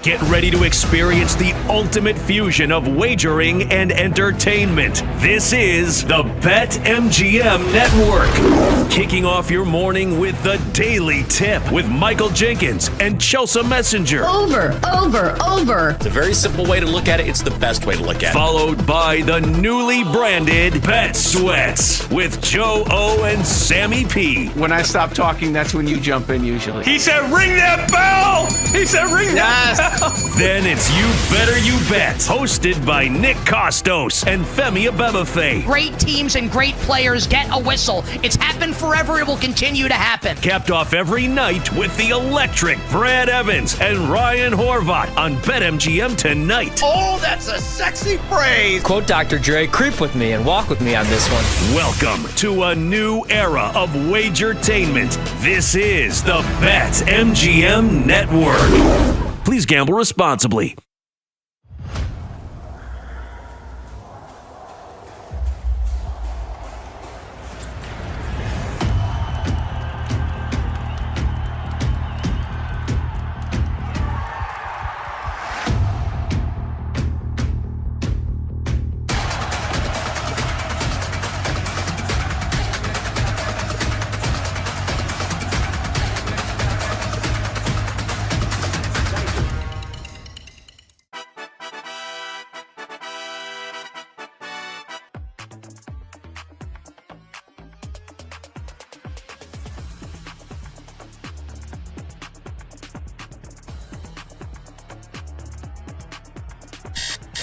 Get ready to experience the ultimate fusion of wagering and entertainment. This is the BetMGM Network. Kicking off your morning with the Daily Tip with Michael Jenkins and Chelsea Messenger. Over. It's a very simple way to look at it. It's the best way to look at it. Followed by the newly branded Bet Sweats with Joe O and Sammy P. When I stop talking, that's when you jump in usually. He said, ring that bell! He said, ring that bell! Then it's You Better You Bet, hosted by Nick Costos and Femi Abebefe. Great teams and great players get a whistle. It's happened forever. It will continue to happen. Capped off every night with the electric Brad Evans and Ryan Horvath on BetMGM tonight. Oh, that's a sexy phrase. Quote Dr. Dre, creep with me and walk with me on this one. Welcome to a new era of Wagertainment. This is the BetMGM Network. Please gamble responsibly.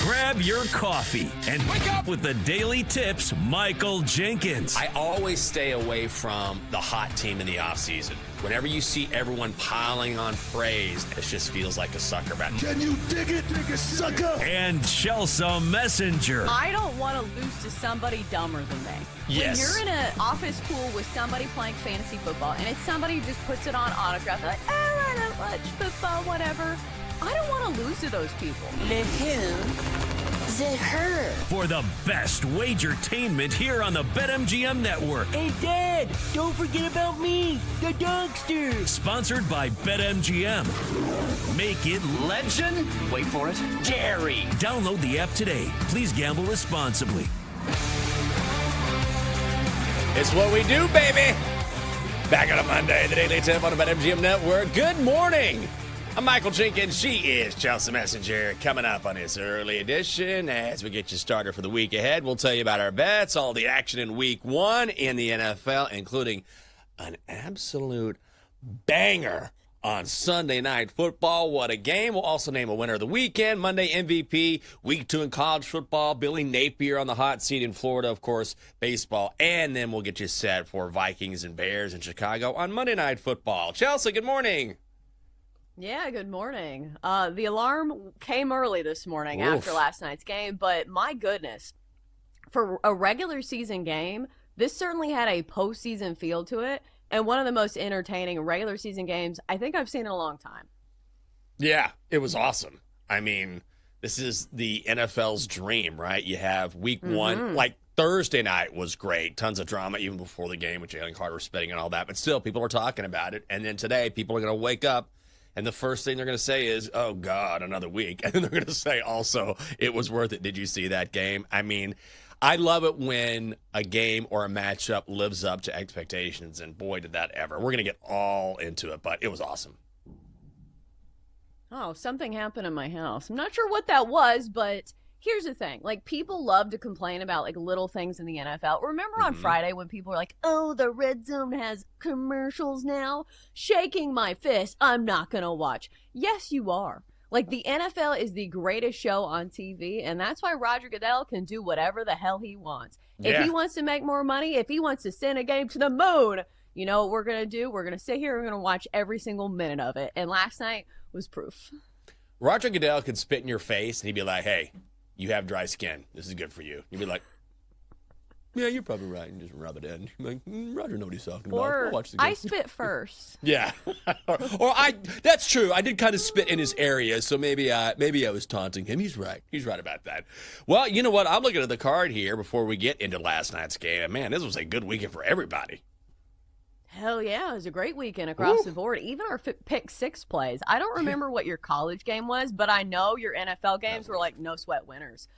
Grab your coffee and wake up with the daily tips, Michael Jenkins. I always stay away from the hot team in the offseason. Whenever you see everyone piling on praise, it just feels like a sucker bet. Can you dig it, sucker? And Chelsea Messenger. I don't want to lose to somebody dumber than me. Yes. When you're in an office pool with somebody playing fantasy football and it's somebody who just puts it on autograph, like, I don't watch football, whatever. I don't want to lose to those people. The who? The her. For the best wagertainment here on the BetMGM Network. Hey, Dad, don't forget about me, the dogster. Sponsored by BetMGM. Make it legend. Wait for it. Dairy. Download the app today. Please gamble responsibly. It's what we do, baby. Back on a Monday, the Daily Tip on the BetMGM Network. Good morning. I'm Michael Jenkins. She is Chelsea Messenger. Coming up on this early edition, as we get you started for the week ahead, we'll tell you about our bets, all the action in week one in the NFL, including an absolute banger on Sunday Night Football. What a game. We'll also name a winner of the weekend, Monday MVP, week two in college football, Billy Napier on the hot seat in Florida, of course, baseball, and then we'll get you set for Vikings and Bears in Chicago on Monday Night Football. Chelsea, good morning. Yeah, good morning. The alarm came early this morning after last night's game, but my goodness, for a regular season game, this certainly had a postseason feel to it, and one of the most entertaining regular season games I think I've seen in a long time. Yeah, it was awesome. I mean, this is the NFL's dream, right? You have week one, like Thursday night was great. Tons of drama even before the game with Jalen Carter spitting and all that, but still people are talking about it. And then today people are going to wake up and the first thing they're going to say is, oh, God, another week. And then they're going to say also, it was worth it. Did you see that game? I mean, I love it when a game or a matchup lives up to expectations. And boy, did that ever. We're going to get all into it, but it was awesome. Oh, something happened in my house. I'm not sure what that was, but here's the thing. Like, people love to complain about, like, little things in the NFL. Remember on Friday when people were like, oh, the red zone has commercials now? Shaking my fist. I'm not going to watch. Yes, you are. Like, the NFL is the greatest show on TV, and that's why Roger Goodell can do whatever the hell he wants. Yeah. If he wants to make more money, if he wants to send a game to the moon, you know what we're going to do? We're going to sit here and we're going to watch every single minute of it. And last night was proof. Roger Goodell could spit in your face, and he'd be like, hey, you have dry skin. This is good for you. You'd be like, yeah, you're probably right. And just rub it in. You're like, Roger, know what he's talking about. Or I'll watch the game. I spit first. Yeah. That's true. I did kind of spit in his area, so maybe I was taunting him. He's right. He's right about that. Well, you know what? I'm looking at the card here before we get into last night's game. And man, this was a good weekend for everybody. Hell yeah, it was a great weekend across the board. Even our pick six plays. I don't remember what your college game was, but I know your NFL games were like no sweat winners.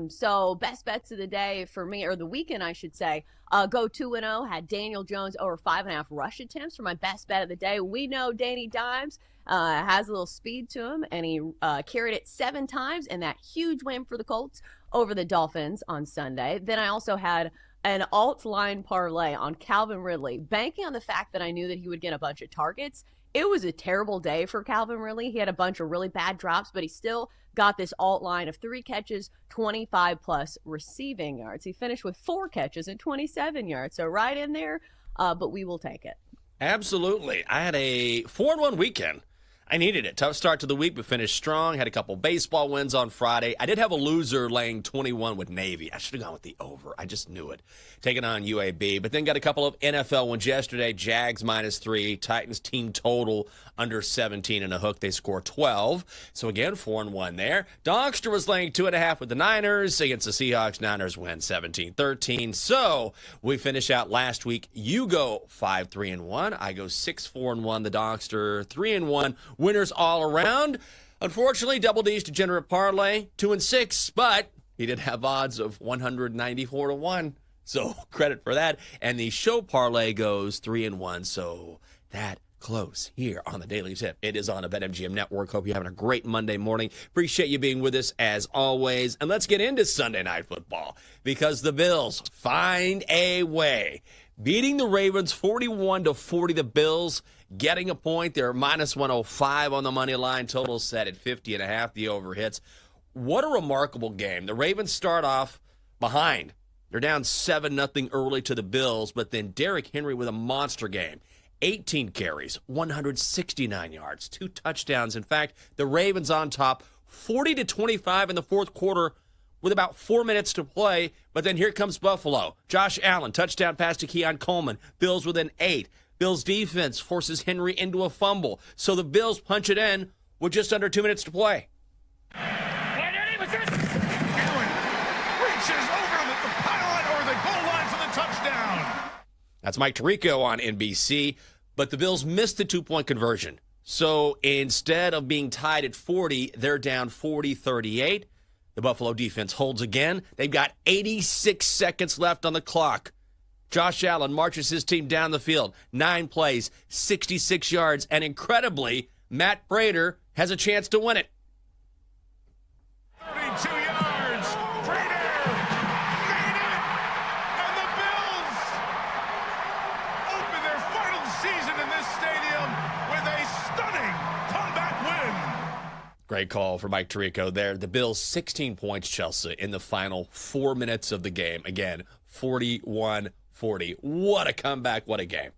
So best bets of the day for me, or the weekend, I should say, go 2-0, had Daniel Jones over 5.5 rush attempts for my best bet of the day. We know Danny Dimes has a little speed to him, and he carried it 7 times in that huge win for the Colts over the Dolphins on Sunday. Then I also had an alt line parlay on Calvin Ridley, banking on the fact that I knew that he would get a bunch of targets. It was a terrible day for Calvin Ridley. He had a bunch of really bad drops, but he still got this alt line of 3 catches, 25 plus receiving yards. He finished with 4 catches and 27 yards. So right in there, but we will take it. Absolutely. I had a 4-1 weekend. I needed it. Tough start to the week, but finished strong. Had a couple baseball wins on Friday. I did have a loser laying 21 with Navy. I should have gone with the over. I just knew it. Taking on UAB. But then got a couple of NFL wins yesterday. Jags -3. Titans team total under 17 and a hook. They score 12. So again, 4-1 there. Dogster was laying 2.5 with the Niners against the Seahawks. Niners win 17-13. So we finish out last week. You go 5-3-1. I go 6-4-1. The Dogster 3-1. Winners all around. Unfortunately, Double D's degenerate parlay 2-6, but he did have odds of 194-1. So credit for that. And the show parlay goes 3-1. So that close here on the Daily Tip. It is on the BetMGM Network. Hope you're having a great Monday morning. Appreciate you being with us as always. And let's get into Sunday Night Football because the Bills find a way. Beating the Ravens 41-40. The Bills getting a point. They're -105 on the money line. Total set at 50.5. The over hits. What a remarkable game. The Ravens start off behind. They're down 7-0 early to the Bills, but then Derrick Henry with a monster game. 18 carries, 169 yards, 2 touchdowns. In fact, the Ravens on top 40-25 in the fourth quarter with about 4 minutes to play. But then here comes Buffalo. Josh Allen, touchdown pass to Keon Coleman. Bills within 8. Bills defense forces Henry into a fumble. So the Bills punch it in with just under 2 minutes to play. Allen reaches over the pylon or the goal line for the touchdown. That's Mike Tirico on NBC. But the Bills missed the 2-point conversion. So instead of being tied at 40, they're down 40-38. The Buffalo defense holds again. They've got 86 seconds left on the clock. Josh Allen marches his team down the field. 9 plays, 66 yards, and incredibly, Matt Prater has a chance to win it. 32 yards. Prater made it. And the Bills open their final season in this stadium with a stunning comeback win. Great call for Mike Tirico there. The Bills 16 points, Chelsea, in the final 4 minutes of the game. Again, 41-40. What a comeback. What a game.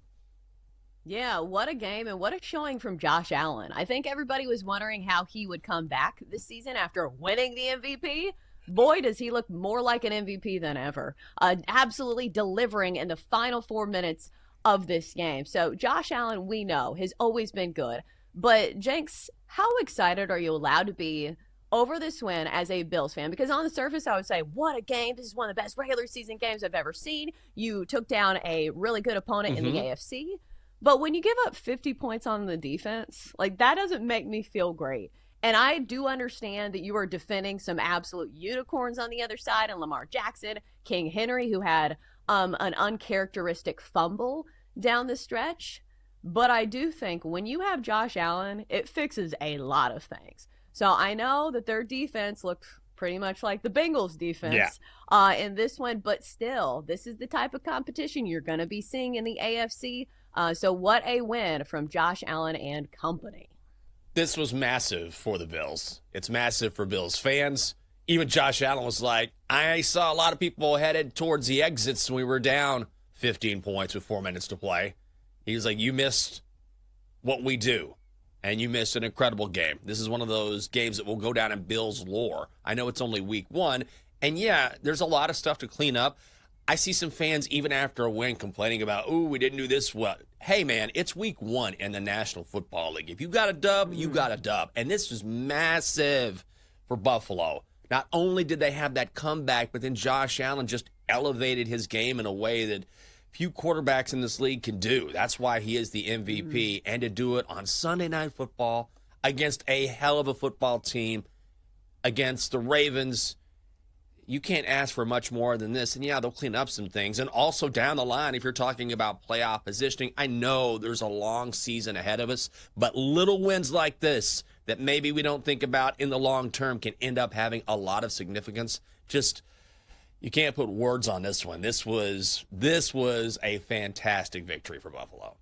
Yeah, what a game and what a showing from Josh Allen. I think everybody was wondering how he would come back this season after winning the MVP. Boy, does he look more like an MVP than ever. Absolutely delivering in the final 4 minutes of this game. So Josh Allen, we know, has always been good. But Jenks, how excited are you allowed to be over this win as a Bills fan? Because on the surface, I would say, what a game. This is one of the best regular season games I've ever seen. You took down a really good opponent in the AFC. But when you give up 50 points on the defense, like that doesn't make me feel great. And I do understand that you are defending some absolute unicorns on the other side, and Lamar Jackson, King Henry, who had an uncharacteristic fumble down the stretch. But I do think when you have Josh Allen, it fixes a lot of things. So I know that their defense looked pretty much like the Bengals defense in this one, but still, this is the type of competition you're going to be seeing in the AFC. So what a win from Josh Allen and company. This was massive for the Bills. It's massive for Bills fans. Even Josh Allen was like, I saw a lot of people headed towards the exits when we were down 15 points with 4 minutes to play. He was like, you missed what we do. And you missed an incredible game. This is one of those games that will go down in Bills lore. I know it's only week 1. And yeah, there's a lot of stuff to clean up. I see some fans, even after a win, complaining about, ooh, we didn't do this well. Hey, man, it's week 1 in the National Football League. If you got a dub, you got a dub. And this was massive for Buffalo. Not only did they have that comeback, but then Josh Allen just elevated his game in a way that few quarterbacks in this league can do. That's why he is the MVP. And to do it on Sunday Night Football against a hell of a football team, against the Ravens, you can't ask for much more than this. And yeah, they'll clean up some things. And also down the line, if you're talking about playoff positioning, I know there's a long season ahead of us, but little wins like this that maybe we don't think about in the long term can end up having a lot of significance. Just, you can't put words on this one. This was a fantastic victory for Buffalo.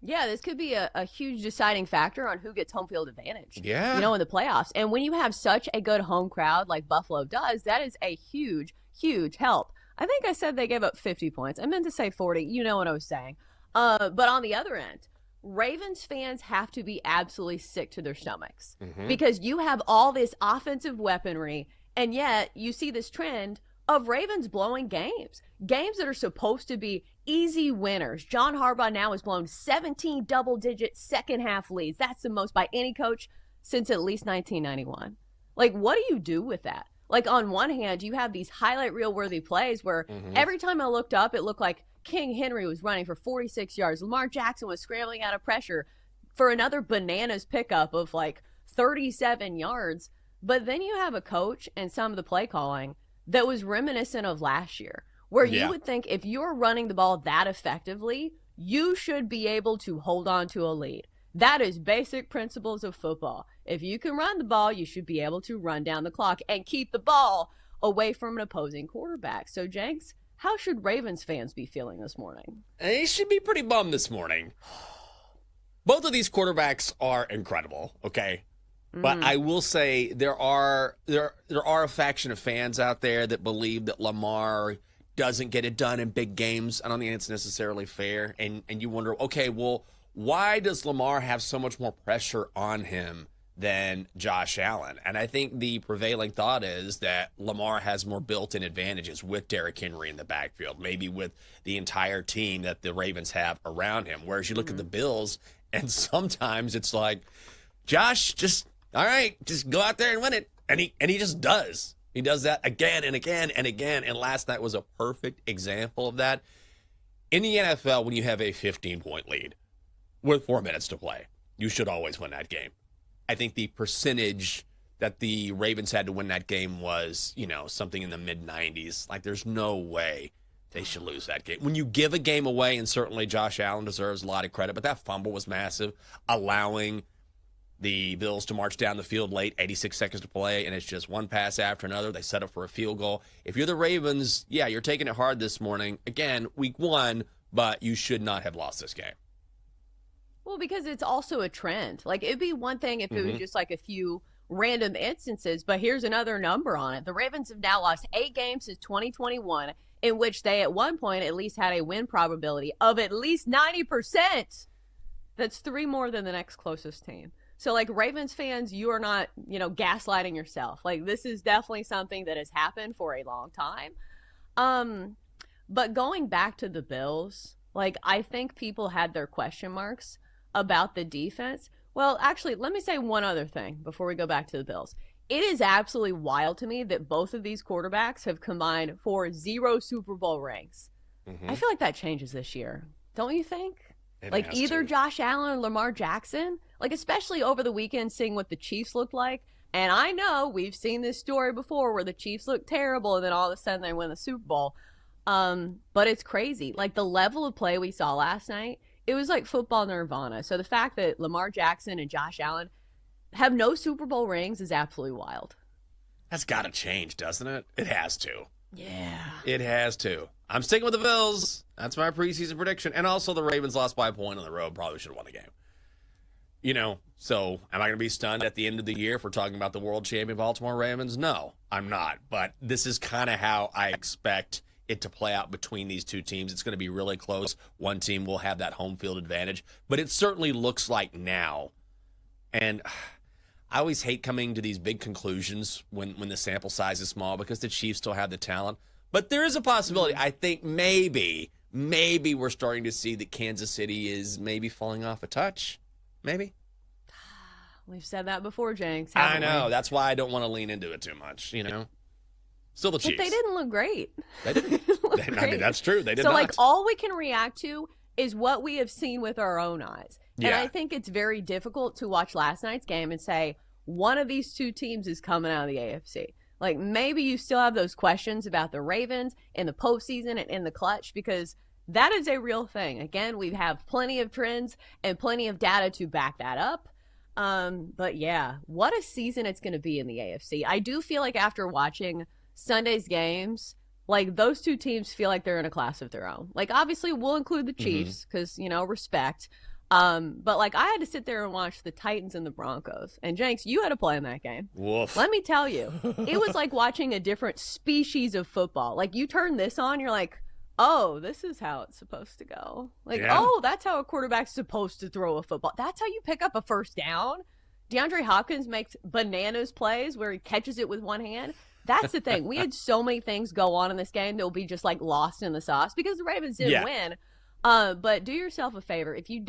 Yeah, this could be a huge deciding factor on who gets home field advantage. Yeah. You know, in the playoffs. And when you have such a good home crowd like Buffalo does, that is a huge, huge help. I think I said they gave up 50 points. I meant to say 40. You know what I was saying. But on the other end, Ravens fans have to be absolutely sick to their stomachs because you have all this offensive weaponry, and yet you see this trend of Ravens blowing games that are supposed to be easy winners. John Harbaugh now has blown 17 double-digit second-half leads. That's the most by any coach since at least 1991. Like, what do you do with that? Like, on one hand, you have these highlight reel-worthy plays where every time I looked up, it looked like King Henry was running for 46 yards. Lamar Jackson was scrambling out of pressure for another bananas pickup of, like, 37 yards. But then you have a coach and some of the play calling that was reminiscent of last year, where you would think if you're running the ball that effectively, you should be able to hold on to a lead. That is basic principles of football. If you can run the ball, you should be able to run down the clock and keep the ball away from an opposing quarterback. So, Jenks, how should Ravens fans be feeling this morning? They should be pretty bummed this morning. Both of these quarterbacks are incredible, okay? But I will say there are a faction of fans out there that believe that Lamar doesn't get it done in big games. I don't think it's necessarily fair. And you wonder, okay, well, why does Lamar have so much more pressure on him than Josh Allen? And I think the prevailing thought is that Lamar has more built-in advantages with Derrick Henry in the backfield, maybe with the entire team that the Ravens have around him. Whereas you look at the Bills, and sometimes it's like, Josh, just... all right, just go out there and win it. And he just does. He does that again and again and again. And last night was a perfect example of that. In the NFL, when you have a 15-point lead with 4 minutes to play, you should always win that game. I think the percentage that the Ravens had to win that game was, something in the mid-90s. Like, there's no way they should lose that game. When you give a game away, and certainly Josh Allen deserves a lot of credit, but that fumble was massive, allowing the Bills to march down the field late, 86 seconds to play, and it's just one pass after another. They set up for a field goal. If you're the Ravens, yeah, you're taking it hard this morning. Again, week 1, but you should not have lost this game. Well, because it's also a trend. Like, it'd be one thing if it was just like a few random instances, but here's another number on it. The Ravens have now lost 8 games since 2021, in which they at one point at least had a win probability of at least 90%. That's 3 more than the next closest team. So, like, Ravens fans, you are not, gaslighting yourself. Like, this is definitely something that has happened for a long time. But going back to the Bills, like, I think people had their question marks about the defense. Well, actually, let me say one other thing before we go back to the Bills. It is absolutely wild to me that both of these quarterbacks have combined for 0 Super Bowl rings. I feel like that changes this year. Don't you think? Like, either Josh Allen or Lamar Jackson, like, especially over the weekend, seeing what the Chiefs looked like. And I know we've seen this story before where the Chiefs look terrible and then all of a sudden they win the Super Bowl. But it's crazy. Like, the level of play we saw last night, it was like football nirvana. So the fact that Lamar Jackson and Josh Allen have no Super Bowl rings is absolutely wild. That's got to change, doesn't it? It has to. Yeah. It has to. I'm sticking with the Bills. That's my preseason prediction. And also the Ravens lost by a point on the road. Probably should have won the game. So am I going to be stunned at the end of the year if we're talking about the world champion Baltimore Ravens? No, I'm not. But this is kind of how I expect it to play out between these two teams. It's going to be really close. One team will have that home field advantage. But it certainly looks like now. And I always hate coming to these big conclusions when the sample size is small because the Chiefs still have the talent. But there is a possibility. I think maybe we're starting to see that Kansas City is maybe falling off a touch. Maybe. We've said that before, Jenks. I know. That's why I don't want to lean into it too much, Still the Chiefs. But they didn't look great. They didn't. I mean, that's true. They did so, not. like, all we can react to is what we have seen with our own eyes. And Yeah. I think it's very difficult to watch last night's game and say, one of these two teams is coming out of the AFC. Like, maybe you still have those questions about the Ravens in the postseason and in the clutch, because that is a real thing. Again, we have plenty of trends and plenty of data to back that up. But yeah, what a season it's going to be in the AFC. I do feel like after watching Sunday's games, like, those two teams feel like they're in a class of their own. Like, obviously we'll include the Chiefs because, respect. But like, I had to sit there and watch the Titans and the Broncos. And Jenks, you had to play in that game. Woof. Let me tell you, it was like watching a different species of football. Like, you turn this on, you're like, oh, this is how it's supposed to go. Like, Yeah. oh, that's how a quarterback's supposed to throw a football. That's how you pick up a first down. DeAndre Hopkins makes bananas plays where he catches it with one hand. That's the thing. We had so many things go on in this game that will be just like lost in the sauce because the Ravens didn't win. But do yourself a favor. If you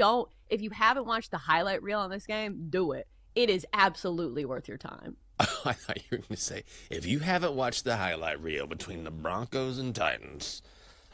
haven't watched the highlight reel on this game, do it. It is absolutely worth your time. I thought you were going to say, if you haven't watched the highlight reel between the Broncos and Titans,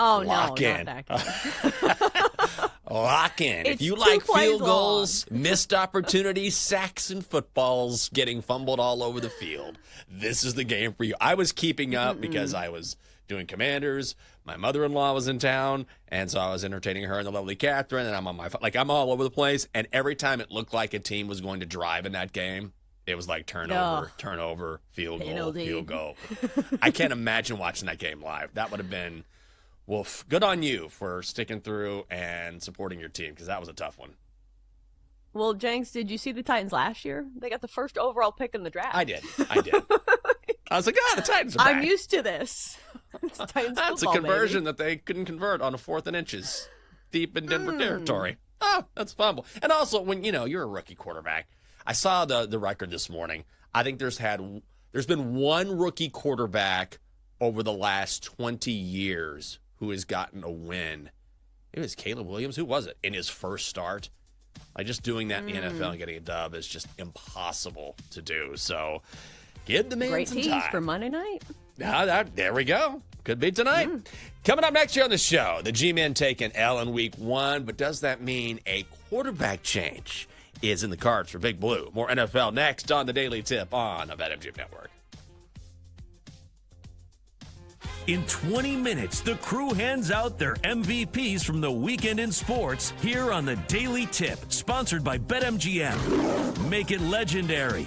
Oh, lock no, in. not that game. Lock in. If It's you 2 like plays field goals, missed opportunities, sacks, and footballs getting fumbled all over the field, this is the game for you. I was keeping up because I was doing Commanders. My mother-in-law was in town, and so I was entertaining her and the lovely Catherine, and I'm on my phone. Like, I'm all over the place, and every time it looked like a team was going to drive in that game, it was like turnover, field goal. I can't imagine watching that game live. That would have been... Wolf, good on you for sticking through and supporting your team, because that was a tough one. Well, Jenks, did you see the Titans last year? They got the first overall pick in the draft. I did. I was like, the Titans are back. I'm used to this. It's Titans That's a football, conversion baby. that they couldn't convert on a 4th and inches deep in Denver territory. Oh, that's fumble. And also, when, you're a rookie quarterback, I saw the record this morning. I think there's been one rookie quarterback over the last 20 years who has gotten a win. It was Caleb Williams. Who was it? In his first start. Like, just doing that in the NFL and getting a dub is just impossible to do. So, give the man Great some tease time. for Monday night. There we go. Could be tonight. Coming up next year on the show, the G-Men take an L in week 1, but does that mean a quarterback change is in the cards for Big Blue? More NFL next on the Daily Tip on the BetMGM Network. In 20 minutes, the crew hands out their MVPs from the weekend in sports here on the Daily Tip, sponsored by BetMGM. Make it legendary.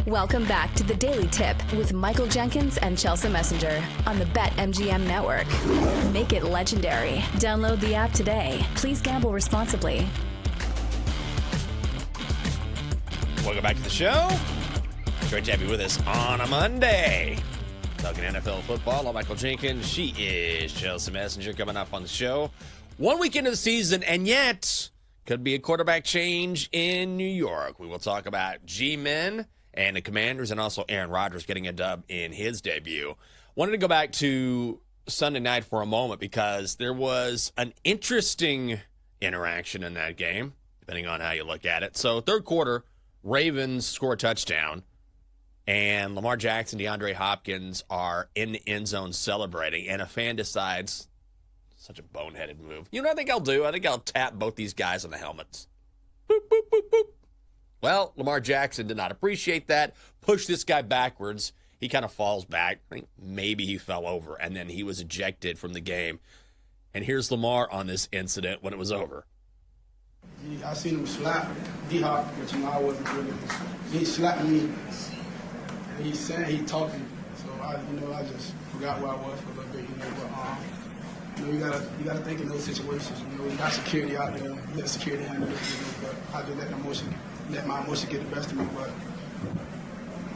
Welcome back to the Daily Tip with Michael Jenkins and Chelsea Messenger on the BetMGM network. Make it legendary. Download the app today. Please gamble responsibly. Welcome back to the show. Great to have you with us on a Monday. Talking NFL football, I'm Michael Jenkins. She is Chelsea Messenger coming up on the show. 1 week into the season, and yet could be a quarterback change in New York. We will talk about G-Men and the Commanders, and also Aaron Rodgers getting a dub in his debut. Wanted to go back to Sunday night for a moment because there was an interesting interaction in that game, depending on how you look at it. So third quarter, Ravens score a touchdown, and Lamar Jackson, DeAndre Hopkins are in the end zone celebrating, and a fan decides, such a boneheaded move. You know what I think I'll do? I think I'll tap both these guys on the helmets. Boop, boop, boop, boop. Well, Lamar Jackson did not appreciate that, pushed this guy backwards. He kind of falls back. I think maybe he fell over, and then he was ejected from the game. And here's Lamar on this incident when it was over. I seen him slap D-Hop, but I wasn't really. He slapped me. And he said he talking, so I just forgot where I was for a little bit, But you gotta think in those situations. You got security out there. Let security handle it. But I just let my emotion get the best of me. But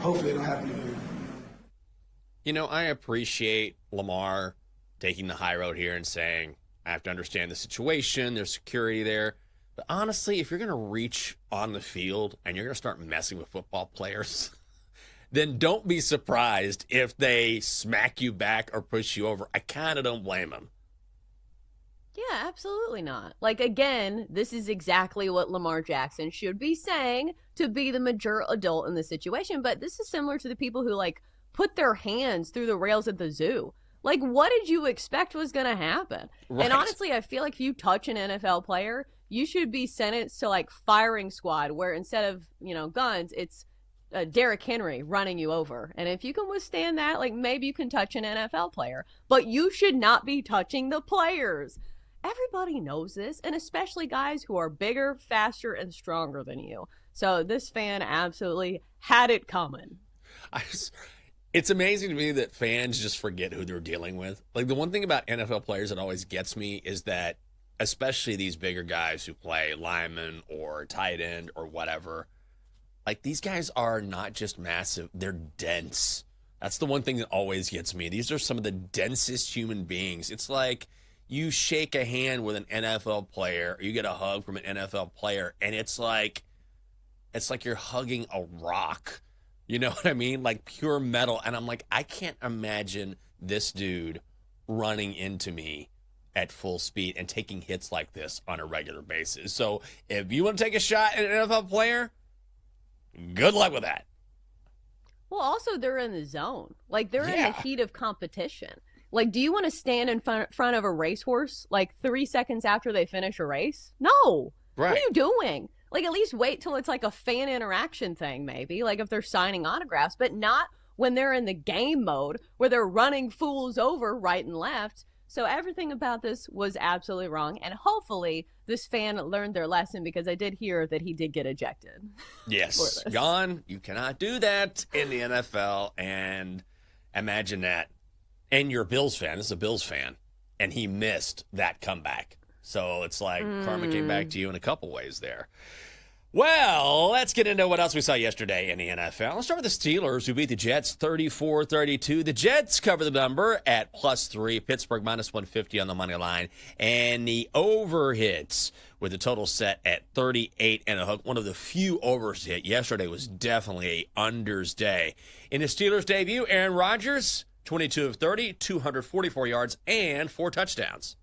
hopefully it don't happen again. I appreciate Lamar taking the high road here and saying, I have to understand the situation. There's security there. But honestly, if you're going to reach on the field and you're going to start messing with football players, then don't be surprised if they smack you back or push you over. I kind of don't blame them. Yeah, absolutely not. Again, this is exactly what Lamar Jackson should be saying to be the mature adult in the situation. But this is similar to the people who, put their hands through the rails at the zoo. What did you expect was going to happen? Right. And honestly, I feel like if you touch an NFL player, you should be sentenced to, firing squad, where instead of, guns, it's Derrick Henry running you over. And if you can withstand that, maybe you can touch an NFL player. But you should not be touching the players. Everybody knows this, and especially guys who are bigger, faster, and stronger than you. So this fan absolutely had it coming. It's amazing to me that fans just forget who they're dealing with. The one thing about NFL players that always gets me is that, especially these bigger guys who play lineman or tight end or whatever, these guys are not just massive, they're dense. That's the one thing that always gets me. These are some of the densest human beings. It's like you shake a hand with an NFL player, or you get a hug from an NFL player, and it's like you're hugging a rock. You know what I mean? Pure metal. And I'm like, I can't imagine this dude running into me at full speed and taking hits like this on a regular basis. So if you want to take a shot at an NFL player, good luck with that. Well, also, they're in the zone. They're in the heat of competition. Do you want to stand in front of a racehorse 3 seconds after they finish a race? No. Right. What are you doing? At least wait till it's a fan interaction thing, maybe. If they're signing autographs, but not when they're in the game mode where they're running fools over right and left. So everything about this was absolutely wrong. And hopefully this fan learned their lesson, because I did hear that he did get ejected. Yes. Gone. You cannot do that in the NFL. And imagine that. And you're a Bills fan. This is a Bills fan. And he missed that comeback. So it's karma came back to you in a couple ways there. Well, let's get into what else we saw yesterday in the NFL. Let's start with the Steelers, who beat the Jets 34-32. The Jets cover the number at +3. Pittsburgh -150 on the money line. And the over hits with the total set at 38 and a hook. One of the few overs hit. Yesterday was definitely a unders day. In the Steelers' debut, Aaron Rodgers, 22 of 30, 244 yards, and 4 touchdowns.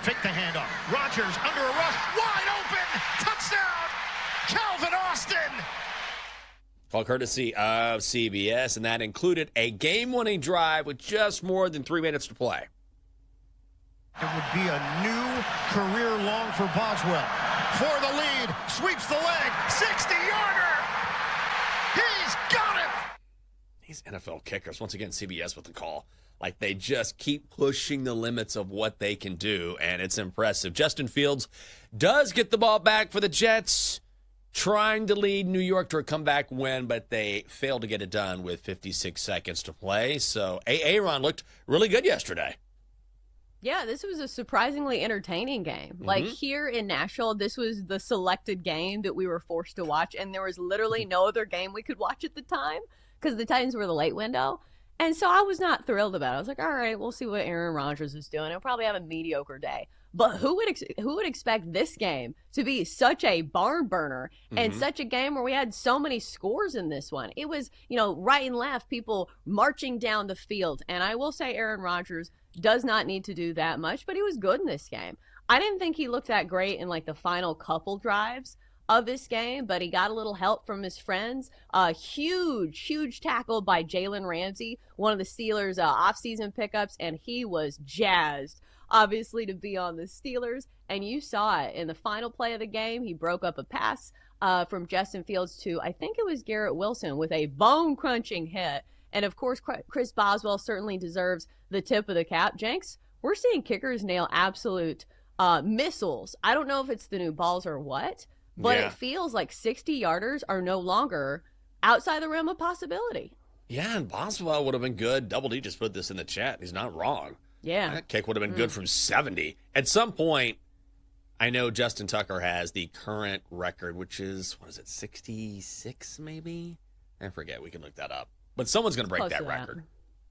Fake the handoff. Rodgers under a rush. Wide open. Touchdown. Calvin Austin. Call courtesy of CBS, and that included a game-winning drive with just more than 3 minutes to play. It would be a new career long for Boswell. For the lead. Sweeps the leg. 60-yarder. He's got it. These NFL kickers, once again, CBS with the call. They just keep pushing the limits of what they can do, and it's impressive. Justin Fields does get the ball back for the Jets. trying to lead New York to a comeback win, but they failed to get it done with 56 seconds to play. So Aaron looked really good yesterday. Yeah, this was a surprisingly entertaining game. Like here in Nashville, this was the selected game that we were forced to watch, and there was literally no other game we could watch at the time because the Titans were the late window. And so I was not thrilled about it. I was like, all right, we'll see what Aaron Rodgers is doing. He'll probably have a mediocre day. But who would expect this game to be such a barn burner and such a game where we had so many scores in this one? It was, right and left, people marching down the field. And I will say Aaron Rodgers does not need to do that much, but he was good in this game. I didn't think he looked that great in like the final couple drives of this game, but he got a little help from his friends. Huge tackle by Jalen Ramsey, one of the Steelers' offseason pickups, and he was jazzed, obviously, to be on the Steelers. And you saw it in the final play of the game. He broke up a pass from Justin Fields to, I think it was Garrett Wilson, with a bone-crunching hit. And, of course, Chris Boswell certainly deserves the tip of the cap. Jenks, we're seeing kickers nail absolute missiles. I don't know if it's the new balls or what, but it feels like 60-yarders are no longer outside the realm of possibility. Yeah, and Boswell would have been good. Double D just put this in the chat. He's not wrong. Yeah. That kick would have been good from 70. At some point, I know Justin Tucker has the current record, which is, 66 maybe? I forget. We can look that up. But someone's going to break that record.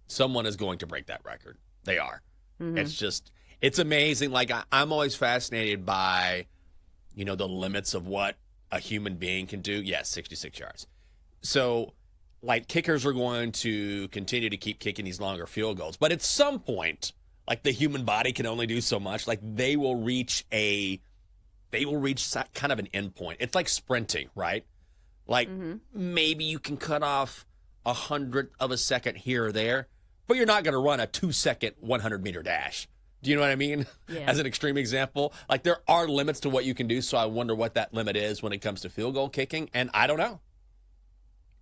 Someone is going to break that record. They are. It's amazing. Like, I'm always fascinated by, the limits of what a human being can do. Yes, 66 yards. So, like, kickers are going to continue to keep kicking these longer field goals. But at some point, like, the human body can only do so much. Like, they will reach kind of an end point. It's like sprinting, right? Like, maybe you can cut off 100th of a second here or there, but you're not going to run a 2-second 100-meter dash. Do you know what I mean? Yeah. As an extreme example, like, there are limits to what you can do. So I wonder what that limit is when it comes to field goal kicking. And I don't know.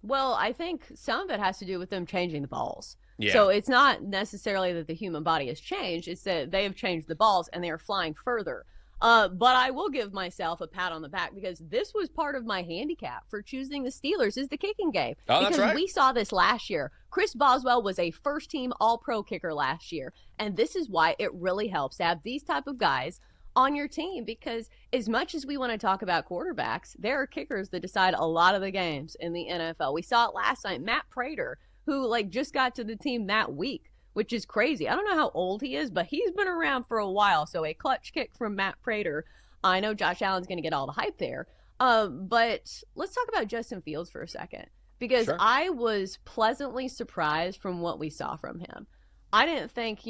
Well, I think some of it has to do with them changing the balls. Yeah. So it's not necessarily that the human body has changed. It's that they have changed the balls and they are flying further. But I will give myself a pat on the back because this was part of my handicap for choosing the Steelers is the kicking game. Oh, because that's right. we saw this last year. Chris Boswell was a first-team All-Pro kicker last year, and this is why it really helps to have these type of guys on your team because as much as we want to talk about quarterbacks, there are kickers that decide a lot of the games in the NFL. We saw it last night. Matt Prater, who just got to the team that week, which is crazy. I don't know how old he is, but he's been around for a while. So a clutch kick from Matt Prater. I know Josh Allen's going to get all the hype there. But let's talk about Justin Fields for a second because I was pleasantly surprised from what we saw from him. I didn't think,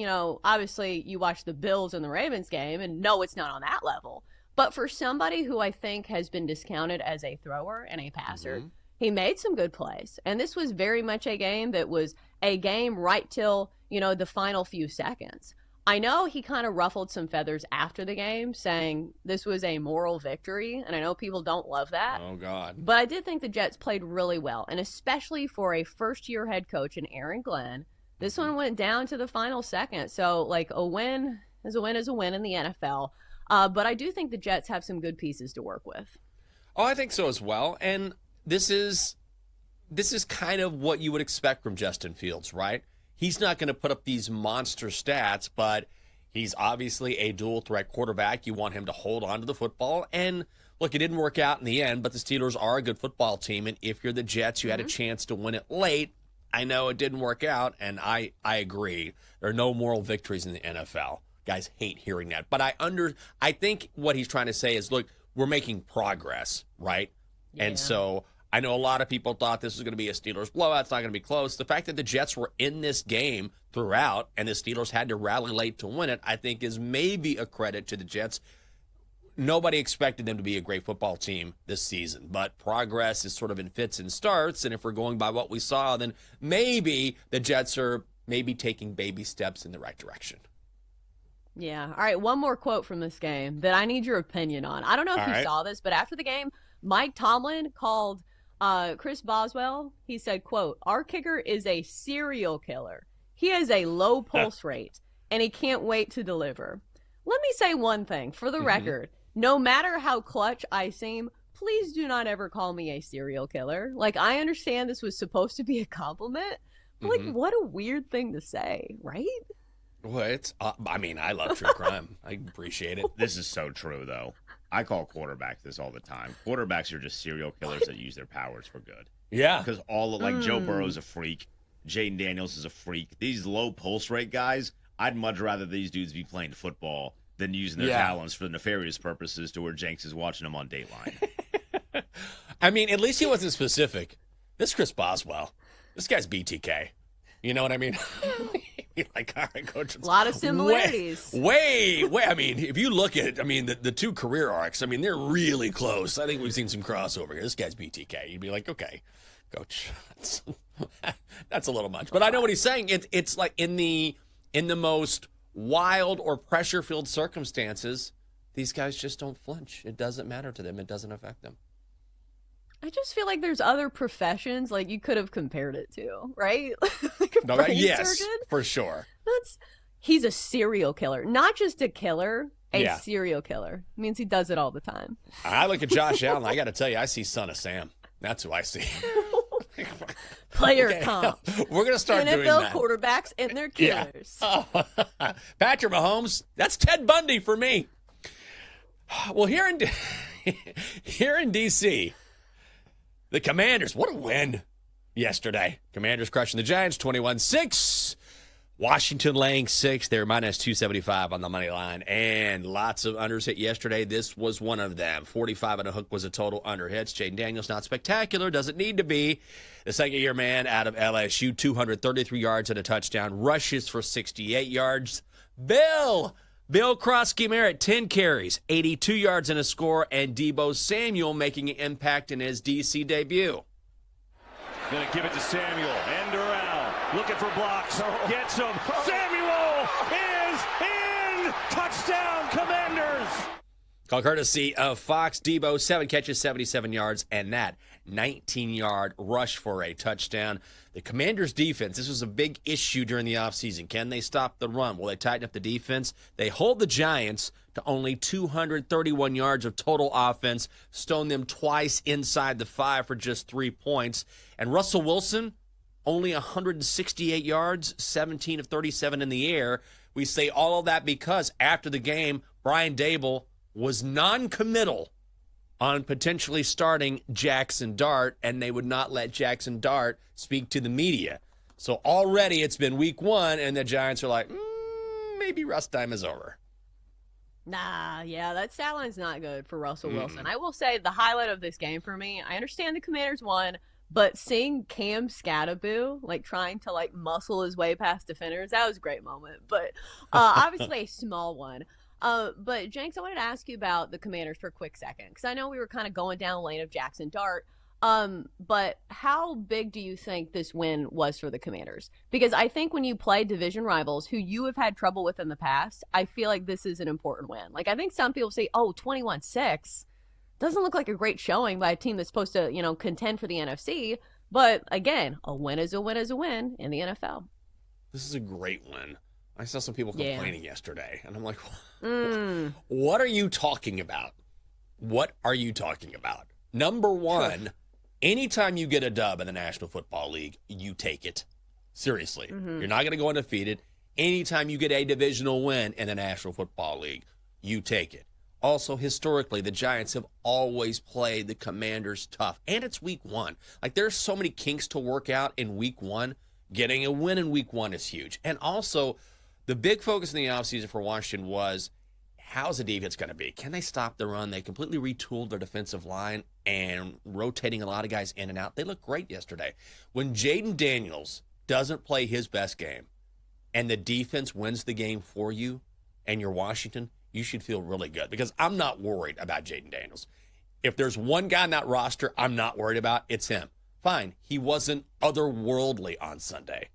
obviously you watch the Bills and the Ravens game and no, it's not on that level. But for somebody who I think has been discounted as a thrower and a passer, he made some good plays. And this was very much a game that was a game right till, the final few seconds. I know he kind of ruffled some feathers after the game saying this was a moral victory. And I know people don't love that. Oh, God. But I did think the Jets played really well. And especially for a first-year head coach in Aaron Glenn, this one went down to the final second. So, a win is a win is a win in the NFL. But I do think the Jets have some good pieces to work with. Oh, I think so as well. And this is kind of what you would expect from Justin Fields, right? He's not going to put up these monster stats, but he's obviously a dual-threat quarterback. You want him to hold on to the football. And, look, it didn't work out in the end, but the Steelers are a good football team. And if you're the Jets, you had a chance to win it late. I know it didn't work out, and I agree. There are no moral victories in the NFL. Guys hate hearing that. But I think what he's trying to say is, look, we're making progress, right? Yeah. And so I know a lot of people thought this was going to be a Steelers blowout. It's not going to be close. The fact that the Jets were in this game throughout and the Steelers had to rally late to win it, I think is maybe a credit to the Jets. Nobody expected them to be a great football team this season, but progress is sort of in fits and starts. And if we're going by what we saw, then maybe the Jets are maybe taking baby steps in the right direction. Yeah. All right. One more quote from this game that I need your opinion on. I don't know if you saw this, but after the game, Mike Tomlin called Chris Boswell. He said, quote, "Our kicker is a serial killer. He has a low pulse rate, and he can't wait to deliver." Let me say one thing for the record. No matter how clutch I seem, please do not ever call me a serial killer. Like, I understand this was supposed to be a compliment, but like, what a weird thing to say, right? Well, it's, I mean, I love true crime. I appreciate it. This is so true, though. I call quarterbacks this all the time. Quarterbacks are just serial killers that use their powers for good. Yeah. Because Joe Burrow's a freak. Jaden Daniels is a freak. These low pulse rate guys, I'd much rather these dudes be playing football than using their talents for nefarious purposes to where Jenks is watching them on Dateline. I mean, at least he wasn't specific. This Chris Boswell. This guy's BTK. You know what I mean? Like, all right, coach. A lot of similarities. Way. I mean, if you look at it, I mean, the two career arcs, I mean, they're really close. I think we've seen some crossover here. This guy's BTK. You'd be like, okay, coach, that's a little much. But I know what he's saying. It's like in the most wild or pressure-filled circumstances, these guys just don't flinch. It doesn't matter to them. It doesn't affect them. I just feel like there's other professions like you could have compared it to, right? Like a brain yes, surgeon. for sure. He's a serial killer, not just a killer, a serial killer. It means he does it all the time. I look at Josh Allen. I got to tell you, I see Son of Sam. That's who I see. Player comp. We're going to start doing NFL that. quarterbacks and their killers. Yeah. Oh. Patrick Mahomes, that's Ted Bundy for me. Well, here in D.C., the Commanders, what a win yesterday. Commanders crushing the Giants 21-6. Washington laying 6. They're minus 275 on the money line. And lots of unders hit yesterday. This was one of them. 45 and a hook was a total under hits. Jaden Daniels, not spectacular. Doesn't need to be. The second-year man out of LSU, 233 yards and a touchdown. Rushes for 68 yards. Bill Krosky Merritt, 10 carries, 82 yards and a score, and Deebo Samuel making an impact in his D.C. debut. Going to give it to Samuel. End around. Looking for blocks. Gets him. Samuel is in. Touchdown, Commanders. Call courtesy of Fox. Deebo, 7 catches, 77 yards, and that 19-yard rush for a touchdown. The Commanders' defense, this was a big issue during the offseason. Can they stop the run? Will they tighten up the defense? They hold the Giants to only 231 yards of total offense, stone them twice inside the 5 for just 3 points. And Russell Wilson, only 168 yards, 17 of 37 in the air. We say all of that because after the game, Brian Dable was non-committal on potentially starting Jackson Dart, and they would not let Jackson Dart speak to the media. So already it's been week 1, and the Giants are like, maybe rust time is over. Nah, yeah, that stat line's not good for Russell Wilson. I will say the highlight of this game for me, I understand the Commanders won, but seeing Cam Scattaboo, like, trying to, like, muscle his way past defenders, that was a great moment. But obviously a small one. But, Jenks, I wanted to ask you about the Commanders for a quick second, because I know we were kind of going down the lane of Jackson Dart. But how big do you think this win was for the Commanders? Because I think when you play division rivals who you have had trouble with in the past, I feel like this is an important win. Like, I think some people say, 21-6 doesn't look like a great showing by a team that's supposed to, contend for the NFC. But again, a win is a win is a win in the NFL. This is a great win. I saw some people complaining yesterday, and I'm like, what are you talking about? What are you talking about? Number one, anytime you get a dub in the National Football League, you take it. Seriously. You're not going to go undefeated. Anytime you get a divisional win in the National Football League, you take it. Also, historically, the Giants have always played the Commanders tough. And it's week 1. Like, there's so many kinks to work out in week 1. Getting a win in week 1 is huge. And also, the big focus in the offseason for Washington was, how's the defense going to be? Can they stop the run? They completely retooled their defensive line and rotating a lot of guys in and out. They looked great yesterday. When Jaden Daniels doesn't play his best game and the defense wins the game for you and you're Washington, you should feel really good, because I'm not worried about Jaden Daniels. If there's one guy in that roster I'm not worried about, it's him. Fine, he wasn't otherworldly on Sunday.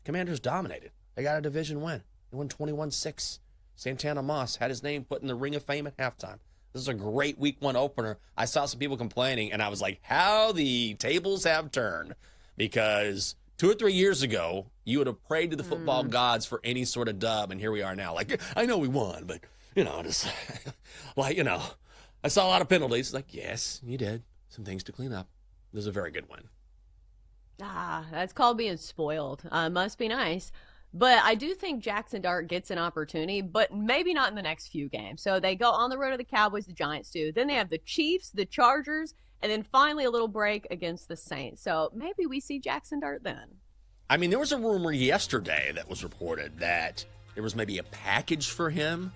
Commanders dominated. They got a division win. They won 21-6. Santana Moss had his name put in the Ring of Fame at halftime. This is a great week 1 opener. I saw some people complaining, and I was like, how the tables have turned. Because 2 or 3 years ago, you would have prayed to the football gods for any sort of dub, and here we are now. Like, I know we won, but, just, I saw a lot of penalties. Like, yes, you did. Some things to clean up. It was a very good win. That's called being spoiled. Must be nice. But I do think Jackson Dart gets an opportunity, but maybe not in the next few games. So they go on the road to the Cowboys, the Giants do. Then they have the Chiefs, the Chargers, and then finally a little break against the Saints. So maybe we see Jackson Dart then. I mean, there was a rumor yesterday that was reported that there was maybe a package for him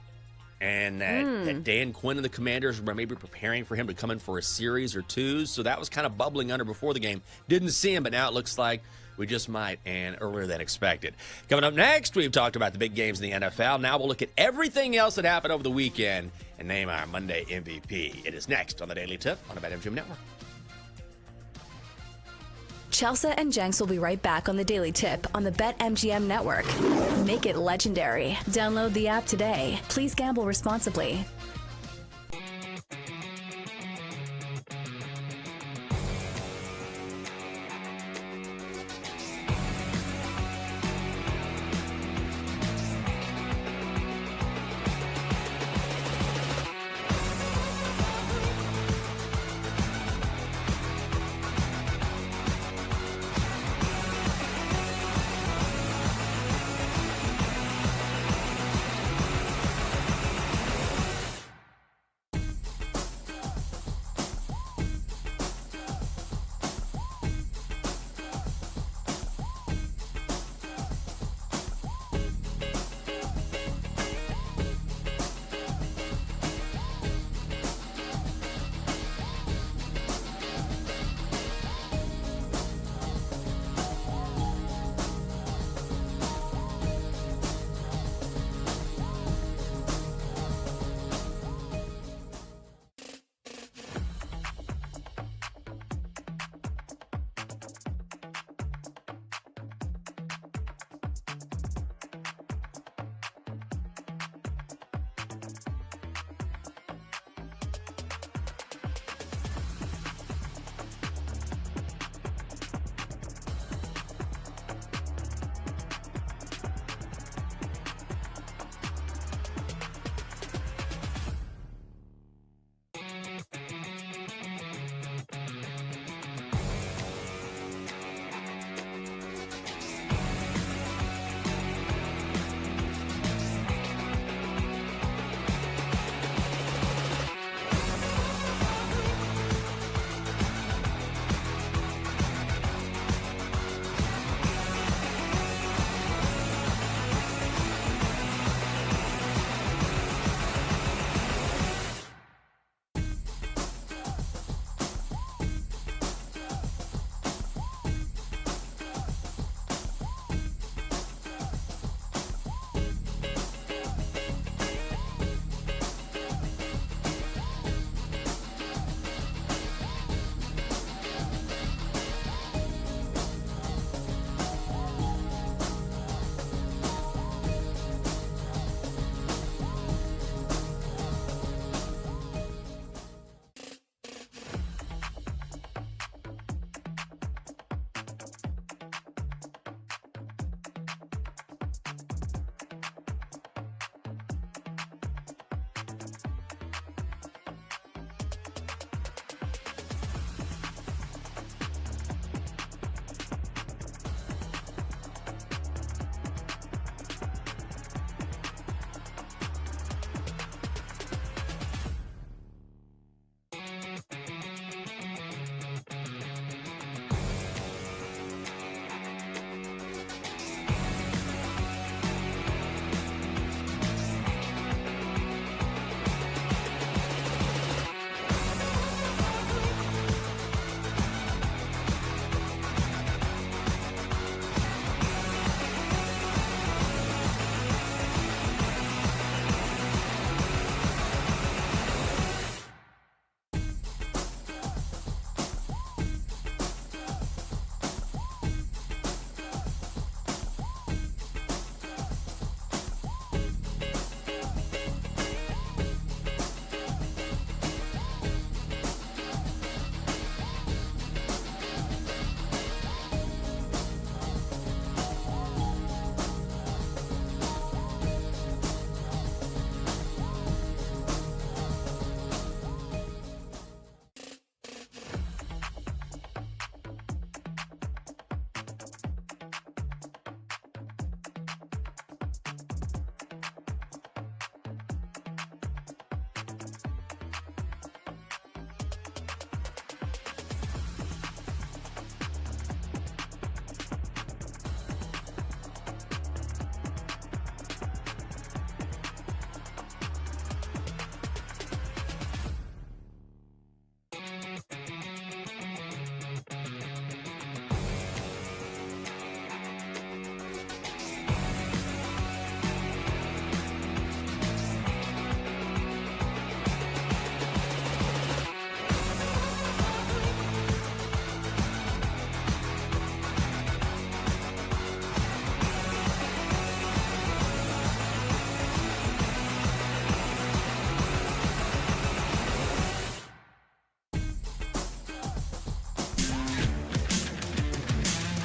and that Dan Quinn and the Commanders were maybe preparing for him to come in for a series or two. So that was kind of bubbling under before the game. Didn't see him, but now it looks like we just might, and earlier than expected. Coming up next, we've talked about the big games in the NFL. Now we'll look at everything else that happened over the weekend and name our Monday MVP. It is next on the Daily Tip on the BetMGM Network. Chelsea and Jenks will be right back on the Daily Tip on the BetMGM Network. Make it legendary. Download the app today. Please gamble responsibly.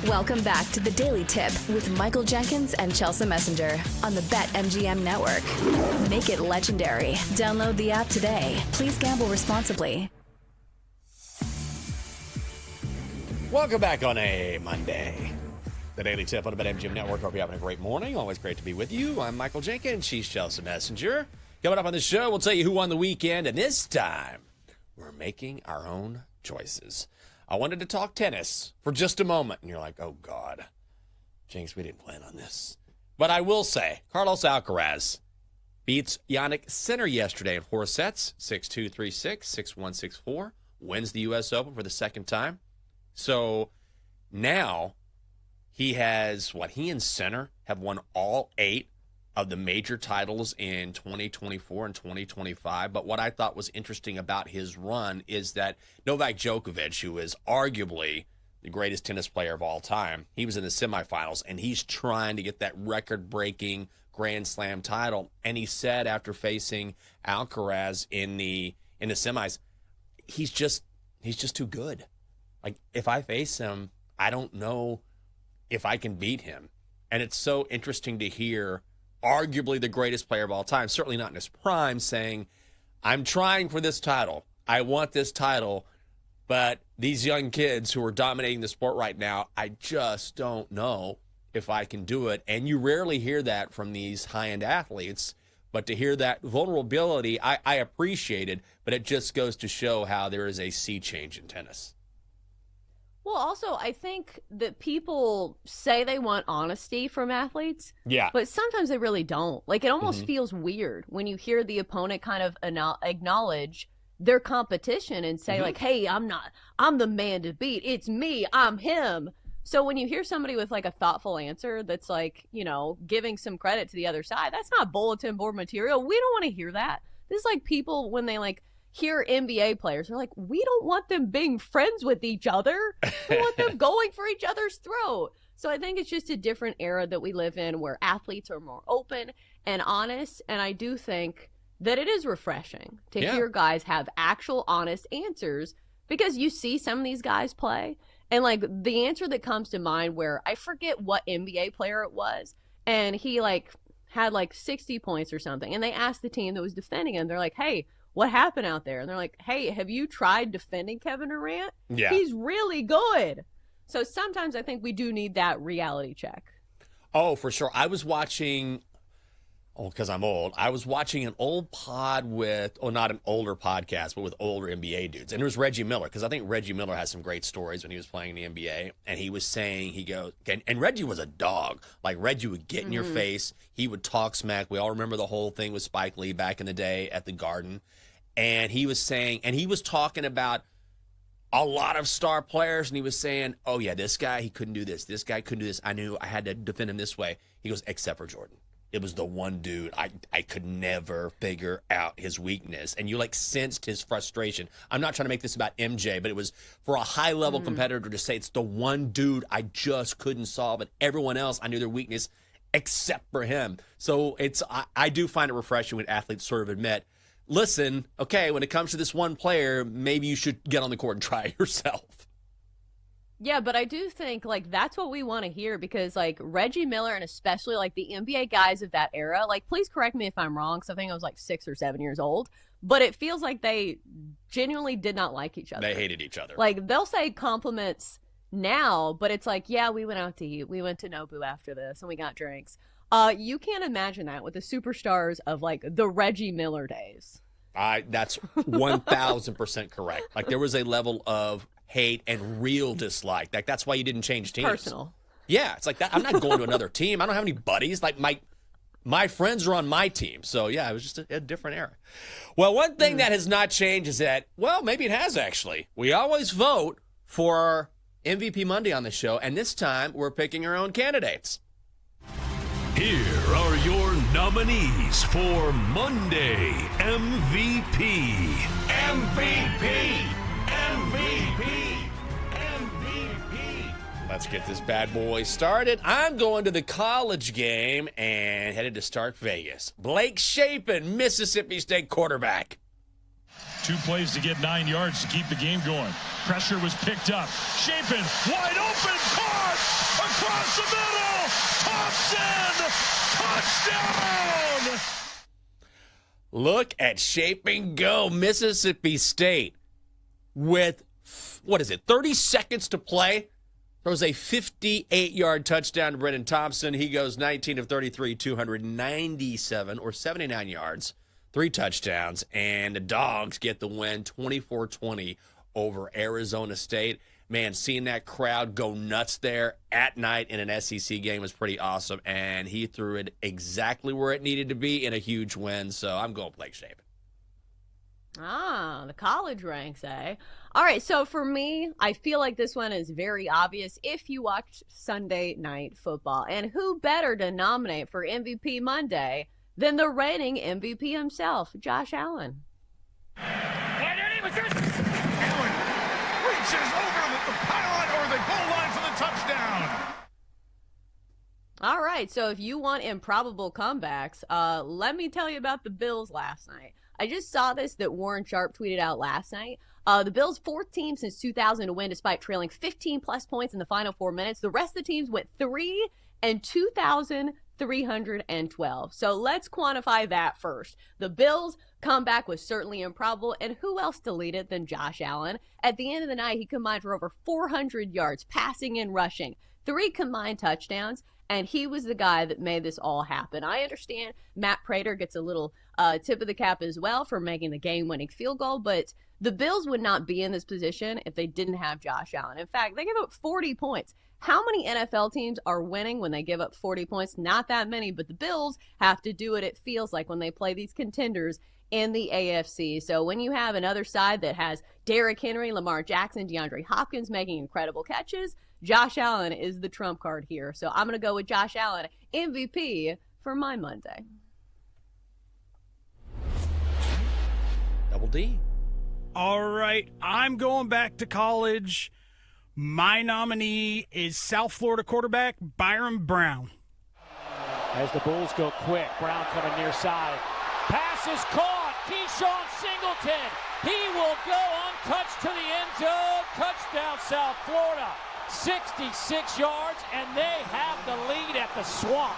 Welcome back to the Daily Tip with Michael Jenkins and Chelsea Messenger on the BetMGM Network. Make it legendary. Download the app today. Please gamble responsibly. Welcome back on a Monday. The Daily Tip on the BetMGM Network. Hope you're having a great morning. Always great to be with you. I'm Michael Jenkins. She's Chelsea Messenger. Coming up on the show, we'll tell you who won the weekend. And this time, we're making our own choices. I wanted to talk tennis for just a moment. And you're like, oh, God. Jinx, we didn't plan on this. But I will say, Carlos Alcaraz beats Yannick Sinner yesterday in 4 sets, 6-2, 3-6, 6-1, 6-4. Wins the U.S. Open for the second time. So now he has, he and Sinner have won all 8 of the major titles in 2024 and 2025. But what I thought was interesting about his run is that Novak Djokovic, who is arguably the greatest tennis player of all time, he was in the semifinals, and he's trying to get that record-breaking Grand Slam title. And he said after facing Alcaraz in the semis, he's just too good. Like, if I face him, I don't know if I can beat him. And it's so interesting to hear arguably the greatest player of all time, certainly not in his prime, saying, I'm trying for this title. I want this title. But these young kids who are dominating the sport right now, I just don't know if I can do it. And you rarely hear that from these high-end athletes. But to hear that vulnerability, I appreciate it. But it just goes to show how there is a sea change in tennis. Well, also, I think that people say they want honesty from athletes. Yeah. But sometimes they really don't. Like, it almost feels weird when you hear the opponent kind of acknowledge their competition and say, like, hey, I'm the man to beat. It's me. I'm him. So when you hear somebody with, like, a thoughtful answer that's, like, giving some credit to the other side, that's not bulletin board material. We don't want to hear that. This is like people when they, like, hear NBA players, they're like, we don't want them being friends with each other. We want them going for each other's throat. So I think it's just a different era that we live in where athletes are more open and honest. And I do think that it is refreshing to hear guys have actual honest answers, because you see some of these guys play. And, like, the answer that comes to mind, where I forget what NBA player it was, and he, like, had, like, 60 points or something. And they asked the team that was defending him, they're like, hey, what happened out there? And they're like, hey, have you tried defending Kevin Durant? Yeah. He's really good. So sometimes I think we do need that reality check. Oh, for sure. I was watching, because I'm old, I was watching an old pod with, not an older podcast, but with older NBA dudes. And it was Reggie Miller, because I think Reggie Miller has some great stories when he was playing in the NBA. And he was saying, he goes, and Reggie was a dog. Like, Reggie would get in your face. He would talk smack. We all remember the whole thing with Spike Lee back in the day at the Garden. And he was saying, and he was talking about a lot of star players, and he was saying, oh, yeah, this guy, he couldn't do this. This guy couldn't do this. I knew I had to defend him this way. He goes, except for Jordan. It was the one dude I could never figure out his weakness. And you, like, sensed his frustration. I'm not trying to make this about MJ, but it was for a high-level competitor to say it's the one dude I just couldn't solve, and everyone else, I knew their weakness except for him. So I do find it refreshing when athletes sort of admit, listen, okay, when it comes to this one player, maybe you should get on the court and try it yourself. Yeah, but I do think, like, that's what we want to hear, because, like, Reggie Miller and especially, like, the NBA guys of that era, like, please correct me if I'm wrong, because I think I was, like, 6 or 7 years old, but it feels like they genuinely did not like each other. They hated each other. Like, they'll say compliments now, but it's like, yeah, we went out to eat. We went to Nobu after this, and we got drinks. You can't imagine that with the superstars of, like, the Reggie Miller days. That's 1,000% correct. Like, there was a level of hate and real dislike. Like, that's why you didn't change teams. Personal. Yeah, it's like that. I'm not going to another team. I don't have any buddies. Like, my friends are on my team. So, yeah, it was just a different era. Well, one thing that has not changed is that, well, maybe it has actually. We always vote for MVP Monday on the show, and this time we're picking our own candidates. Here are your nominees for Monday MVP. MVP. Let's get this bad boy started. I'm going to the college game and headed to Stark Vegas. Blake Shapen, Mississippi State quarterback. 2 plays to get 9 yards to keep the game going. Pressure was picked up. Shapen, wide open, caught! across the middle. Thompson, touchdown. Look at shape and go. Mississippi State with, 30 seconds to play. Throws a 58-yard touchdown to Brennan Thompson. He goes 19 of 33, 297 or 79 yards, 3 touchdowns, and the Dogs get the win 24-20 over Arizona State. Man, seeing that crowd go nuts there at night in an SEC game was pretty awesome, and he threw it exactly where it needed to be in a huge win, so I'm going Blake Shapen. Ah, the college ranks, eh? All right, so for me, I feel like this one is very obvious if you watch Sunday Night Football. And who better to nominate for MVP Monday than the reigning MVP himself, Josh Allen? Allen reaches over the pylon or the goal line for the touchdown. All right, so if you want improbable comebacks, let me tell you about the Bills last night. I just saw this that Warren Sharp tweeted out last night. The Bills' fourth team since 2000 to win despite trailing 15-plus points in the final 4 minutes. The rest of the teams went 3 and 2,312. So let's quantify that first. The Bills' comeback was certainly improbable, and who else to lead it than Josh Allen? At the end of the night, he combined for over 400 yards, passing and rushing, 3 combined touchdowns, and he was the guy that made this all happen. I understand Matt Prater gets a little tip of the cap as well for making the game-winning field goal, but the Bills would not be in this position if they didn't have Josh Allen. In fact, they gave up 40 points. How many NFL teams are winning when they give up 40 points? Not that many, but the Bills have to do it, it feels like, when they play these contenders in the AFC. So when you have another side that has Derrick Henry, Lamar Jackson, DeAndre Hopkins making incredible catches, Josh Allen is the trump card here. So I'm going to go with Josh Allen, MVP for my Monday. Double D. All right, I'm going back to college. My nominee is South Florida quarterback Byron Brown. As the Bulls go quick, Brown coming near side. Pass is caught. Keyshawn Singleton. He will go untouched to the end zone. Touchdown, South Florida. 66 yards, and they have the lead at the Swamp.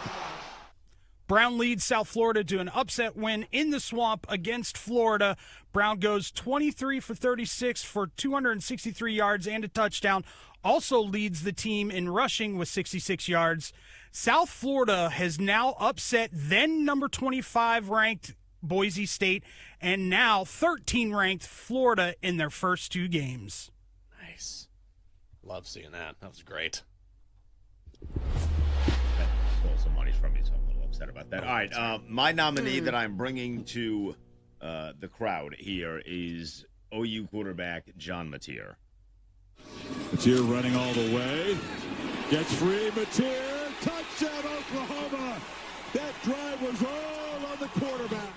Brown leads South Florida to an upset win in the Swamp against Florida. Brown goes 23 for 36 for 263 yards and a touchdown. Also leads the team in rushing with 66 yards. South Florida has now upset then number 25 ranked Boise State and now 13 ranked Florida in their first 2 games. Nice. Love seeing that. That was great. Stole some money from me, so I'm a little upset about that. All right, my nominee that I'm bringing to the crowd here is OU quarterback John Mateer. Mateer running all the way. Gets free. Mateer. Touchdown, Oklahoma. That drive was all on the quarterback.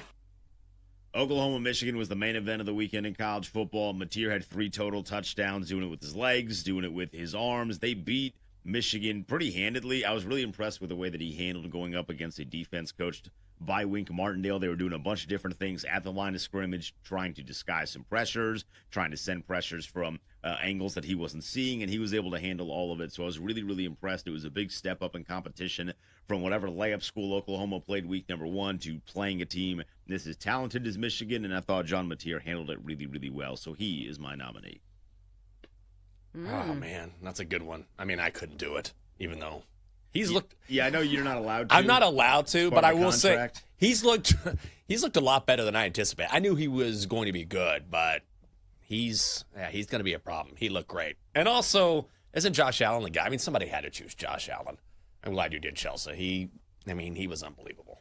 Oklahoma-Michigan was the main event of the weekend in college football. Mateer had 3 total touchdowns, doing it with his legs, doing it with his arms. They beat Michigan pretty handedly. I was really impressed with the way that he handled going up against a defense coached by Wink Martindale. They were doing a bunch of different things at the line of scrimmage, trying to disguise some pressures, trying to send pressures from angles that he wasn't seeing, and he was able to handle all of it. So I was really, really impressed. It was a big step up in competition from whatever layup school Oklahoma played week number 1 to playing a team this as talented as Michigan, and I thought John Mateer handled it really, really well. So he is my nominee. Oh, man, that's a good one. I mean, I couldn't do it, even though he's looked. Yeah, I know you're not allowed to. I'm not allowed to, but I will contract. say he's looked a lot better than I anticipated. I knew he was going to be good, but he's going to be a problem. He looked great. And also, isn't Josh Allen the guy? I mean, somebody had to choose Josh Allen. I'm glad you did, Chelsea. He was unbelievable.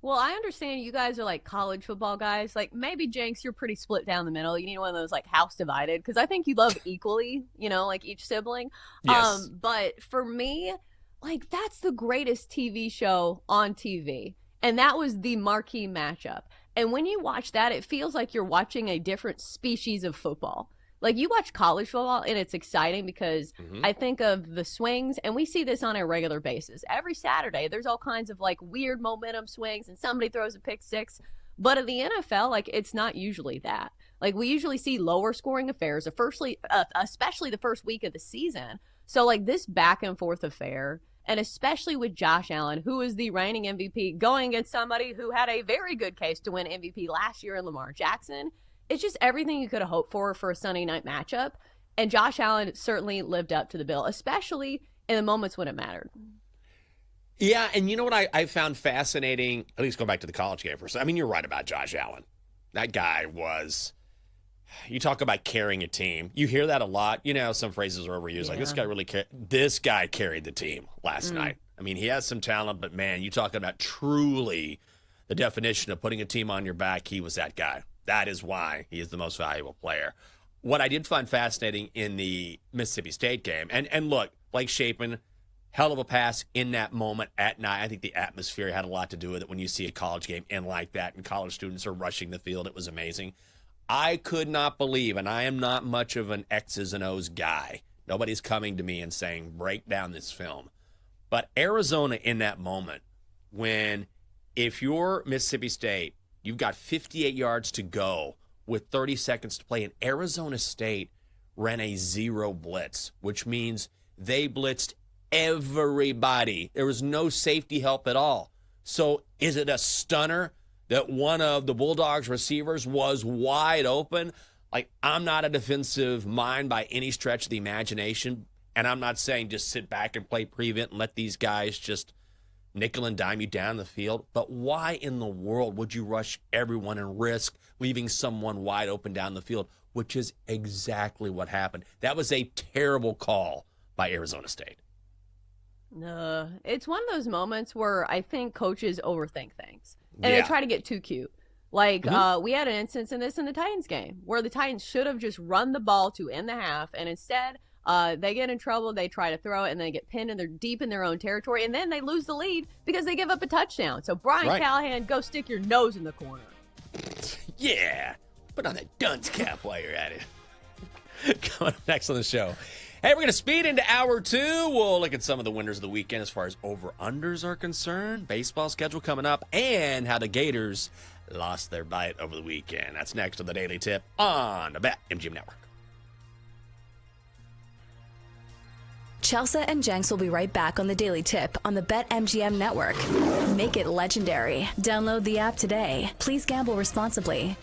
Well, I understand you guys are like college football guys. Like maybe Jenks, you're pretty split down the middle. You need one of those like house divided because I think you love equally, like each sibling. Yes. But for me, like that's the greatest TV show on TV. And that was the marquee matchup. And when you watch that, it feels like you're watching a different species of football. Like you watch college football and it's exciting because I think of the swings, and we see this on a regular basis. Every Saturday, there's all kinds of like weird momentum swings and somebody throws a pick six. But in the NFL, like it's not usually that. Like we usually see lower scoring affairs, especially the first week of the season. So, like, this back and forth affair, and especially with Josh Allen, who is the reigning MVP, going against somebody who had a very good case to win MVP last year in Lamar Jackson, it's just everything you could have hoped for a Sunday night matchup. And Josh Allen certainly lived up to the bill, especially in the moments when it mattered. Yeah, and you know what I found fascinating, at least go back to the college game for a second. I mean, you're right about Josh Allen. That guy was, you talk about carrying a team. You hear that a lot. You know, some phrases are overused. Like, this guy carried the team last night. I mean, he has some talent, but man, you talking about truly the definition of putting a team on your back, he was that guy. That is why he is the most valuable player. What I did find fascinating in the Mississippi State game, and look, Blake Shapen, hell of a pass in that moment at night. I think the atmosphere had a lot to do with it when you see a college game end like that and college students are rushing the field. It was amazing. I could not believe, and I am not much of an X's and O's guy. Nobody's coming to me and saying, break down this film. But Arizona in that moment, when if you're Mississippi State, you've got 58 yards to go with 30 seconds to play, and Arizona State ran a zero blitz, which means they blitzed everybody. There was no safety help at all. So is it a stunner that one of the Bulldogs receivers was wide open? Like, I'm not a defensive mind by any stretch of the imagination, and I'm not saying just sit back and play prevent and let these guys just nickel and dime you down the field. But why in the world would you rush everyone and risk leaving someone wide open down the field, which is exactly what happened. That was a terrible call by Arizona State. It's one of those moments where I think coaches overthink things and they try to get too cute. Like, we had an instance in this in the Titans game where the Titans should have just run the ball to end the half, and instead they get in trouble, they try to throw it, and they get pinned, and they're deep in their own territory, and then they lose the lead because they give up a touchdown. So, Brian Callahan, go stick your nose in the corner. Yeah. Put on that dunce cap while you're at it. Coming up next on the show. Hey, we're going to speed into hour two. We'll look at some of the winners of the weekend as far as over-unders are concerned, baseball schedule coming up, and how the Gators lost their bite over the weekend. That's next on the Daily Tip on the BetMGM Network. Chelsea and Jenks will be right back on the Daily Tip on the BetMGM Network. Make it legendary. Download the app today. Please gamble responsibly.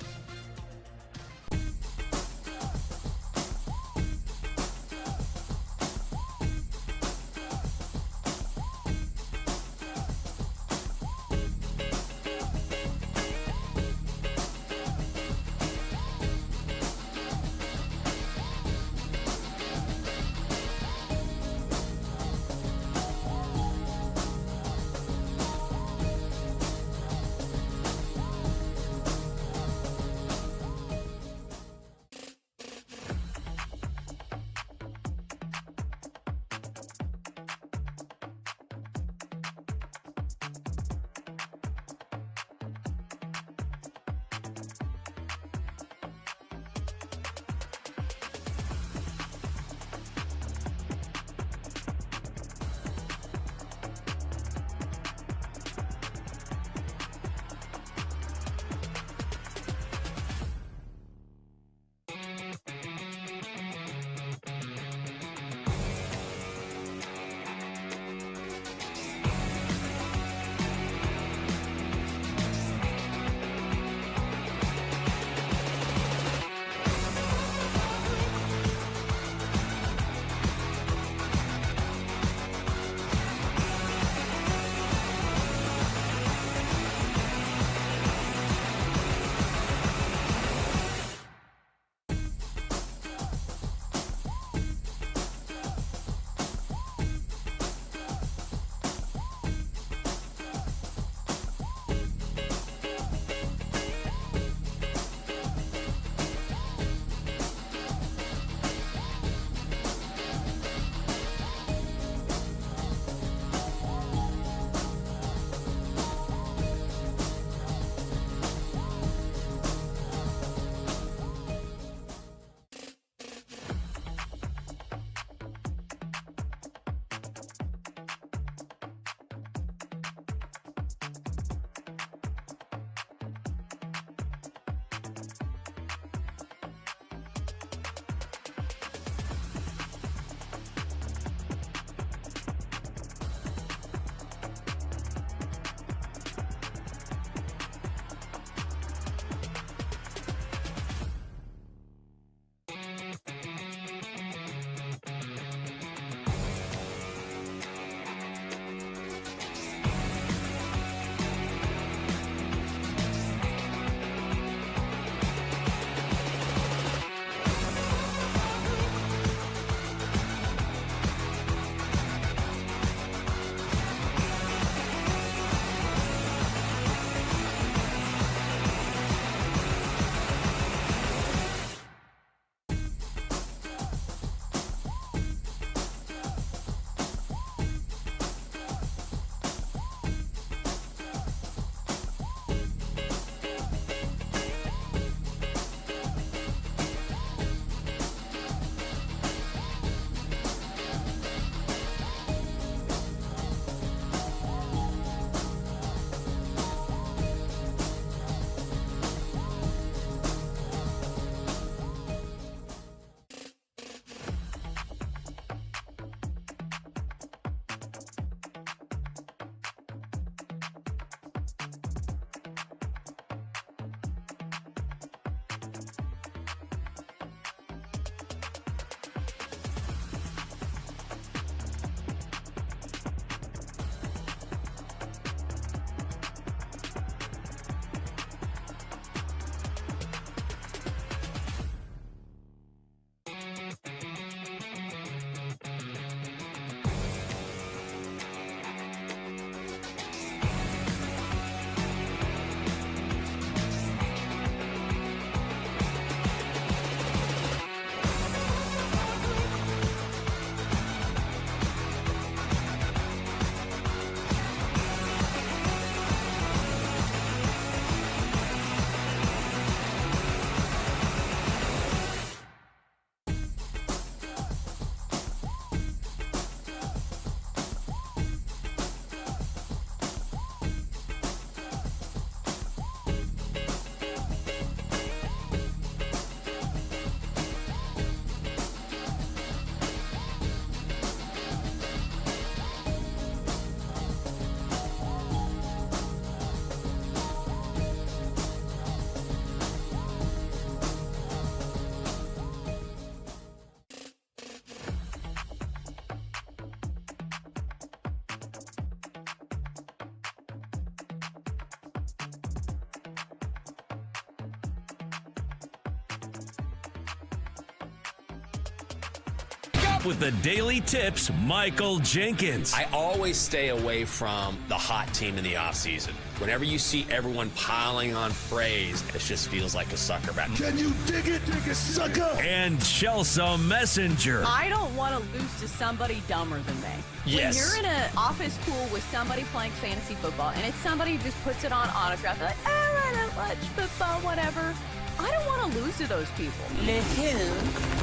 up with the daily tips, Michael Jenkins. I always stay away from the hot team in the offseason. Whenever you see everyone piling on praise, it just feels like a sucker bet. Can you dig it, a sucker? And Chelsea Messenger. I don't want to lose to somebody dumber than me. Yes. When you're in an office pool with somebody playing fantasy football, and it's somebody who just puts it on autograph, they're like, oh, I don't watch football, whatever. I don't want to lose to those people. Le who?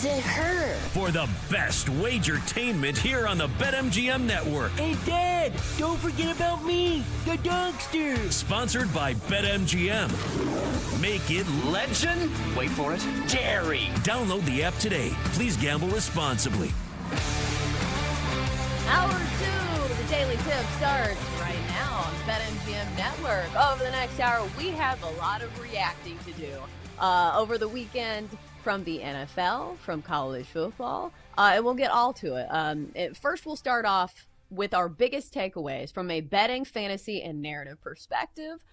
The her. For the best wagertainment here on the BetMGM Network. Hey, Dad, don't forget about me, the Dunkster. Sponsored by BetMGM. Make it legend. Wait for it. Dairy. Download the app today. Please gamble responsibly. Hour 2, the Daily Tip starts right now on BetMGM Network. Over the next hour, we have a lot of reacting to do. Over the weekend, from the NFL, from college football, and we'll get all to it. First, we'll start off with our biggest takeaways from a betting, fantasy, and narrative perspective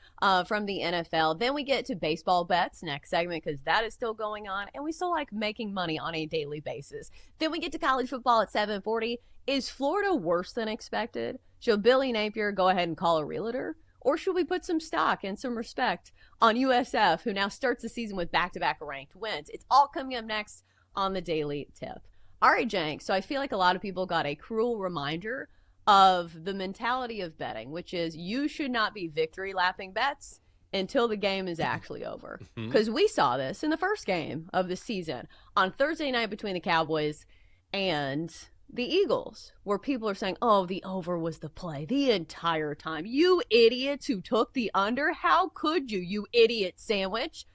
from the NFL. Then we get to baseball bets next segment because that is still going on, and we still like making money on a daily basis. Then we get to college football at 7:40. Is Florida worse than expected? Should Billy Napier go ahead and call a realtor? Or should we put some stock and some respect on USF, who now starts the season with back-to-back ranked wins? It's all coming up next on the Daily Tip. All right, Jank, so I feel like a lot of people got a cruel reminder of the mentality of betting, which is you should not be victory lapping bets until the game is actually over. Because we saw this in the first game of the season on Thursday night between the Cowboys and the Eagles, where people are saying, oh, the over was the play the entire time. You idiots who took the under. How could you, you idiot sandwich?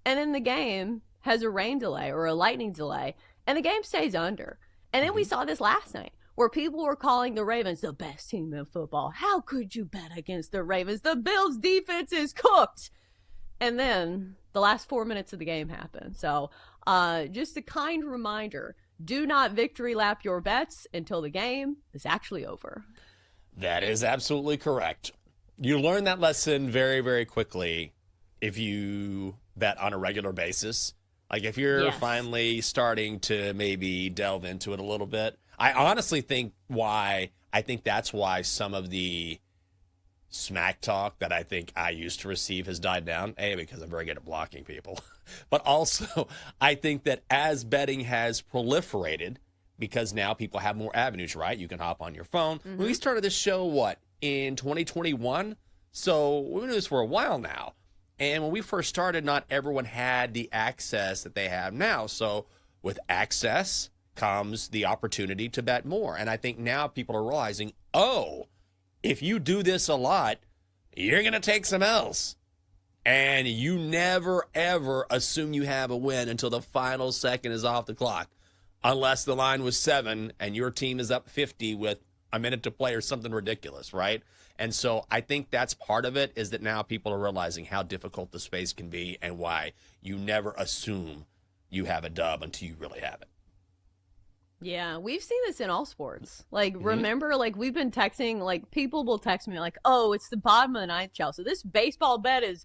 And then the game has a rain delay or a lightning delay, and the game stays under. And then we saw this last night where people were calling the Ravens the best team in football. How could you bet against the Ravens? The Bills' defense is cooked. And then the last 4 minutes of the game happened. So just a kind reminder, do not victory lap your bets until the game is actually over. That is absolutely correct. You learn that lesson very, very quickly if you bet on a regular basis. Like if you're finally starting to maybe delve into it a little bit. I honestly think that's why some of the smack talk that I think I used to receive has died down. A, because I'm very good at blocking people. But also, I think that as betting has proliferated, because now people have more avenues, right? You can hop on your phone. We started this show, in 2021? So we've been doing this for a while now. And when we first started, not everyone had the access that they have now. So with access comes the opportunity to bet more. And I think now people are realizing, oh, if you do this a lot, you're going to take some L's. And you never, ever assume you have a win until the final second is off the clock. Unless the line was 7 and your team is up 50 with a minute to play or something ridiculous, right? And so I think that's part of it, is that now people are realizing how difficult the space can be and why you never assume you have a dub until you really have it. Yeah, we've seen this in all sports. Like, remember, we've been texting, people will text me oh, it's the bottom of the ninth, Chelsea. This baseball bet is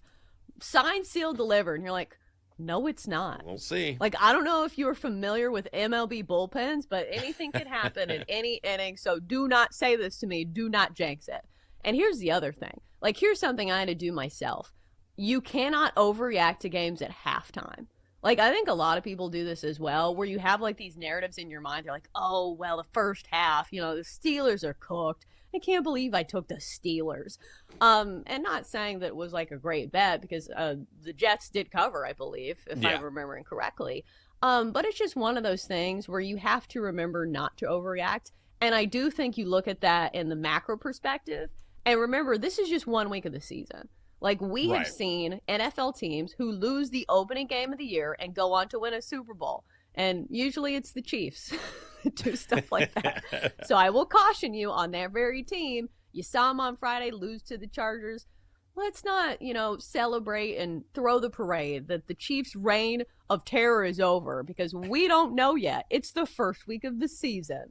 signed, sealed, delivered. And you're like, no, it's not. We'll see. I don't know if you're familiar with MLB bullpens, but anything can happen in any inning. So do not say this to me. Do not jinx it. And here's the other thing. Here's something I had to do myself. You cannot overreact to games at halftime. I think a lot of people do this as well, where you have these narratives in your mind. They're like, oh, well, the first half, the Steelers are cooked. I can't believe I took the Steelers. And not saying that it was a great bet, because the Jets did cover, I believe, if I'm remembering correctly. But it's just one of those things where you have to remember not to overreact. And I do think you look at that in the macro perspective. And remember, this is just 1 week of the season. We have seen NFL teams who lose the opening game of the year and go on to win a Super Bowl. And usually it's the Chiefs that do stuff like that. So I will caution you, on that very team, you saw them on Friday lose to the Chargers. Let's not, celebrate and throw the parade that the Chiefs' reign of terror is over, because we don't know yet. It's the first week of the season.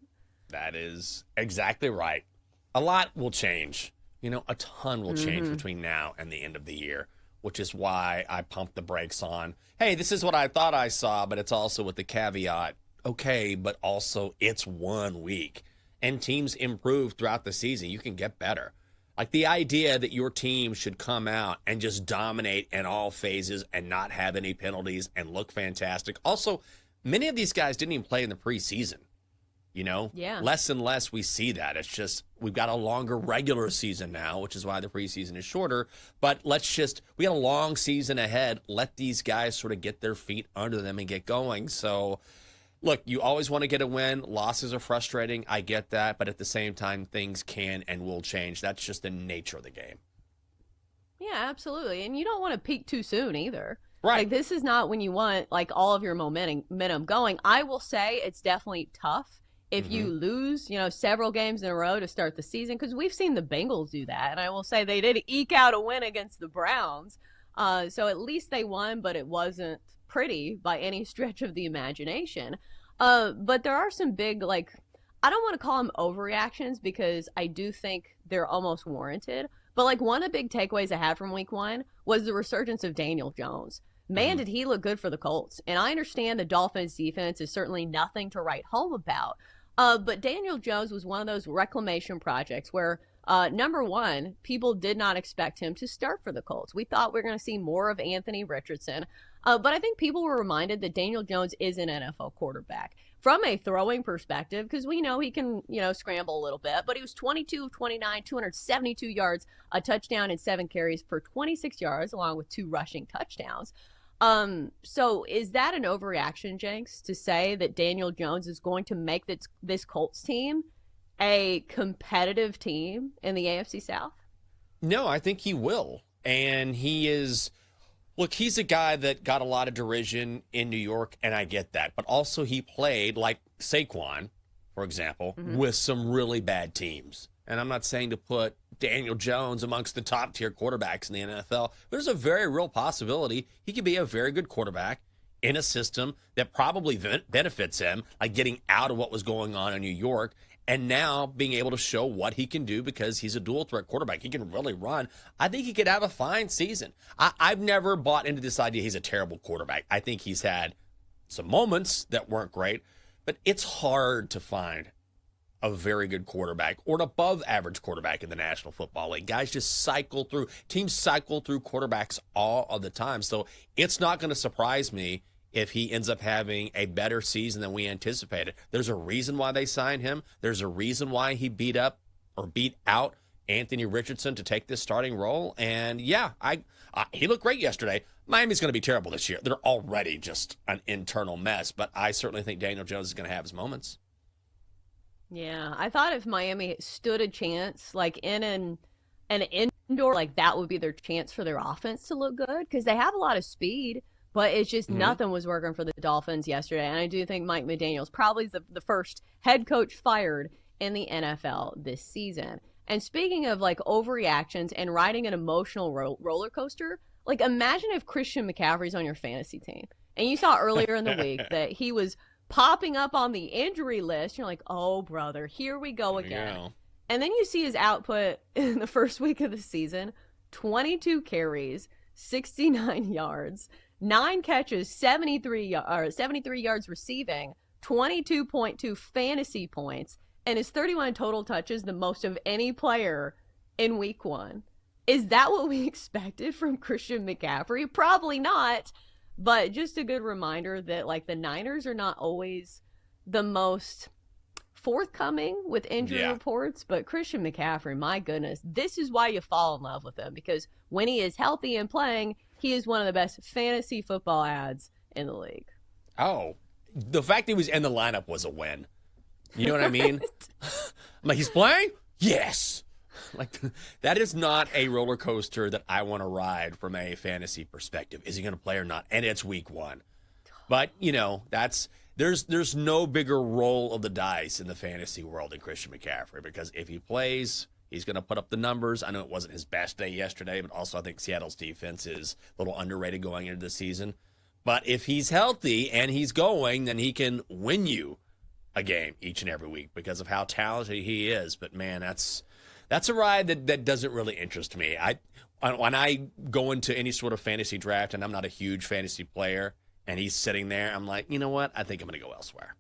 That is exactly right. A lot will change. A ton will change between now and the end of the year, which is why I pumped the brakes on, hey, this is what I thought I saw, but it's also with the caveat okay, but also it's 1 week. And teams improve throughout the season. You can get better. Like the idea that your team should come out and just dominate in all phases and not have any penalties and look fantastic. Also, many of these guys didn't even play in the preseason. Yeah. Less and less we see that. It's just we've got a longer regular season now, which is why the preseason is shorter. But we got a long season ahead. Let these guys sort of get their feet under them and get going. So, look, you always want to get a win. Losses are frustrating. I get that. But at the same time, things can and will change. That's just the nature of the game. Yeah, absolutely. And you don't want to peak too soon either. Right. Like, this is not when you want, like, all of your momentum going. I will say it's definitely tough if you lose, several games in a row to start the season, because we've seen the Bengals do that. And I will say they did eke out a win against the Browns. So at least they won, but it wasn't pretty by any stretch of the imagination. But there are some big, I don't want to call them overreactions because I do think they're almost warranted. But, one of the big takeaways I had from week 1 was the resurgence of Daniel Jones. Man, did he look good for the Colts. And I understand the Dolphins' defense is certainly nothing to write home about. But Daniel Jones was one of those reclamation projects where, number one, people did not expect him to start for the Colts. We thought we were going to see more of Anthony Richardson. But I think people were reminded that Daniel Jones is an NFL quarterback. From a throwing perspective, because we know he can, scramble a little bit, but he was 22 of 29, 272 yards, a touchdown, and 7 carries for 26 yards, along with 2 rushing touchdowns. So is that an overreaction, Jenks, to say that Daniel Jones is going to make this Colts team a competitive team in the AFC South? No, I think he will. And he's a guy that got a lot of derision in New York, and I get that. But also he played, like Saquon, for example, with some really bad teams. And I'm not saying to put Daniel Jones amongst the top-tier quarterbacks in the NFL. There's a very real possibility he could be a very good quarterback in a system that probably benefits him, like getting out of what was going on in New York and now being able to show what he can do because he's a dual-threat quarterback. He can really run. I think he could have a fine season. I've never bought into this idea he's a terrible quarterback. I think he's had some moments that weren't great, but it's hard to find a very good quarterback or an above average quarterback in the National Football League. Guys just teams cycle through quarterbacks all of the time. So it's not going to surprise me if he ends up having a better season than we anticipated. There's a reason why they signed him. There's a reason why he beat out Anthony Richardson to take this starting role. And yeah, he looked great yesterday. Miami's going to be terrible this year. They're already just an internal mess, but I certainly think Daniel Jones is going to have his moments. Yeah, I thought if Miami stood a chance, in an indoor, that would be their chance for their offense to look good because they have a lot of speed, but it's just nothing was working for the Dolphins yesterday. And I do think Mike McDaniel's probably the first head coach fired in the NFL this season. And speaking of overreactions and riding an emotional roller coaster, imagine if Christian McCaffrey's on your fantasy team and you saw earlier in the week that he was popping up on the injury list. You're like, oh, brother, here we go again. Yeah. And then you see his output in the first week of the season, 22 carries, 69 yards, 9 catches, 73 yards receiving, 22.2 fantasy points, and his 31 total touches, the most of any player in week 1. Is that what we expected from Christian McCaffrey? Probably not. But just a good reminder that the Niners are not always the most forthcoming with injury reports, but Christian McCaffrey, my goodness, this is why you fall in love with him, because when he is healthy and playing, he is one of the best fantasy football ads in the league. Oh, the fact that he was in the lineup was a win. You know what I mean? He's playing? Yes. That is not a roller coaster that I want to ride from a fantasy perspective. Is he going to play or not? And it's week 1. But, there's no bigger roll of the dice in the fantasy world than Christian McCaffrey, because if he plays, he's going to put up the numbers. I know it wasn't his best day yesterday, but also I think Seattle's defense is a little underrated going into the season. But if he's healthy and he's going, then he can win you a game each and every week because of how talented he is. But, man, that's a ride that doesn't really interest me. When I go into any sort of fantasy draft and I'm not a huge fantasy player and he's sitting there, I'm like, you know what? I think I'm going to go elsewhere.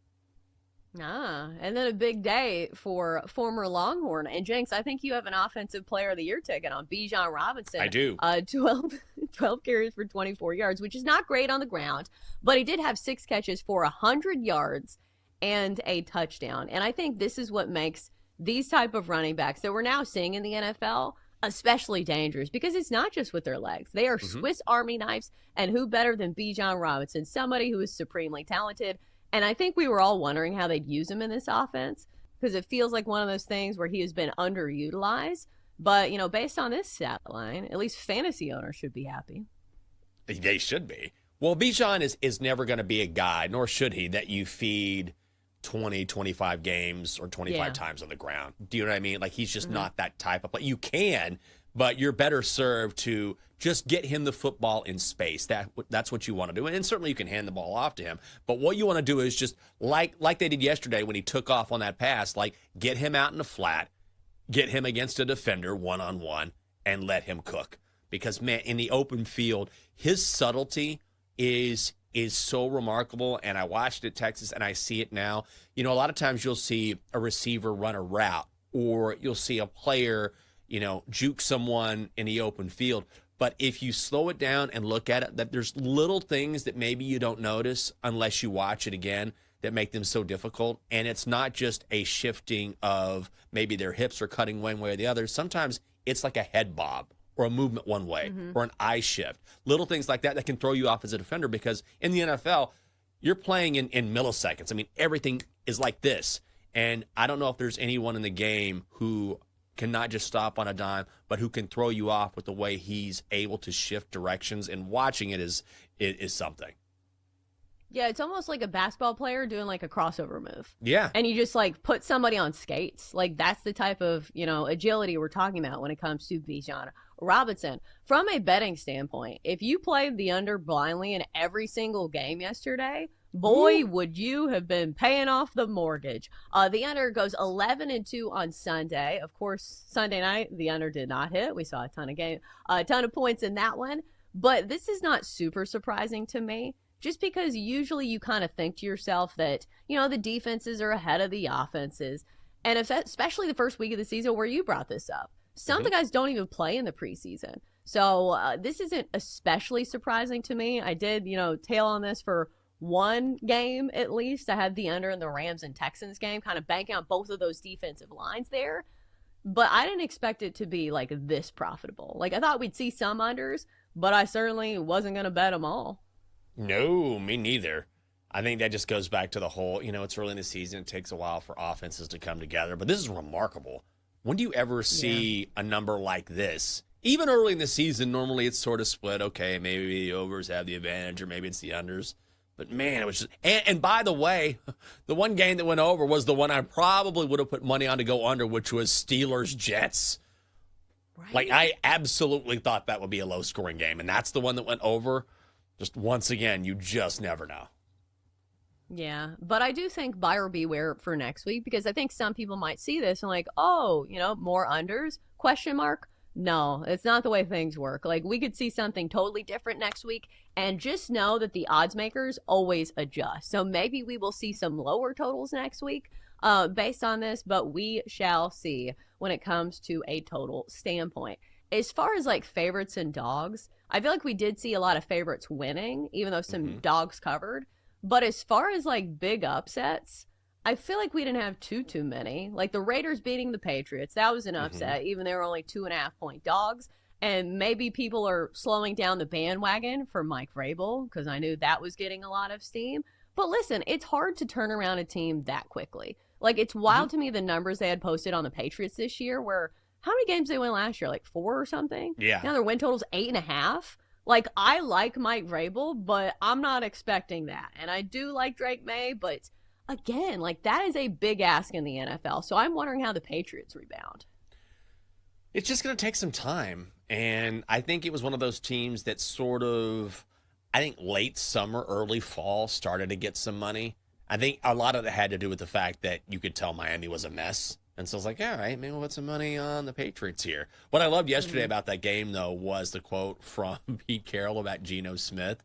And then a big day for former Longhorn. And Jenks, I think you have an Offensive Player of the Year ticket on Bijan Robinson. I do. 12 carries for 24 yards, which is not great on the ground, but he did have 6 catches for 100 yards and a touchdown. And I think this is what makes these type of running backs that we're now seeing in the NFL especially dangerous, because it's not just with their legs. They are Swiss Army knives, and who better than Bijan Robinson, somebody who is supremely talented. And I think we were all wondering how they'd use him in this offense, because it feels like one of those things where he has been underutilized. But, you know, based on this stat line, at least fantasy owners should be happy. They should be. Well, Bijan is never going to be a guy, nor should he, that you feed 20, 25 games or 25 times on the ground. Do you know what I mean? Like, he's just not that type of player. You can, but you're better served to just get him the football in space. That's what you want to do. And certainly you can hand the ball off to him. But what you want to do is just, like they did yesterday when he took off on that pass, like, get him out in the flat, get him against a defender one-on-one, and let him cook. Because, man, in the open field, his subtlety is so remarkable, and I watched it at Texas, and I see it now. You know, a lot of times you'll see a receiver run a route, or you'll see a player, you know, juke someone in the open field. But if you slow it down and look at it, that there's little things that maybe you don't notice unless you watch it again that make them so difficult. And it's not just a shifting of maybe their hips are cutting one way or the other. Sometimes it's like a head bob, or a movement one way, or an eye shift. Little things like that can throw you off as a defender, because in the NFL, you're playing in milliseconds. I mean, everything is like this. And I don't know if there's anyone in the game who can not just stop on a dime, but who can throw you off with the way he's able to shift directions. And watching it is something. Yeah, it's almost like a basketball player doing like a crossover move. Yeah. And you just like put somebody on skates. Like, that's the type of, you know, agility we're talking about when it comes to Bijan Robinson. From a betting standpoint, if you played the under blindly in every single game yesterday, boy, would you have been paying off the mortgage. The under goes 11-2 on Sunday. Of course, Sunday night, the under did not hit. We saw a ton of points in that one. But this is not super surprising to me, just because usually you kind of think to yourself that, you know, the defenses are ahead of the offenses. And especially the first week of the season where you brought this up. Some of the guys don't even play in the preseason. So this isn't especially surprising to me. I did, you know, tail on this for one game at least. I had the under in the Rams and Texans game, kind of banking on both of those defensive lines there. But I didn't expect it to be like this profitable. Like, I thought we'd see some unders, but I certainly wasn't going to bet them all. No, me neither. I think that just goes back to the whole, you know, it's early in the season. It takes a while for offenses to come together. But this is remarkable. When do you ever see a number like this? Even early in the season, normally it's sort of split. Okay, maybe the overs have the advantage, or maybe it's the unders. But, man, it was just – and by the way, the one game that went over was the one I probably would have put money on to go under, which was Steelers-Jets. Right. Like, I absolutely thought that would be a low-scoring game, and that's the one that went over. Just once again, you just never know. Yeah, but I do think buyer beware for next week, because I think some people might see this and like, oh, you know, more unders, ? No, it's not the way things work. Like, we could see something totally different next week, and just know that the odds makers always adjust. So maybe we will see some lower totals next week based on this, but we shall see when it comes to a total standpoint. As far as like favorites and dogs, I feel like we did see a lot of favorites winning, even though some dogs covered. But as far as like big upsets, I feel like we didn't have too many. Like the Raiders beating the Patriots, that was an upset, even they were only 2.5 point dogs. And maybe people are slowing down the bandwagon for Mike Vrabel, because I knew that was getting a lot of steam. But listen, it's hard to turn around a team that quickly. Like, it's wild to me the numbers they had posted on the Patriots this year, where how many games they win last year? Like 4 or something? Yeah. Now their win total's 8.5. Like, I like Mike Vrabel, but I'm not expecting that. And I do like Drake May, but again, like, that is a big ask in the NFL. So I'm wondering how the Patriots rebound. It's just going to take some time. And I think it was one of those teams that sort of, I think late summer, early fall started to get some money. I think a lot of it had to do with the fact that you could tell Miami was a mess. And so I was like, all right, maybe we'll put some money on the Patriots here. What I loved yesterday about that game, though, was the quote from Pete Carroll about Geno Smith.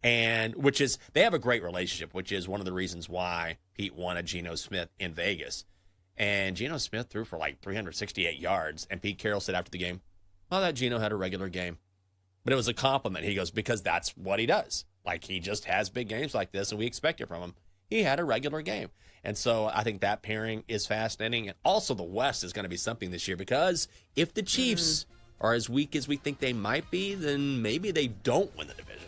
And which is, they have a great relationship, which is one of the reasons why Pete wanted Geno Smith in Vegas. And Geno Smith threw for like 368 yards. And Pete Carroll said after the game, "Oh, that Geno had a regular game." But it was a compliment. He goes, because that's what he does. Like, he just has big games like this, and we expect it from him. He had a regular game. And so I think that pairing is fascinating. And also the West is going to be something this year, because if the Chiefs are as weak as we think they might be, then maybe they don't win the division.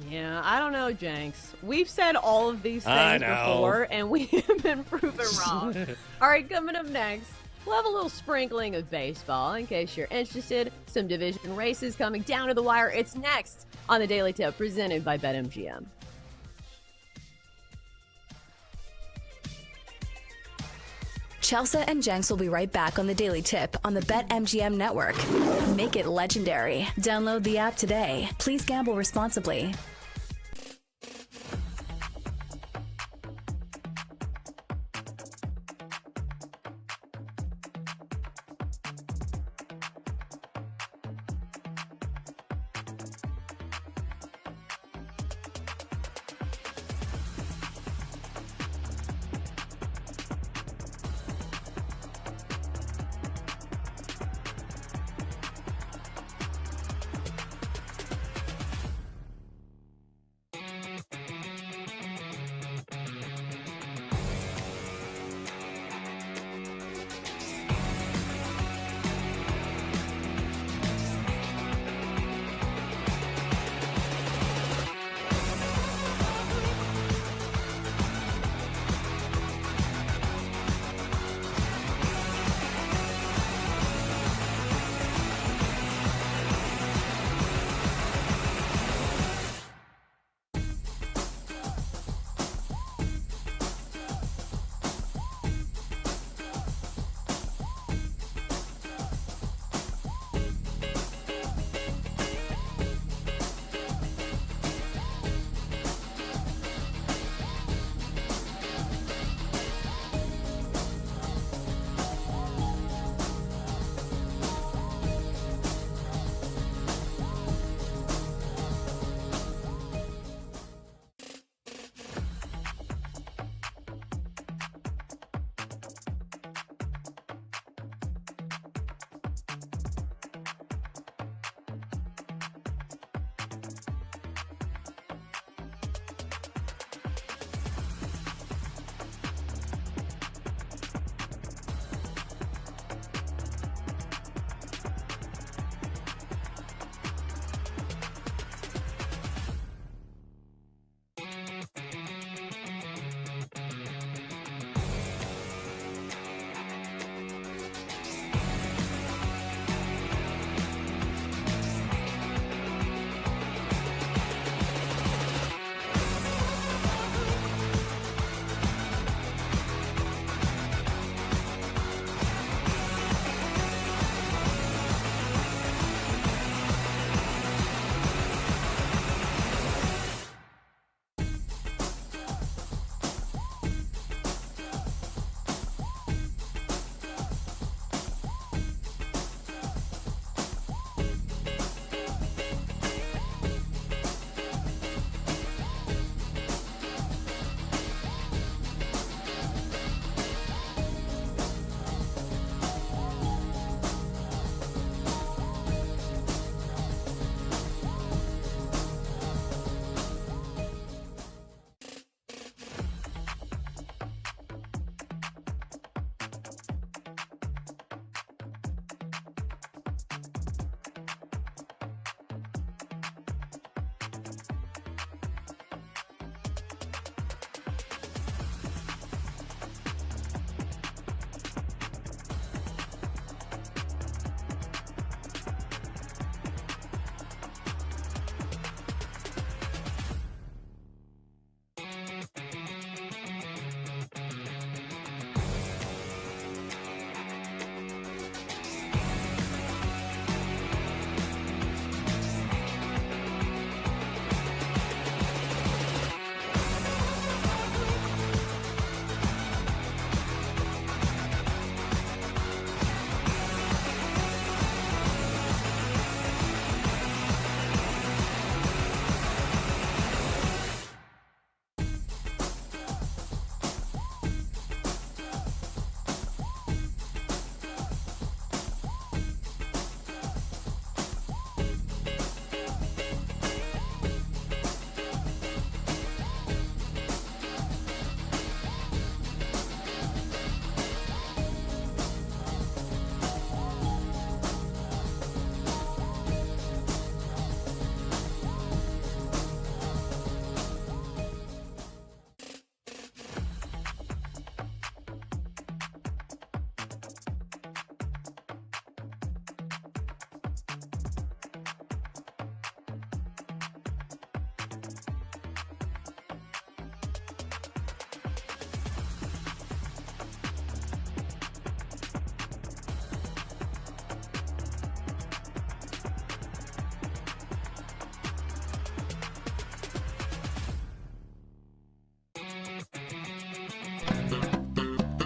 Yeah, I don't know, Jenks. We've said all of these things before, and we have been proven wrong. All right, coming up next, we'll have a little sprinkling of baseball in case you're interested. Some division races coming down to the wire. It's next on the Daily Tip, presented by BetMGM. Chelsea and Jenks will be right back on the Daily Tip on the BetMGM network. Make it legendary. Download the app today. Please gamble responsibly.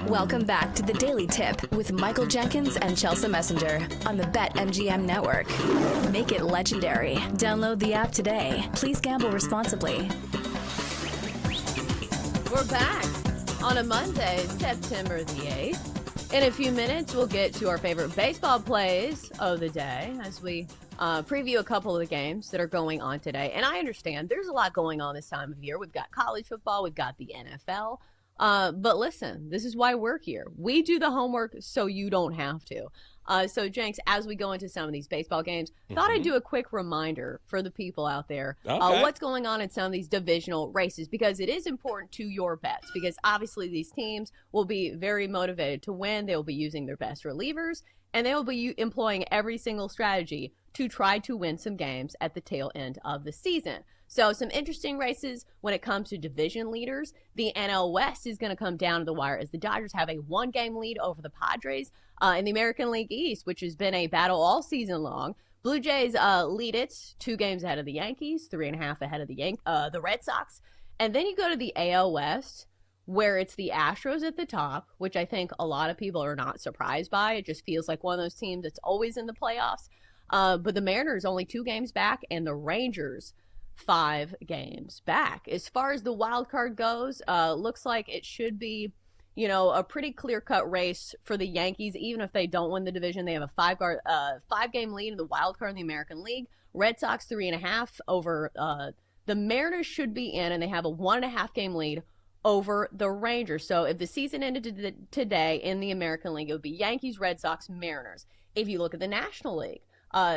Welcome back to the Daily Tip with Michael Jenkins and Chelsea Messenger on the BetMGM Network. Make it legendary. Download the app today. Please gamble responsibly. We're back on a Monday, September the 8th. In a few minutes, we'll get to our favorite baseball plays of the day as we preview a couple of the games that are going on today. And I understand there's a lot going on this time of year. We've got college football, we've got the NFL. But listen, this is why we're here. We do the homework so you don't have to. So, Jenks, as we go into some of these baseball games, thought I'd do a quick reminder for the people out there what's going on in some of these divisional races, because it is important to your bets, because obviously these teams will be very motivated to win. They will be using their best relievers, and they will be employing every single strategy to try to win some games at the tail end of the season. So some interesting races when it comes to division leaders. The NL West is going to come down to the wire as the Dodgers have a one-game lead over the Padres. In the American League East, which has been a battle all season long, Blue Jays lead it 2 games ahead of the Yankees, 3.5 ahead of the Red Sox. And then you go to the AL West, where it's the Astros at the top, which I think a lot of people are not surprised by. It just feels like one of those teams that's always in the playoffs. But the Mariners only 2 games back, and the Rangers 5 games back. As far as the wild card goes, looks like it should be, a pretty clear-cut race for the Yankees. Even if they don't win the division, they have a 5-game lead in the wild card in the American League. Red Sox 3.5 over the Mariners should be in, and they have a 1.5-game lead over the Rangers. So if the season ended today in the American League, it would be Yankees, Red Sox, Mariners. If you look at the National League,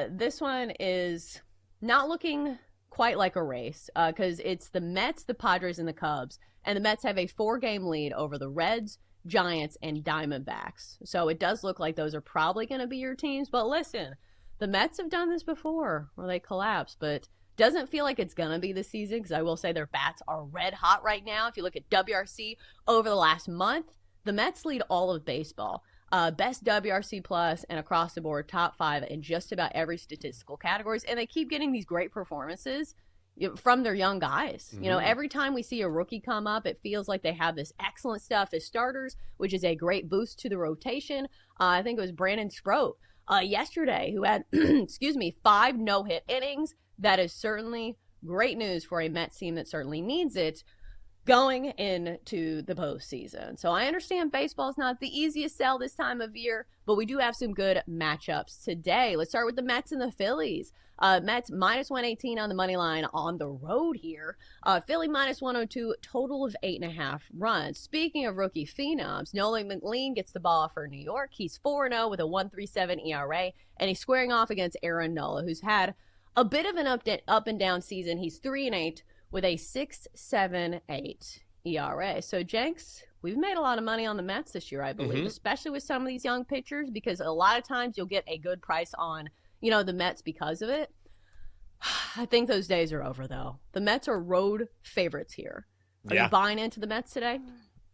this one is not looking quite like a race, because it's the Mets, the Padres, and the Cubs. And the Mets have a 4-game lead over the Reds, Giants, and Diamondbacks. So it does look like those are probably going to be your teams. But listen, the Mets have done this before where they collapse, but doesn't feel like it's going to be this season, because I will say their bats are red hot right now. If you look at WRC over the last month, the Mets lead all of baseball. Best WRC plus and across the board top 5 in just about every statistical categories. And they keep getting these great performances from their young guys. Every time we see a rookie come up, it feels like they have this excellent stuff as starters, which is a great boost to the rotation. I think it was Brandon Sproat yesterday who had, 5 no-hit innings. That is certainly great news for a Mets team that certainly needs it going into the postseason. So I understand baseball is not the easiest sell this time of year, but we do have some good matchups today. Let's start with the Mets and the Phillies. Mets minus 118 on the money line on the road here. Philly minus 102, total of 8.5 runs. Speaking of rookie phenoms, Nolan McLean gets the ball for New York. He's 4-0 with a 1.37 ERA, and he's squaring off against Aaron Nola, who's had a bit of an up and down season. He's 3-8 with a 6.78 ERA. So, Jenks, we've made a lot of money on the Mets this year, I believe, especially with some of these young pitchers, because a lot of times you'll get a good price on, the Mets because of it. I think those days are over, though. The Mets are road favorites here. Are you buying into the Mets today?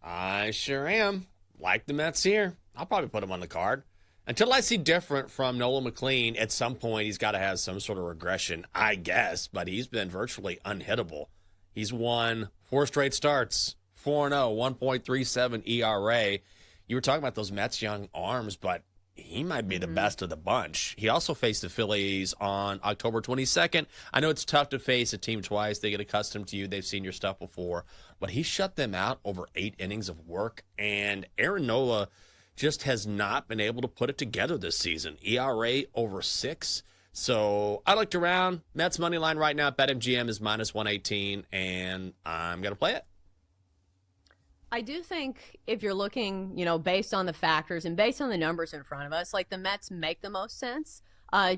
I sure am. Like the Mets here. I'll probably put them on the card. Until I see different from Nolan McLean, at some point he's got to have some sort of regression, I guess, but he's been virtually unhittable. He's won 4 straight starts, 4-0, 1.37 ERA. You were talking about those Mets young arms, but he might be the best of the bunch. He also faced the Phillies on October 22nd. I know it's tough to face a team twice. They get accustomed to you. They've seen your stuff before. But he shut them out over 8 innings of work, and Aaron Nola just has not been able to put it together this season. ERA over 6. So I looked around. Mets money line right now at BetMGM is minus 118, and I'm going to play it. I do think if you're looking, based on the factors and based on the numbers in front of us, like the Mets make the most sense.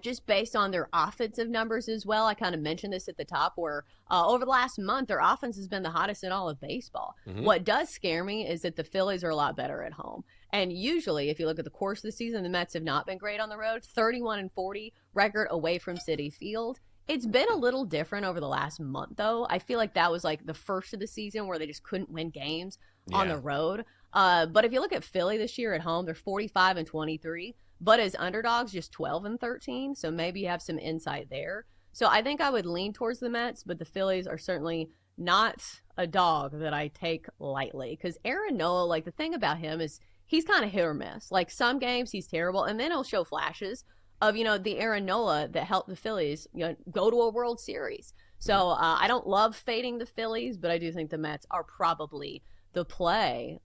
Just based on their offensive numbers as well. I kind of mentioned this at the top where over the last month, their offense has been the hottest in all of baseball. What does scare me is that the Phillies are a lot better at home. And usually, if you look at the course of the season, the Mets have not been great on the road. 31-40 record away from Citi Field. It's been a little different over the last month, though. I feel like that was like the first of the season where they just couldn't win games on the road. But if you look at Philly this year at home, they're 45-23. But as underdogs, just 12-13. So maybe you have some insight there. So I think I would lean towards the Mets, but the Phillies are certainly not a dog that I take lightly. Because Aaron Nola, like, the thing about him is he's kind of hit or miss. Like, some games he's terrible, and then he'll show flashes of, the Aaron Nola that helped the Phillies, go to a World Series. So I don't love fading the Phillies, but I do think the Mets are probably the play.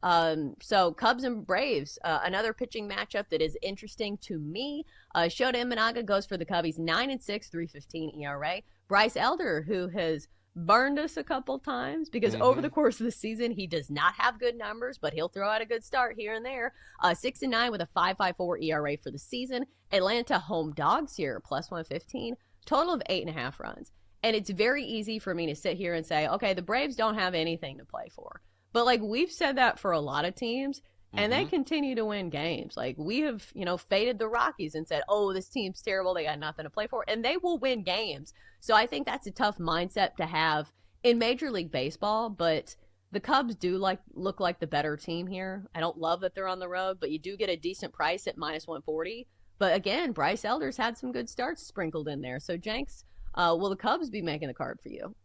So Cubs and Braves, another pitching matchup that is interesting to me. Shota Imanaga goes for the Cubbies, 9-6, 3.15 ERA. Bryce Elder, who has burned us a couple times because over the course of the season he does not have good numbers, but he'll throw out a good start here and there. 6-9 with a 5.54 ERA for the season. Atlanta home dogs here, plus 115, total of 8.5 runs. And it's very easy for me to sit here and say, okay, the Braves don't have anything to play for. But, like, we've said that for a lot of teams, and they continue to win games. Like, we have, faded the Rockies and said, oh, this team's terrible, they got nothing to play for, and they will win games. So I think that's a tough mindset to have in Major League Baseball, but the Cubs do look like the better team here. I don't love that they're on the road, but you do get a decent price at minus 140. But, again, Bryce Elder's had some good starts sprinkled in there. So, Jenks, will the Cubs be making the card for you?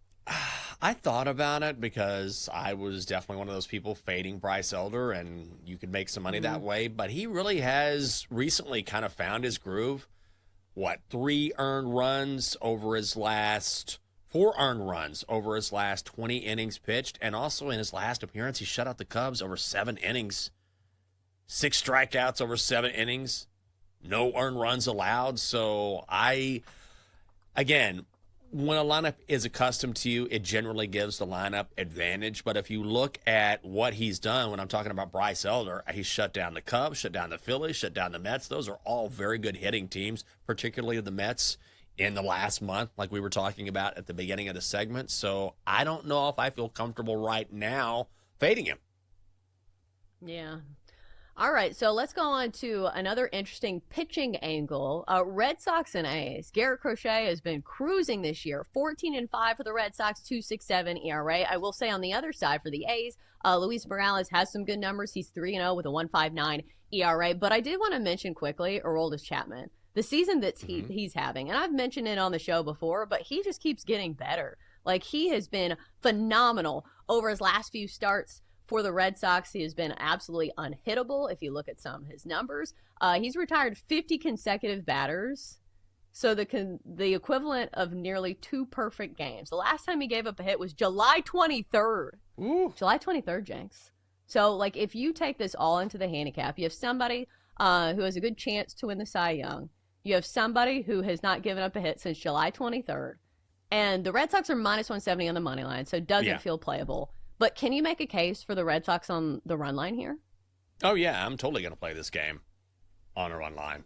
I thought about it because I was definitely one of those people fading Bryce Elder, and you could make some money that way. But he really has recently kind of found his groove. 4 earned runs over his last 20 innings pitched. And also in his last appearance, he shut out the Cubs over 7 innings. 6 strikeouts over 7 innings. No earned runs allowed. So again, when a lineup is accustomed to you, it generally gives the lineup advantage. But if you look at what he's done, when I'm talking about Bryce Elder, he's shut down the Cubs, shut down the Phillies, shut down the Mets. Those are all very good hitting teams, particularly the Mets in the last month, like we were talking about at the beginning of the segment. So I don't know if I feel comfortable right now fading him. Yeah. All right, so let's go on to another interesting pitching angle. Red Sox and A's. Garrett Crochet has been cruising this year. 14-5 for the Red Sox, 2.67 ERA. I will say on the other side for the A's, Luis Morales has some good numbers. He's 3-0 with a 1.59 ERA. But I did want to mention quickly Aroldis Chapman, the season that he's having. And I've mentioned it on the show before, but he just keeps getting better. Like, he has been phenomenal over his last few starts. For the Red Sox, he has been absolutely unhittable if you look at some of his numbers. He's retired 50 consecutive batters, so the equivalent of nearly 2 perfect games. The last time he gave up a hit was July 23rd. Ooh. July 23rd, Jenks. So, like, if you take this all into the handicap, you have somebody who has a good chance to win the Cy Young. You have somebody who has not given up a hit since July 23rd. And the Red Sox are minus 170 on the money line, so it doesn't feel playable. But can you make a case for the Red Sox on the run line here? Oh, yeah. I'm totally going to play this game on a run line.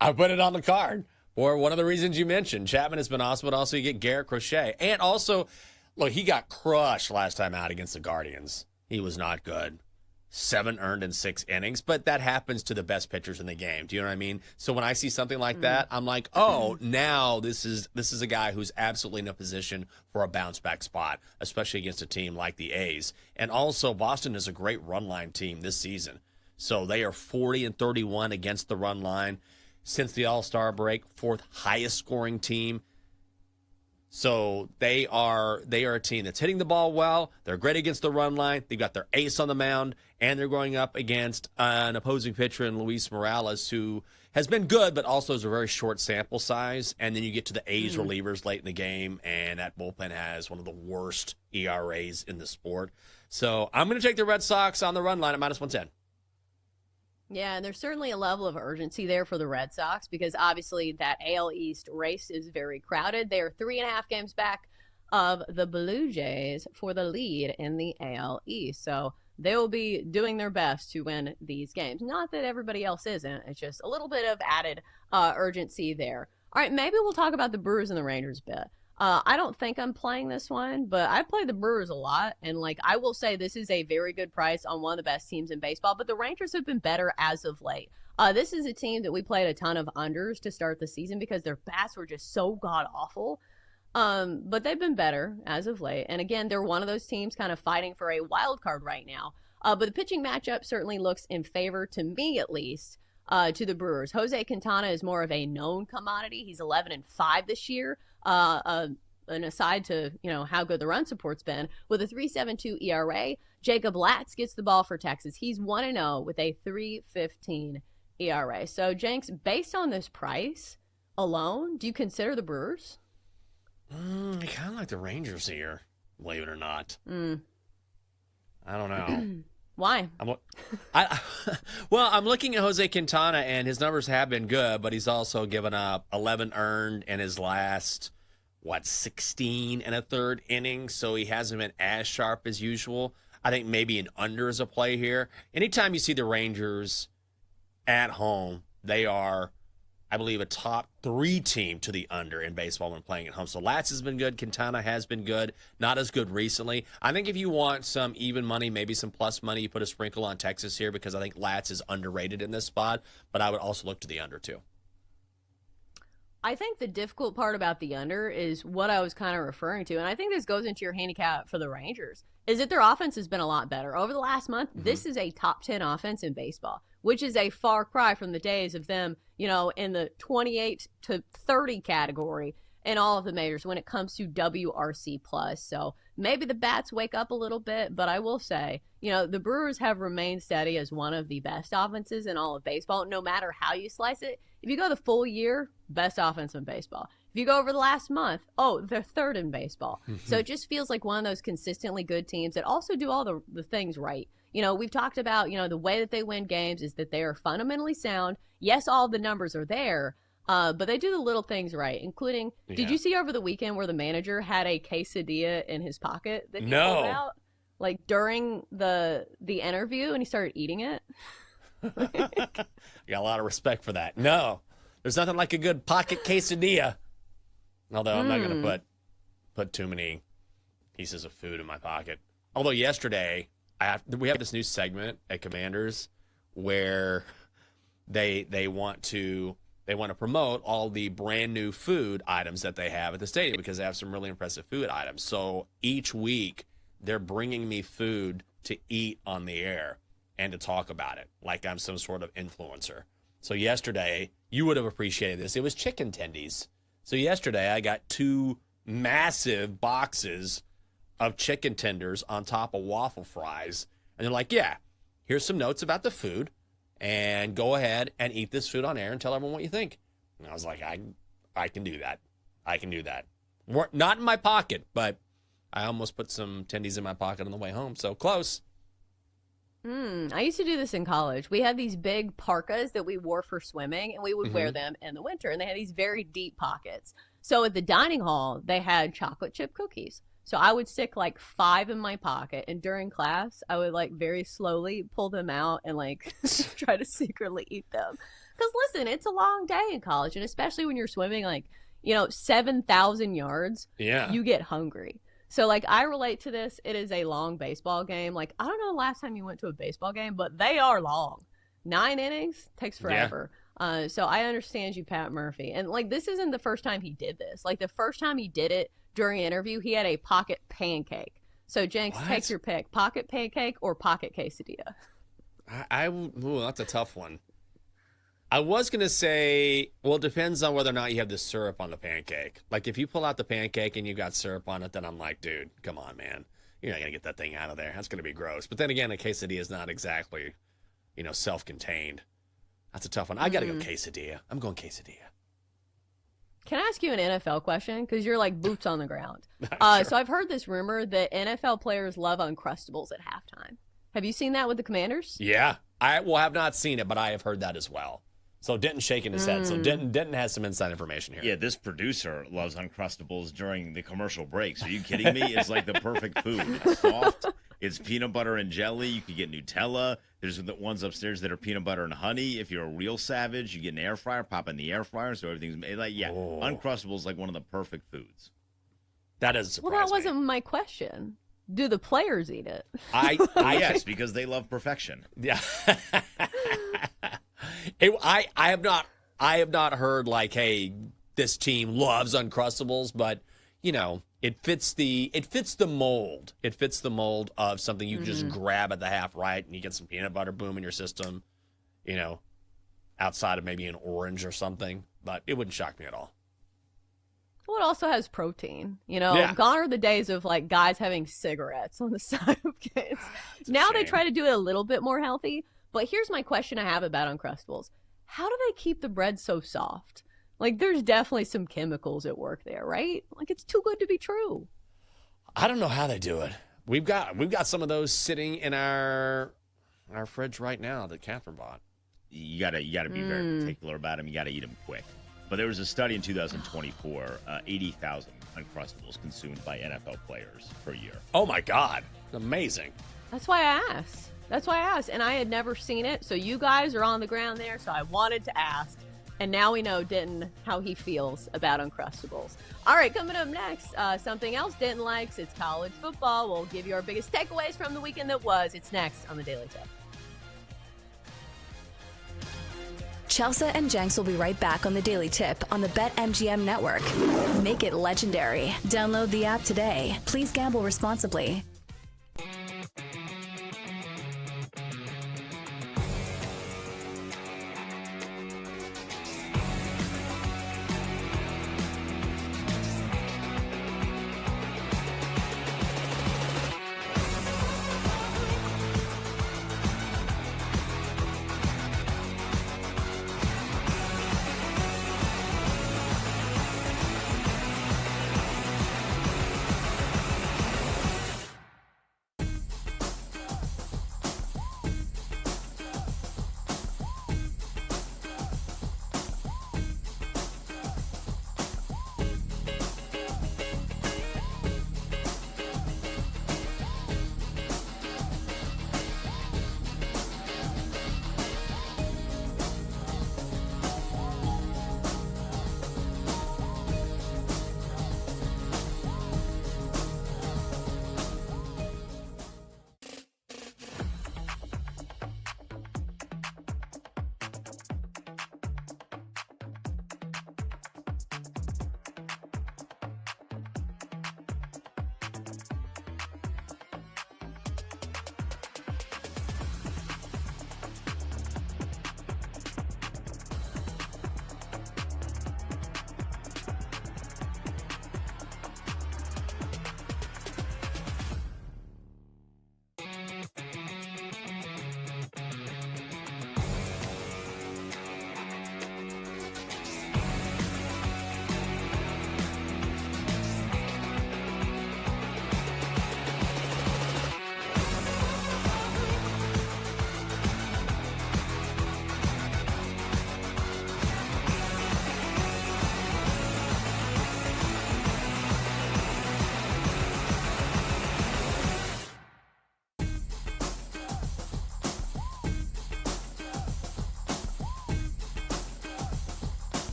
I put it on the card for one of the reasons you mentioned. Chapman has been awesome, but also you get Garrett Crochet. And also, look, he got crushed last time out against the Guardians. He was not good. 7 earned in 6 innings, but that happens to the best pitchers in the game. Do you know what I mean? So when I see something like that, I'm like, oh, now this is a guy who's absolutely in a position for a bounce back spot, especially against a team like the A's. And also, Boston is a great run line team this season. So they are 40-31 against the run line since the All-Star break, 4th highest scoring team. So they are a team that's hitting the ball well. They're great against the run line. They've got their ace on the mound, and they're going up against an opposing pitcher in Luis Morales, who has been good, but also is a very short sample size. And then you get to the A's relievers late in the game, and that bullpen has one of the worst ERAs in the sport. So I'm going to take the Red Sox on the run line at minus 110. Yeah, and there's certainly a level of urgency there for the Red Sox because obviously that AL East race is very crowded. They are 3.5 games back of the Blue Jays for the lead in the AL East. So they will be doing their best to win these games. Not that everybody else isn't. It's just a little bit of added urgency there. All right, maybe we'll talk about the Brewers and the Rangers a bit. I don't think I'm playing this one, but I play the Brewers a lot. And, I will say this is a very good price on one of the best teams in baseball. But the Rangers have been better as of late. This is a team that we played a ton of unders to start the season because their bats were just so god-awful. But they've been better as of late. And, again, they're one of those teams kind of fighting for a wild card right now. But the pitching matchup certainly looks in favor, to me at least, to the Brewers. Jose Quintana is more of a known commodity. He's 11-5 this year. an aside to, how good the run support's been, with a 3.72 ERA, Jacob Latz gets the ball for Texas. He's 1-0 with a 3.15 ERA. So, Jenks, based on this price alone, do you consider the Brewers? I kind of like the Rangers here, believe it or not. I don't know. Why? I'm looking at Jose Quintana, and his numbers have been good, but he's also given up 11 earned in his last, 16 and a third innings, so he hasn't been as sharp as usual. I think maybe an under is a play here. Anytime you see the Rangers at home, they are, I believe, a top 3 team to the under in baseball when playing at home. So Latz has been good. Quintana has been good. Not as good recently. I think if you want some even money, maybe some plus money, you put a sprinkle on Texas here because I think Latz is underrated in this spot. But I would also look to the under too. I think the difficult part about the under is what I was kind of referring to. And I think this goes into your handicap for the Rangers, is that their offense has been a lot better. Over the last month, this is a top 10 offense in baseball, which is a far cry from the days of them, in the 28 to 30 category in all of the majors when it comes to WRC+. So maybe the bats wake up a little bit, but I will say, the Brewers have remained steady as one of the best offenses in all of baseball, no matter how you slice it. If you go the full year, best offense in baseball. If you go over the last month, they're third in baseball. So it just feels like one of those consistently good teams that also do all the things right. We've talked about, the way that they win games is that they are fundamentally sound. Yes, all the numbers are there, but they do the little things right, including, did you see over the weekend where the manager had a quesadilla in his pocket that he pulled out? Like during the interview, and he started eating it? You got a lot of respect for that. No, there's nothing like a good pocket quesadilla. Although I'm not going to put too many pieces of food in my pocket. Although yesterday, we have this new segment at Commanders where they want to promote all the brand new food items that they have at the stadium because they have some really impressive food items. So each week they're bringing me food to eat on the air and to talk about it like I'm some sort of influencer. So yesterday, you would have appreciated this. It was chicken tendies. So yesterday, I got 2 massive boxes of chicken tenders on top of waffle fries. And they're like, yeah, here's some notes about the food. And go ahead and eat this food on air and tell everyone what you think. And I was like, I can do that. I can do that. Not in my pocket, but I almost put some tendies in my pocket on the way home. So close. I used to do this in college. We had these big parkas that we wore for swimming, and we would wear them in the winter, and they had these very deep pockets. So at the dining hall, they had chocolate chip cookies. So I would stick like 5 in my pocket, and during class, I would like very slowly pull them out and like try to secretly eat them. Because listen, it's a long day in college, and especially when you're swimming like, 7,000 yards, you get hungry. So, like, I relate to this. It is a long baseball game. Like, I don't know the last time you went to a baseball game, but they are long. 9 innings takes forever. Yeah. So I understand you, Pat Murphy. And, like, this isn't the first time he did this. Like, the first time he did it during an interview, he had a pocket pancake. So, Jenks, take your pick. Pocket pancake or pocket quesadilla? That's a tough one. I was going to say, well, it depends on whether or not you have the syrup on the pancake. Like, if you pull out the pancake and you got syrup on it, then I'm like, dude, come on, man. You're not going to get that thing out of there. That's going to be gross. But then again, a quesadilla is not exactly, self-contained. That's a tough one. I got to go quesadilla. I'm going quesadilla. Can I ask you an NFL question? Because you're like boots on the ground. Sure. So I've heard this rumor that NFL players love Uncrustables at halftime. Have you seen that with the Commanders? Yeah. I have not seen it, but I have heard that as well. So Denton shaking his head. So Denton has some inside information here. Yeah, this producer loves Uncrustables during the commercial breaks. Are you kidding me? It's like the perfect food. It's soft. It's peanut butter and jelly. You can get Nutella. There's the ones upstairs that are peanut butter and honey. If you're a real savage, you get an air fryer, pop in the air fryer, so everything's made. Uncrustables is like one of the perfect foods. That is surprising. Well, that wasn't my question. Do the players eat it? Yes, because they love perfection. Yeah. I have not heard like, hey, this team loves Uncrustables, but it fits the mold. It fits the mold of something you just grab at the half right, and you get some peanut butter boom in your system, outside of maybe an orange or something. But it wouldn't shock me at all. What Chocolate also has protein. Yeah. Gone are the days of like guys having cigarettes on the side of games. Now they try to do it a little bit more healthy. But here's my question I have about Uncrustables. How do they keep the bread so soft? Like, there's definitely some chemicals at work there, right? Like, it's too good to be true. I don't know how they do it. We've got some of those sitting in our fridge right now that Catherine bought. You gotta be very particular about them. You gotta eat them quick. But there was a study in 2024, 80,000 Uncrustables consumed by NFL players per year. Oh my God, amazing! That's why I asked, and I had never seen it. So you guys are on the ground there, so I wanted to ask. And now we know Denton how he feels about Uncrustables. All right, coming up next, something else Denton likes. It's college football. We'll give you our biggest takeaways from the weekend that was. It's next on the Daily Tip. Chelsea and Jenks will be right back on the Daily Tip on the BetMGM network. Make it legendary. Download the app today. Please gamble responsibly.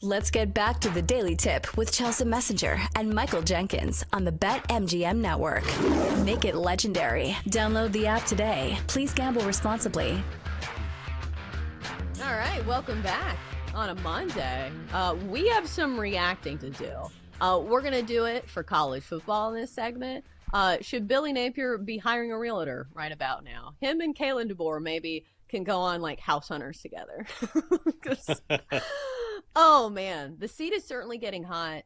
Let's get back to the Daily Tip with Chelsea Messenger and Michael Jenkins on the BetMGM Network. Make it legendary. Download the app today. Please gamble responsibly. All right, welcome back on a Monday. We have some reacting to do. We're going to do it for college football in this segment. Should Billy Napier be hiring a realtor right about now? Him and Kalen DeBoer maybe can go on like house hunters together. Oh, man. The seat is certainly getting hot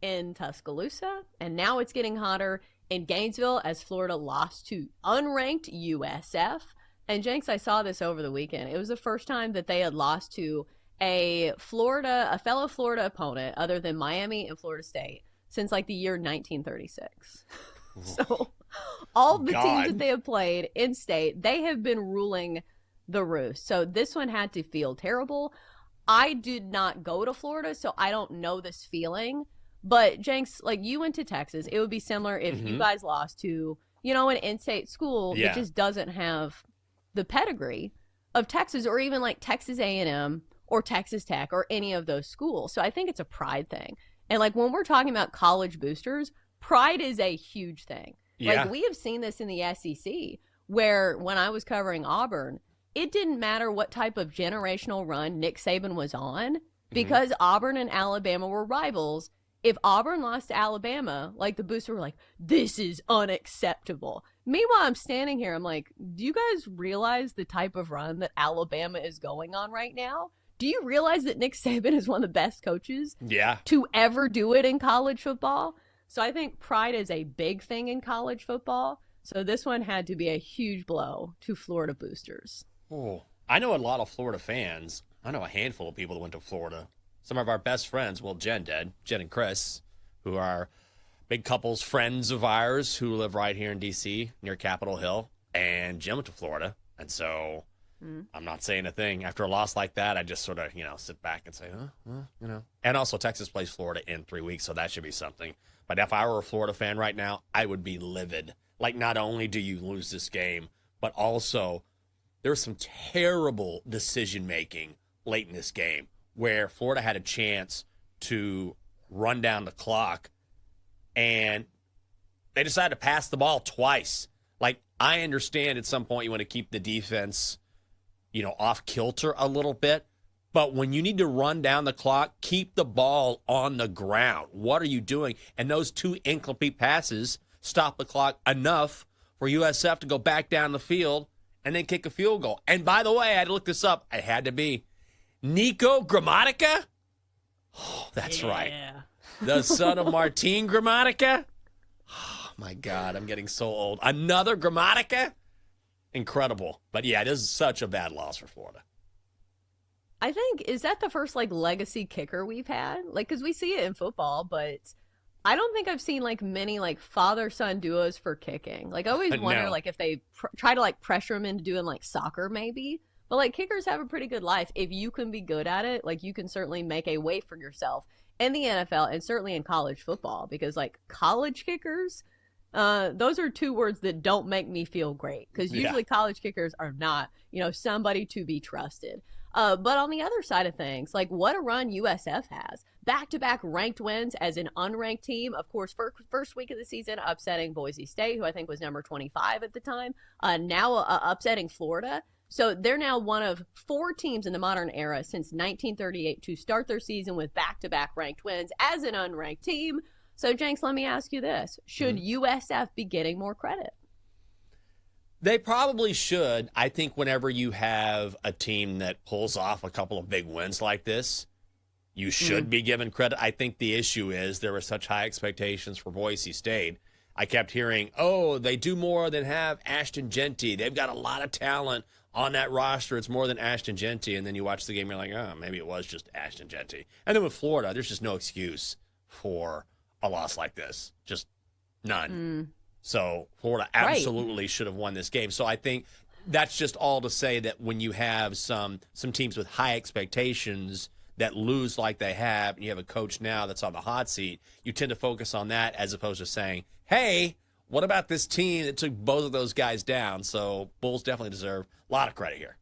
in Tuscaloosa, and now it's getting hotter in Gainesville as Florida lost to unranked USF. And, Jenks, I saw this over the weekend. It was the first time that they had lost to a fellow Florida opponent other than Miami and Florida State since like the year 1936. So all the teams that they have played in state, they have been ruling the roost. So this one had to feel terrible. I did not go to Florida, so I don't know this feeling. But Jenks, like you went to Texas, it would be similar if you guys lost to, an in-state school that just doesn't have the pedigree of Texas, or even like Texas A&M or Texas Tech or any of those schools. So I think it's a pride thing. And like when we're talking about college boosters, pride is a huge thing. Yeah. Like we have seen this in the SEC, where when I was covering Auburn, it didn't matter what type of generational run Nick Saban was on, because Auburn and Alabama were rivals. If Auburn lost to Alabama, like the boosters were like, this is unacceptable. Meanwhile, I'm standing here, I'm like, do you guys realize the type of run that Alabama is going on right now? Do you realize that Nick Saban is one of the best coaches to ever do it in college football? So I think pride is a big thing in college football. So this one had to be a huge blow to Florida boosters. Oh, I know a lot of Florida fans. I know a handful of people that went to Florida. Some of our best friends, well, Jen and Chris, who are big couples, friends of ours who live right here in D.C. near Capitol Hill. And Jen went to Florida. And so I'm not saying a thing. After a loss like that, I just sort of, sit back and say, And also Texas plays Florida in 3 weeks, so that should be something. But if I were a Florida fan right now, I would be livid. Like, not only do you lose this game, but also there's some terrible decision-making late in this game where Florida had a chance to run down the clock, and they decided to pass the ball twice. Like, I understand at some point you want to keep the defense, off kilter a little bit, but when you need to run down the clock, keep the ball on the ground. What are you doing? And those two incomplete passes stop the clock enough for USF to go back down the field and then kick a field goal. And by the way, I had to look this up. It had to be Nico Gramatica? Oh, that's right. The son of Martin Gramatica? Oh, my God, I'm getting so old. Another Gramatica? Incredible. But, yeah, it is such a bad loss for Florida. I think, is that the first, legacy kicker we've had? Because we see it in football, but I don't think I've seen, many, father-son duos for kicking. I always wonder, if they try to, pressure him into doing, soccer maybe. But, kickers have a pretty good life. If you can be good at it, you can certainly make a way for yourself in the NFL and certainly in college football. Because, college kickers, those are two words that don't make me feel great. Because usually college kickers are not, somebody to be trusted. But on the other side of things, what a run USF has. Back-to-back ranked wins as an unranked team. Of course, first week of the season, upsetting Boise State, who I think was number 25 at the time. Now upsetting Florida. So they're now one of 4 teams in the modern era since 1938 to start their season with back-to-back ranked wins as an unranked team. So, Jenks, let me ask you this. Should USF be getting more credit? They probably should. I think whenever you have a team that pulls off a couple of big wins like this, you should be given credit. I think the issue is there were such high expectations for Boise State. I kept hearing, they do more than have Ashton Genty. They've got a lot of talent on that roster. It's more than Ashton Genty. And then you watch the game, you're like, maybe it was just Ashton Genty. And then with Florida, there's just no excuse for a loss like this. Just none. So Florida absolutely should have won this game. So I think that's just all to say that when you have some teams with high expectations that lose like they have, and you have a coach now that's on the hot seat, you tend to focus on that as opposed to saying, hey, what about this team that took both of those guys down? So Bulls definitely deserve a lot of credit here.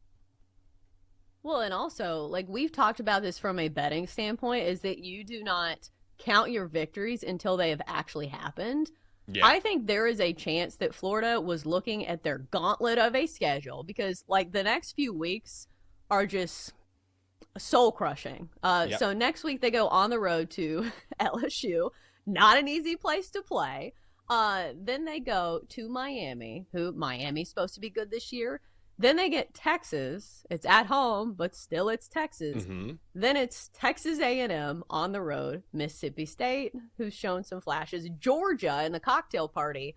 Well, and also, like we've talked about this from a betting standpoint, is that you do not count your victories until they have actually happened. Yeah. I think there is a chance that Florida was looking at their gauntlet of a schedule because, like, the next few weeks are just soul crushing. So next week they go on the road to LSU, not an easy place to play. Then they go to Miami's supposed to be good this year. Then they get Texas. It's at home, but still it's Texas. Mm-hmm. Then it's Texas A&M on the road, Mississippi State, who's shown some flashes, Georgia in the cocktail party.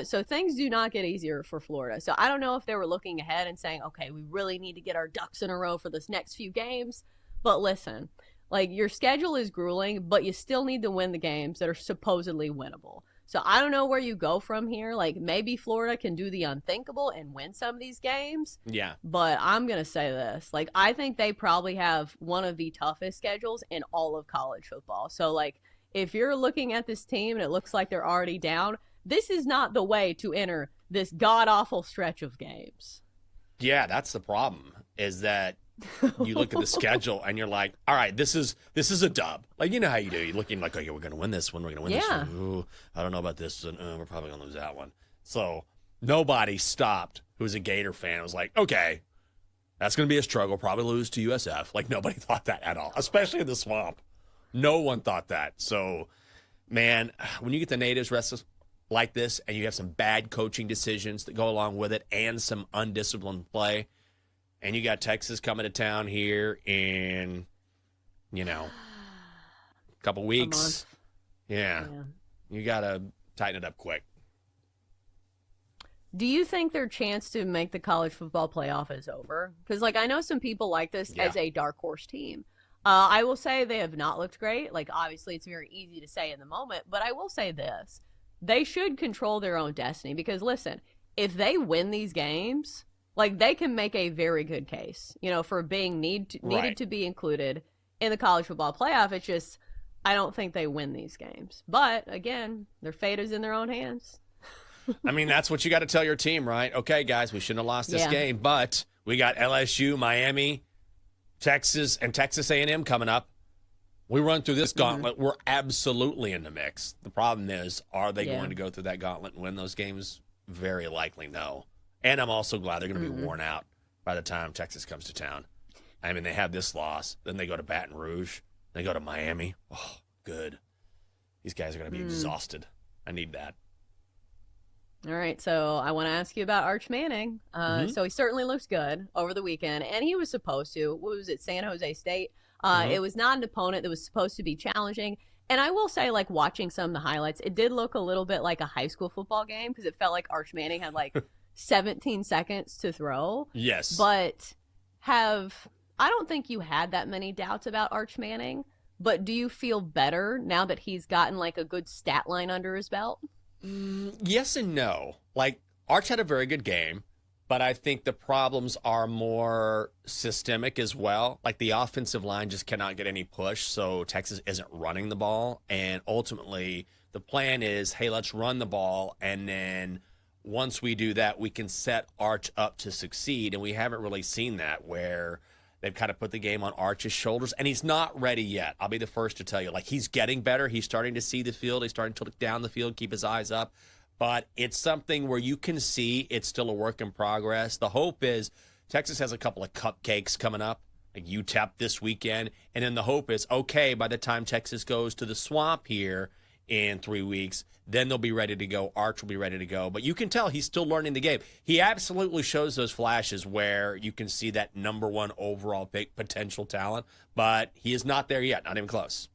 So things do not get easier for Florida. So I don't know if they were looking ahead and saying, okay, we really need to get our ducks in a row for this next few games. But listen, like your schedule is grueling, but you still need to win the games that are supposedly winnable. So I don't know where you go from here. Like maybe Florida can do the unthinkable and win some of these games. Yeah. But I'm going to say this. Like I think they probably have one of the toughest schedules in all of college football. So like if you're looking at this team and it looks like they're already down, this is not the way to enter this god-awful stretch of games. Yeah, that's the problem is that you look at the schedule and you're like, all right, this is a dub. Like, you know how you do. You're looking like, okay, we're going to win this one. We're going to win this one. Ooh, I don't know about this one. We're probably going to lose that one. So nobody stopped who was a Gator fan. It was like, okay, that's going to be a struggle. Probably lose to USF. Like, nobody thought that at all, especially in the swamp. No one thought that. So, man, when you get the natives restless like this and you have some bad coaching decisions that go along with it and some undisciplined play, and you got Texas coming to town here in, a couple weeks. Yeah. You got to tighten it up quick. Do you think their chance to make the college football playoff is over? Because, I know some people like this as a dark horse team. I will say they have not looked great. Obviously, it's very easy to say in the moment, but I will say this. They should control their own destiny because, listen, if they win these games, they can make a very good case, for being needed to be included in the college football playoff. It's just, I don't think they win these games. But, again, their fate is in their own hands. I mean, that's what you got to tell your team, right? Okay, guys, we shouldn't have lost this game, but we got LSU, Miami, Texas, and Texas A&M coming up. We run through this gauntlet, we're absolutely in the mix. The problem is, are they going to go through that gauntlet and win those games? Very likely no. And I'm also glad they're going to be worn out by the time Texas comes to town. I mean, they have this loss. Then they go to Baton Rouge. They go to Miami. Oh, good. These guys are going to be exhausted. I need that. All right, so I want to ask you about Arch Manning. So he certainly looks good over the weekend, and he was supposed to. What was it, San Jose State? It was not an opponent that was supposed to be challenging. And I will say, watching some of the highlights, it did look a little bit like a high school football game because it felt like Arch Manning had, 17 seconds to throw. Yes. But I don't think you had that many doubts about Arch Manning, but do you feel better now that he's gotten a good stat line under his belt? Yes and no. Arch had a very good game, but I think the problems are more systemic as well. The offensive line just cannot get any push, so Texas isn't running the ball. And ultimately, the plan is, hey, let's run the ball, and then once we do that, we can set Arch up to succeed, and we haven't really seen that where they've kind of put the game on Arch's shoulders, and he's not ready yet. I'll be the first to tell you. He's getting better. He's starting to see the field. He's starting to look down the field, keep his eyes up, but it's something where you can see it's still a work in progress. The hope is Texas has a couple of cupcakes coming up, UTEP this weekend, and then the hope is, okay, by the time Texas goes to the swamp here in 3 weeks, then they'll be ready to go. Arch will be ready to go. But you can tell he's still learning the game. He absolutely shows those flashes where you can see that number one overall pick potential talent, but he is not there yet, not even close.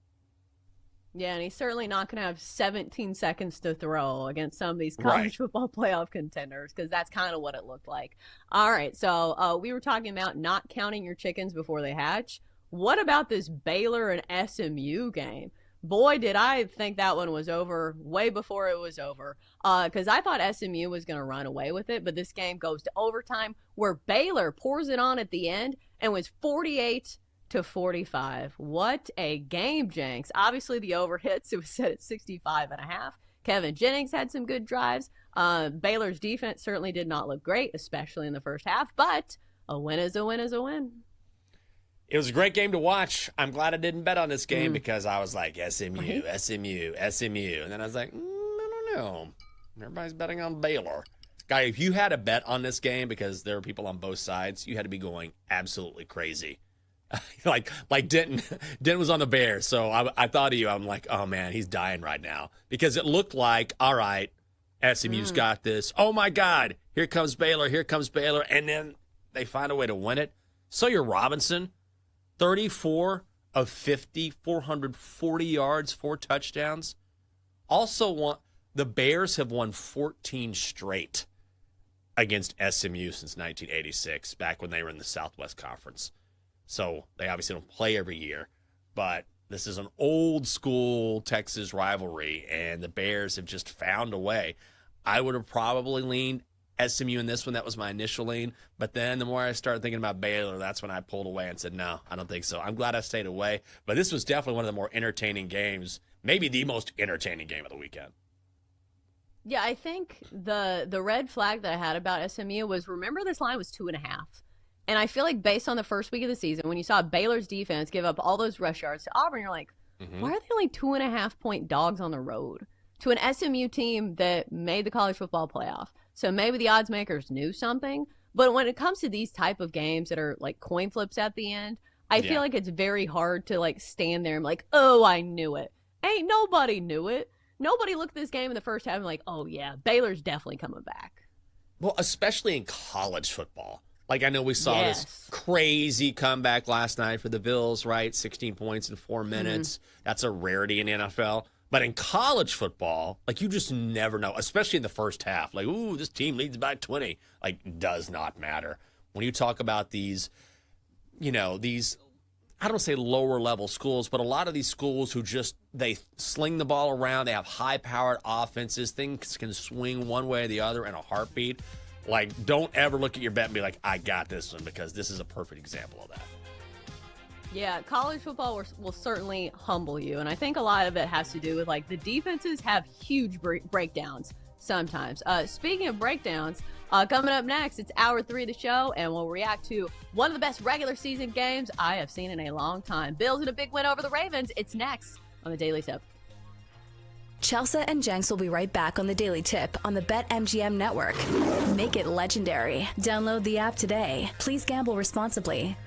Yeah, and he's certainly not going to have 17 seconds to throw against some of these college football playoff contenders because that's kind of what it looked like. All right, so we were talking about not counting your chickens before they hatch. What about this Baylor and SMU game? Boy, did I think that one was over way before it was over because I thought SMU was going to run away with it, but this game goes to overtime where Baylor pours it on at the end and was 48-45. What a game, Jenks. Obviously, the over hits. It was set at 65.5. Kevin Jennings had some good drives. Baylor's defense certainly did not look great, especially in the first half, but a win is a win is a win. It was a great game to watch. I'm glad I didn't bet on this game because I was like, SMU. And then I was like, I don't know. Everybody's betting on Baylor. Guy, if you had a bet on this game, because there were people on both sides, you had to be going absolutely crazy. like Denton was on the Bears, so I thought of you. I'm like, oh, man, he's dying right now. Because it looked like, all right, SMU's got this. Oh, my God, here comes Baylor. And then they find a way to win it. Sawyer Robinson, 34 of 50, 440 yards, 4 touchdowns. Also, the Bears have won 14 straight against SMU since 1986, back when they were in the Southwest Conference. So they obviously don't play every year, but this is an old school Texas rivalry, and the Bears have just found a way. I would have probably leaned SMU in this one. That was my initial lean. But then the more I started thinking about Baylor, that's when I pulled away and said, no, I don't think so. I'm glad I stayed away. But this was definitely one of the more entertaining games, maybe the most entertaining game of the weekend. Yeah, I think the red flag that I had about SMU was, remember, this line was 2.5. And I feel like based on the first week of the season, when you saw Baylor's defense give up all those rush yards to Auburn, you're like, why are they only 2.5-point dogs on the road to an SMU team that made the college football playoff? So maybe the odds makers knew something. But when it comes to these type of games that are like coin flips at the end, I feel like it's very hard to like stand there and be like, oh, I knew it. Ain't nobody knew it. Nobody looked at this game in the first half and like, oh, yeah, Baylor's definitely coming back. Well, especially in college football. Like, I know we saw this crazy comeback last night for the Bills, right? 16 points in 4 minutes. That's a rarity in the NFL. But in college football, like, you just never know, especially in the first half. Like, ooh, this team leads by 20. Like, does not matter. When you talk about these, I don't say lower level schools, but a lot of these schools who just, they sling the ball around, they have high powered offenses, things can swing one way or the other in a heartbeat. Like, don't ever look at your bet and be like, I got this one, because this is a perfect example of that. Yeah, college football will certainly humble you. And I think a lot of it has to do with, like, the defenses have huge breakdowns sometimes. Speaking of breakdowns, coming up next, it's hour 3 of the show, and we'll react to one of the best regular season games I have seen in a long time. Bills in a big win over the Ravens. It's next on the Daily Tip. Chelsea and Jenks will be right back on the Daily Tip on the BetMGM network. Make it legendary. Download the app today. Please gamble responsibly.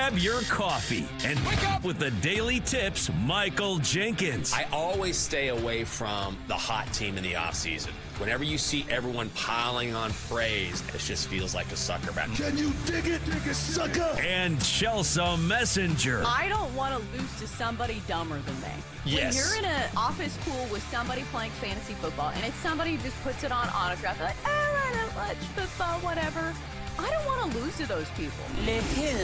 grab your coffee and wake up with the Daily Tips, Michael Jenkins. I always stay away from the hot team in the offseason. Whenever you see everyone piling on praise, it just feels like a sucker back. Can you dig it, sucker? And Chelsea Messenger. I don't want to lose to somebody dumber than me. Yes. When you're in an office pool with somebody playing fantasy football and it's somebody who just puts it on autograph, like, I don't watch football, whatever. I don't want to lose to those people. Le who?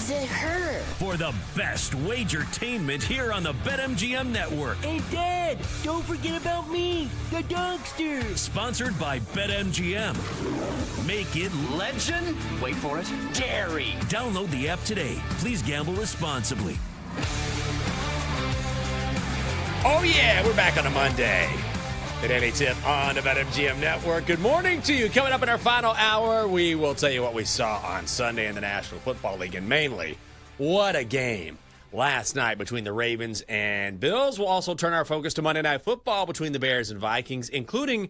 The her. For the best wagertainment here on the BetMGM Network. Hey, Dad, don't forget about me, the Dogster. Sponsored by BetMGM. Make it Legend? Wait for it. Dairy. Download the app today. Please gamble responsibly. Oh, yeah, we're back on a Monday. The Daily Tip on the BetMGM Network. Good morning to you. Coming up in our final hour, we will tell you what we saw on Sunday in the National Football League, and mainly, what a game last night between the Ravens and Bills. We'll also turn our focus to Monday Night Football between the Bears and Vikings, including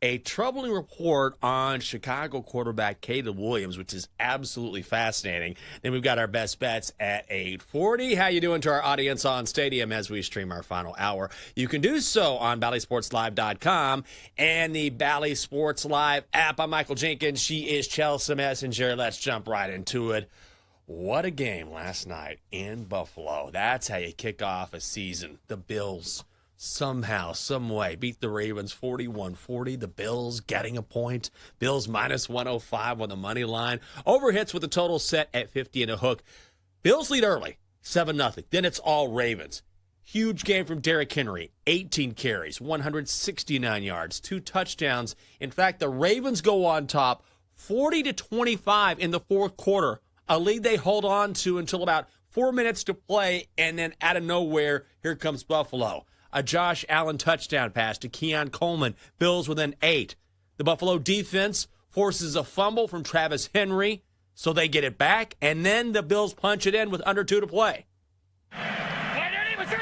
a troubling report on Chicago quarterback Caleb Williams, which is absolutely fascinating. Then we've got our best bets at 8:40. How you doing to our audience on Stadium as we stream our final hour? You can do so on BallySportsLive.com and the Bally Sports Live app. I'm Michael Jenkins. She is Chelsea Messenger. Let's jump right into it. What a game last night in Buffalo. That's how you kick off a season. The Bills somehow, some way, beat the Ravens 41-40. The Bills getting a point. Bills minus 105 on the money line. Over hits with the total set at 50 and a hook. Bills lead early, 7-0. Then it's all Ravens. Huge game from Derrick Henry. 18 carries, 169 yards, 2 touchdowns. In fact, the Ravens go on top 40-25 in the fourth quarter. A lead they hold on to until about 4 minutes to play, and then out of nowhere, here comes Buffalo. A Josh Allen touchdown pass to Keon Coleman. Bills within 8. The Buffalo defense forces a fumble from Travis Henry, so they get it back, and then the Bills punch it in with under 2 to play. Allen reaches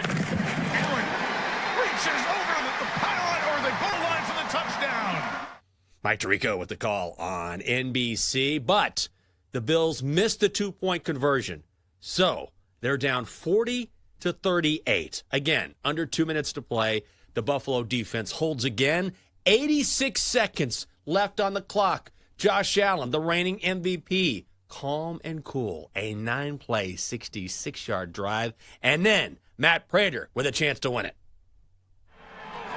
over the pylon or the goal line for the touchdown. Mike Tirico with the call on NBC, but the Bills missed the 2-point conversion, so they're down 40-38. Again, under 2 minutes to play. The Buffalo defense holds again. 86 seconds left on the clock. Josh Allen, the reigning MVP, calm and cool. A 9-play, 66-yard drive. And then Matt Prater with a chance to win it.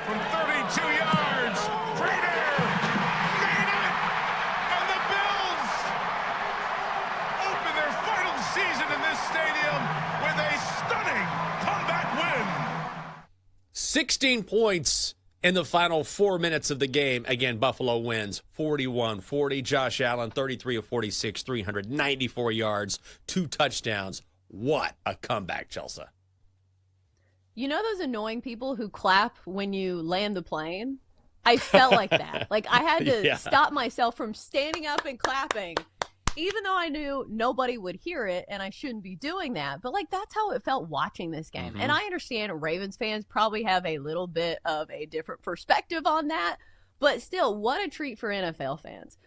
From 32 yards, Prater made it! And the Bills open their final season in this stadium with a stunning comeback win. 16 points in the final 4 minutes of the game. Again, Buffalo wins 41-40. Josh Allen, 33 of 46, 394 yards, 2 touchdowns. What a comeback, Chelsea. You know those annoying people who clap when you land the plane? I felt like that. Like I had to stop myself from standing up and clapping, even though I knew nobody would hear it and I shouldn't be doing that. But like that's how it felt watching this game. And I understand Ravens fans probably have a little bit of a different perspective on that. But still, what a treat for NFL fans.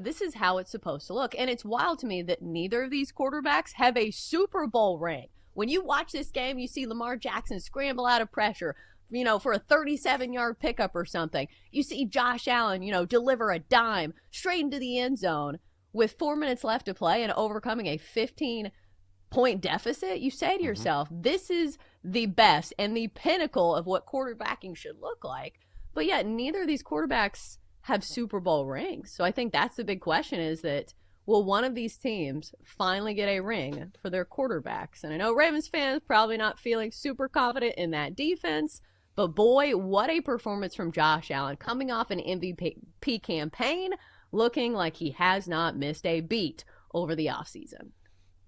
This is how it's supposed to look. And it's wild to me that neither of these quarterbacks have a Super Bowl ring. When you watch this game, you see Lamar Jackson scramble out of pressure, you know, for a 37-yard pickup or something. You see Josh Allen, you know, deliver a dime straight into the end zone with 4 minutes left to play and overcoming a 15-point deficit. You say to yourself, this is the best and the pinnacle of what quarterbacking should look like. But yet, neither of these quarterbacks have Super Bowl rings. So I think that's the big question is that, will one of these teams finally get a ring for their quarterbacks? And I know Ravens fans probably not feeling super confident in that defense, but boy, what a performance from Josh Allen coming off an MVP campaign, looking like he has not missed a beat over the offseason.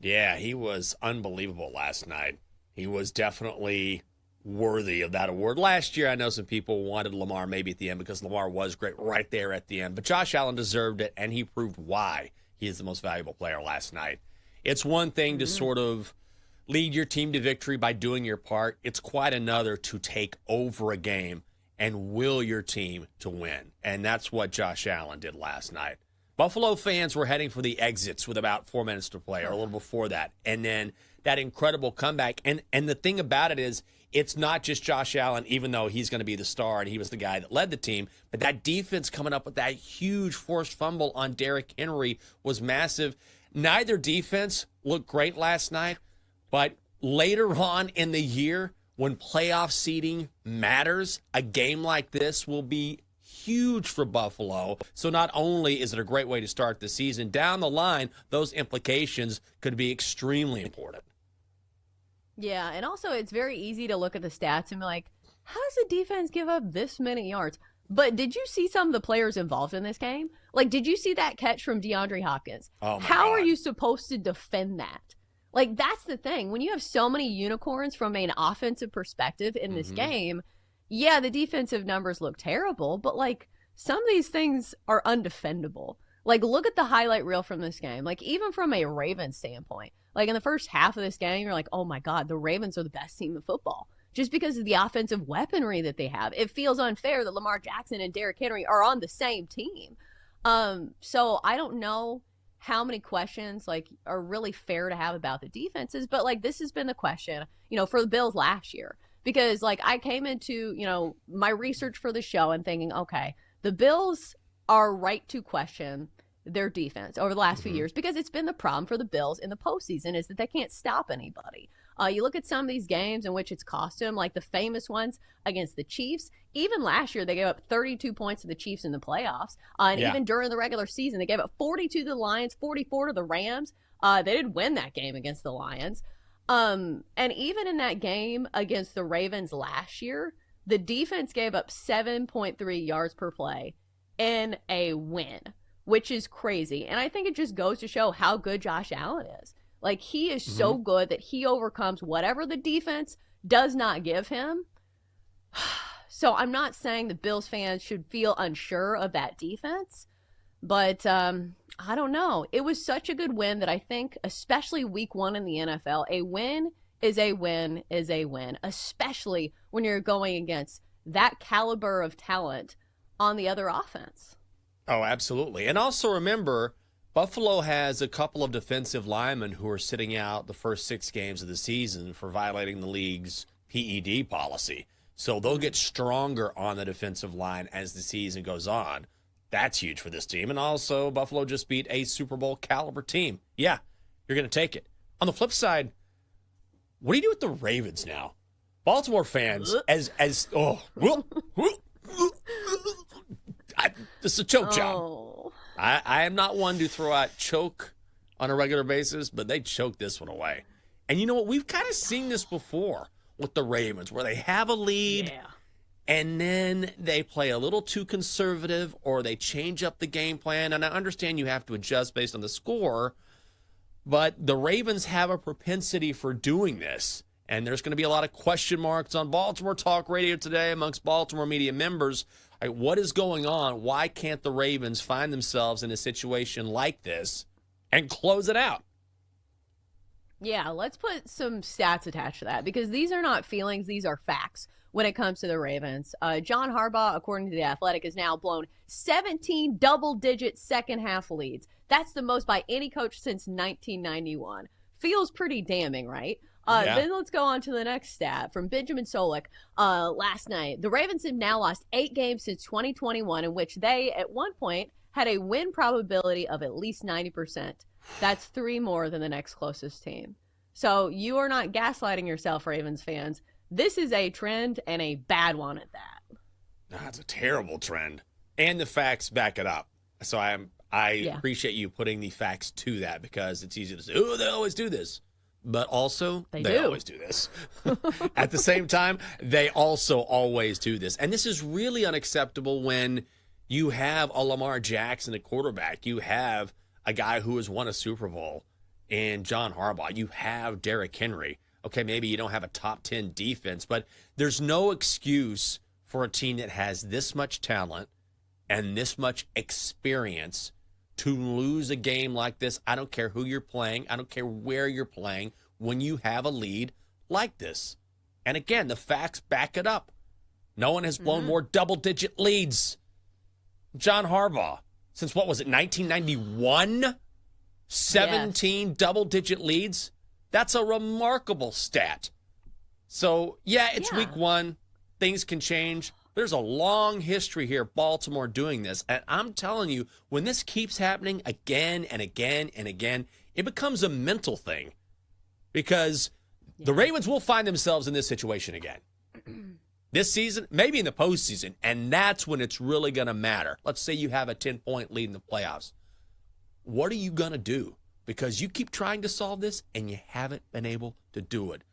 Yeah, he was unbelievable last night. He was definitely worthy of that award. Last year, I know some people wanted Lamar maybe at the end because Lamar was great right there at the end, but Josh Allen deserved it, and he proved why he is the most valuable player last night. It's one thing to sort of lead your team to victory by doing your part. It's quite another to take over a game and will your team to win. And that's what Josh Allen did last night. Buffalo fans were heading for the exits with about 4 minutes to play, or a little before that. And then that incredible comeback. And the thing about it is, it's not just Josh Allen, even though he's going to be the star and he was the guy that led the team, but that defense coming up with that huge forced fumble on Derrick Henry was massive. Neither defense looked great last night, but later on in the year, when playoff seeding matters, a game like this will be huge for Buffalo. So not only is it a great way to start the season, down the line, those implications could be extremely important. Yeah, and also it's very easy to look at the stats and be like, how does the defense give up this many yards? But did you see some of the players involved in this game? Like, did you see that catch from DeAndre Hopkins? Oh my How God. are you supposed to defend that? Like, that's the thing. When you have so many unicorns from an offensive perspective in this game, yeah, the defensive numbers look terrible, but, like, some of these things are undefendable. Like, look at the highlight reel from this game. Like, even from a Ravens standpoint, like, in the first half of this game, you're like, oh, my God, the Ravens are the best team in football. Just because of the offensive weaponry that they have. It feels unfair that Lamar Jackson and Derrick Henry are on the same team. So I don't know how many questions, like, are really fair to have about the defenses, but, like, this has been the question, you know, for the Bills last year. Because, like, I came into, you know, my research for the show and thinking, okay, the Bills are right to question their defense over the last few years, because it's been the problem for the Bills in the postseason is that they can't stop anybody. You look at some of these games in which it's cost them, like the famous ones against the Chiefs. Even last year, they gave up 32 points to the Chiefs in the playoffs. And even during the regular season, they gave up 42 to the Lions, 44 to the Rams. They didn't win that game against the Lions. And even in that game against the Ravens last year, the defense gave up 7.3 yards per play in a win, which is crazy. And I think it just goes to show how good Josh Allen is. Like, he is so good that he overcomes whatever the defense does not give him. So I'm not saying the Bills fans should feel unsure of that defense, but I don't know. It was such a good win that I think, especially week one in the NFL, a win is a win is a win, especially when you're going against that caliber of talent on the other offense. Oh, absolutely. And also remember, Buffalo has a couple of defensive linemen who are sitting out the first 6 games of the season for violating the league's PED policy. So they'll get stronger on the defensive line as the season goes on. That's huge for this team. And also, Buffalo just beat a Super Bowl caliber team. Yeah, you're going to take it. On the flip side, what do you do with the Ravens now? Baltimore fans, this is a choke job. I am not one to throw out choke on a regular basis, but they choked this one away. And you know what? We've kind of seen this before with the Ravens, where they have a lead, and then they play a little too conservative, or they change up the game plan. And I understand you have to adjust based on the score, but the Ravens have a propensity for doing this. And there's going to be a lot of question marks on Baltimore Talk Radio today amongst Baltimore media members. What is going on? Why can't the Ravens find themselves in a situation like this and close it out? Yeah, let's put some stats attached to that, because these are not feelings, these are facts when it comes to the Ravens. John Harbaugh, according to The Athletic, has now blown 17 double-digit second-half leads. That's the most by any coach since 1991. Feels pretty damning, right? Then let's go on to the next stat from Benjamin Solik last night. The Ravens have now lost 8 games since 2021, in which they, at one point, had a win probability of at least 90%. That's 3 more than the next closest team. So you are not gaslighting yourself, Ravens fans. This is a trend, and a bad one at that. That's a terrible trend. And the facts back it up. So I appreciate you putting the facts to that, because it's easy to say, oh, they always do this. But also, they always do this. At the same time, they also always do this. And this is really unacceptable when you have a Lamar Jackson at quarterback. You have a guy who has won a Super Bowl in John Harbaugh. You have Derrick Henry. Okay, maybe you don't have a top 10 defense, but there's no excuse for a team that has this much talent and this much experience to lose a game like this. I don't care who you're playing. I don't care where you're playing when you have a lead like this. And again, the facts back it up. No one has blown more double-digit leads. John Harbaugh. since what was it, 1991? 17 double-digit leads. That's a remarkable stat. So, yeah, it's week one. Things can change. There's a long history here, Baltimore doing this. And I'm telling you, when this keeps happening again and again and again, it becomes a mental thing. Because the Ravens will find themselves in this situation again. This season, maybe in the postseason, and that's when it's really going to matter. Let's say you have a 10-point lead in the playoffs. What are you going to do? Because you keep trying to solve this, and you haven't been able to do it.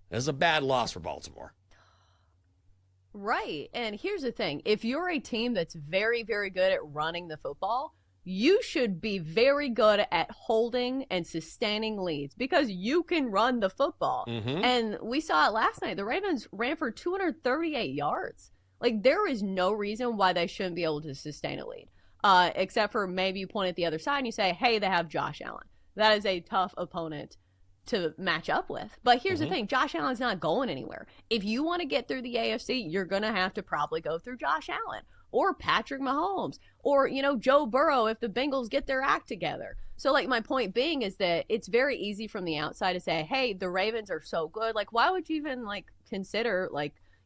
This is a bad loss for Baltimore. Right. And here's the thing. If you're a team that's very, very good at running the football, you should be very good at holding and sustaining leads because you can run the football. And we saw it last night. The Ravens ran for 238 yards. Like, there is no reason why they shouldn't be able to sustain a lead, except for maybe you point at the other side and you say, hey, they have Josh Allen. That is a tough opponent to match up with. But here's the thing. Josh Allen's not going anywhere. If you want to get through the AFC, you're going to have to probably go through Josh Allen or Patrick Mahomes or, Joe Burrow if the Bengals get their act together. So, like, my point being is that it's very easy from the outside to say, hey, the Ravens are so good. Like, why would you even, consider,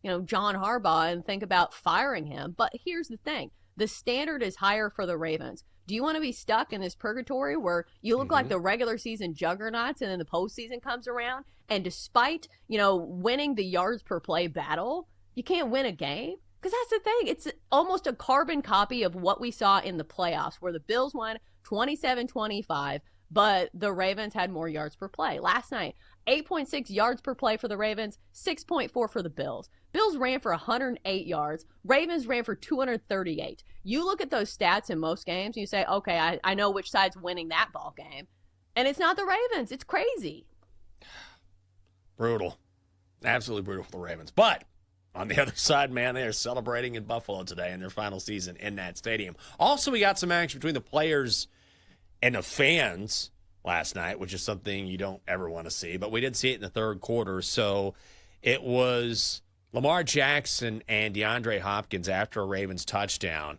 John Harbaugh and think about firing him? But here's the thing. The standard is higher for the Ravens. Do you want to be stuck in this purgatory where you look like the regular season juggernauts and then the postseason comes around and despite, winning the yards per play battle, you can't win a game? Because that's the thing. It's almost a carbon copy of what we saw in the playoffs where the Bills won 27-25, but the Ravens had more yards per play. Last night, 8.6 yards per play for the Ravens, 6.4 for the Bills. Bills ran for 108 yards. Ravens ran for 238. You look at those stats in most games, and you say, okay, I know which side's winning that ball game. And it's not the Ravens. It's crazy. Brutal. Absolutely brutal for the Ravens. But on the other side, man, they are celebrating in Buffalo today in their final season in that stadium. Also, we got some action between the players and the fans last night, which is something you don't ever want to see. But we did see it in the third quarter. So it was Lamar Jackson and DeAndre Hopkins after a Ravens touchdown,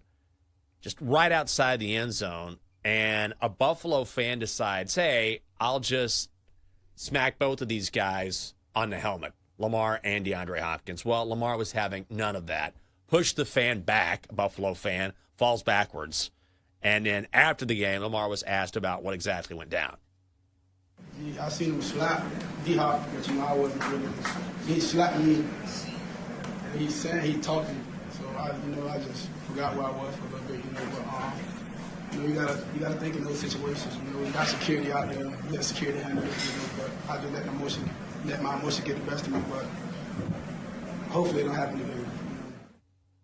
just right outside the end zone. And a Buffalo fan decides, hey, I'll just smack both of these guys on the helmet, Lamar and DeAndre Hopkins. Well, Lamar was having none of that. Pushed the fan back, a Buffalo fan, falls backwards. And then after the game, Lamar was asked about what exactly went down. I seen him slap D-Hop, but I wasn't really. He slapped me, and he said he talking. So I just forgot where I was for a little bit, But you gotta think in those situations. We got security out there, let security handle it. But I just let my emotion get the best of me. But hopefully it don't happen again.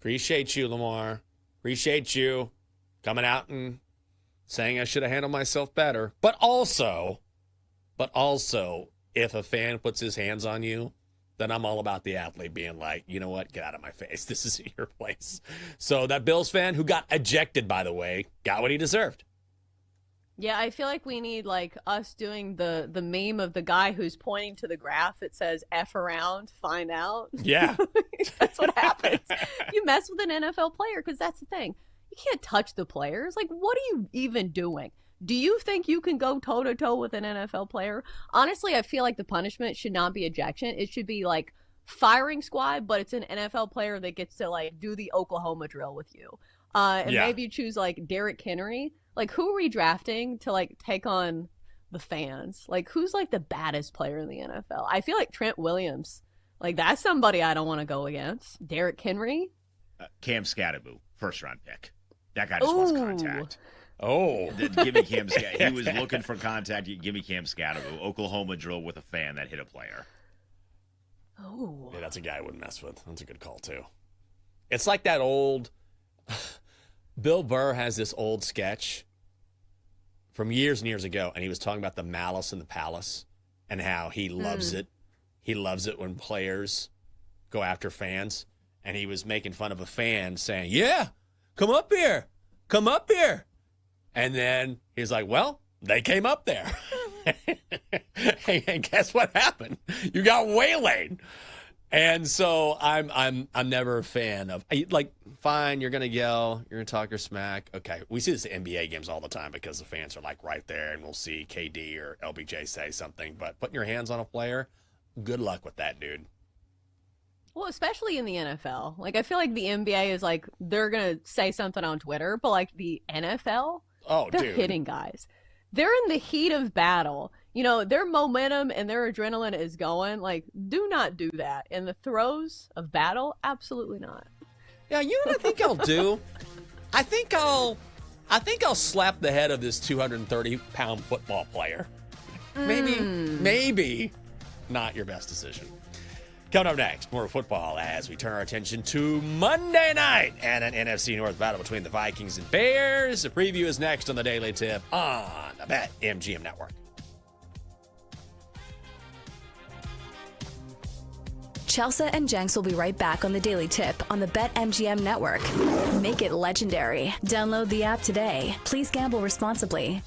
Appreciate you, Lamar. Appreciate you coming out and saying I should have handled myself better. But also, if a fan puts his hands on you, then I'm all about the athlete being like, you know what, get out of my face. This isn't your place. So that Bills fan who got ejected, by the way, got what he deserved. Yeah, I feel like we need us doing the meme of the guy who's pointing to the graph that says F around, find out. Yeah. That's what happens. You mess with an NFL player because that's the thing. You can't touch the players. What are you even doing? Do you think you can go toe-to-toe with an NFL player? Honestly, I feel like the punishment should not be ejection. It should be firing squad, but it's an NFL player that gets to do the Oklahoma drill with you. Maybe you choose Derrick Henry. Who are we drafting to take on the fans? Who's the baddest player in the NFL? I feel like Trent Williams. That's somebody I don't want to go against. Derrick Henry? Cam Scatterbo, first-round pick. That guy just wants contact. Oh. Give me Cam Scatterbo. He was looking for contact. Give me Cam Scatterbo. Oklahoma drill with a fan that hit a player. Oh. Yeah, that's a guy I wouldn't mess with. That's a good call, too. It's like that old... Bill Burr has this old sketch from years and years ago, and he was talking about the malice in the palace and how he loves it. He loves it when players go after fans. And he was making fun of a fan saying, yeah, come up here. Come up here. And then he's like, well, they came up there. And guess what happened? You got waylaid. And so I'm never a fan of, like, fine, you're going to yell, you're going to talk your smack. Okay, we see this at NBA games all the time because the fans are, like, right there, and we'll see KD or LBJ say something. But putting your hands on a player, good luck with that, dude. Well, especially in the NFL. Like, I feel like the NBA is like, they're going to say something on Twitter, but, like, the NFL, they're hitting guys. They're in the heat of battle. You know, their momentum and their adrenaline is going. Like, do not do that. In the throes of battle, absolutely not. Yeah, you know what I think I'll do? I think I'll slap the head of this 230-pound football player. Maybe not your best decision. Coming up next, more football as we turn our attention to Monday night and an NFC North battle between the Vikings and Bears. The preview is next on the Daily Tip on the BetMGM Network. Chelsea and Jenks will be right back on the Daily Tip on the BetMGM Network. Make it legendary. Download the app today. Please gamble responsibly.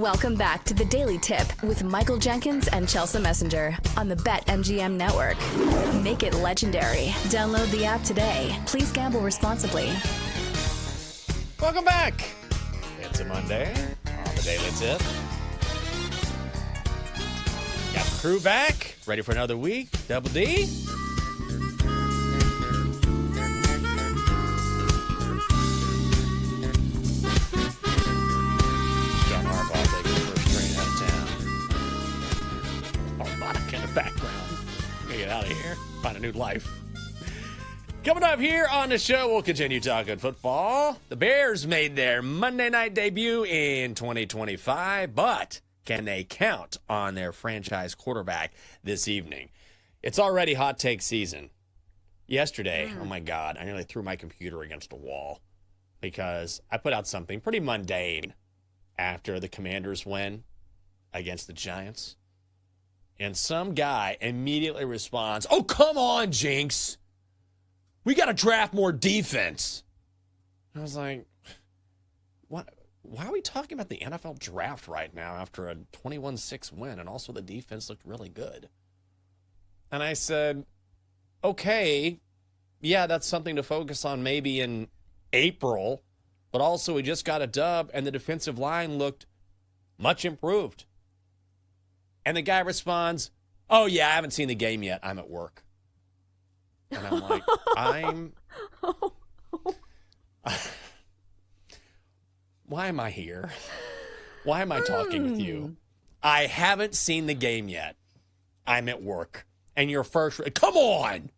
Welcome back to the Daily Tip with Michael Jenkins and Chelsea Messenger on the BetMGM Network. Make it legendary. Download the app today. Please gamble responsibly. Welcome back. It's a Monday on the Daily Tip. Got the crew back, ready for another week. Double D. John Harbaugh taking the first train out of town. Harmonica in the background. Get out of here. Find a new life. Coming up here on the show, we'll continue talking football. The Bears made their Monday night debut in 2025, but can they count on their franchise quarterback this evening? It's already hot take season. Yesterday, oh my God, I nearly threw my computer against the wall because I put out something pretty mundane after the Commanders win against the Giants. And some guy immediately responds, "Oh, come on, Jinx. We got to draft more defense." I was like, what? Why are we talking about the NFL draft right now after a 21-6 win? And also the defense looked really good. And I said, okay, yeah, that's something to focus on maybe in April. But also we just got a dub and the defensive line looked much improved. And the guy responds, "Oh, yeah, I haven't seen the game yet. I'm at work." And I'm like, why am I here? Why am I talking with you? I haven't seen the game yet. I'm at work. And your first, come on.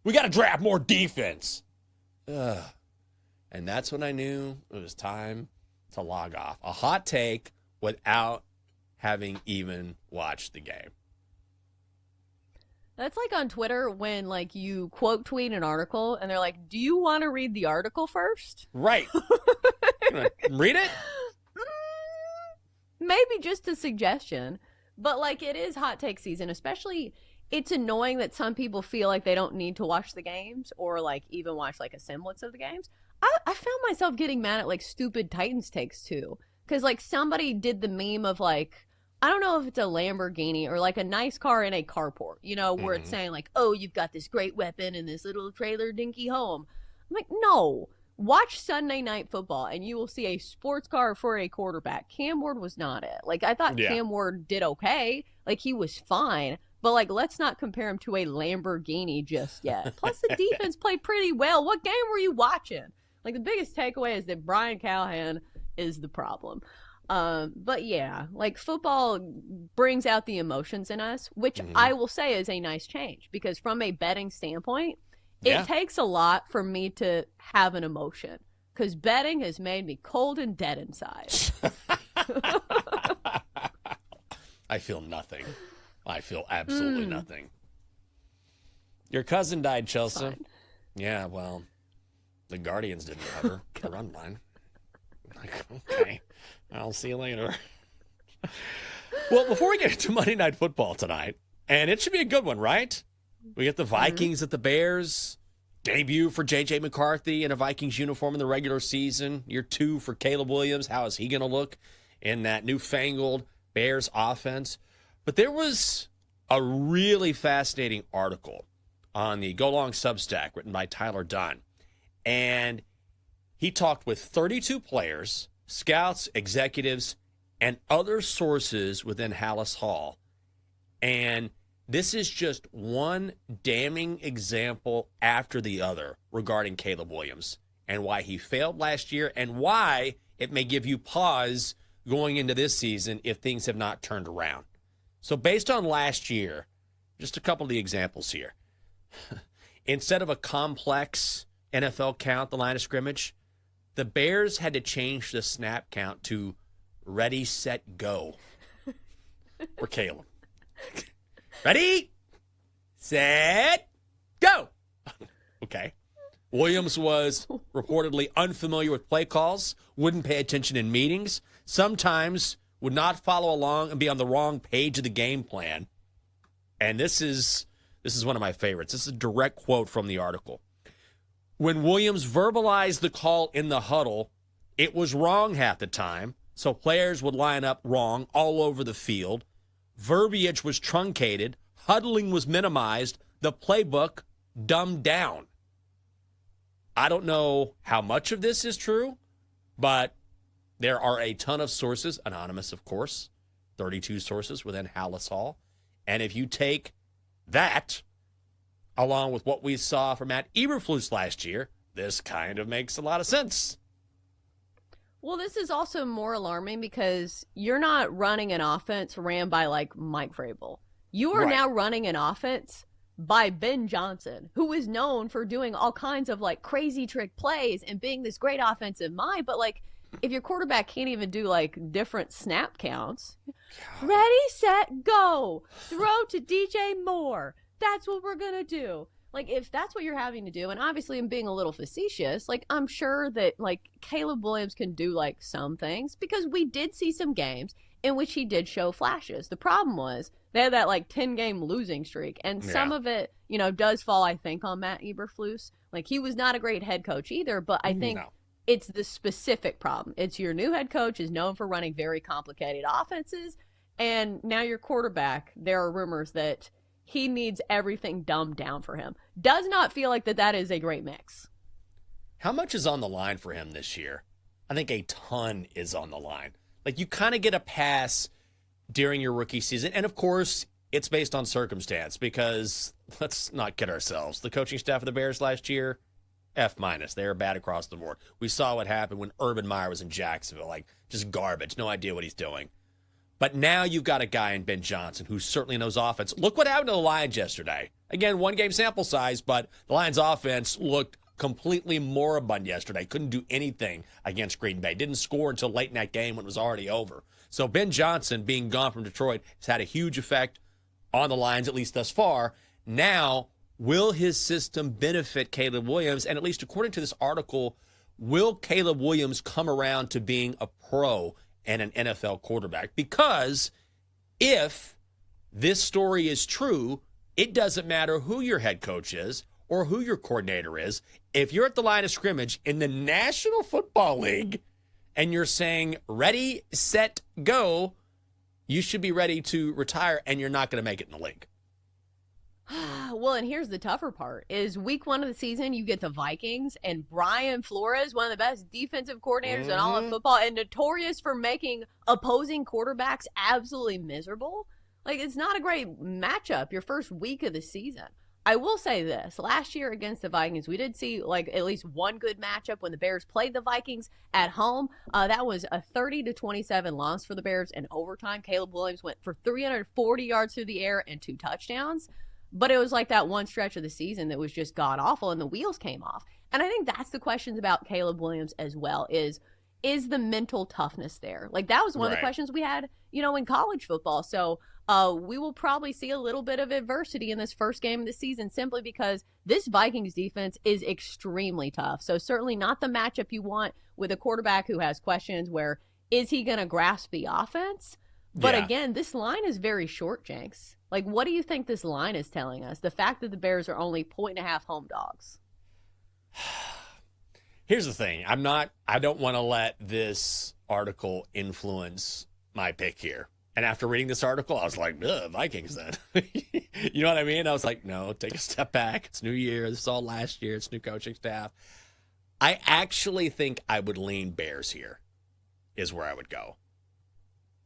We got to draft more defense. Ugh. And that's when I knew it was time to log off. A hot take without having even watched the game. That's like on Twitter when like you quote tweet an article and they're like, "Do you want to read the article first?" Right. Read it? Maybe just a suggestion. But like it is hot take season, especially it's annoying that some people feel like they don't need to watch the games or like even watch like a semblance of the games. I found myself getting mad at like stupid Titans takes too. Because like somebody did the meme of like, I don't know if it's a Lamborghini or like a nice car in a carport, you know, where it's saying like, "Oh, you've got this great weapon in this little trailer dinky home." I'm like, no, watch Sunday Night Football and you will see a sports car for a quarterback. Cam Ward was not it. Like I thought Cam Ward did okay. Like he was fine, but like, let's not compare him to a Lamborghini just yet. Plus the defense played pretty well. What game were you watching? Like the biggest takeaway is that Brian Callahan is the problem. But yeah, like football brings out the emotions in us, which I will say is a nice change because from a betting standpoint, it takes a lot for me to have an emotion because betting has made me cold and dead inside. I feel nothing. I feel absolutely nothing. Your cousin died, Chelsea. Yeah, well, the Guardians didn't cover the run line. Like, okay. I'll see you later. Well, before we get to Monday Night Football tonight, and it should be a good one, right? We get the Vikings at the Bears. Debut for J.J. McCarthy in a Vikings uniform in the regular season. Year 2 for Caleb Williams. How is he going to look in that newfangled Bears offense? But there was a really fascinating article on the Go Long Substack written by Tyler Dunn. And he talked with 32 players, scouts, executives, and other sources within Hallis Hall. And this is just one damning example after the other regarding Caleb Williams and why he failed last year and why it may give you pause going into this season if things have not turned around. So based on last year, just a couple of the examples here. Instead of a complex NFL count, the line of scrimmage, the Bears had to change the snap count to ready, set, go for Caleb. Ready, set, go. Okay. Williams was reportedly unfamiliar with play calls, wouldn't pay attention in meetings, sometimes would not follow along and be on the wrong page of the game plan. And this is one of my favorites. This is a direct quote from the article. When Williams verbalized the call in the huddle, it was wrong half the time, So players would line up wrong all over the field. Verbiage was truncated. Huddling was minimized. The playbook dumbed down. I don't know how much of this is true, but there are a ton of sources, anonymous, of course, 32 sources within Hallis Hall. And if you take that, along with what we saw from Matt Eberflus last year, this kind of makes a lot of sense. Well, this is also more alarming because you're not running an offense ran by, like, Mike Vrabel. You are now running an offense by Ben Johnson, who is known for doing all kinds of, like, crazy trick plays and being this great offensive mind. But, like, if your quarterback can't even do, like, different snap counts, ready, set, go, throw to DJ Moore. That's what we're going to do. Like, if that's what you're having to do, and obviously I'm being a little facetious, like, I'm sure that, like, Caleb Williams can do, like, some things, because we did see some games in which he did show flashes. The problem was they had that, like, 10-game losing streak, and some of it, you know, does fall, I think, on Matt Eberflus. Like, he was not a great head coach either, but I think it's the specific problem. It's your new head coach is known for running very complicated offenses, and now your quarterback, there are rumors that he needs everything dumbed down for him. Does not feel like that is a great mix. How much is on the line for him this year? I think a ton is on the line. Like, you kind of get a pass during your rookie season. And, of course, it's based on circumstance because let's not kid ourselves. The coaching staff of the Bears last year, F-. They were bad across the board. We saw what happened when Urban Meyer was in Jacksonville. Like, just garbage. No idea what he's doing. But now you've got a guy in Ben Johnson who certainly knows offense. Look what happened to the Lions yesterday. Again, 1-game sample size, but the Lions offense looked completely moribund yesterday. Couldn't do anything against Green Bay. Didn't score until late in that game when it was already over. So Ben Johnson being gone from Detroit has had a huge effect on the Lions, at least thus far. Now, will his system benefit Caleb Williams? And at least according to this article, will Caleb Williams come around to being a pro and an NFL quarterback? Because if this story is true, it doesn't matter who your head coach is or who your coordinator is. If you're at the line of scrimmage in the National Football League and you're saying, ready, set, go, you should be ready to retire, and you're not going to make it in the league. Well, and here's the tougher part, is week 1 of the season, you get the Vikings and Brian Flores, one of the best defensive coordinators in all of football and notorious for making opposing quarterbacks absolutely miserable. Like, it's not a great matchup your first week of the season. I will say this. Last year against the Vikings, we did see, like, at least one good matchup when the Bears played the Vikings at home. That was a 30-27 loss for the Bears in overtime. Caleb Williams went for 340 yards through the air and 2 touchdowns. But it was like that one stretch of the season that was just god-awful, and the wheels came off. And I think that's the questions about Caleb Williams as well, is the mental toughness there? Like, that was one of the questions we had, you know, in college football. So we will probably see a little bit of adversity in this first game of the season simply because this Vikings defense is extremely tough. So certainly not the matchup you want with a quarterback who has questions where, is he going to grasp the offense? But again, this line is very short, Jenks. Like, what do you think this line is telling us? The fact that the Bears are only 1.5 home dogs. Here's the thing. I don't want to let this article influence my pick here. And after reading this article, I was like, Vikings then. You know what I mean? I was like, no, take a step back. It's new year. This is all last year. It's new coaching staff. I actually think I would lean Bears here is where I would go.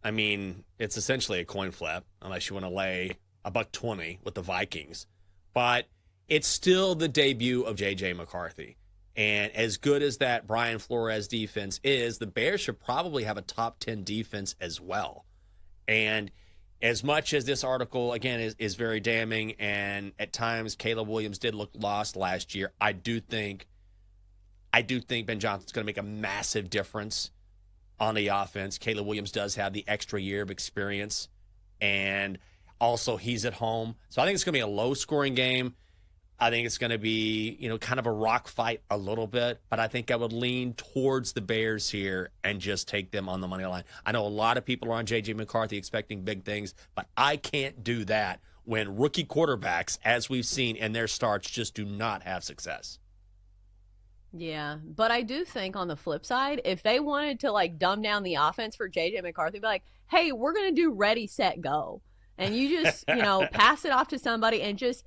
I mean, it's essentially a coin flip, unless you want to lay $120 with the Vikings. But it's still the debut of J.J. McCarthy. And as good as that Brian Flores defense is, the Bears should probably have a top 10 defense as well. And as much as this article, again, is very damning, and at times Caleb Williams did look lost last year, I do think Ben Johnson's going to make a massive difference on the offense. Caleb Williams does have the extra year of experience, and also he's at home. So I think it's going to be a low-scoring game. I think it's going to be, you know, kind of a rock fight a little bit, but I think I would lean towards the Bears here and just take them on the money line. I know a lot of people are on J.J. McCarthy expecting big things, but I can't do that when rookie quarterbacks, as we've seen in their starts, just do not have success. Yeah, but I do think on the flip side, if they wanted to like dumb down the offense for JJ McCarthy, be like, hey, we're going to do ready, set, go. And you just, pass it off to somebody and just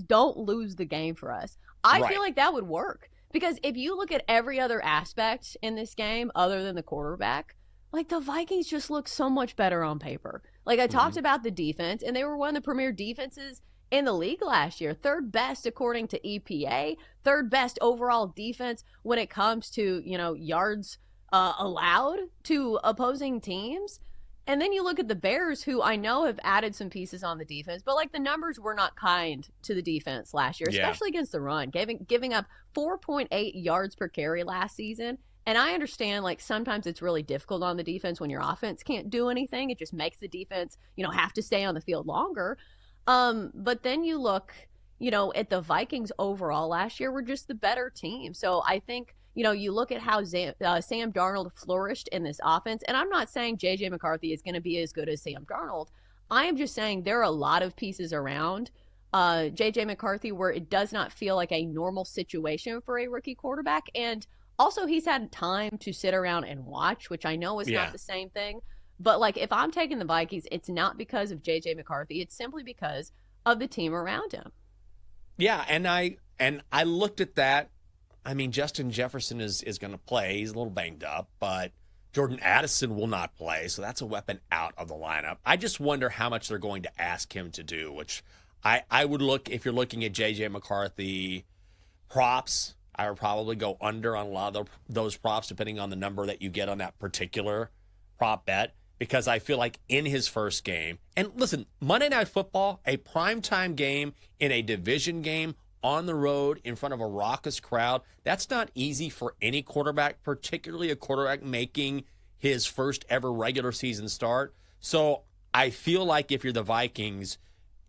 don't lose the game for us. I feel like that would work. Because if you look at every other aspect in this game other than the quarterback, like the Vikings just look so much better on paper. Like I talked about the defense, and they were one of the premier defenses in the league last year. Third best according to EPA, third best overall defense when it comes to, yards allowed to opposing teams. And then you look at the Bears, who I know have added some pieces on the defense, but like the numbers were not kind to the defense last year, especially against the run, giving up 4.8 yards per carry last season. And I understand like sometimes it's really difficult on the defense when your offense can't do anything. It just makes the defense, have to stay on the field longer. But then you look, at the Vikings overall last year were just the better team. So I think, you look at how Sam Darnold flourished in this offense. And I'm not saying J.J. McCarthy is going to be as good as Sam Darnold. I am just saying there are a lot of pieces around J.J. McCarthy where it does not feel like a normal situation for a rookie quarterback. And also he's had time to sit around and watch, which I know is not the same thing. But like if I'm taking the Vikings, it's not because of J.J. McCarthy. It's simply because of the team around him. Yeah, and I looked at that. I mean, Justin Jefferson is going to play. He's a little banged up, but Jordan Addison will not play, so that's a weapon out of the lineup. I just wonder how much they're going to ask him to do, which I would look, if you're looking at J.J. McCarthy props, I would probably go under on a lot of those props, depending on the number that you get on that particular prop bet, because I feel like in his first game, and listen, Monday Night Football, a primetime game in a division game, on the road in front of a raucous crowd, that's not easy for any quarterback, particularly a quarterback making his first ever regular season start. So I feel like if you're the Vikings,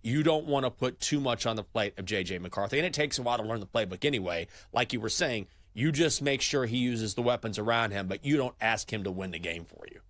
you don't want to put too much on the plate of J.J. McCarthy. And it takes a while to learn the playbook anyway. Like you were saying, you just make sure he uses the weapons around him, but you don't ask him to win the game for you.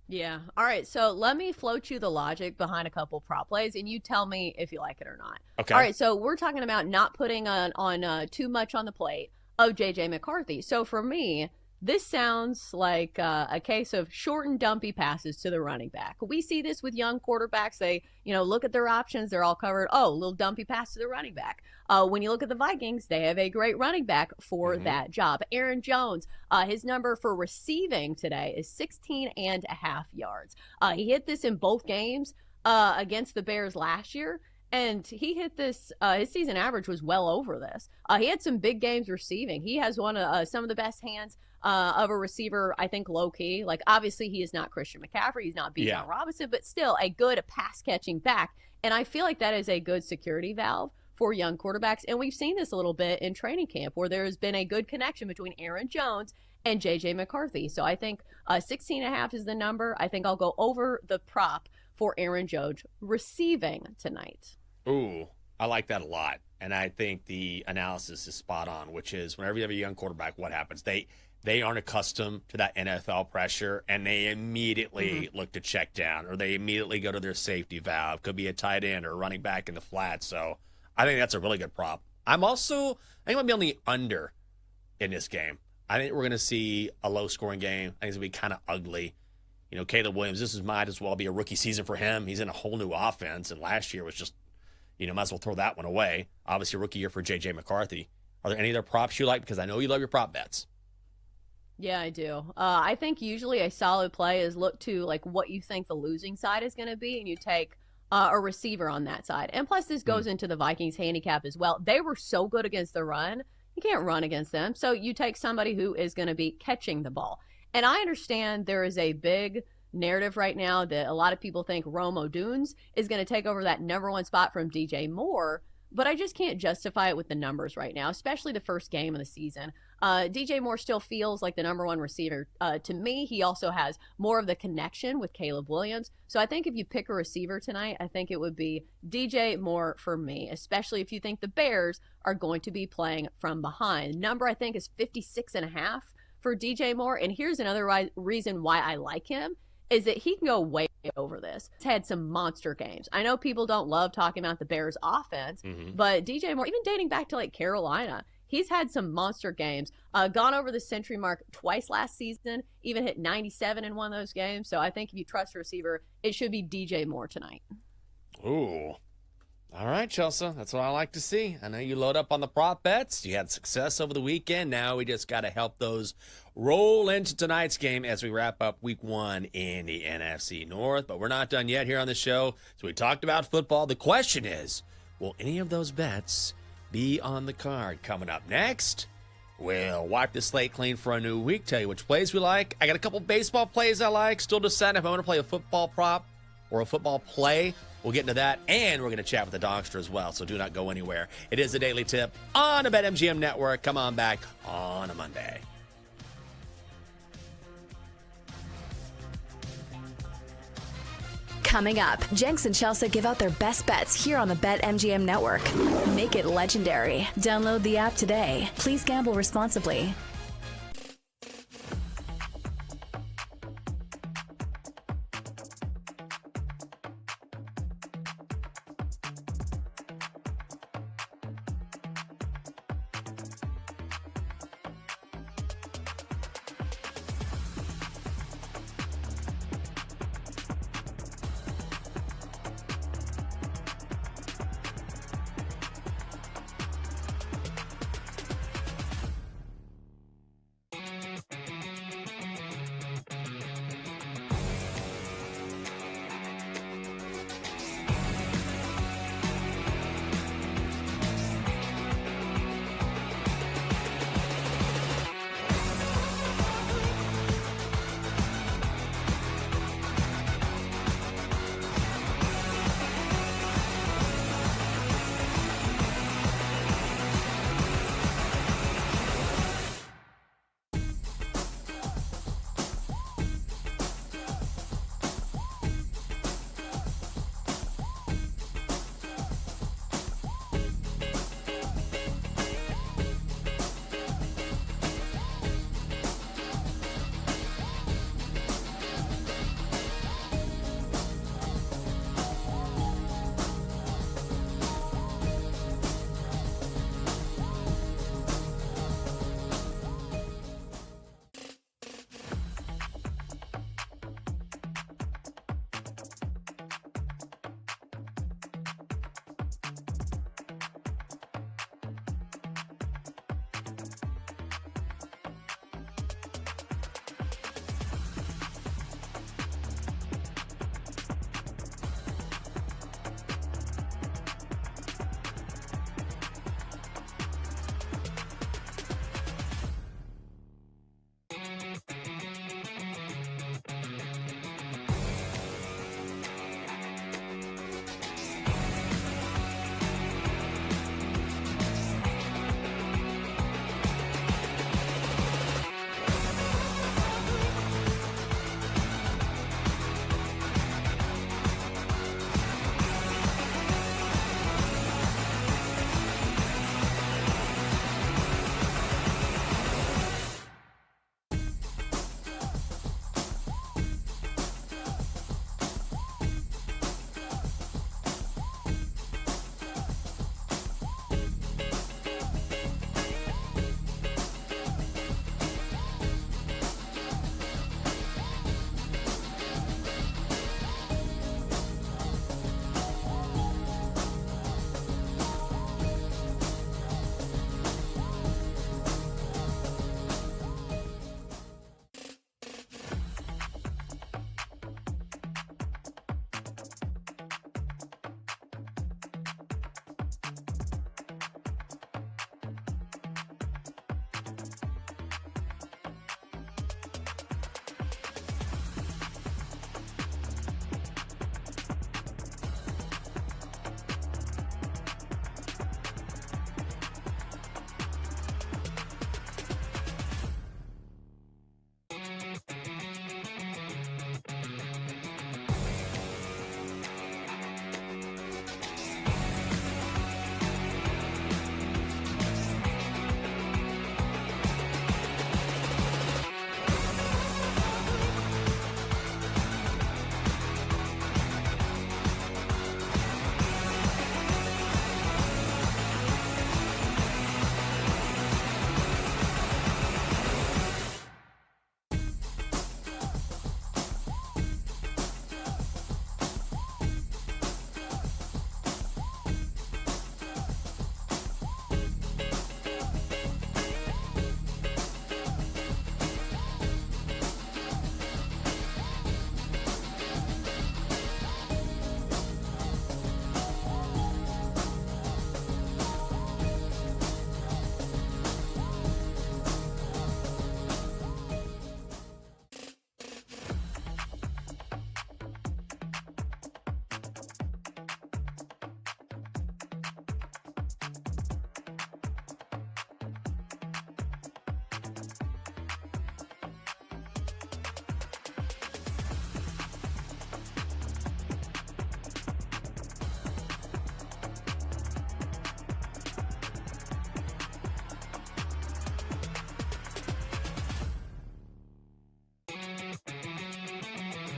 Yeah. All right. So let me float you the logic behind a couple prop plays, and you tell me if you like it or not. Okay. All right. So we're talking about not putting on too much on the plate of J.J. McCarthy. So for me, this sounds like a case of short and dumpy passes to the running back. We see this with young quarterbacks. They, look at their options. They're all covered. Oh, a little dumpy pass to the running back. When you look at the Vikings, they have a great running back for that job. Aaron Jones, his number for receiving today is 16.5 yards. He hit this in both games against the Bears last year. And he hit this, his season average was well over this. He had some big games receiving. He has one of some of the best hands of a receiver, I think, low-key. Like, obviously, he is not Christian McCaffrey. He's not Bijan Robinson, but still a good pass-catching back. And I feel like that is a good security valve for young quarterbacks. And we've seen this a little bit in training camp where there has been a good connection between Aaron Jones and J.J. McCarthy. So I think 16.5 is the number. I think I'll go over the prop for Aaron Jones receiving tonight. Ooh, I like that a lot. And I think the analysis is spot on, which is whenever you have a young quarterback, what happens? They aren't accustomed to that NFL pressure, and they immediately look to check down, or they immediately go to their safety valve. Could be a tight end or a running back in the flat. So I think that's a really good prop. I think I'm going to be on the under in this game. I think we're going to see a low-scoring game. I think it's going to be kind of ugly. Caleb Williams, might as well be a rookie season for him. He's in a whole new offense, and last year was just, might as well throw that one away. Obviously, rookie year for J.J. McCarthy. Are there any other props you like? Because I know you love your prop bets. Yeah, I do. I think usually a solid play is look to like what you think the losing side is going to be, and you take a receiver on that side. And plus, this goes into the Vikings handicap as well. They were so good against the run. You can't run against them. So you take somebody who is going to be catching the ball. And I understand there is a big narrative right now that a lot of people think Rome Odunze is going to take over that number one spot from DJ Moore. But I just can't justify it with the numbers right now, especially the first game of the season. DJ Moore still feels like the number one receiver. To me, he also has more of the connection with Caleb Williams. So I think if you pick a receiver tonight, I think it would be DJ Moore for me, especially if you think the Bears are going to be playing from behind. Number, I think, is 56.5 for DJ Moore. And here's another reason why I like him is that he can go way over this. He's had some monster games. I know people don't love talking about the Bears offense, but DJ Moore, even dating back to like Carolina, He's had some monster games. Gone over the century mark twice last season, even hit 97 in one of those games. So I think if you trust a receiver, it should be DJ Moore tonight. Ooh. All right, Chelsea. That's what I like to see. I know you load up on the prop bets. You had success over the weekend. Now we just got to help those roll into tonight's game as we wrap up week 1 in the NFC North. But we're not done yet here on the show. So we talked about football. The question is, will any of those bets be on the card? Coming up next, we'll wipe the slate clean for a new week, tell you which plays we like. I got a couple baseball plays I like. Still deciding if I want to play a football prop or a football play. We'll get into that, and we're going to chat with the Dogster as well, so do not go anywhere. It is the Daily Tip on the BetMGM Network. Come on back on a Monday. Coming up, Jenks and Chelsea give out their best bets here on the BetMGM Network. Make it legendary. Download the app today. Please gamble responsibly.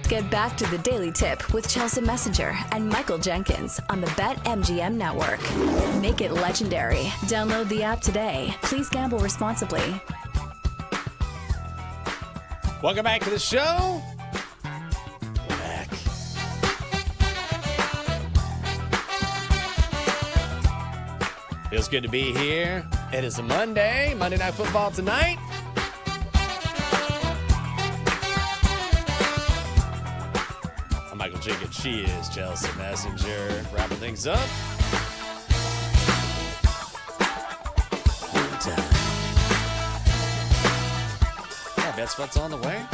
Get back to the Daily Tip with Chelsea Messenger and Michael Jenkins on the BetMGM Network. Make it legendary. Download the app today. Please gamble responsibly. Welcome back to the show. We're back. Feels good to be here. It is a Monday Night Football tonight. I'm Michael Jenkins. She is Chelsea Messenger. Wrapping things up. Bet Spot's on the way.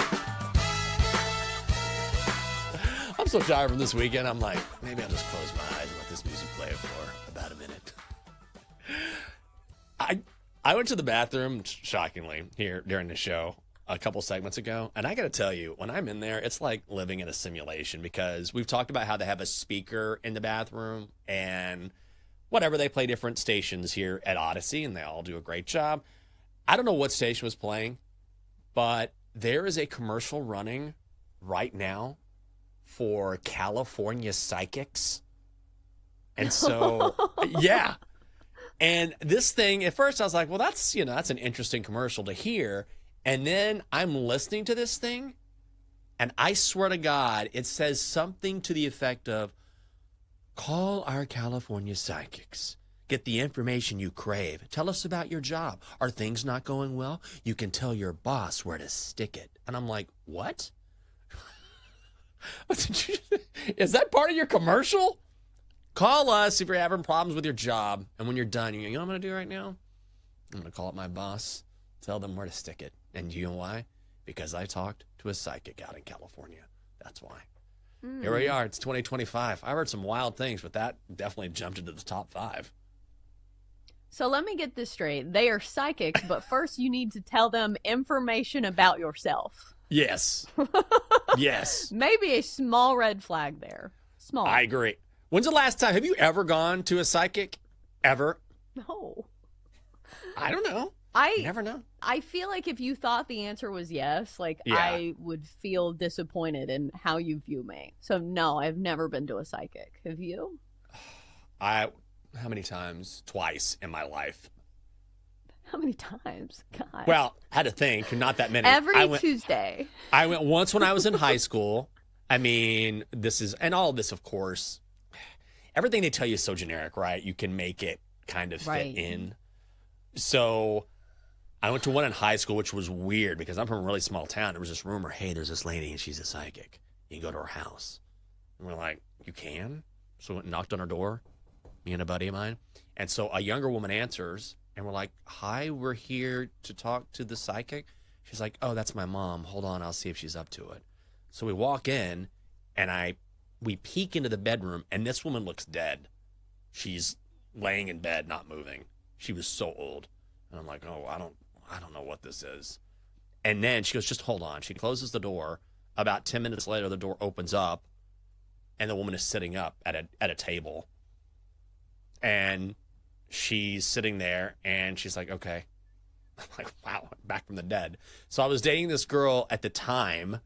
I'm so tired from this weekend. I'm like, maybe I'll just close my eyes and let this music play for about a minute. I went to the bathroom, shockingly, here during the show a couple segments ago. And I got to tell you, when I'm in there, it's like living in a simulation because we've talked about how they have a speaker in the bathroom and whatever. They play different stations here at Odyssey and they all do a great job. I don't know what station was playing, but there is a commercial running right now for California Psychics. And so, yeah. And this thing, at first I was like, well, that's an interesting commercial to hear. And then I'm listening to this thing, and I swear to God, it says something to the effect of, call our California Psychics. Get the information you crave. Tell us about your job. Are things not going well? You can tell your boss where to stick it. And I'm like, what? Is that part of your commercial? Call us if you're having problems with your job. And when you're done, you know what I'm going to do right now? I'm going to call up my boss, tell them where to stick it. And you know why? Because I talked to a psychic out in California. That's why. Here we are. It's 2025. I heard some wild things, but that definitely jumped into the top 5. So let me get this straight. They are psychics, but first you need to tell them information about yourself. Yes. Yes. Maybe a small red flag there. Small. I agree. When's the last time? Have you ever gone to a psychic? Ever? No. I don't know. You never know. I feel like if you thought the answer was yes, I would feel disappointed in how you view me. So no, I've never been to a psychic. Have you? How many times? Twice in my life. How many times? God. Well, I had to think. Not that many. Every Tuesday. I went once when I was in high school. I mean, all of this, of course, everything they tell you is so generic, right? You can make it kind of fit in. So I went to one in high school, which was weird because I'm from a really small town. There was this rumor, hey, there's this lady and she's a psychic. You can go to her house. And we're like, you can? So we went and knocked on her door. Me and a buddy of mine. And so a younger woman answers, and we're like, hi, we're here to talk to the psychic. She's like, oh, that's my mom. Hold on, I'll see if she's up to it. So we walk in, and we peek into the bedroom, and this woman looks dead. She's laying in bed, not moving. She was so old. And I'm like, oh, I don't know what this is. And then she goes, just hold on. She closes the door. About 10 minutes later, the door opens up, and the woman is sitting up at a table. And she's sitting there, and she's like, okay. I'm like, wow, back from the dead. So I was dating this girl at the time,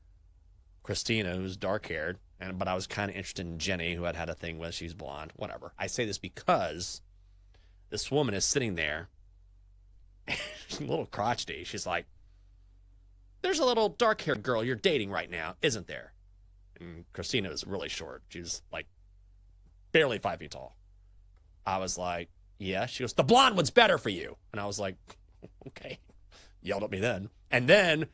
Christina, who's dark-haired, but I was kind of interested in Jenny, who I'd had a thing with. She's blonde, whatever. I say this because this woman is sitting there, she's a little crotchety. She's like, there's a little dark-haired girl you're dating right now, isn't there? And Christina was really short. She was like barely 5 feet tall. I was like, yeah. She goes, the blonde one's better for you. And I was like, okay. Yelled at me then. And then,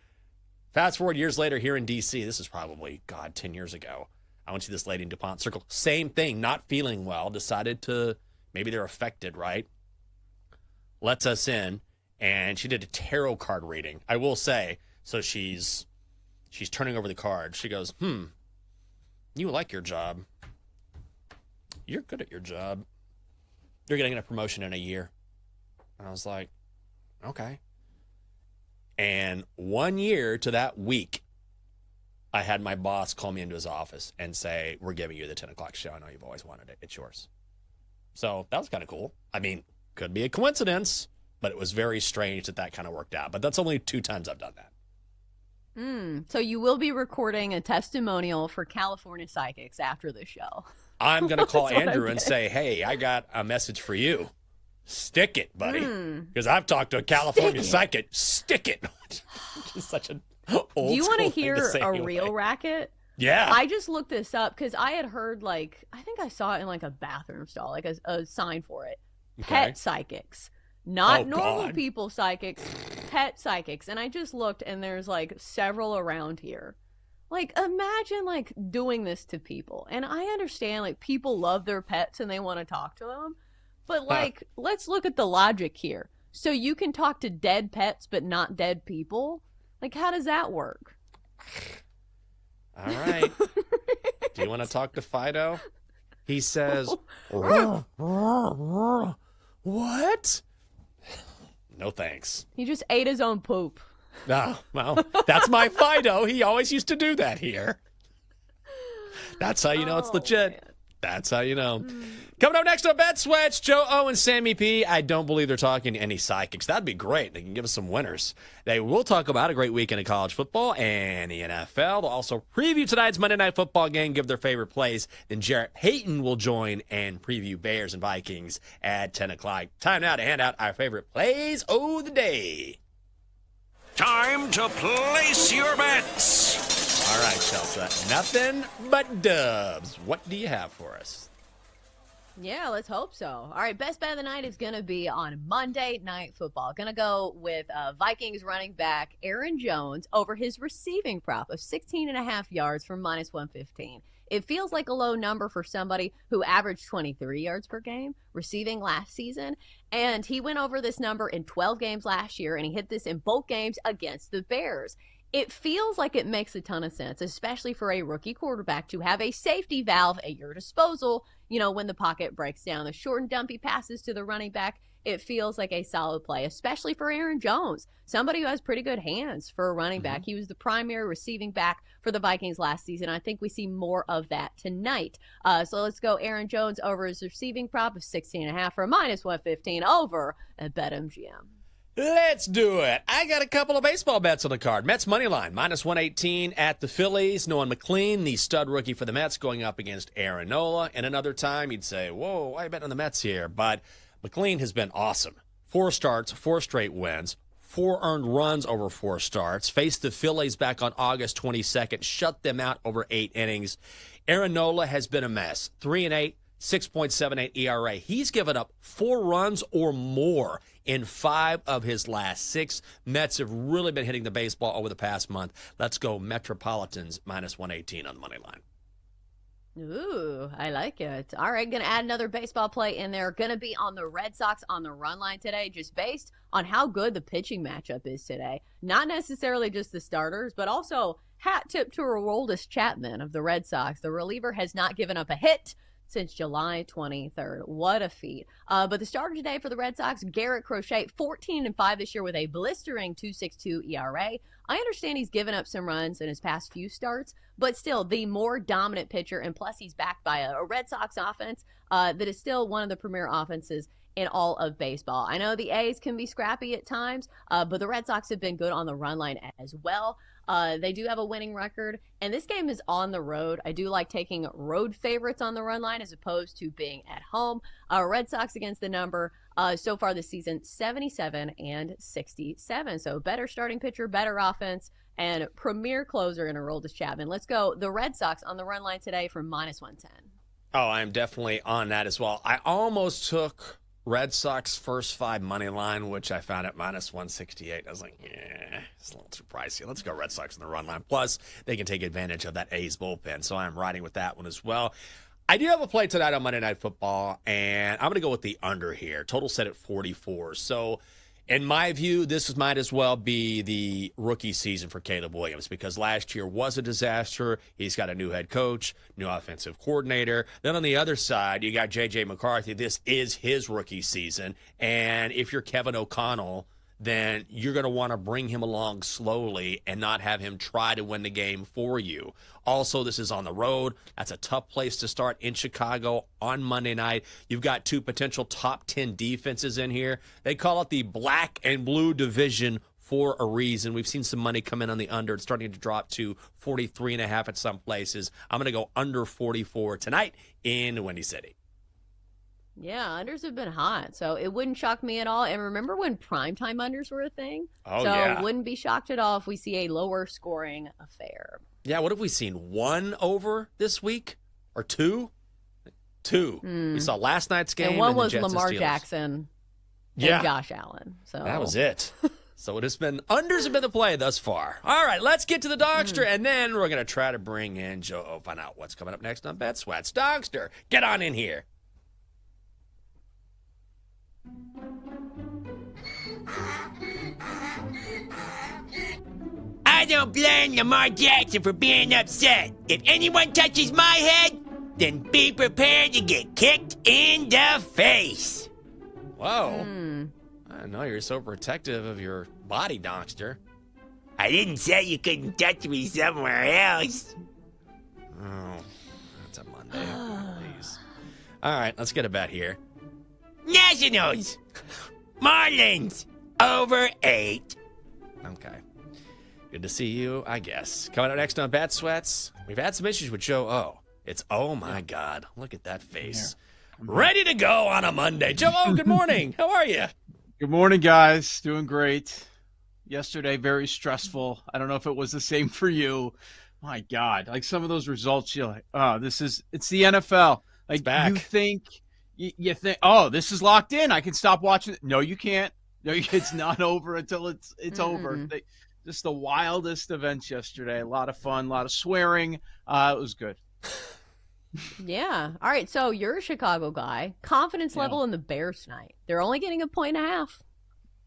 fast forward years later here in D.C., this is probably, 10 years ago. I went to this lady in DuPont Circle. Same thing, not feeling well. Decided to, maybe they're affected, right? Lets us in. And she did a tarot card reading. I will say, so she's turning over the cards. She goes, you like your job. You're good at your job. You're getting a promotion in a year. And I was like, okay. And 1 year to that week, I had my boss call me into his office and say, we're giving you the 10 o'clock show. I know you've always wanted it. It's yours. So that was kind of cool. I mean, could be a coincidence, but it was very strange that kind of worked out. But that's only 2 times I've done that. So you will be recording a testimonial for California Psychics after the show. I'm going to call That's what Andrew I'm and getting. say, hey, I got a message for you. Stick it, buddy. Because I've talked to a California psychic. Stick it. Just such an old Do you want to school thing hear say a anyway. real racket? Yeah. I just looked this up because I had heard, like, I think I saw it in, like, a bathroom stall, like a sign for it. Okay. Pet psychics. Not Oh, normal God. people psychics, pet psychics. And I just looked, and there's, like, several around here. Like, imagine, like, doing this to people. And I understand, like, people love their pets and they want to talk to them. But, like, let's look at the logic here. So you can talk to dead pets but not dead people? Like, how does that work? All right. Do you want to talk to Fido? He says, what? No thanks. He just ate his own poop. No, well, that's my Fido. He always used to do that here. That's how you know it's legit. Man. That's how you know. Coming up next on Bet Switch, Joe O and Sammy P. I don't believe they're talking to any psychics. That'd be great. They can give us some winners. They will talk about a great weekend of college football and the NFL. They'll also preview tonight's Monday Night Football game, give their favorite plays. Then Jarrett Payton will join and preview Bears and Vikings at 10 o'clock. Time now to hand out our favorite plays of the day. Time to place your bets. All right, Chelsea. Nothing but dubs. What do you have for us? Yeah, let's hope so. All right, best bet of the night is going to be on Monday Night Football. Going to go with Vikings running back Aaron Jones over his receiving prop of 16.5 yards for minus 115. It feels like a low number for somebody who averaged 23 yards per game receiving last season. And he went over this number in 12 games last year, and he hit this in both games against the Bears. It feels like it makes a ton of sense, especially for a rookie quarterback, to have a safety valve at your disposal, you know, when the pocket breaks down. The short and dumpy passes to the running back, it feels like a solid play, especially for Aaron Jones, somebody who has pretty good hands for a running back. He was the primary receiving back for the Vikings last season. I think we see more of that tonight. So let's go Aaron Jones over his receiving prop of 16.5 for minus 115 over at BetMGM. Let's do it. I got a couple of baseball bets on the card. Mets money line, minus 118 at the Phillies. Noah McLean, the stud rookie for the Mets, going up against Aaron Nola. And another time, you'd say, whoa, why are you betting on the Mets here? But McLean has been awesome. 4 starts, 4 straight wins, 4 earned runs over 4 starts. Faced the Phillies back on August 22nd, shut them out over 8 innings. Aaron Nola has been a mess. 3-8, 6.78 ERA. He's given up 4 runs or more in 5 of his last 6. Mets have really been hitting the baseball over the past month. Let's go Metropolitans minus 118 on the money line. Ooh, I like it. All right, going to add another baseball play in there. Going to be on the Red Sox on the run line today, just based on how good the pitching matchup is today. Not necessarily just the starters, but also hat tip to Aroldis Chapman of the Red Sox. The reliever has not given up a hit since July 23rd. What a feat. But the starter today for the Red Sox, Garrett Crochet, 14-5 this year with a blistering 2.62 ERA. I understand he's given up some runs in his past few starts, but still the more dominant pitcher, and plus he's backed by a Red Sox offense that is still one of the premier offenses in all of baseball. I know the A's can be scrappy at times, but the Red Sox have been good on the run line as well. They do have a winning record, and this game is on the road. I do like taking road favorites on the run line as opposed to being at home. Red Sox against the number so far this season, 77-67. So better starting pitcher, better offense, and premier closer in Aroldis Chapman. Let's go the Red Sox on the run line today for minus 110. Oh, I'm definitely on that as well. I almost took Red Sox first 5 money line, which I found at minus 168. I was like, yeah, it's a little too pricey. Let's go Red Sox on the run line. Plus, they can take advantage of that A's bullpen, so I'm riding with that one as well. I do have a play tonight on Monday Night Football, and I'm going to go with the under here. Total set at 44. So, in my view, this might as well be the rookie season for Caleb Williams because last year was a disaster. He's got a new head coach, new offensive coordinator. Then on the other side, you got J.J. McCarthy. This is his rookie season. And if you're Kevin O'Connell, then you're going to want to bring him along slowly and not have him try to win the game for you. Also, this is on the road. That's a tough place to start in Chicago on Monday night. You've got 2 potential top 10 defenses in here. They call it the black and blue division for a reason. We've seen some money come in on the under. It's starting to drop to 43.5 at some places. I'm going to go under 44 tonight in Windy City. Yeah, unders have been hot, so it wouldn't shock me at all. And remember when primetime unders were a thing? Oh, so yeah. wouldn't be shocked at all if we see a lower scoring affair. Yeah, what have we seen? 1 over this week? Or 2? 2. We saw last night's game. And one and the was Jets and Lamar Steelers. Jackson Yeah. and Josh Allen. So That was it. So it has been, unders have been the play thus far. All right, let's get to the Dogster, and then we're going to try to bring in Joe O. Find out what's coming up next on Bet Sweats. Dogster, get on in here. I don't blame Lamar Jackson for being upset. If anyone touches my head, then be prepared to get kicked in the face. Whoa. I didn't know you were so protective of your body, Dogster. I didn't say you couldn't touch me somewhere else. Oh, that's a Monday. Please. All right, let's get a bet here. Nationals. Marlins. Over 8. Okay. Good to see you, I guess. Coming up next on Bet Sweats, we've had some issues with Joe O. It's, oh my God, look at that face. Ready to go on a Monday. Joe O, good morning. How are you? Good morning, guys. Doing great. Yesterday, very stressful. I don't know if it was the same for you. My God, like some of those results, you're like, oh, it's the NFL. Like you think, oh, this is locked in. I can stop watching it. No, you can't. No, it's not over until it's over. Just the wildest events yesterday. A lot of fun, a lot of swearing. It was good. Yeah. All right. So you're a Chicago guy. Confidence level in the Bears tonight. They're only getting 1.5.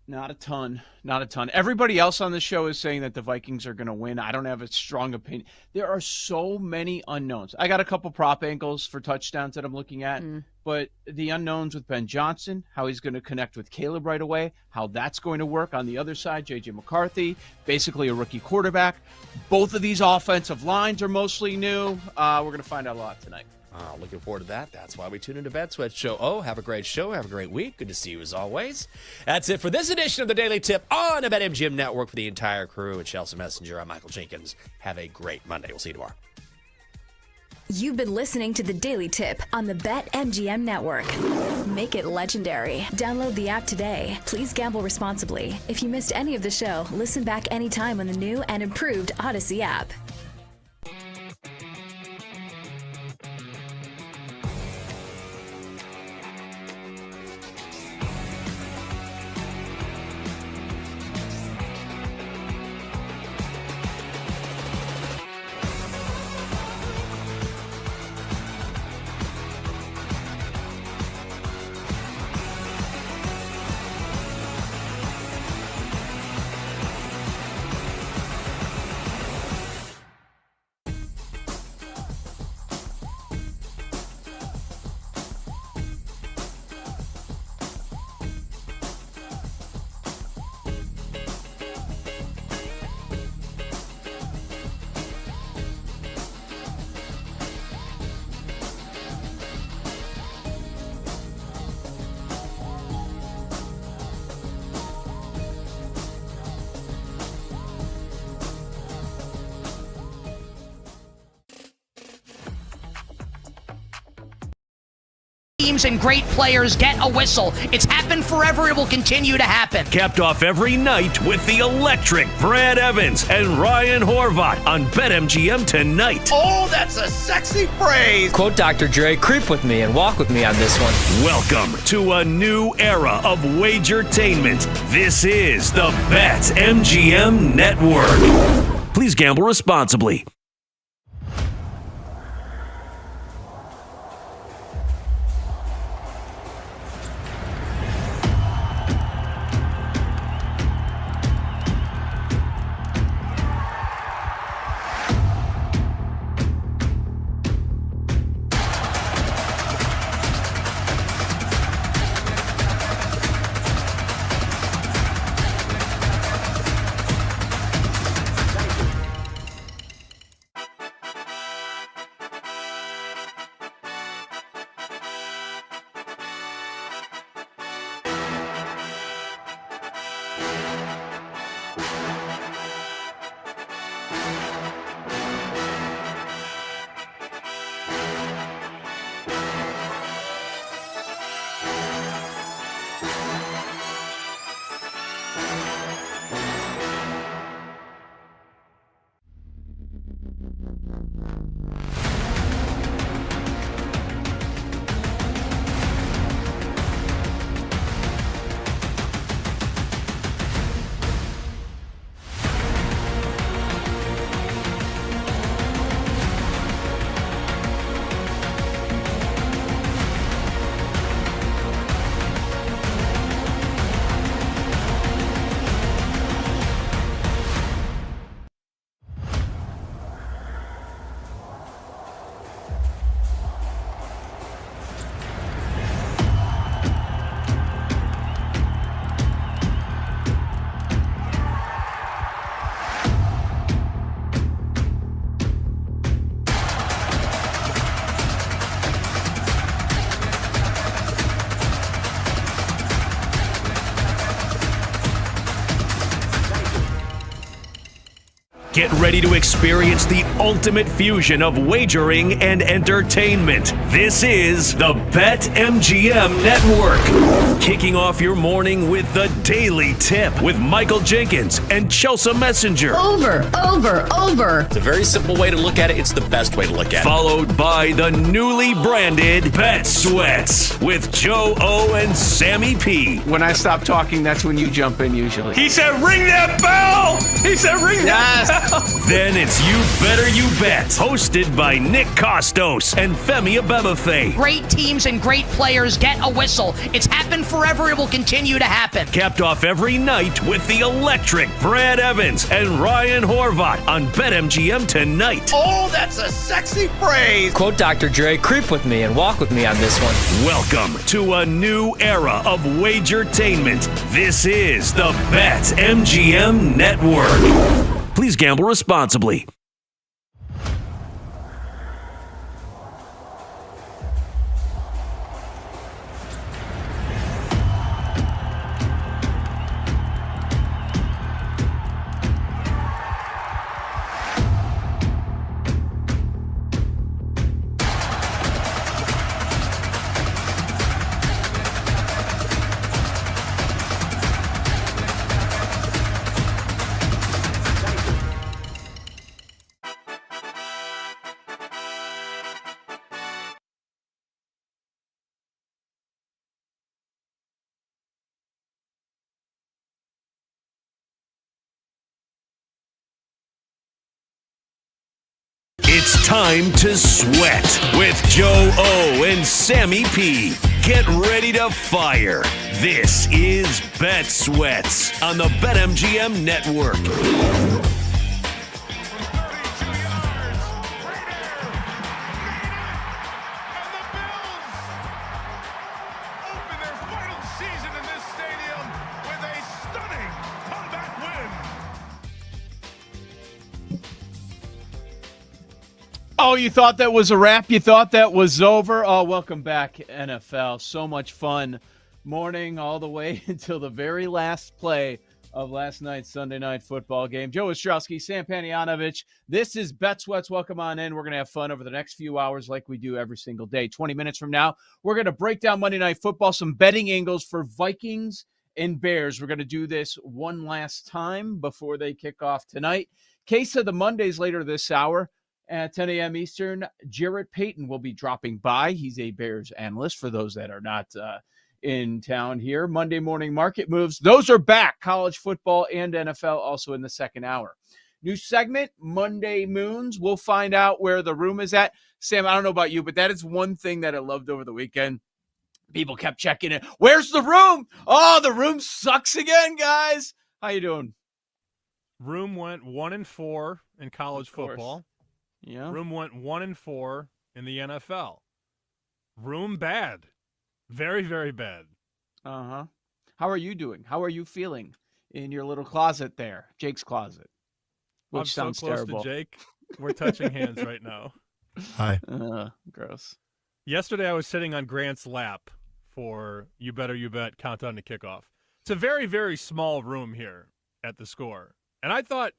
Not a ton. Not a ton. Everybody else on the show is saying that the Vikings are going to win. I don't have a strong opinion. There are so many unknowns. I got a couple prop angles for touchdowns that I'm looking at, but the unknowns with Ben Johnson, how he's going to connect with Caleb right away, how that's going to work. On the other side, J.J. McCarthy, basically a rookie quarterback. Both of these offensive lines are mostly new. We're going to find out a lot tonight. Looking forward to that. That's why we tune into Bet Sweats. Joe O, have a great show. Have a great week. Good to see you as always. That's it for this edition of the Daily Tip on the BetMGM Network. For the entire crew at Chelsea Messenger, I'm Michael Jenkins. Have a great Monday. We'll see you tomorrow. You've been listening to the Daily Tip on the BetMGM Network. Make it legendary. Download the app today. Please gamble responsibly. If you missed any of the show, listen back anytime on the new and improved Odyssey app. Teams and great players get a whistle. It's happened forever. It will continue to happen. Capped off every night with the electric Brad Evans and Ryan Horvat on BetMGM tonight. Oh, that's a sexy phrase. Quote Dr. Dre, creep with me and walk with me on this one. Welcome to a new era of Wagertainment. This is the BetMGM Network. Please gamble responsibly. Get ready to experience the ultimate fusion of wagering and entertainment. This is the BetMGM Network. Kicking off your morning with the Daily Tip with Michael Jenkins and Chelsea Messenger. Over. It's a very simple way to look at it. It's the best way to look at it. Followed by the newly branded Bet Sweats with Joe O and Sammy P. When I stop talking, that's when you jump in usually. He said, ring that bell! He said, ring that bell! Then it's You Better You Bet, hosted by Nick Costos and Femi Abebefe. Great teams and great players get a whistle. It's happened forever. It will continue to happen. Capped off every night with the electric Brad Evans and Ryan Horvat on BetMGM tonight. Oh, that's a sexy phrase. Quote Dr. Dre, creep with me and walk with me on this one. Welcome to a new era of Wagertainment. This is the BetMGM Network. Please gamble responsibly. It's time to sweat with Joe O and Sammy P. Get ready to fire. This is Bet Sweats on the BetMGM Network. Oh, you thought that was a wrap? You thought that was over? Oh, welcome back, NFL. So much fun morning all the way until the very last play of last night's Sunday night football game. Joe Ostrowski, Sam Panayonovich. This is Bet Sweats. Welcome on in. We're going to have fun over the next few hours like we do every single day. 20 minutes from now, we're going to break down Monday Night Football, some betting angles for Vikings and Bears. We're going to do this one last time before they kick off tonight. Case of the Mondays later this hour. At 10 a.m. Eastern, Jarrett Payton will be dropping by. He's a Bears analyst for those that are not in town here. Monday morning market moves. Those are back. College football and NFL also in the second hour. New segment, Monday Moons. We'll find out where the room is at. Sam, I don't know about you, but that is one thing that I loved over the weekend. People kept checking in. Where's the room? Oh, the room sucks again, guys. How you doing? Room went 1-4 in college football. Yeah. Room went 1-4 in the NFL. Room bad. Very, very bad. Uh-huh. How are you doing? How are you feeling in your little closet there? Jake's closet. Which I'm sounds so close terrible. to Jake. We're touching hands right now. Hi. Gross. Yesterday I was sitting on Grant's lap for You Better You Bet Countdown to Kickoff. It's a very, very small room here at the Score. And I thought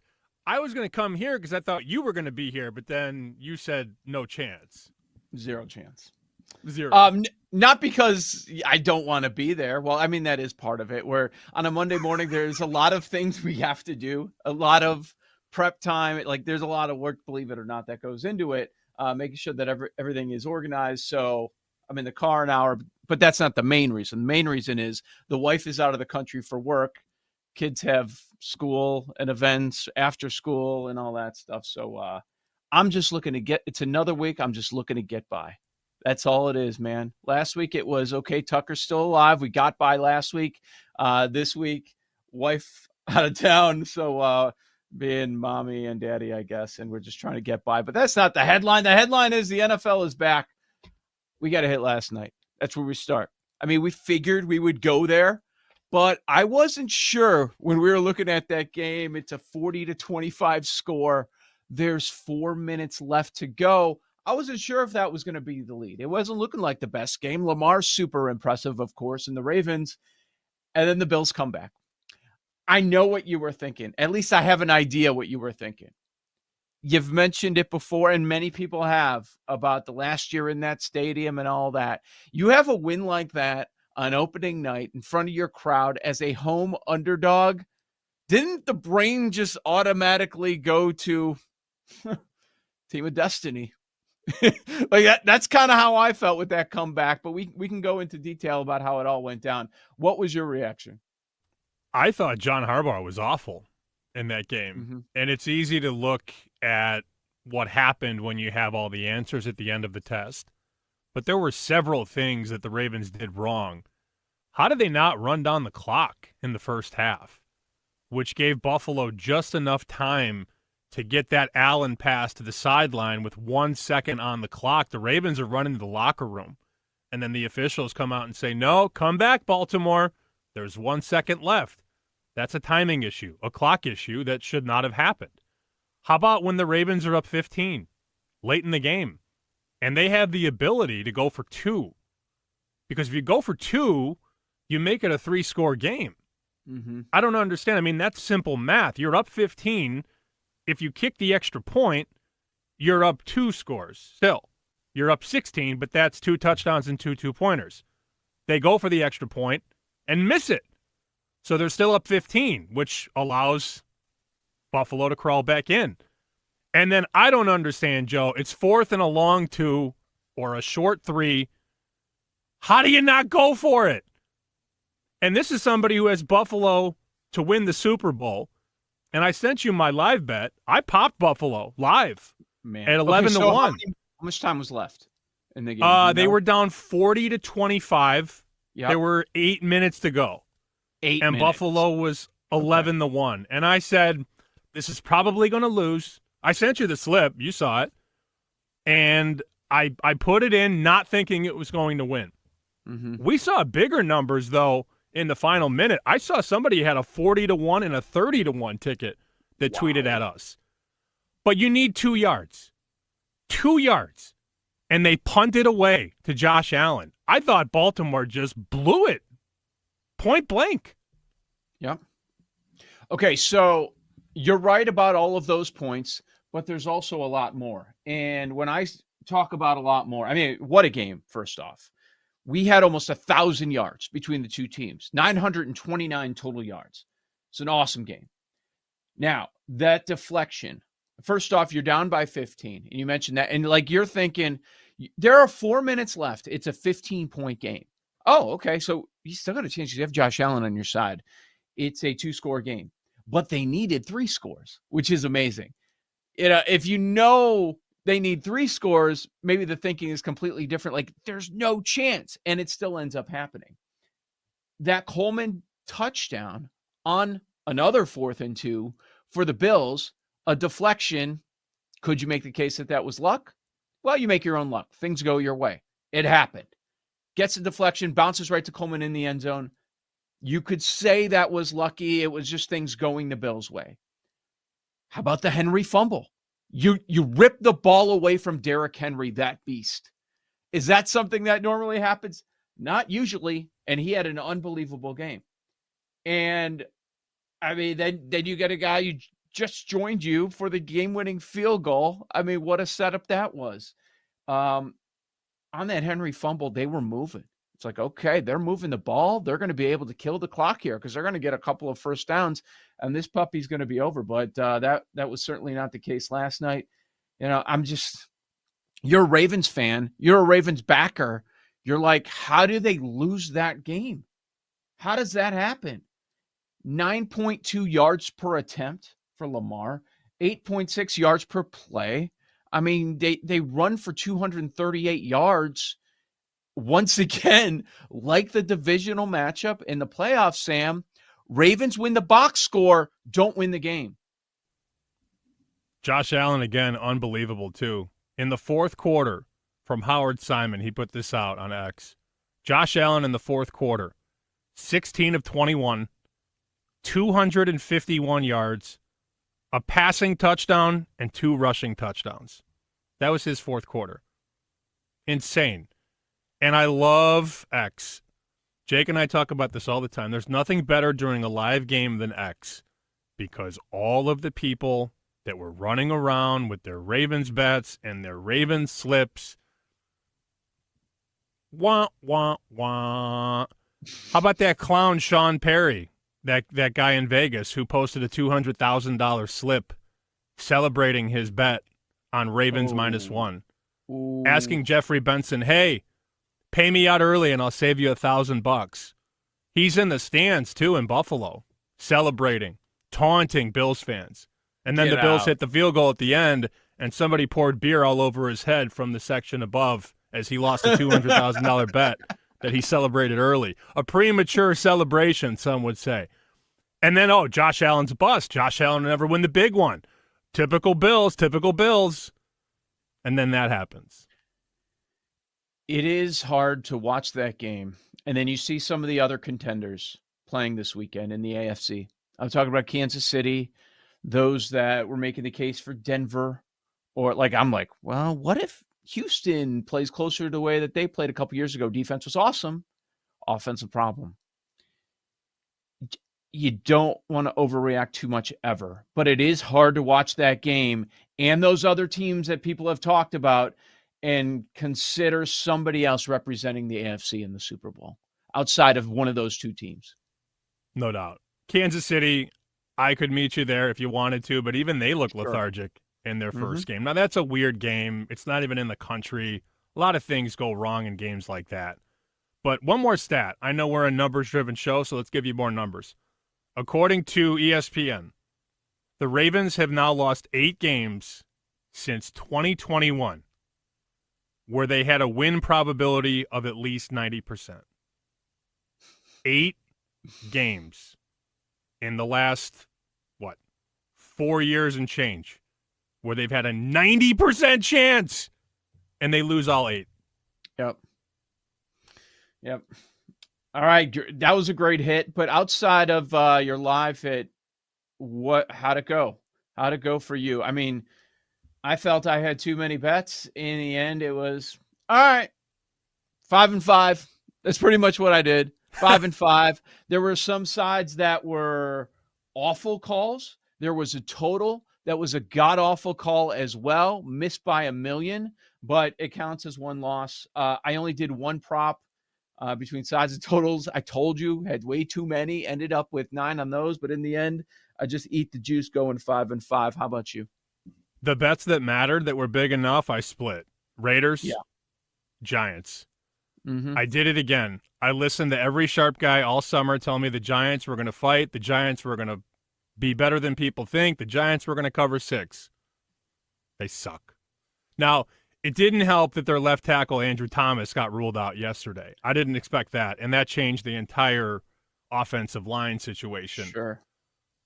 I was going to come here because I thought you were going to be here, but then you said no chance. Zero chance. Zero. Not because I don't want to be there. Well, I mean, that is part of it. Where on a Monday morning, there's a lot of things we have to do, a lot of prep time. Like there's a lot of work, believe it or not, that goes into it, making sure that everything is organized. So I'm in the car an hour, but that's not the main reason. The main reason is the wife is out of the country for work. Kids have school and events after school and all that stuff. So I'm just looking to it's another week. I'm just looking to get by. That's all it is, man. Last week it was, okay, Tucker's still alive. We got by last week. This week, wife out of town. So being mommy and daddy, I guess, and we're just trying to get by. But that's not the headline. The headline is the NFL is back. We got a hit last night. That's where we start. I mean, we figured we would go there. But I wasn't sure when we were looking at that game. It's a 40-25 score. There's 4 minutes left to go. I wasn't sure if that was going to be the lead. It wasn't looking like the best game. Lamar's super impressive, of course, and the Ravens. And then the Bills come back. I know what you were thinking. At least I have an idea what you were thinking. You've mentioned it before, and many people have, about the last year in that stadium and all that. You have a win like that on opening night in front of your crowd as a home underdog. Didn't the brain just automatically go to Team of Destiny? Like that's kind of how I felt with that comeback, but we can go into detail about how it all went down. What was your reaction? I thought John Harbaugh was awful in that game. Mm-hmm. And it's easy to look at what happened when you have all the answers at the end of the test. But there were several things that the Ravens did wrong. How did they not run down the clock in the first half, which gave Buffalo just enough time to get that Allen pass to the sideline with 1 second on the clock? The Ravens are running to the locker room, and then the officials come out and say, no, come back, Baltimore. There's 1 second left. That's a timing issue, a clock issue that should not have happened. How about when the Ravens are up 15 late in the game, and they have the ability to go for 2? Because if you go for 2, you make it a 3-score game. Mm-hmm. I don't understand. I mean, that's simple math. You're up 15. If you kick the extra point, you're up 2 scores still. You're up 16, but that's 2 touchdowns and 2 two-pointers. They go for the extra point and miss it. So they're still up 15, which allows Buffalo to crawl back in. And then I don't understand, Joe. It's 4th and a long 2 or a short 3. How do you not go for it? And this is somebody who has Buffalo to win the Super Bowl. And I sent you my live bet. I popped Buffalo live at 11 to 1. How much time was left in the game? They were down 40-25. Yep. There were 8 minutes to go. 8 and minutes. Buffalo was 11 to 1. And I said, this is probably going to lose. I sent you the slip. You saw it. And I put it in not thinking it was going to win. Mm-hmm. We saw bigger numbers, though, in the final minute. I saw somebody had a 40 to 1 and a 30 to 1 ticket that tweeted at us. But you need 2 yards. 2 yards. And they punted away to Josh Allen. I thought Baltimore just blew it. Point blank. Yep. Okay, so you're right about all of those points, but there's also a lot more. And when I talk about a lot more, I mean, what a game, first off. We had almost 1,000 yards between the two teams, 929 total yards. It's an awesome game. Now, that deflection, first off, you're down by 15, and you mentioned that. And like you're thinking, there are 4 minutes left. It's a 15-point game. Oh, okay, so you still got a chance. You have Josh Allen on your side. It's a 2-score game. But they needed 3 scores, which is amazing. If you know they need 3 scores, maybe the thinking is completely different. Like, there's no chance, and it still ends up happening. That Coleman touchdown on another 4th and 2 for the Bills, a deflection. Could you make the case that that was luck? Well, you make your own luck. Things go your way. It happened. Gets a deflection, bounces right to Coleman in the end zone. You could say that was lucky. It was just things going the Bills' way. How about the Henry fumble? You rip the ball away from Derrick Henry, that beast. Is that something that normally happens? Not usually, and he had an unbelievable game. And, I mean, then you get a guy who just joined you for the game-winning field goal. I mean, what a setup that was. On that Henry fumble, they were moving. It's like, okay, they're moving the ball. They're going to be able to kill the clock here because they're going to get a couple of first downs, and this puppy's going to be over. But that was certainly not the case last night. You know, you're a Ravens fan. You're a Ravens backer. You're like, how do they lose that game? How does that happen? 9.2 yards per attempt for Lamar, 8.6 yards per play. I mean, they run for 238 yards. Once again, like the divisional matchup in the playoffs, Sam, Ravens win the box score, don't win the game. Josh Allen, again, unbelievable, too. In the 4th quarter, from Howard Simon, he put this out on X. Josh Allen in the 4th quarter, 16 of 21, 251 yards, a passing touchdown, and 2 rushing touchdowns. That was his 4th quarter. Insane. And I love X. Jake and I talk about this all the time. There's nothing better during a live game than X because all of the people that were running around with their Ravens bets and their Ravens slips. Wah, wah, wah. How about that clown Sean Perry, that guy in Vegas who posted a $200,000 slip celebrating his bet on Ravens -1, asking Jeffrey Benson, hey, pay me out early and I'll save you $1,000. He's in the stands, too, in Buffalo, celebrating, taunting Bills fans. And then the Bills hit the field goal at the end, and somebody poured beer all over his head from the section above as he lost a $200,000 bet that he celebrated early. A premature celebration, some would say. And then, Josh Allen's a bust. Josh Allen will never win the big one. Typical Bills, typical Bills. And then that happens. It is hard to watch that game. And then you see some of the other contenders playing this weekend in the AFC. I'm talking about Kansas City, those that were making the case for Denver. Or I'm like, well, what if Houston plays closer to the way that they played a couple years ago? Defense was awesome. Offensive problem. You don't want to overreact too much ever. But it is hard to watch that game and those other teams that people have talked about and consider somebody else representing the AFC in the Super Bowl outside of one of those two teams. No doubt. Kansas City, I could meet you there if you wanted to, but even they look lethargic in their first game. Now, that's a weird game. It's not even in the country. A lot of things go wrong in games like that. But one more stat. I know we're a numbers-driven show, so let's give you more numbers. According to ESPN, the Ravens have now lost 8 games since 2021 where they had a win probability of at least 90%. 8 games in the last, 4 years and change, where they've had a 90% chance, and they lose all 8. Yep. All right, that was a great hit. But outside of your live hit, how'd it go? How'd it go for you? I mean, I felt I had too many bets. In the end, it was, all right, 5-5. That's pretty much what I did. 5-5. There were some sides that were awful calls. There was a total that was a god-awful call as well, missed by $1 million, but it counts as one loss. I only did one prop between sides and totals. I told you, had way too many, ended up with 9 on those, but in the end, I just eat the juice going 5-5. How about you? The bets that mattered, that were big enough, I split. Raiders, Giants. I did it again. I listened to every sharp guy all summer telling me the Giants were going to fight, the Giants were going to be better than people think, the Giants were going to cover 6. They suck. Now, it didn't help that their left tackle, Andrew Thomas, got ruled out yesterday. I didn't expect that, and that changed the entire offensive line situation. Sure.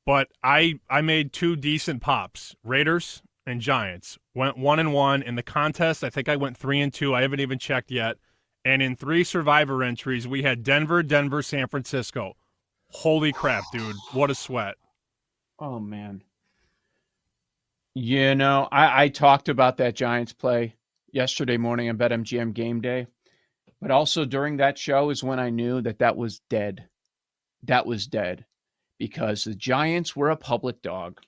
But I made 2 decent pops, Raiders and Giants. Went 1-1 in the contest. I think I went 3-2. I haven't even checked yet. And in 3 survivor entries, we had Denver, San Francisco. Holy crap, dude. What a sweat. Oh, man. You know, I talked about that Giants play yesterday morning on BetMGM Game Day. But also during that show is when I knew that was dead. That was dead. Because the Giants were a public dog.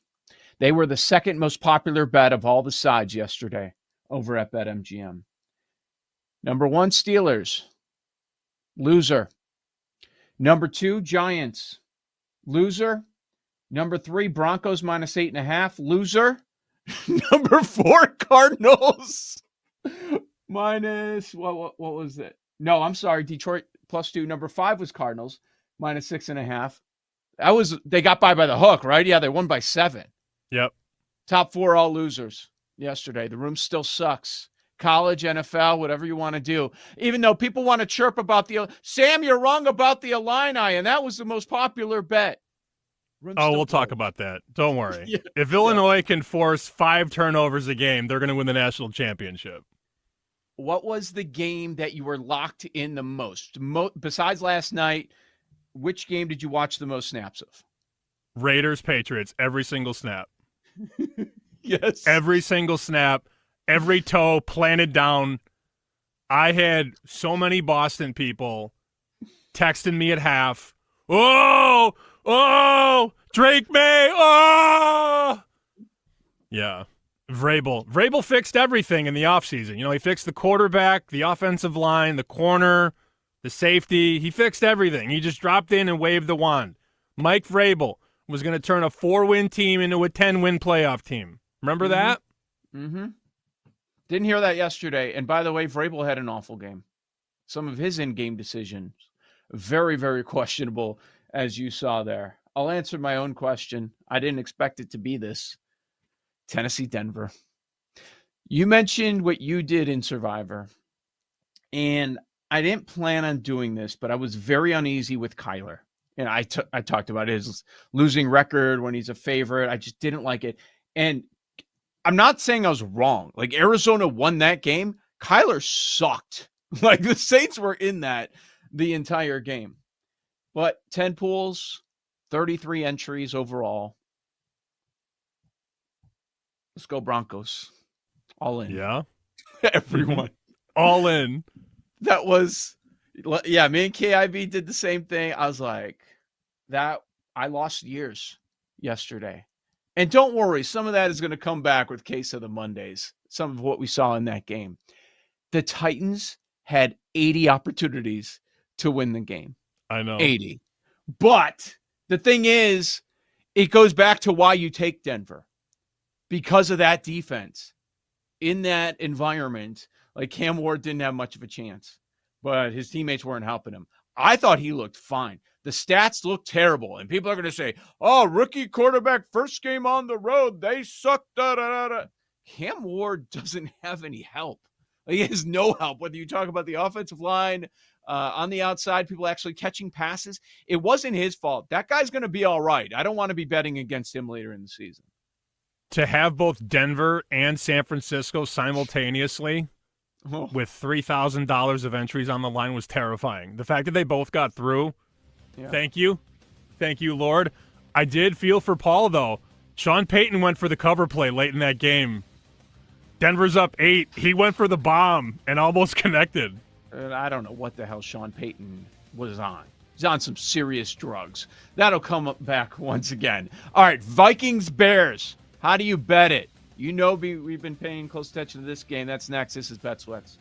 They were the second most popular bet of all the sides yesterday over at BetMGM. Number 1, Steelers. Loser. Number 2, Giants. Loser. Number 3, Broncos -8.5. Loser. Number 4, Cardinals. Minus, what was it? No, I'm sorry, Detroit +2. Number 5 was Cardinals, -6.5. They got by the hook, right? Yeah, they won by 7. Yep. Top 4 all losers yesterday. The room still sucks. College, NFL, whatever you want to do. Even though people want to chirp about Sam, you're wrong about the Illini, and that was the most popular bet. We'll talk about that. Don't worry. If Illinois can force 5 turnovers a game, they're going to win the national championship. What was the game that you were locked in the most? Besides last night, which game did you watch the most snaps of? Raiders, Patriots, every single snap. Yes. Every single snap, every toe planted down. I had so many Boston people texting me at half. Oh, Drake May, oh! Yeah. Vrabel fixed everything in the offseason. He fixed the quarterback, the offensive line, the corner, the safety. He fixed everything. He just dropped in and waved the wand. Mike Vrabel was going to turn a 4-win team into a 10-win playoff team. Remember that? Mm-hmm. Didn't hear that yesterday. And by the way, Vrabel had an awful game. Some of his in-game decisions, very, very questionable, as you saw there. I'll answer my own question. I didn't expect it to be this. Tennessee, Denver. You mentioned what you did in Survivor. And I didn't plan on doing this, but I was very uneasy with Kyler. And I talked about his losing record when he's a favorite. I just didn't like it. And I'm not saying I was wrong. Like, Arizona won that game. Kyler sucked. Like, the Saints were in that the entire game. But 10 pools, 33 entries overall. Let's go Broncos. All in. Yeah. Everyone. All in. That was, yeah, me and KIV did the same thing. I was like, I lost years yesterday. And don't worry, some of that is going to come back with Case of the Mondays, some of what we saw in that game. The Titans had 80 opportunities to win the game. I know. 80. But the thing is, it goes back to why you take Denver. Because of that defense. In that environment, like, Cam Ward didn't have much of a chance, but his teammates weren't helping him. I thought he looked fine. The stats look terrible, and people are going to say, oh, rookie quarterback, first game on the road, they suck. Da, da, da, da. Cam Ward doesn't have any help. He has no help, whether you talk about the offensive line, on the outside, people actually catching passes. It wasn't his fault. That guy's going to be all right. I don't want to be betting against him later in the season. To have both Denver and San Francisco simultaneously with $3,000 of entries on the line was terrifying. The fact that they both got through, Thank you. Thank you, Lord. I did feel for Paul, though. Sean Payton went for the cover play late in that game. Denver's up 8. He went for the bomb and almost connected. I don't know what the hell Sean Payton was on. He's on some serious drugs. That'll come back once again. All right, Vikings-Bears. How do you bet it? You know we've been paying close attention to this game. That's next. This is Bet Sweats.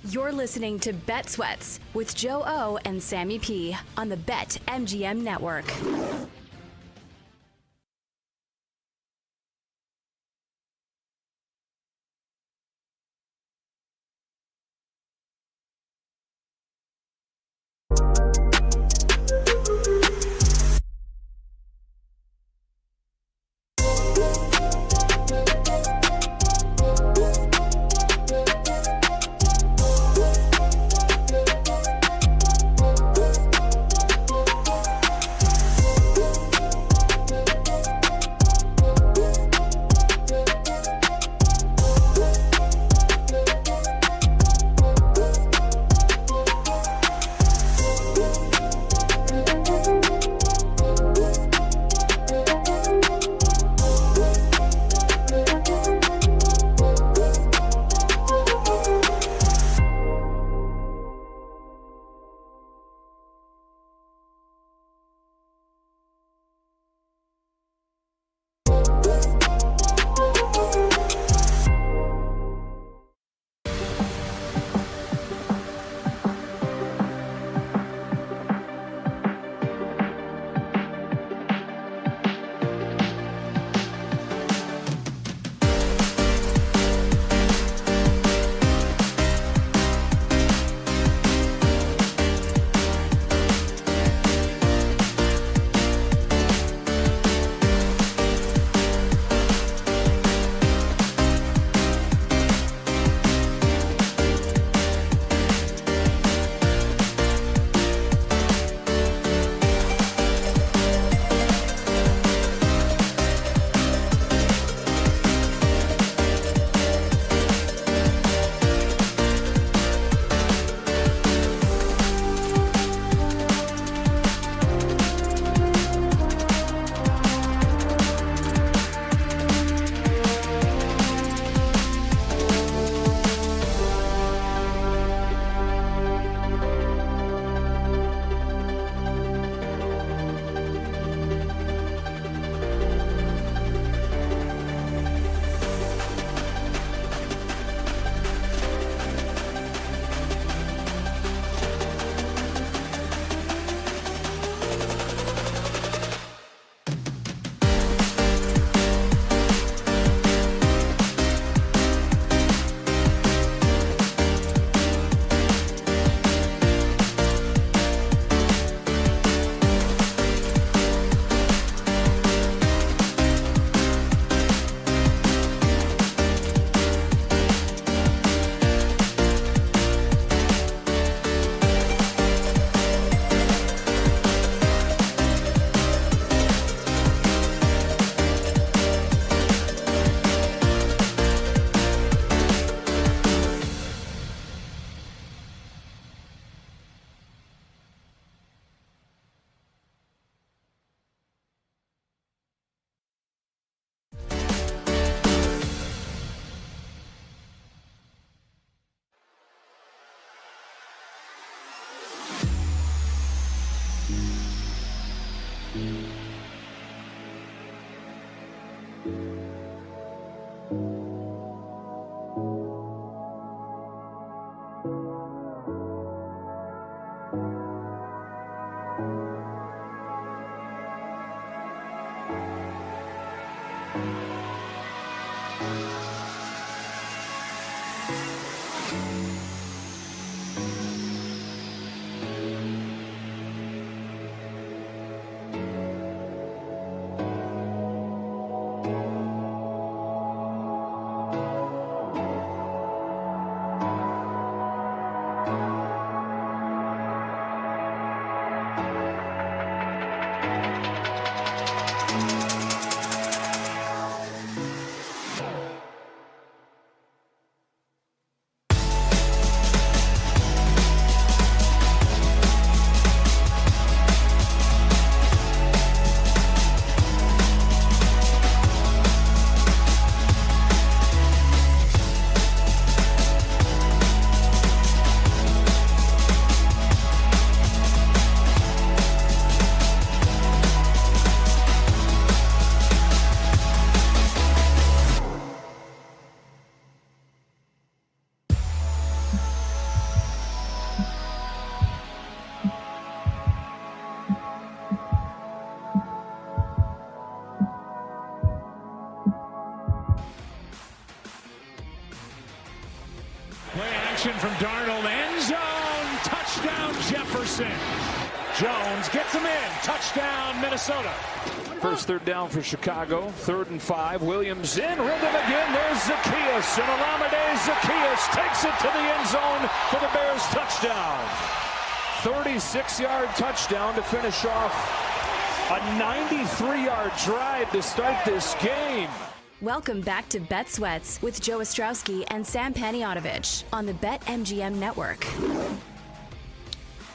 You're listening to Bet Sweats with Joe O and Sammy P on the BetMGM Network. reception from Darnold. End zone. Touchdown, Jefferson. Jones gets him in. Touchdown, Minnesota. First third down for Chicago. 3rd and 5. Williams in. Rhythm again. There's Zacchaeus. And Olamide Zacchaeus takes it to the end zone for the Bears touchdown. 36-yard touchdown to finish off a 93-yard drive to start this game. Welcome back to Bet Sweats with Joe Ostrowski and Sam Panayotovich on the BetMGM Network.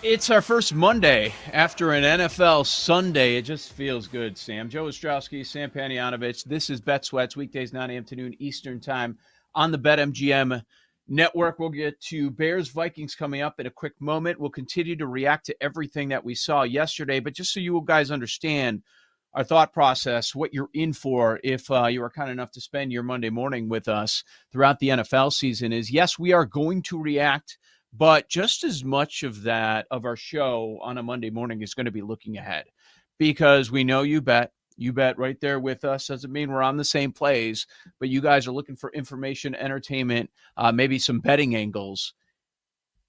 It's our first Monday after an NFL Sunday. It just feels good, Sam. Joe Ostrowski, Sam Panayotovich. This is Bet Sweats, weekdays 9 a.m. to noon Eastern time on the BetMGM Network. We'll get to Bears-Vikings coming up in a quick moment. We'll continue to react to everything that we saw yesterday. But just so you guys understand our thought process, what you're in for if you are kind enough to spend your Monday morning with us throughout the NFL season is, yes, we are going to react, but just as much of that of our show on a Monday morning is going to be looking ahead, because we know you bet right there with us. Doesn't mean we're on the same plays, but you guys are looking for information, entertainment, maybe some betting angles.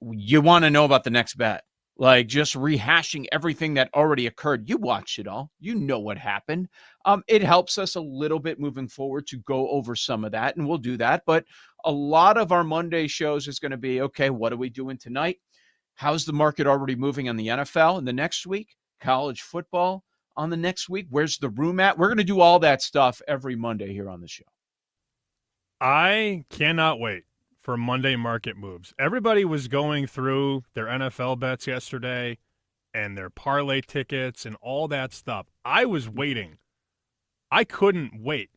You want to know about the next bet, like just rehashing everything that already occurred. You watched it all. You know what happened. It helps us a little bit moving forward to go over some of that, and we'll do that. But a lot of our Monday shows is going to be, okay, what are we doing tonight? How's the market already moving on the NFL in the next week? College football on the next week? Where's the room at? We're going to do all that stuff every Monday here on the show. I cannot wait for Monday market moves. Everybody was going through their NFL bets yesterday and their parlay tickets and all that stuff. I was waiting. I couldn't wait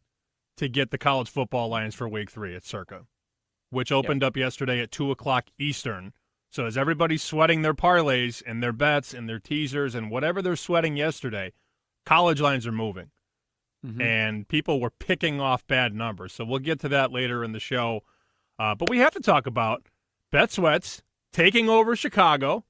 to get the college football lines for week 3 at Circa, which opened up yesterday at 2 o'clock Eastern. So as everybody's sweating their parlays and their bets and their teasers and whatever they're sweating yesterday, college lines are moving. Mm-hmm. And people were picking off bad numbers. So we'll get to that later in the show. But we have to talk about Bet Sweats taking over Chicago.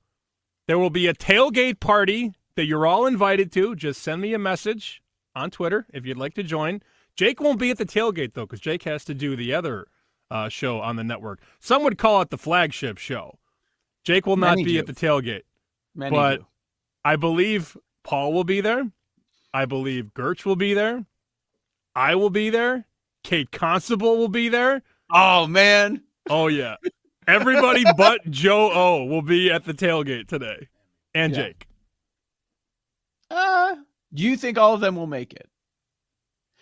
There will be a tailgate party that you're all invited to. Just send me a message on Twitter if you'd like to join. Jake won't be at the tailgate, though, because Jake has to do the other show on the network. Some would call it the flagship show. Jake will not be at the tailgate. But I believe Paul will be there. I believe Gertz will be there. I will be there. Kate Constable will be there. Oh, man. Oh, yeah. Everybody but Joe O will be at the tailgate today. And Jake. Do you think all of them will make it?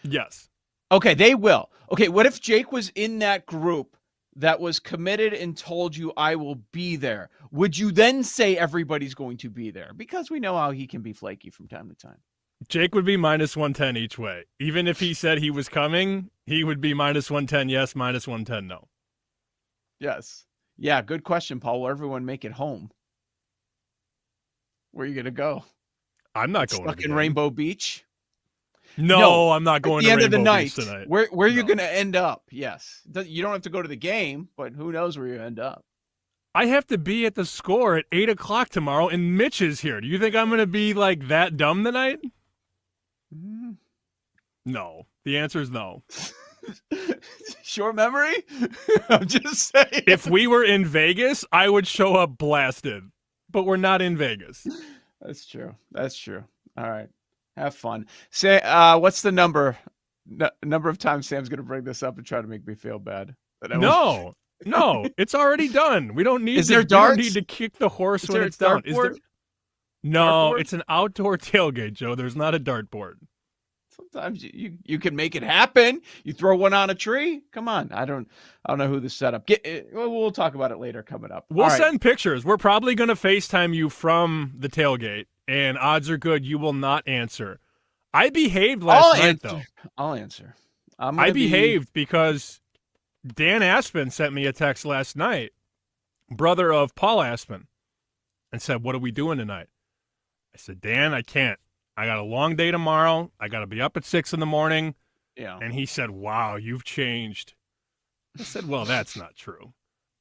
Yes. Okay, they will. Okay, what if Jake was in that group that was committed and told you, I will be there? Would you then say everybody's going to be there? Because we know how he can be flaky from time to time. Jake would be minus 110 each way. Even if he said he was coming, he would be minus 110 yes, minus 110 no. Yes. Yeah, good question, Paul. Will everyone make it home? Where are you going to go? I'm not going Stuck in Rainbow Beach? No, I'm not going to Rainbow Beach tonight. At the end of the night. Where are you going to end up? Yes. You don't have to go to the game, but who knows where you end up. I have to be at the Score at 8 o'clock tomorrow, and Mitch is here. Do you think I'm going to be like that dumb tonight? No. The answer is no. Short memory? I'm just saying. If we were in Vegas, I would show up blasted. But we're not in Vegas. That's true. That's true. All right. Have fun. Say, what's the number of times Sam's going to bring this up and try to make me feel bad? No, it's already done. We don't need. Is there darts? We don't need to kick the horse when it's down. Is there? No, it's an outdoor tailgate, Joe. There's not a dartboard. Sometimes you can make it happen. You throw one on a tree. Come on. I don't know who the setup. We'll talk about it later coming up. We'll send pictures. We're probably going to FaceTime you from the tailgate, and odds are good you will not answer. I behaved last night, though. I'll answer. I behaved because Dan Aspen sent me a text last night, brother of Paul Aspen, and said, "What are we doing tonight?" I said, "Dan, I can't. I got a long day tomorrow. I got to be up at 6 a.m. Yeah. And he said, "Wow, you've changed." I said, "Well, that's not true.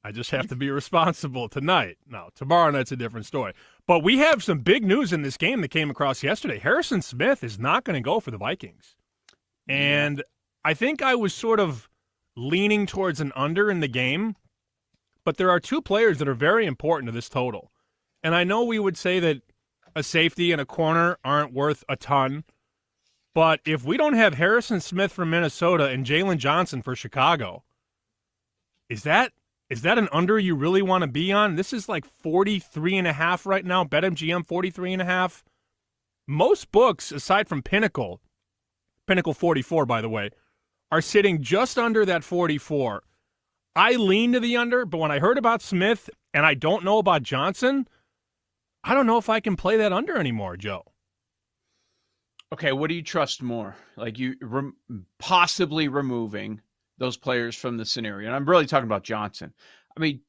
I just have to be responsible tonight." Now, tomorrow night's a different story. But we have some big news in this game that came across yesterday. Harrison Smith is not going to go for the Vikings. And I think I was sort of leaning towards an under in the game but there are two players that are very important to this total. And I know we would say that a safety and a corner aren't worth a ton, but if we don't have Harrison Smith from Minnesota and Jalen Johnson for Chicago, is that an under you really want to be on? This is like 43.5 right now. BetMGM 43.5. Most books, aside from Pinnacle 44, by the way, are sitting just under that 44. I lean to the under, but when I heard about Smith and I don't know about Johnson, I don't know if I can play that under anymore, Joe. Okay, what do you trust more? Like possibly removing those players from the scenario. And I'm really talking about Johnson. I mean,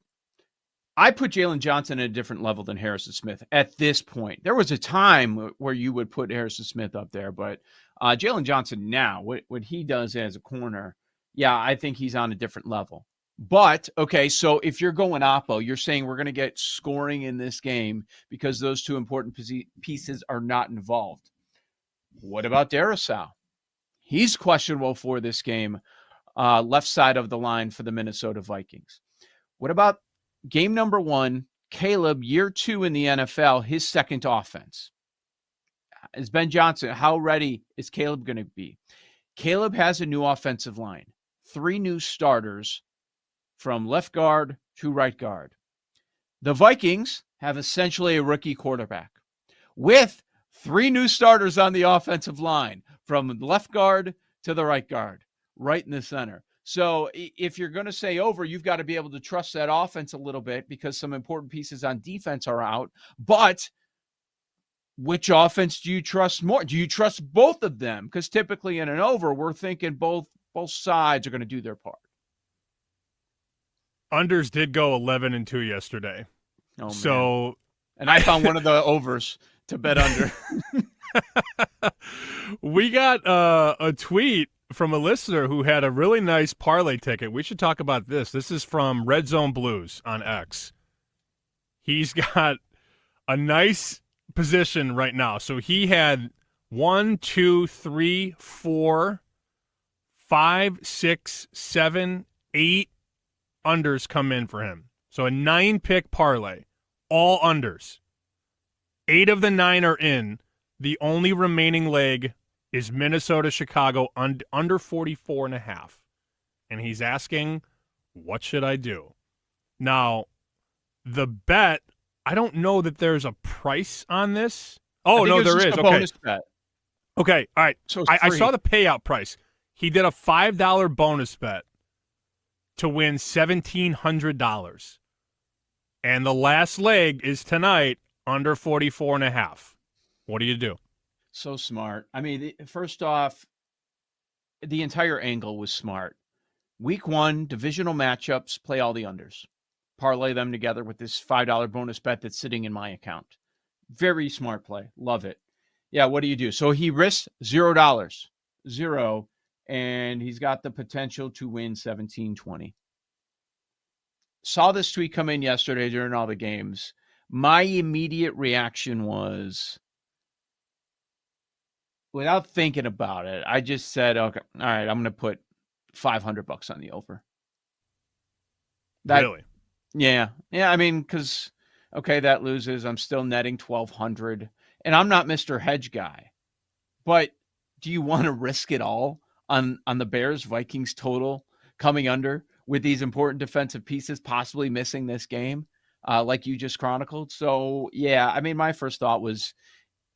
I put Jalen Johnson at a different level than Harrison Smith at this point. There was a time where you would put Harrison Smith up there, but Jalen Johnson now, what he does as a corner, yeah, I think he's on a different level. But, okay, so if you're going Oppo, you're saying we're going to get scoring in this game because those two important pieces are not involved. What about Darrisaw? He's questionable for this game, left side of the line for the Minnesota Vikings. What about game number 1, Caleb, year 2 in the NFL, his second offense? Is Ben Johnson, how ready is Caleb going to be? Caleb has a new offensive line, 3 new starters from left guard to right guard. The Vikings have essentially a rookie quarterback with 3 new starters on the offensive line from left guard to the right guard, right in the center. So if you're going to say over, you've got to be able to trust that offense a little bit because some important pieces on defense are out. But which offense do you trust more? Do you trust both of them? Because typically in an over, we're thinking both sides are going to do their part. Unders did go 11-2 yesterday. Oh, man. So, and I found one of the overs to bet under. We got a tweet from a listener who had a really nice parlay ticket. We should talk about this. This is from Red Zone Blues on X. He's got a nice position right now. So he had 1, 2, 3, 4, 5, 6, 7, 8 unders come in for him. So a 9-pick parlay, all unders. 8 of the 9 are in. The only remaining leg is Minnesota-Chicago under 44.5. And he's asking, what should I do? Now, the bet, I don't know that there's a price on this. Oh, no, there is. Okay. Bonus bet. Okay, all right. So I saw the payout price. He did a $5 bonus bet to win $1,700. And the last leg is tonight under 44.5. What do you do? So smart. I mean, first off, the entire angle was smart. Week 1, divisional matchups, play all the unders. Parlay them together with this $5 bonus bet that's sitting in my account. Very smart play. Love it. Yeah, what do you do? So he risks $0. 0. And he's got the potential to win 1720. Saw this tweet come in yesterday during all the games. My immediate reaction was, without thinking about it, I just said, okay, all right, I'm going to put $500 on the over. Really? Yeah. Yeah, I mean, because, okay, that loses. I'm still netting 1,200. And I'm not Mr. Hedge guy. But do you want to risk it all on the Bears-Vikings total coming under with these important defensive pieces possibly missing this game, like you just chronicled? So, yeah, I mean, my first thought was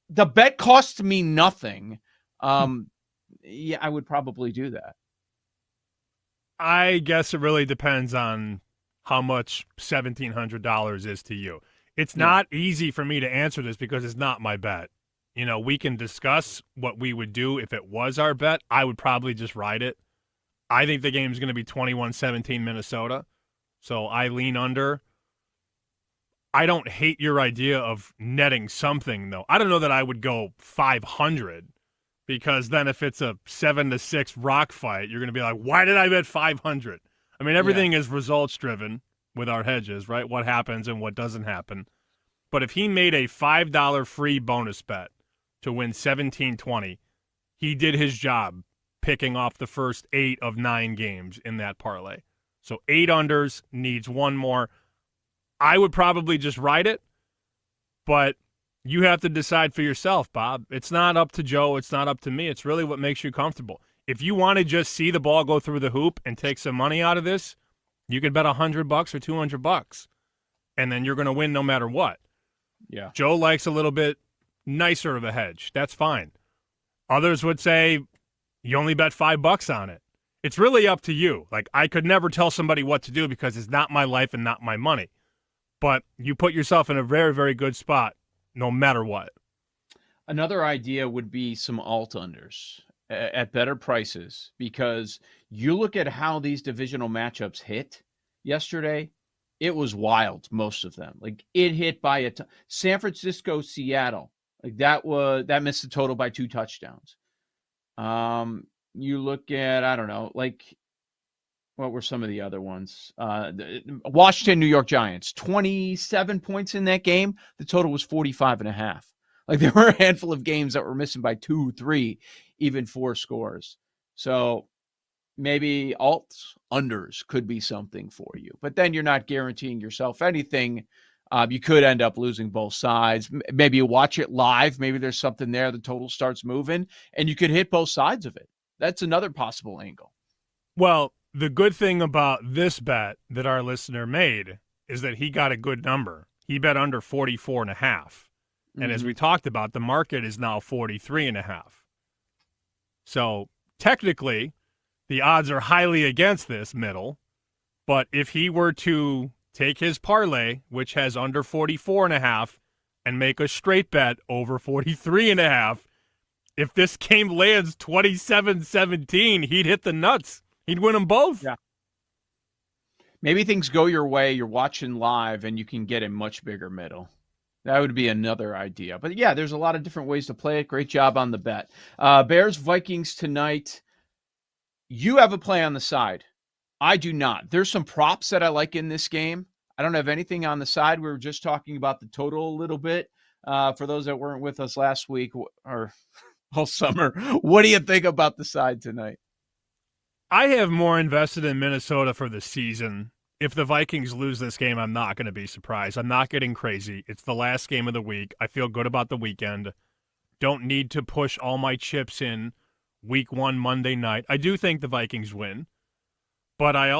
the bet costs me nothing. Yeah, I would probably do that. I guess it really depends on how much $1,700 is to you. It's not easy for me to answer this because it's not my bet. You know, we can discuss what we would do if it was our bet. I would probably just ride it. I think the game's going to be 21-17 Minnesota, so I lean under. I don't hate your idea of netting something, though. I don't know that I would go 500 because then if it's a 7-6 rock fight, you're going to be like, why did I bet 500? I mean, everything is results-driven with our hedges, right? What happens and what doesn't happen. But if he made a $5 free bonus bet to win 1720, he did his job picking off the first 8 of 9 games in that parlay. So 8 unders, needs 1 more. I would probably just ride it, but you have to decide for yourself, Bob. It's not up to Joe. It's not up to me. It's really what makes you comfortable. If you want to just see the ball go through the hoop and take some money out of this, you can bet $100 or $200, and then you're going to win no matter what. Yeah. Joe likes a little bit nicer of a hedge. That's fine. Others would say you only bet $5 on it. It's really up to you. Like, I could never tell somebody what to do because it's not my life and not my money. But you put yourself in a very, very good spot no matter what. Another idea would be some alt unders at better prices, because you look at how these divisional matchups hit yesterday. It was wild, most of them. Like, it hit by a ton. San Francisco, Seattle, like that missed the total by 2 touchdowns. You look at, I don't know, like, what were some of the other ones? Washington, New York Giants, 27 points in that game. The total was 45.5. Like, there were a handful of games that were missing by 2, 3, even 4 scores. So maybe alts, unders could be something for you. But then you're not guaranteeing yourself anything. You could end up losing both sides. Maybe you watch it live. Maybe there's something there. The total starts moving, and you could hit both sides of it. That's another possible angle. Well, the good thing about this bet that our listener made is that he got a good number. He bet under 44.5. And as we talked about, the market is now 43.5. So technically, the odds are highly against this middle. But if he were to take his parlay, which has under 44.5, and make a straight bet over 43.5, if this game lands 27-17, he'd hit the nuts. He'd win them both. Yeah. Maybe things go your way. You're watching live, and you can get a much bigger middle. That would be another idea. But, yeah, there's a lot of different ways to play it. Great job on the bet. Bears-Vikings tonight. You have a play on the side. I do not. There's some props that I like in this game. I don't have anything on the side. We were just talking about the total a little bit. For those that weren't with us last week or all summer, what do you think about the side tonight? I have more invested in Minnesota for the season. If the Vikings lose this game, I'm not going to be surprised. I'm not getting crazy. It's the last game of the week. I feel good about the weekend. Don't need to push all my chips in week 1 Monday night. I do think the Vikings win. But I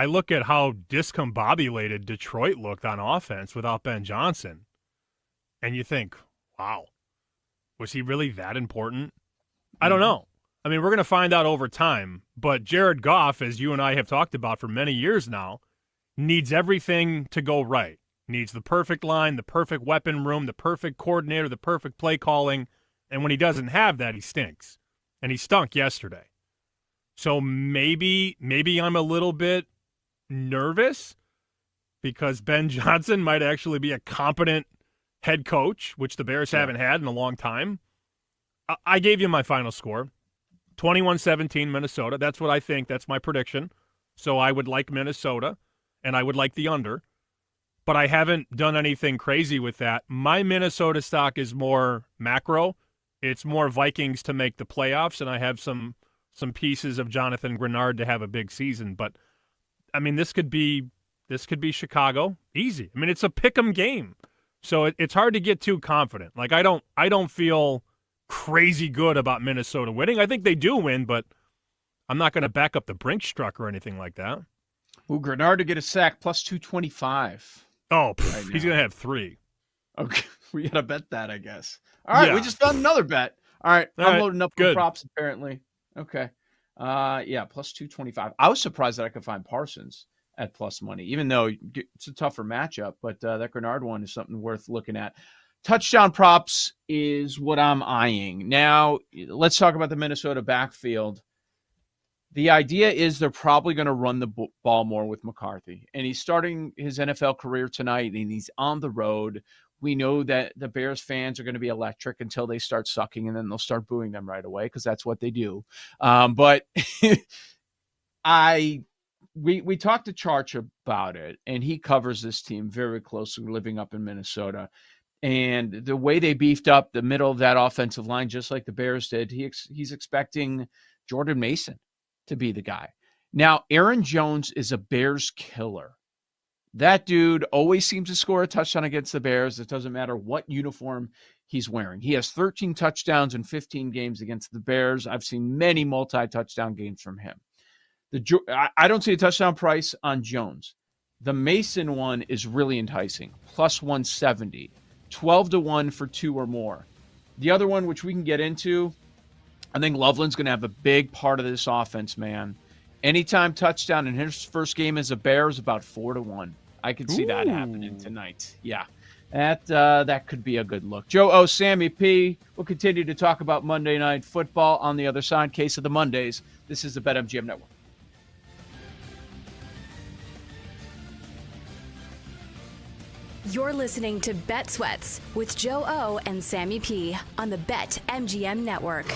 look at how discombobulated Detroit looked on offense without Ben Johnson. And you think, wow, was he really that important? I don't know. I mean, we're going to find out over time. But Jared Goff, as you and I have talked about for many years now, needs everything to go right. Needs the perfect line, the perfect weapon room, the perfect coordinator, the perfect play calling. And when he doesn't have that, he stinks. And he stunk yesterday. So maybe I'm a little bit nervous because Ben Johnson might actually be a competent head coach, which the Bears haven't had in a long time. I gave you my final score, 21-17 Minnesota. That's what I think. That's my prediction. So I would like Minnesota, and I would like the under. But I haven't done anything crazy with that. My Minnesota stock is more macro. It's more Vikings to make the playoffs, and I have some pieces of Jonathan Grenard to have a big season. But, I mean, this could be Chicago. Easy. I mean, it's a pick'em game. So it's hard to get too confident. Like, I don't feel crazy good about Minnesota winning. I think they do win, but I'm not going to back up the Brinkstruck or anything like that. Ooh, Grenard to get a sack plus 225. Oh, he's going to have 3. Okay, we got to bet that, I guess. All right, we just found another bet. All right, I'm loading up for props, apparently. Okay. Yeah, plus 225. I was surprised that I could find Parsons at plus money, even though it's a tougher matchup, but that Grenard one is something worth looking at. Touchdown props is what I'm eyeing. Now, let's talk about the Minnesota backfield. The idea is they're probably going to run the ball more with McCarthy, and he's starting his NFL career tonight, and he's on the road. We know that the Bears fans are going to be electric until they start sucking, and then they'll start booing them right away because that's what they do. But we talked to Charch about it, and he covers this team very closely, living up in Minnesota. And the way they beefed up the middle of that offensive line, just like the Bears did, he's expecting Jordan Mason to be the guy. Now, Aaron Jones is a Bears killer. That dude always seems to score a touchdown against the Bears. It doesn't matter what uniform he's wearing. He has 13 touchdowns in 15 games against the Bears. I've seen many multi-touchdown games from him. I don't see a touchdown price on Jones. The Mason one is really enticing, plus 170, 12-1 for 2 or more. The other one, which we can get into, I think Loveland's going to have a big part of this offense, man. Anytime touchdown in his first game as a Bear is about 4-1. I could see that happening tonight. Yeah, that could be a good look. Joe O, Sammy P. We'll continue to talk about Monday Night Football on the other side. Case of the Mondays. This is the BetMGM Network. You're listening to Bet Sweats with Joe O and Sammy P on the BetMGM Network.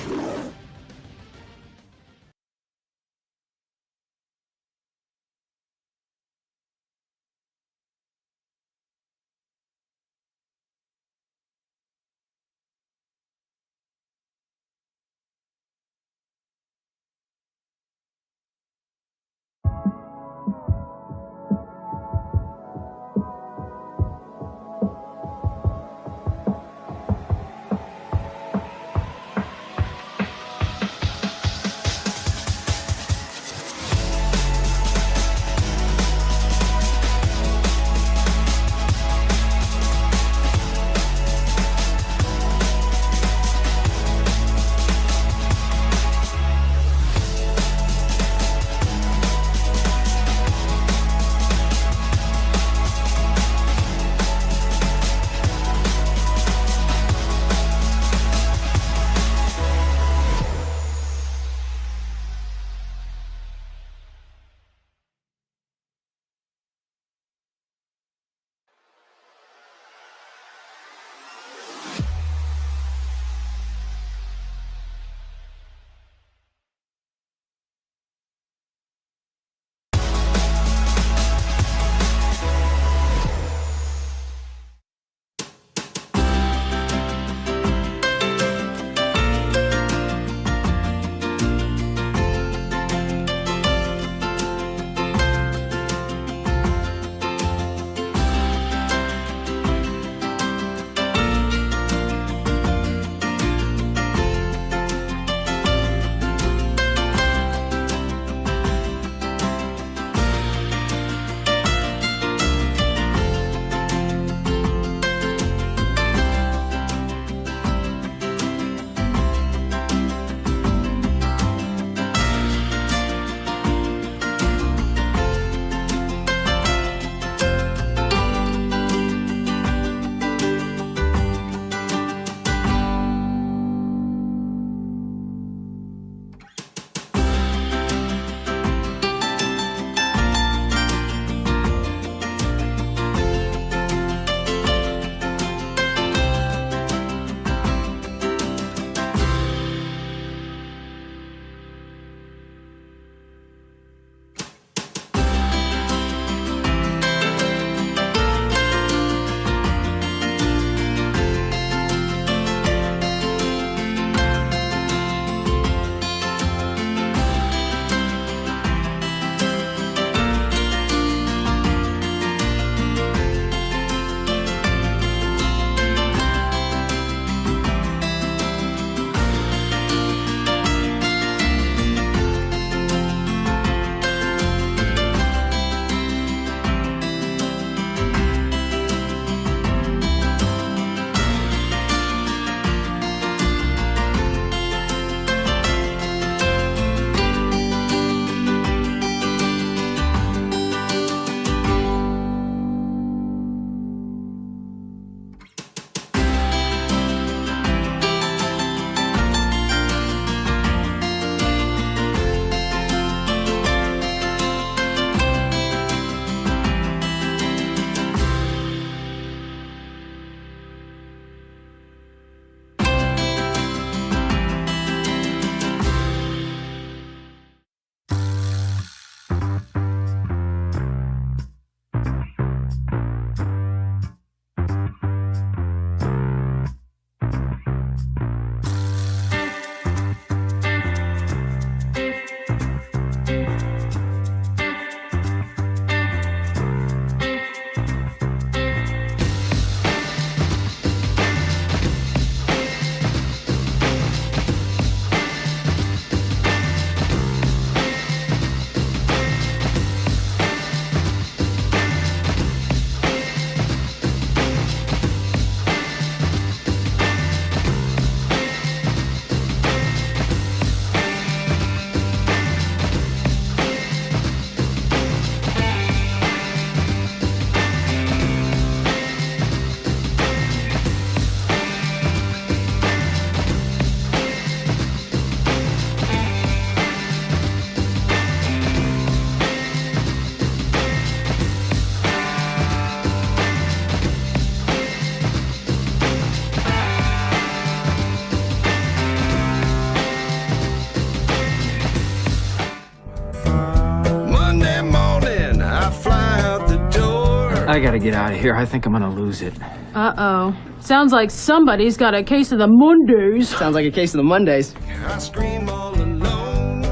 I gotta get out of here. I think I'm gonna lose it. Uh-oh. Sounds like somebody's got a case of the Mondays. Sounds like a case of the Mondays.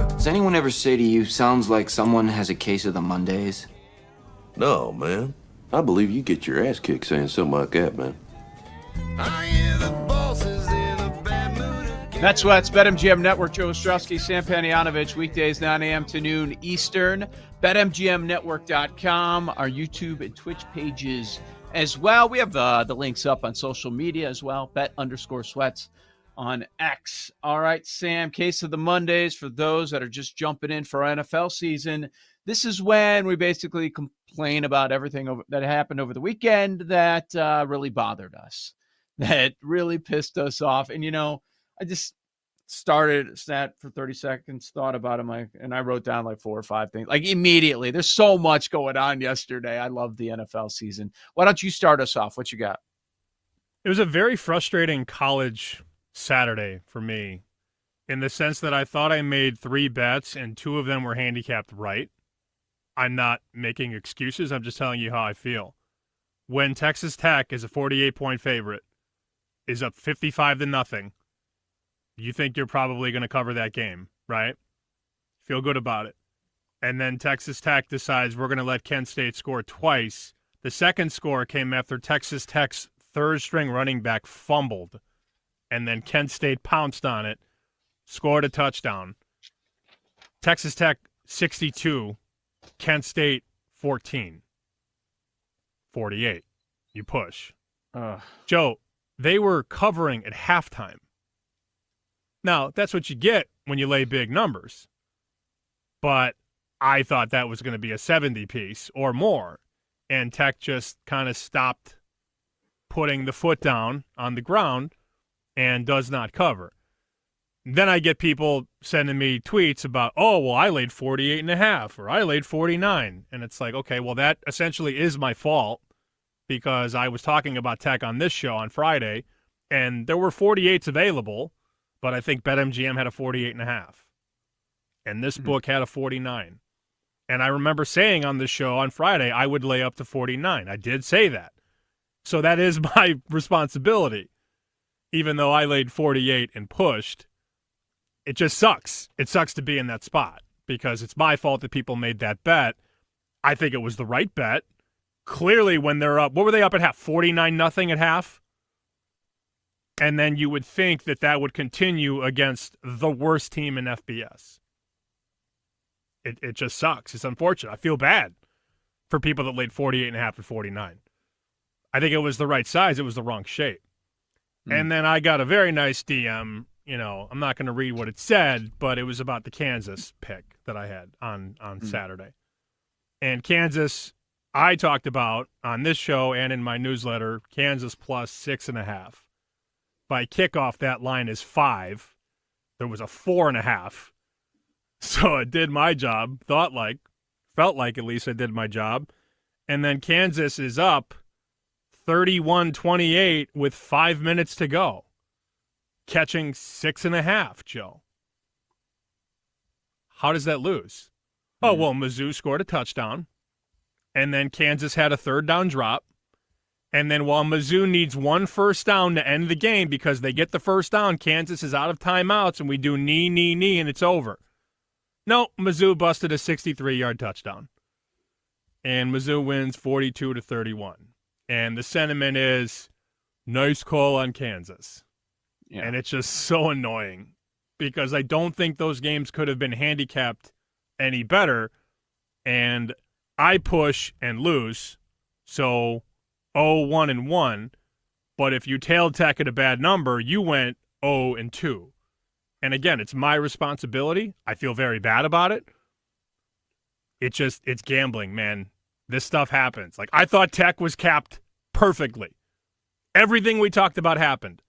Does anyone ever say to you, sounds like someone has a case of the Mondays? No, man. I believe you get your ass kicked saying something like that, man. That's what's BetMGM Network. Joe Ostrowski, Sam Panayonovich, weekdays 9 a.m. to noon Eastern. BetMGMNetwork.com, our YouTube and Twitch pages as well. We have the links up on social media as well. Bet_sweats on X. All right, Sam, case of the Mondays for those that are just jumping in for NFL season. This is when we basically complain about everything that happened over the weekend that really bothered us, that really pissed us off. And, I just sat for 30 seconds, thought about it, and I wrote down like 4 or 5 things. Like immediately, there's so much going on yesterday. I love the NFL season. Why don't you start us off? What you got? It was a very frustrating college Saturday for me in the sense that I thought I made 3 bets and 2 of them were handicapped right. I'm not making excuses. I'm just telling you how I feel. When Texas Tech is a 48-point favorite, is up 55-0, you think you're probably going to cover that game, right? Feel good about it. And then Texas Tech decides we're going to let Kent State score twice. The second score came after Texas Tech's third-string running back fumbled, and then Kent State pounced on it, scored a touchdown. Texas Tech 62, Kent State 14. 48. You push. Joe, they were covering at halftime. Now, that's what you get when you lay big numbers. But I thought that was going to be a 70 piece or more. And Tech just kind of stopped putting the foot down on the ground and does not cover. Then I get people sending me tweets about, I laid 48.5 or I laid 49. And it's like, okay, well, that essentially is my fault because I was talking about Tech on this show on Friday and there were 48s available. But I think BetMGM had a 48.5. And this book had a 49. And I remember saying on the show on Friday, I would lay up to 49. I did say that. So that is my responsibility. Even though I laid 48 and pushed, it just sucks. It sucks to be in that spot because it's my fault that people made that bet. I think it was the right bet. Clearly when they're up, what were they up at half? 49-0 at half? And then you would think that would continue against the worst team in FBS. It just sucks. It's unfortunate. I feel bad for people that laid 48.5 and 49. I think it was the right size. It was the wrong shape. And then I got a very nice DM. I'm not going to read what it said, but it was about the Kansas pick that I had on Saturday. And Kansas, I talked about on this show and in my newsletter, Kansas plus 6.5. By kickoff, that line is 5. There was a 4.5. So it did my job. Felt like at least I did my job. And then Kansas is up 31-28 with 5 minutes to go. Catching 6.5, Joe. How does that lose? Mizzou scored a touchdown. And then Kansas had a third down drop. And then while Mizzou needs 1 first down to end the game because they get the first down, Kansas is out of timeouts, and we do knee, and it's over. No, Mizzou busted a 63-yard touchdown. And Mizzou wins 42-31. And the sentiment is, nice call on Kansas. Yeah. And it's just so annoying because I don't think those games could have been handicapped any better. And I push and lose, so 0-1-1, but if you tailed Tech at a bad number, you went 0-2. And again, it's my responsibility. I feel very bad about it. It's gambling, man. This stuff happens. Like, I thought Tech was capped perfectly. Everything we talked about happened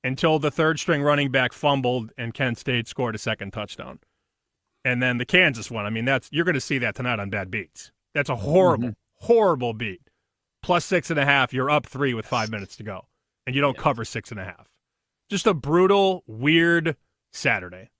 until the third-string running back fumbled and Kent State scored a second touchdown. And then the Kansas one, you're going to see that tonight on Bad Beats. That's a horrible beat. Plus 6.5, you're up 3 with 5 minutes to go, and you don't cover 6.5. Just a brutal, weird Saturday.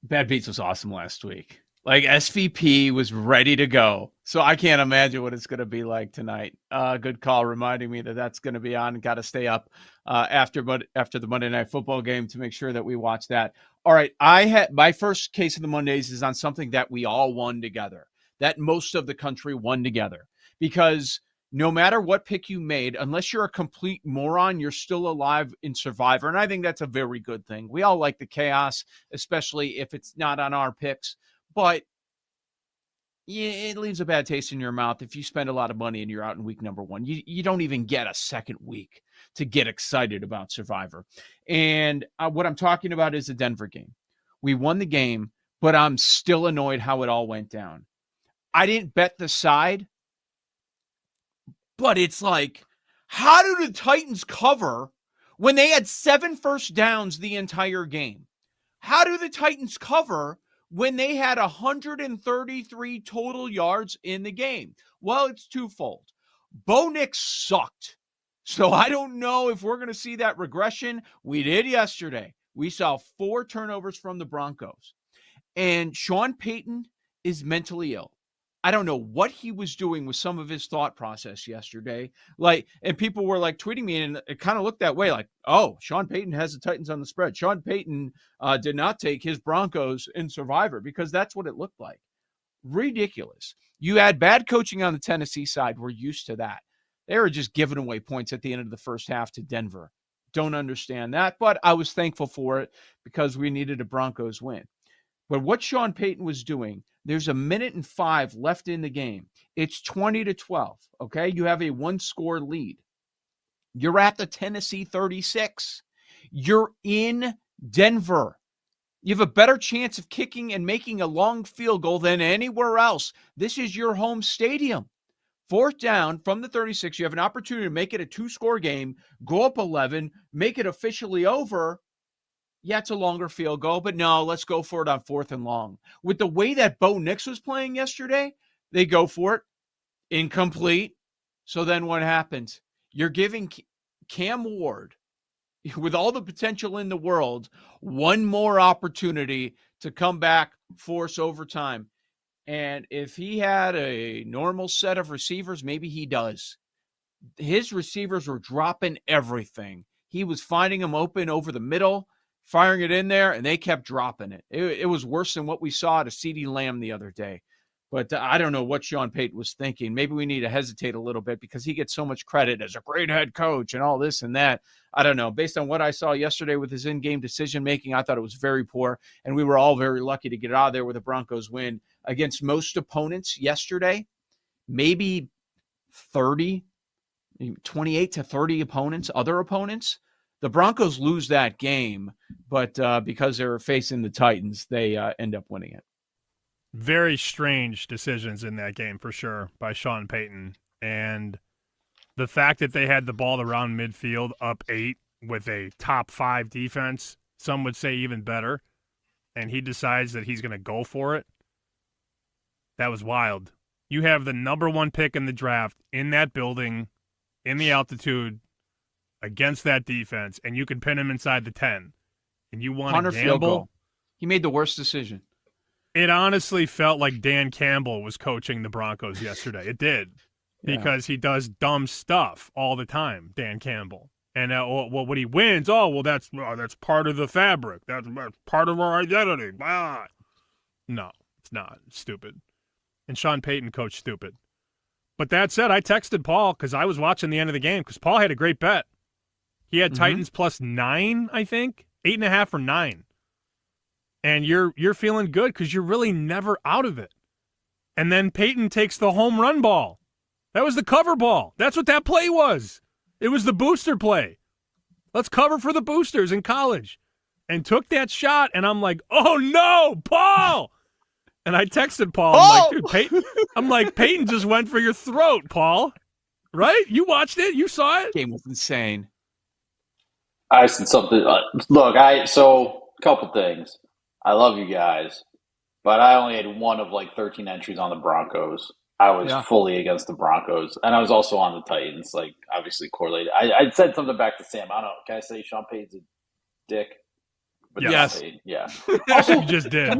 Bad Beats was awesome last week. Like SVP was ready to go. So I can't imagine what it's going to be like tonight. Good call reminding me that that's going to be on. Got to stay up after the Monday Night Football game to make sure that we watch that. All right. I had my first case of the Mondays is on something that we all won together, that most of the country won together, because no matter what pick you made, unless you're a complete moron, you're still alive in Survivor. And I think that's a very good thing. We all like the chaos, especially if it's not on our picks. But it leaves a bad taste in your mouth if you spend a lot of money and you're out in week number one. You don't even get a second week to get excited about Survivor. And what I'm talking about is the Denver game. We won the game, but I'm still annoyed how it all went down. I didn't bet the side, but it's like, how do the Titans cover when they had 7 first downs the entire game? How do the Titans cover when they had 133 total yards in the game? Well, it's twofold. Bo Nix sucked. So I don't know if we're going to see that regression. We did yesterday. We saw 4 turnovers from the Broncos. And Sean Payton is mentally ill. I don't know what he was doing with some of his thought process yesterday. And people were tweeting me, and it kind of looked that way, oh, Sean Payton has the Titans on the spread. Sean Payton did not take his Broncos in Survivor, because that's what it looked like. Ridiculous. You had bad coaching on the Tennessee side. We're used to that. They were just giving away points at the end of the first half to Denver. Don't understand that, but I was thankful for it because we needed a Broncos win. But what Sean Payton was doing, there's 1:05 left in the game. It's 20-12, okay? You have a 1-score lead. You're at the Tennessee 36. You're in Denver. You have a better chance of kicking and making a long field goal than anywhere else. This is your home stadium. 4th down from the 36. You have an opportunity to make it a 2-score game, go up 11, make it officially over. Yeah, it's a longer field goal, but no, let's go for it on 4th and long. With the way that Bo Nix was playing yesterday, they go for it. Incomplete. So then what happens? You're giving Cam Ward, with all the potential in the world, one more opportunity to come back, force overtime. And if he had a normal set of receivers, maybe he does. His receivers were dropping everything. He was finding them open over the middle, firing it in there, and they kept dropping it. It was worse than what we saw to CeeDee Lamb the other day. But I don't know what Sean Payton was thinking. Maybe we need to hesitate a little bit because he gets so much credit as a great head coach and all this and that. I don't know. Based on what I saw yesterday with his in-game decision-making, I thought it was very poor, and we were all very lucky to get out of there with a Broncos win against most opponents yesterday. Maybe 28 to 30 opponents, other opponents. The Broncos lose that game, but because they're facing the Titans, they end up winning it. Very strange decisions in that game, for sure, by Sean Payton. And the fact that they had the ball around midfield, up 8, with a top 5 defense, some would say even better, and he decides that he's going to go for it, that was wild. You have the number 1 pick in the draft in that building, in the altitude, against that defense, and you can pin him inside the 10, and you want to gamble. He made the worst decision. It honestly felt like Dan Campbell was coaching the Broncos yesterday. It did, because he does dumb stuff all the time, Dan Campbell. And when he wins, that's part of the fabric. That's part of our identity. No, it's not. It's stupid. And Sean Payton coached stupid. But that said, I texted Paul because I was watching the end of the game because Paul had a great bet. He had Titans plus 9, I think, 8.5 or 9. And you're feeling good because you're really never out of it. And then Peyton takes the home run ball. That was the cover ball. That's what that play was. It was the booster play. Let's cover for the boosters in college. And took that shot, and I'm like, oh, no, Paul! And I texted Paul. I'm like, dude, Peyton just went for your throat, Paul. Right? You watched it? You saw it? Game was insane. I said something. Look, couple things. I love you guys, but I only had one of 13 entries on the Broncos. I was fully against the Broncos, and I was also on the Titans, obviously correlated. I said something back to Sam. I don't know. Can I say Sean Payton's a dick? But yes. Yeah. Also, you just did.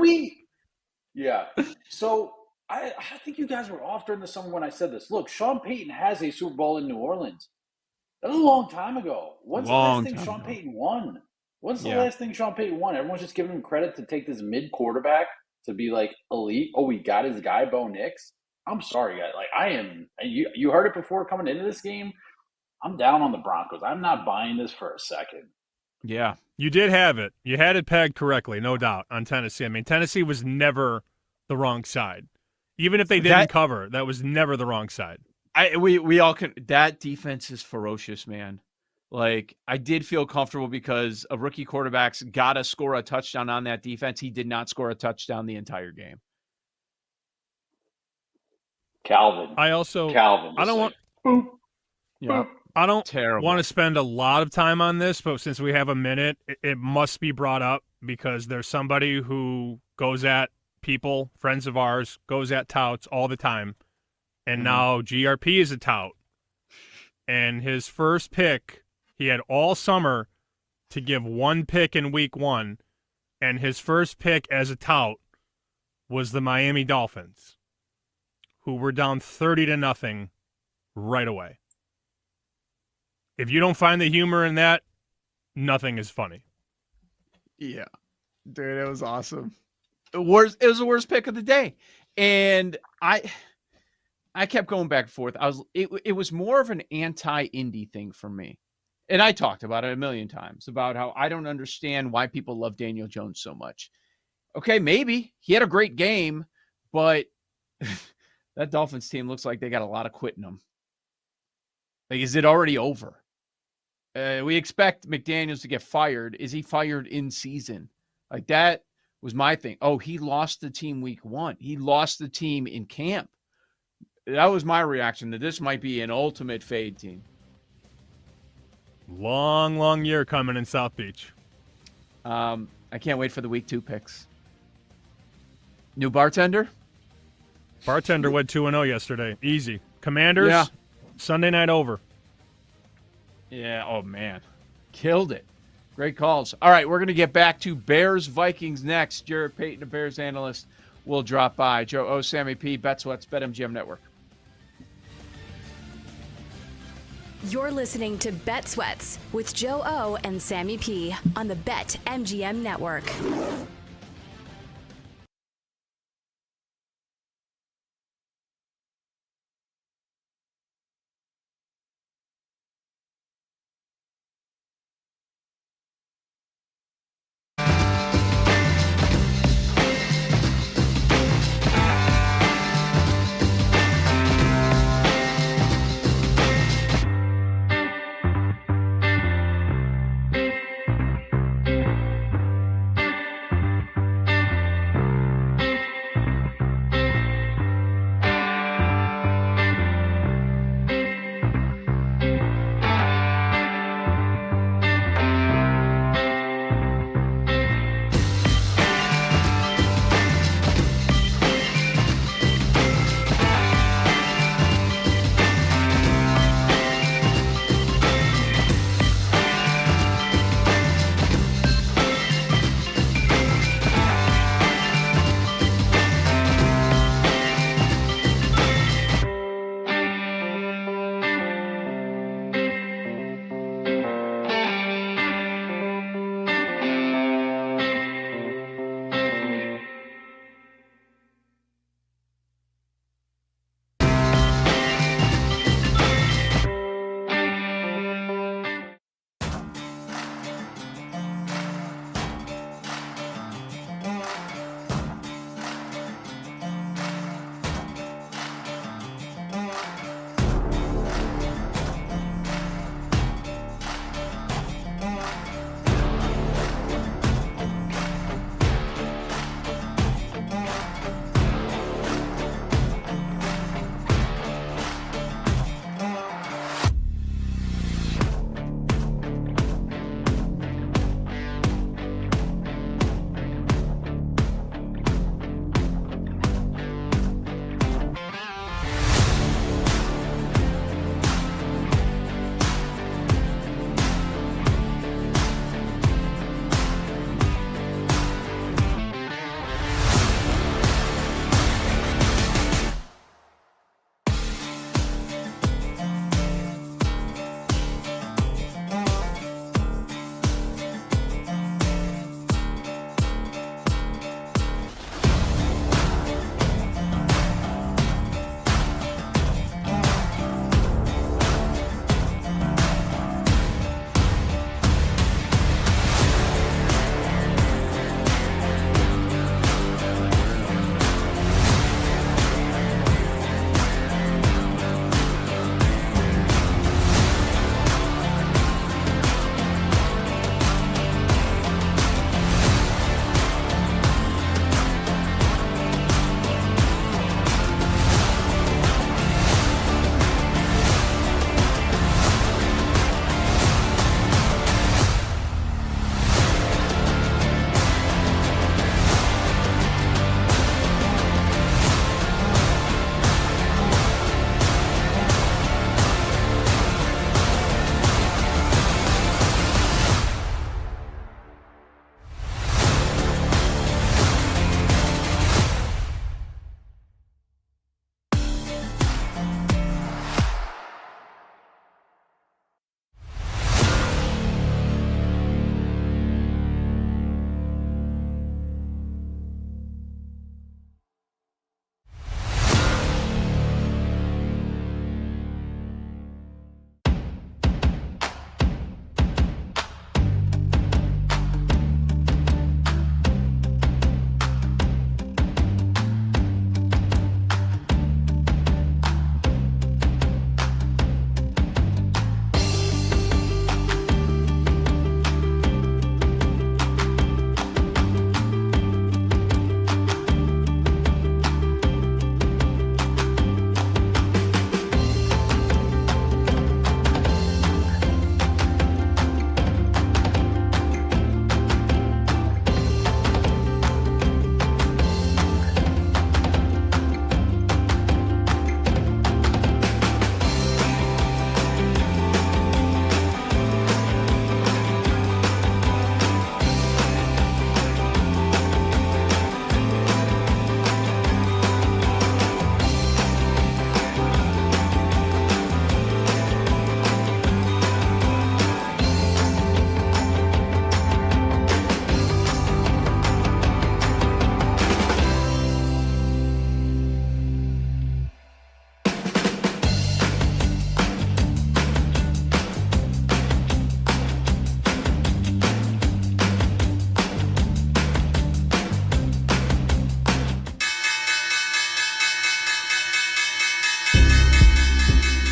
Yeah. So I think you guys were off during the summer when I said this. Look, Sean Payton has a Super Bowl in New Orleans. That was a long time ago. When's the last thing Sean Payton won? When's the last thing Sean Payton won? Everyone's just giving him credit to take this mid quarterback to be like elite. Oh, we got his guy, Bo Nix. I'm sorry, guys. Like I am. You heard it before coming into this game. I'm down on the Broncos. I'm not buying this for a second. Yeah. You did have it. You had it pegged correctly, no doubt, on Tennessee. I mean, Tennessee was never the wrong side. Even if they didn't cover, that was never the wrong side. We all can. That defense is ferocious, man. Like, I did feel comfortable because a rookie quarterback's got to score a touchdown on that defense. He did not score a touchdown the entire game. Calvin. I don't want to spend a lot of time on this, but since we have a minute, it must be brought up because there's somebody who goes at people, friends of ours, goes at touts all the time. And now GRP is a tout. And his first pick, he had all summer to give one pick in week 1. And his first pick as a tout was the Miami Dolphins, who were down 30-0 right away. If you don't find the humor in that, nothing is funny. Yeah. Dude, it was awesome. It was the worst pick of the day. And I kept going back and forth. It was more of an anti-Indy thing for me. And I talked about it a million times about how I don't understand why people love Daniel Jones so much. Okay, maybe he had a great game, but that Dolphins team looks like they got a lot of quit in them. Like, is it already over? We expect McDaniels to get fired. Is he fired in season? Like, that was my thing. Oh, he lost the team week 1. He lost the team in camp. That was my reaction, that this might be an ultimate fade team. Long, long year coming in South Beach. I can't wait for the week 2 picks. New bartender? Bartender went 2-0 yesterday. Easy. Commanders, Sunday night over. Yeah, oh man. Killed it. Great calls. All right, we're going to get back to Bears-Vikings next. Jared Payton, a Bears analyst, will drop by. Joe O, Sammy P, BetSweats, BetMGM Network. You're listening to Bet Sweats with Joe O and Sammy P on the BetMGM Network.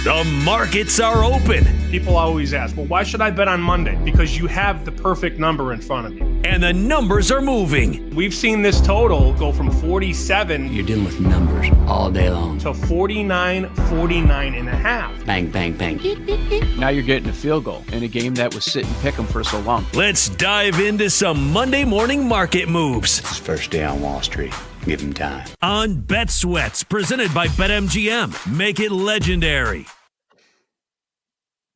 The markets are open. People always ask, well, why should I bet on Monday? Because you have the perfect number in front of you. And the numbers are moving. We've seen this total go from 47. You're dealing with numbers all day long. To 49, 49 and a half. Bang, bang, bang. Now you're getting a field goal in a game that was sit and pick 'em for so long. Let's dive into some Monday morning market moves. It's his first day on Wall Street. Give him time. On Bet Sweats, presented by BetMGM. Make it legendary.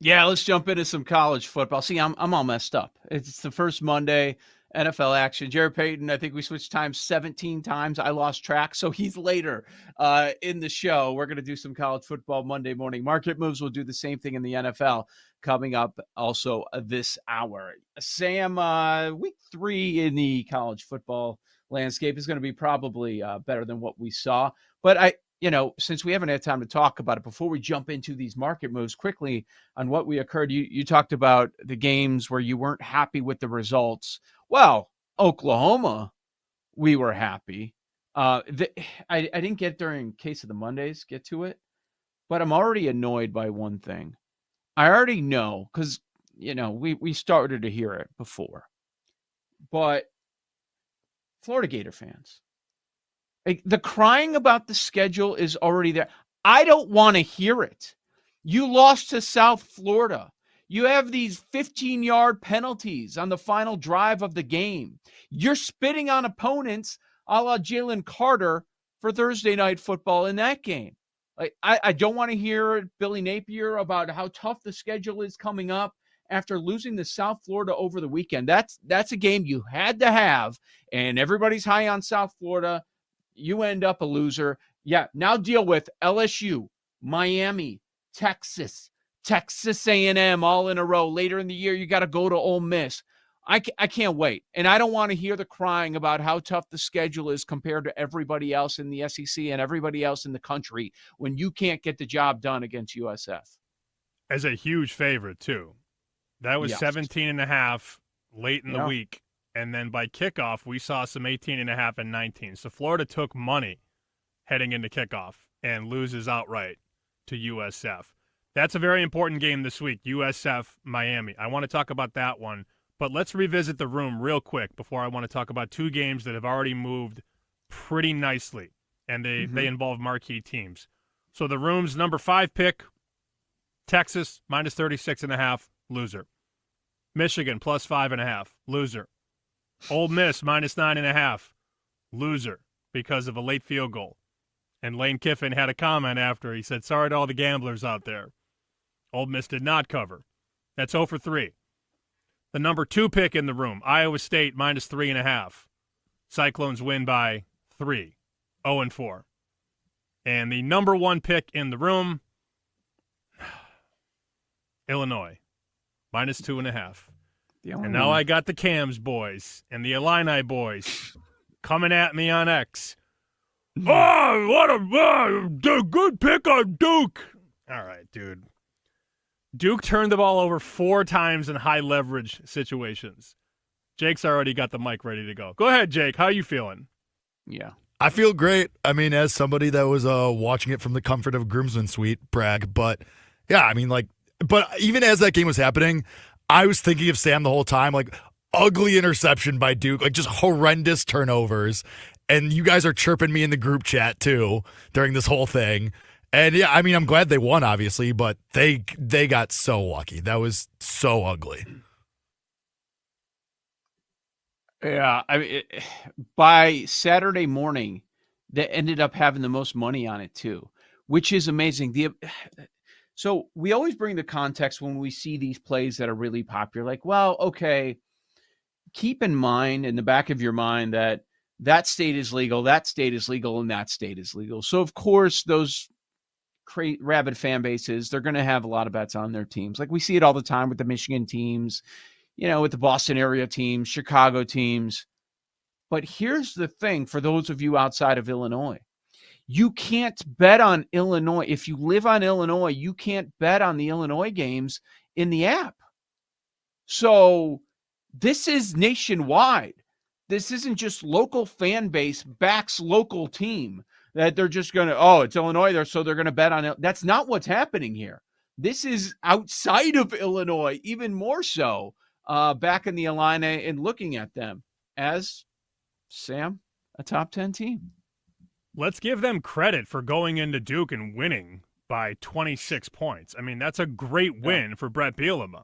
Yeah, let's jump into some college football. See, I'm all messed up. It's the first Monday NFL action. Jared Payton, I think we switched times 17 times. I lost track, so he's later in the show. We're going to do some college football Monday morning market moves. We'll do the same thing in the NFL coming up also this hour. Sam, week 3 in the college football landscape is going to be probably better than what we saw. But since we haven't had time to talk about it, before we jump into these market moves quickly on what we occurred, you talked about the games where you weren't happy with the results. Well, Oklahoma, we were happy. I didn't get during Case of the Mondays, get to it, but I'm already annoyed by one thing. I already know because, we started to hear it before, but Florida Gator fans, the crying about the schedule is already there. I don't want to hear it. You lost to South Florida. You have these 15-yard penalties on the final drive of the game. You're spitting on opponents a la Jalen Carter for Thursday night football in that game. I don't want to hear Billy Napier about how tough the schedule is coming up after losing to South Florida over the weekend. That's a game you had to have, and everybody's high on South Florida. You end up a loser. Yeah, now deal with LSU, Miami, Texas A&M all in a row. Later in the year, you got to go to Ole Miss. I can't wait. And I don't want to hear the crying about how tough the schedule is compared to everybody else in the SEC and everybody else in the country when you can't get the job done against USF. As a huge favorite, too. That was 17.5 late in the week. And then by kickoff, we saw some 18.5 and 19. So Florida took money heading into kickoff and loses outright to USF. That's a very important game this week, USF Miami. I want to talk about that one, but let's revisit the room real quick before I want to talk about two games that have already moved pretty nicely, and they involve marquee teams. So the room's number 5 pick, Texas, minus 36.5, loser. Michigan, plus 5.5, loser. Ole Miss, minus 9.5, loser because of a late field goal. And Lane Kiffin had a comment after. He said, sorry to all the gamblers out there. Ole Miss did not cover. That's 0 for 3. The number 2 pick in the room, Iowa State, minus 3.5. Cyclones win by 3, 0-4. And the number 1 pick in the room, Illinois, minus 2.5. And now I got the Cams boys and the Illini boys coming at me on X. Oh, what a good pick on Duke. All right, dude. Duke turned the ball over 4 times in high leverage situations. Jake's already got the mic ready to go. Go ahead, Jake. How are you feeling? Yeah. I feel great. I mean, as somebody that was watching it from the comfort of a groomsman suite, brag. But, yeah, I mean, but even as that game was happening, I was thinking of Sam the whole time, ugly interception by Duke, just horrendous turnovers. And you guys are chirping me in the group chat, too, during this whole thing. And, yeah, I mean, I'm glad they won, obviously, but they got so lucky. That was so ugly. Yeah, I mean, by Saturday morning, they ended up having the most money on it, too, which is amazing. So we always bring the context when we see these plays that are really popular. Well, okay, keep in mind in the back of your mind that state is legal, that state is legal, and that state is legal. So, of course, those rabid fan bases, they're going to have a lot of bets on their teams. We see it all the time with the Michigan teams, with the Boston area teams, Chicago teams. But here's the thing for those of you outside of Illinois. You can't bet on Illinois. If you live on Illinois, you can't bet on the Illinois games in the app. So this is nationwide. This isn't just local fan base backs local team. that they're just going to, oh, it's Illinois there, so they're going to bet on it. That's not what's happening here. This is outside of Illinois, even more so, back in the Illini and looking at them as, Sam, a top 10 team. Let's give them credit for going into Duke and winning by 26 points. I mean, that's a great win for Brett Bielema.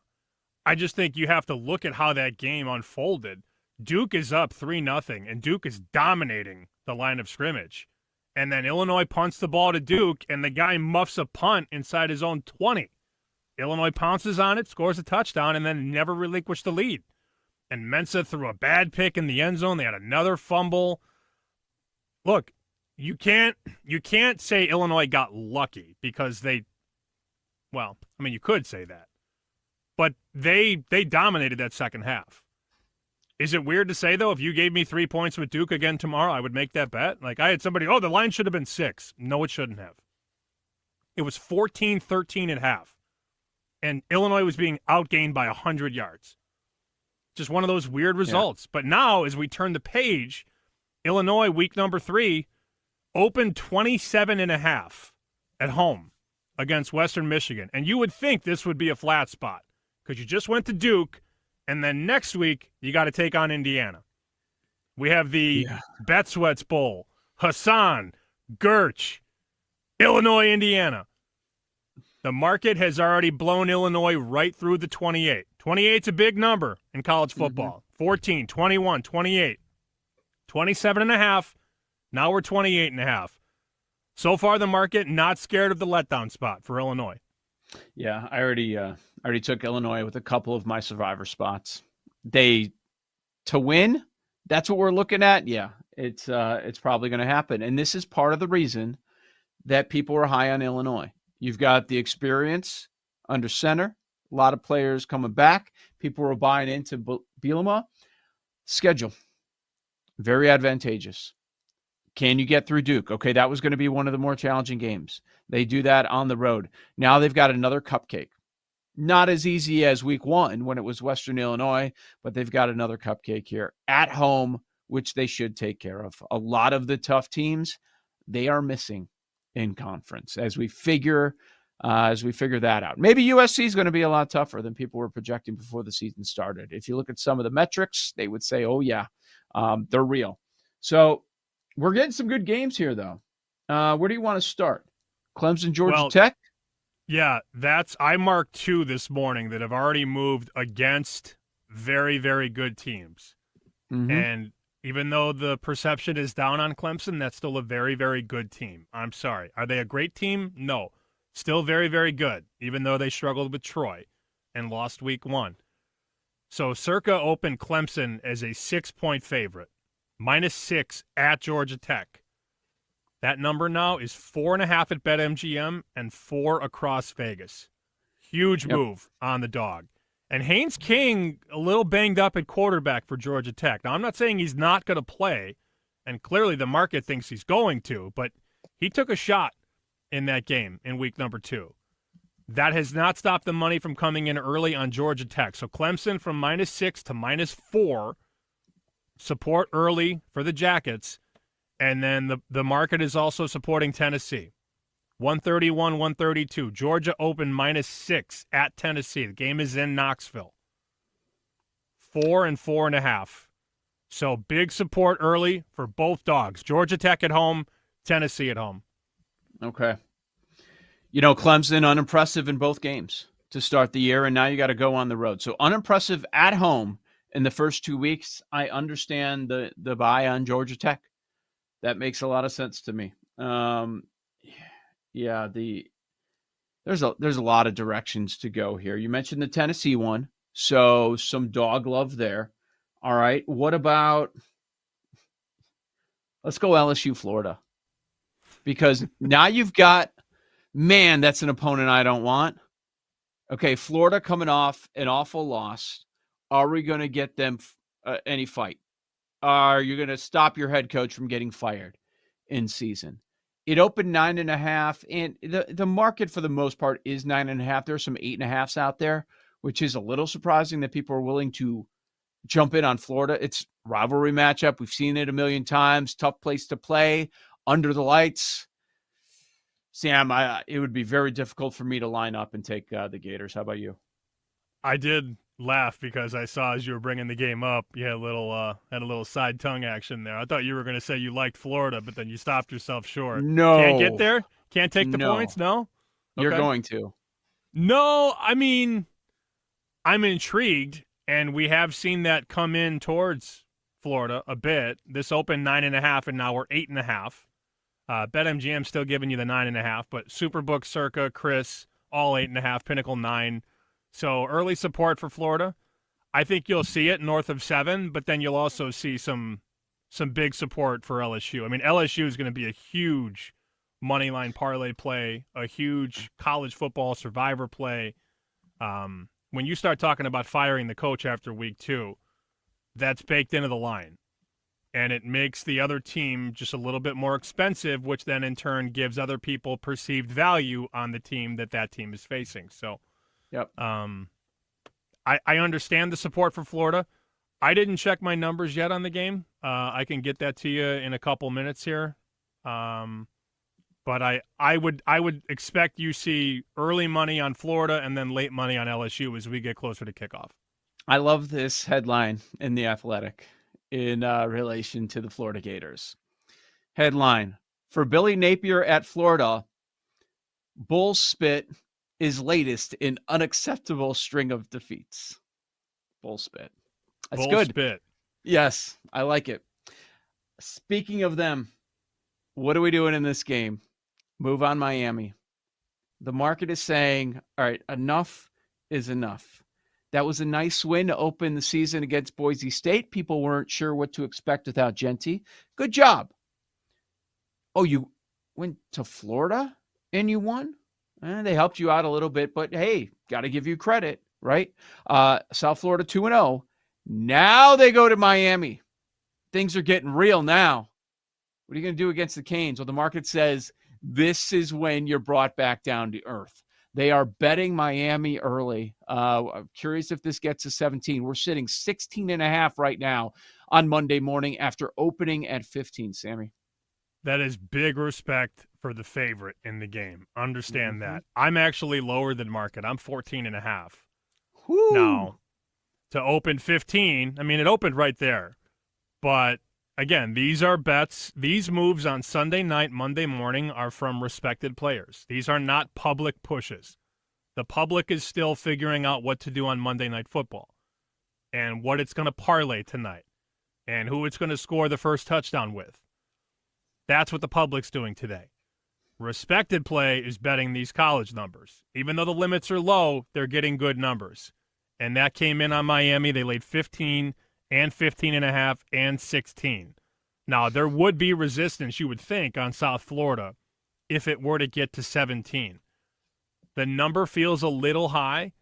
I just think you have to look at how that game unfolded. Duke is up 3-0, and Duke is dominating the line of scrimmage. And then Illinois punts the ball to Duke, and the guy muffs a punt inside his own 20. Illinois pounces on it, scores a touchdown, and then never relinquished the lead. And Mensa threw a bad pick in the end zone. They had another fumble. Look, you can't say Illinois got lucky because you could say that. But they dominated that second half. Is it weird to say, though, if you gave me 3 points with Duke again tomorrow, I would make that bet? Like, I had somebody, the line should have been 6. No, it shouldn't have. It was 14-13 at half. And Illinois was being outgained by 100 yards. Just one of those weird results. Yeah. But now, as we turn the page, Illinois, week number 3, opened 27.5 at home against Western Michigan. And you would think this would be a flat spot because you just went to Duke, and then next week you got to take on Indiana. We have the Bet Sweats Bowl, Hassan, Gertch, Illinois, Indiana. The market has already blown Illinois right through the 28. 28's a big number in college football. 14, 21, 28, 27.5. Now we're 28.5. So far, the market not scared of the letdown spot for Illinois. Yeah, I already took Illinois with a couple of my survivor spots. To win, that's what we're looking at. Yeah, it's probably going to happen, and this is part of the reason that people are high on Illinois. You've got the experience under center, a lot of players coming back. People are buying into Bielema. Schedule, very advantageous. Can you get through Duke? Okay, that was going to be one of the more challenging games. They do that on the road. Now they've got another cupcake. Not as easy as week 1 when it was Western Illinois, but they've got another cupcake here at home, which they should take care of. A lot of the tough teams, they are missing in conference as we figure that out. Maybe USC is going to be a lot tougher than people were projecting before the season started. If you look at some of the metrics, they would say, oh yeah, they're real. So we're getting some good games here, though. Where do you want to start? Clemson, Georgia Tech? Yeah, I marked 2 this morning that have already moved against very, very good teams. Mm-hmm. And even though the perception is down on Clemson, that's still a very, very good team. I'm sorry. Are they a great team? No. Still very, very good, even though they struggled with Troy and lost week 1. So Circa opened Clemson as a 6-point favorite. -6 at Georgia Tech. That number now is 4.5 at BetMGM and 4 across Vegas. Huge move on the dog. And Haynes King, a little banged up at quarterback for Georgia Tech. Now, I'm not saying he's not going to play, and clearly the market thinks he's going to, but he took a shot in that game in week number 2. That has not stopped the money from coming in early on Georgia Tech. So Clemson from -6 to -4. Support early for the Jackets. And then the market is also supporting Tennessee. 131, 132. Georgia opened -6 at Tennessee. The game is in Knoxville. 4 and 4.5. So big support early for both dogs. Georgia Tech at home, Tennessee at home. Okay. Clemson, unimpressive in both games to start the year, and now you got to go on the road. So unimpressive at home in the first 2 weeks. I understand the buy on Georgia Tech. That makes a lot of sense to me. There's a lot of directions to go here. You mentioned the Tennessee one, so some dog love there. All right. What about, let's go LSU, Florida, because now you've got, man, that's an opponent I don't want. Okay, Florida coming off an awful loss. Are we going to get them any fight? Are you going to stop your head coach from getting fired in season? It opened 9.5, and the market for the most part is 9.5. There's some 8.5s out there, which is a little surprising that people are willing to jump in on Florida. It's rivalry matchup. We've seen it a million times. Tough place to play. under the lights. Sam, it would be very difficult for me to line up and take the Gators. How about you? I did laugh because I saw as you were bringing the game up, you had a little side tongue action there. I thought you were going to say you liked Florida, but then you stopped yourself short. No. Can't get there? Can't take the No. points? No? You're Okay. going to. No, I mean, I'm intrigued, and we have seen that come in towards Florida a bit. This opened 9.5, and now we're 8.5. BetMGM still giving you the 9.5, but Superbook, Circa, Chris, all 8.5, Pinnacle 9. So early support for Florida. I think you'll see it north of 7, but then you'll also see some big support for LSU. I mean, LSU is going to be a huge money line parlay play, a huge college football survivor play. When you start talking about firing the coach after week 2, that's baked into the line. And it makes the other team just a little bit more expensive, which then in turn gives other people perceived value on the team that team is facing. So, yep. I understand the support for Florida. I didn't check my numbers yet on the game. I can get that to you in a couple minutes here. But I would expect you see early money on Florida and then late money on LSU as we get closer to kickoff. I love this headline in The Athletic in relation to the Florida Gators. Headline, for Billy Napier at Florida, Bull Spit is latest in unacceptable string of defeats. Bull Spit. That's Bull good. Spit. Yes, I like it. Speaking of them, what are we doing in this game? Move on Miami. The market is saying, all right, enough is enough. That was a nice win to open the season against Boise State. People weren't sure what to expect without Genty. Good job. Oh, you went to Florida and you won? They helped you out a little bit, but hey, got to give you credit, right? South Florida 2-0. Now they go to Miami. Things are getting real now. What are you going to do against the Canes? Well, the market says this is when you're brought back down to earth. They are betting Miami early. I'm curious if this gets to 17. We're sitting 16.5 right now on Monday morning after opening at 15, Sammy. That is big respect for the favorite in the game. Understand that. I'm actually lower than market. I'm 14.5. Now, to open 15, I mean, it opened right there. But, again, these are bets. These moves on Sunday night, Monday morning are from respected players. These are not public pushes. The public is still figuring out what to do on Monday Night Football and what it's going to parlay tonight and who it's going to score the first touchdown with. That's what the public's doing today. Respected play is betting these college numbers. Even though the limits are low, they're getting good numbers. And that came in on Miami. They laid 15 and 15.5 and 16. Now, there would be resistance, you would think, on South Florida if it were to get to 17. The number feels a little high,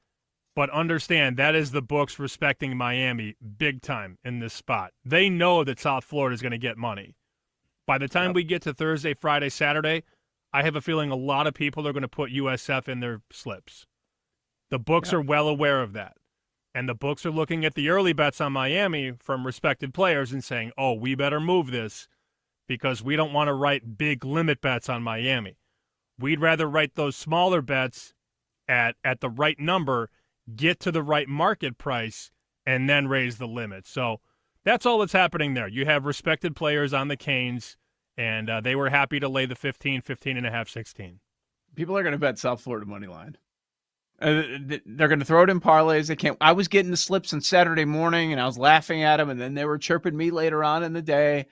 but understand that is the books respecting Miami big time in this spot. They know that South Florida is going to get money. By the time we get to Thursday, Friday, Saturday, I have a feeling a lot of people are going to put USF in their slips. The books are well aware of that. And the books are looking at the early bets on Miami from respected players and saying, oh, we better move this because we don't want to write big limit bets on Miami. We'd rather write those smaller bets at the right number, get to the right market price, and then raise the limit. So that's all that's happening there. You have respected players on the Canes, and they were happy to lay the 15, 15.5, 16. People are going to bet South Florida money line. They're going to throw it in parlays. They can't. I was getting the slips on Saturday morning, and I was laughing at them, and then they were chirping me later on in the day.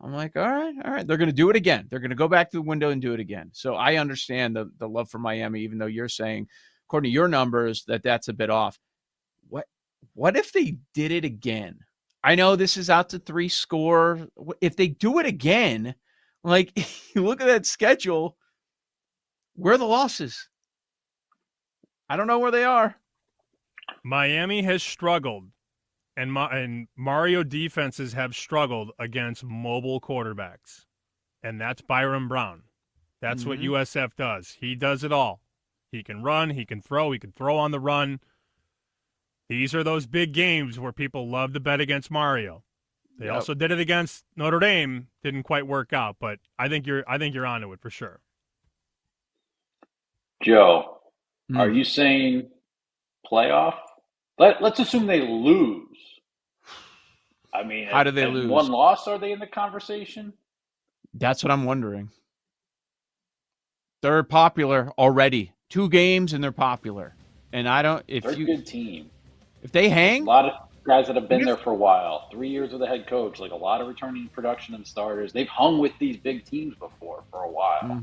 I'm like, all right. They're going to do it again. They're going to go back to the window and do it again. So I understand the love for Miami, even though you're saying, according to your numbers, that's a bit off. What if they did it again? I know this is out to 3 score. If they do it again, like you look at that schedule, where are the losses? I don't know where they are. Miami has struggled, and Mario defenses have struggled against mobile quarterbacks, and that's Byron Brown. That's what USF does. He does it all. He can run, he can throw on the run. These are those big games where people love to bet against Mario. They also did it against Notre Dame. Didn't quite work out, but I think you're onto it for sure. Joe, are you saying playoff? Let's assume they lose. I mean, How do they lose? One loss, are they in the conversation? That's what I'm wondering. They're popular already. 2 games and they're popular. And they're a good team. If they hang, a lot of guys that have been there for a while, 3 years with a head coach, like a lot of returning production and starters. They've hung with these big teams before for a while.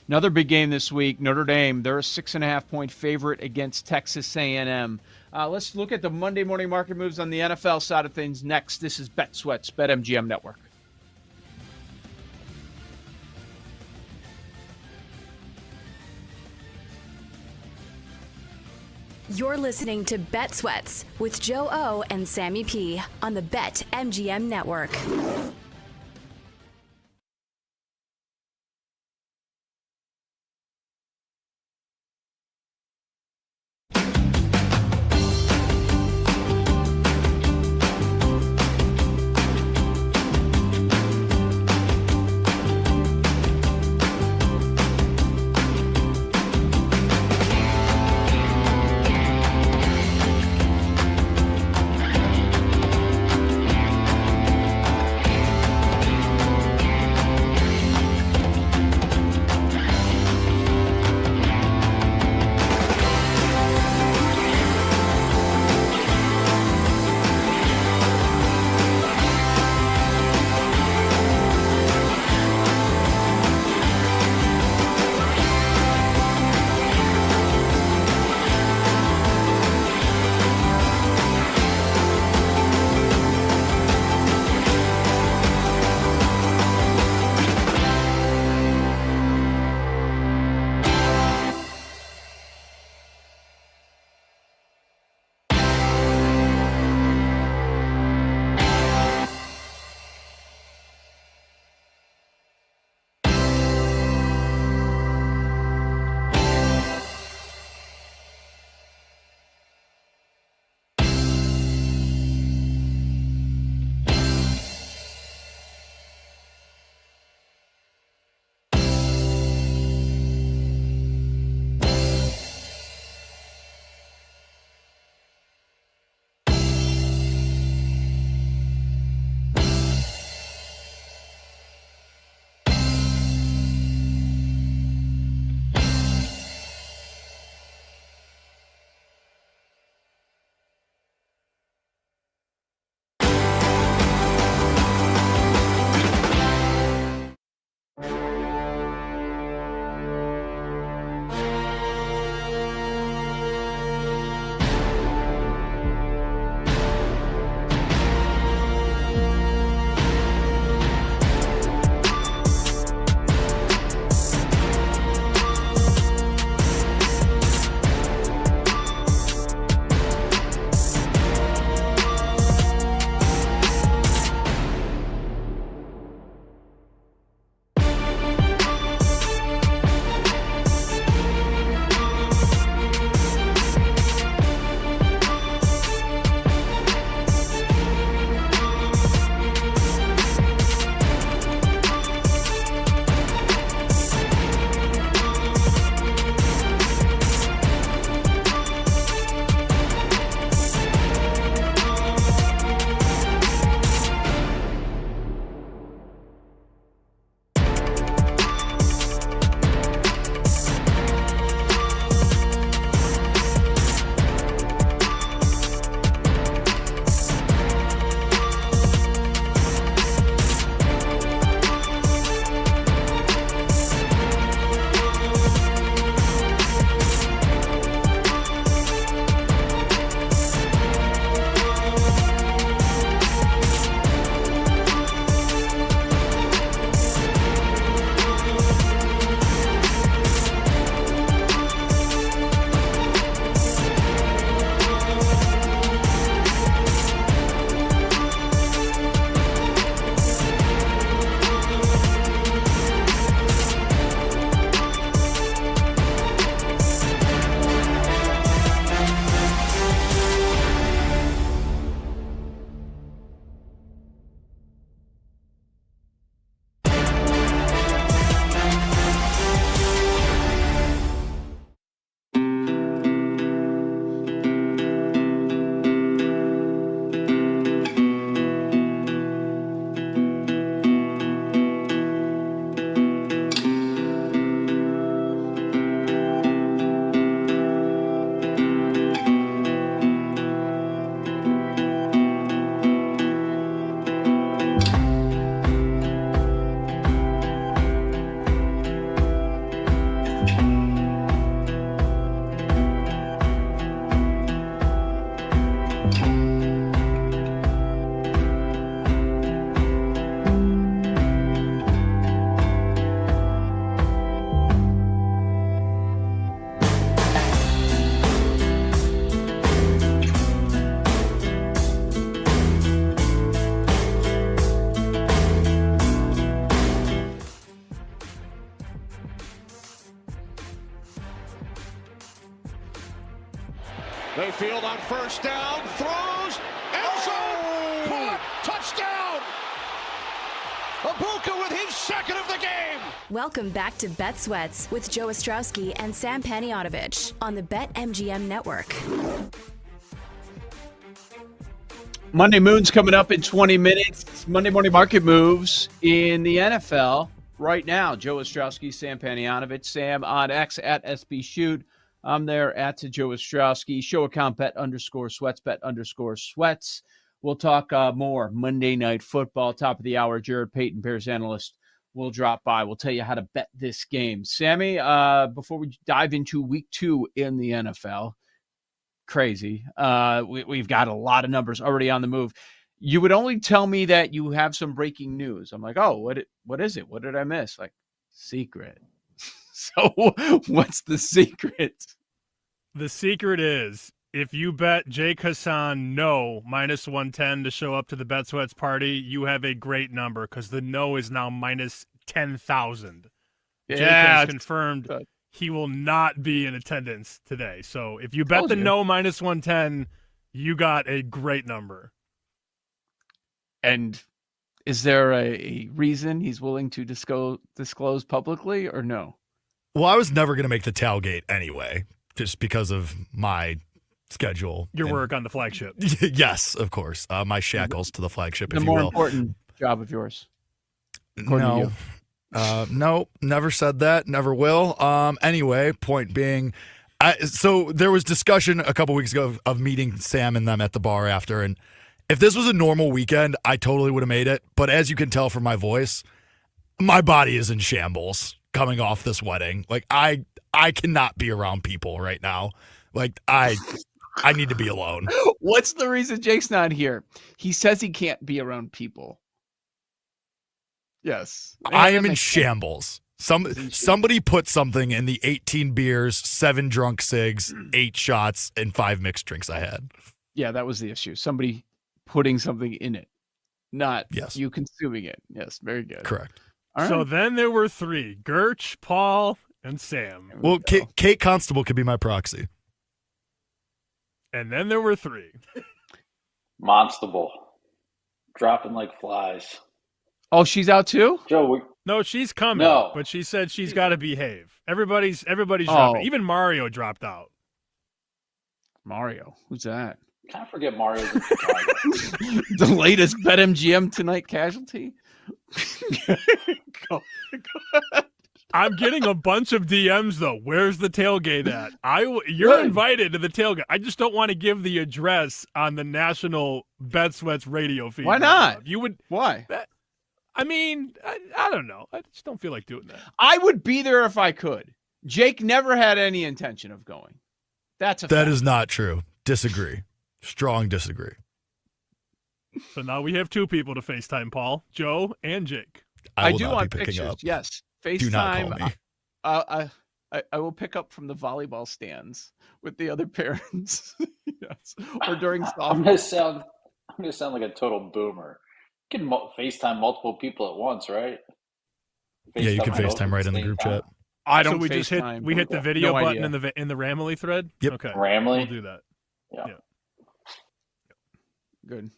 Another big game this week, Notre Dame. They're a 6.5-point favorite against Texas A&M. Let's look at the Monday morning market moves on the NFL side of things next. This is Bet Sweats, BetMGM Network. You're listening to Bet Sweats with Joe O and Sammy P on the BetMGM Network. They field on first down, throws, end zone, caught, touchdown! Abuka with his second of the game. Welcome back to Bet Sweats with Joe Ostrowski and Sam Paniotovich on the BetMGM Network. Monday Moon's coming up in 20 minutes. Monday morning market moves in the NFL right now. Joe Ostrowski, Sam Paniotovich, Sam on X at SB Shoot. I'm there at Joe Ostrowski. Show account bet_sweats, bet_sweats. We'll talk more Monday Night Football. Top of the hour, Jared Payton, Bears analyst, will drop by. We'll tell you how to bet this game. Sammy, before we dive into week 2 in the NFL, crazy. We've got a lot of numbers already on the move. You would only tell me that you have some breaking news. I'm like, oh, what is it? What did I miss? Like, secret. So what's the secret? The secret is if you bet Jake Hassan no minus 110 to show up to the Bet Sweats party, you have a great number because the no is now minus 10,000. Yeah, Jake has confirmed he will not be in attendance today. So if you bet the no minus 110, you got a great number. And is there a reason he's willing to disclose publicly or no? Well, I was never going to make the tailgate anyway, just because of my schedule. Your work on the flagship. Yes, of course. My shackles to the flagship, if The you more will. important job of yours. according to you. No, never said that. Never will. Anyway, point being, so there was discussion a couple weeks ago of meeting Sam and them at the bar after, and if this was a normal weekend, I totally would have made it. But as you can tell from my voice, my body is in shambles coming off this wedding. Like I cannot be around people right now. Like I need to be alone. What's the reason Jake's not here? He says he can't be around people. Yes. I am in shambles. Somebody put something in the 18 beers, 7 drunk cigs, 8 shots, and 5 mixed drinks I had. Yeah, that was the issue. Somebody putting something in it, not you consuming it. Yes, very good. Correct. All So right. then there were 3, Gerch, Paul, and Sam. Well, Kate Constable could be my proxy. And then there were 3. Monstable. Dropping like flies. Oh, she's out too? Joe, No, she's coming. No. But she said she's got to behave. Everybody's Oh. dropping. Even Mario dropped out. Mario, who's that? Can't forget Mario's in Chicago. The latest BetMGM tonight casualty. Go. I'm getting a bunch of DMs though. Where's the tailgate at? You're invited to the tailgate. I just don't want to give the address on the national Bet Sweats radio feed. Why not? You would. Why? I mean, I don't know. I just don't feel like doing that. I would be there if I could. Jake never had any intention of going. That's a That fact. is not true. Disagree. Strong disagree. So now we have 2 people to FaceTime, Paul, Joe, and Jake. I will do not want be picking pictures. up. Yes, Do not call FaceTime. me. I will pick up from the volleyball stands with the other parents. Yes, or during I'm softball. gonna sound like a total boomer. You can FaceTime multiple people at once, right? Yeah, you can both FaceTime right in the at group same time. chat. I don't. So we just hit FaceTime. the video No button idea. in the Ramley thread. Yep. Okay. Ramley? We'll do that. Yeah. Good.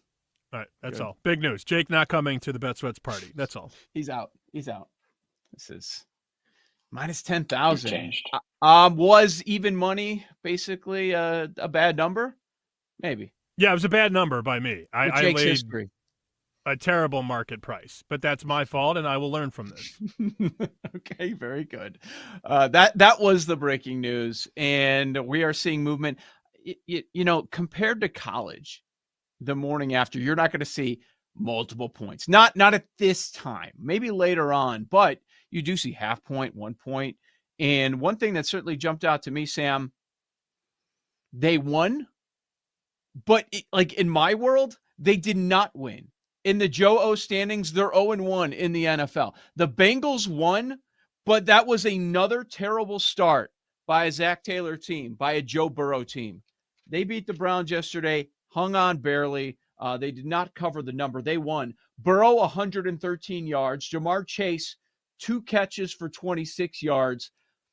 All right. That's Good. all. Big news. Jake not coming to the Bet Sweats party. That's all. He's out. He's out. This is minus 10,000. Changed. Was even money basically a bad number? Maybe. Yeah, it was a bad number by me. I Jake's laid history. a terrible market price, but that's my fault, and I will learn from this. Okay, very good. That was the breaking news, and we are seeing movement. Compared to college, the morning after, you're not going to see multiple points. Not at this time. Maybe later on, but you do see half point, 1 point. And one thing that certainly jumped out to me, Sam, they won, but in my world, they did not win. In the Joe O standings, they're 0-1 in the NFL. The Bengals won, but that was another terrible start by a Zach Taylor team, by a Joe Burrow team. They beat the Browns yesterday, hung on barely. They did not cover the number. They won. Burrow, 113 yards. Jamar Chase, 2 catches for 26 yards.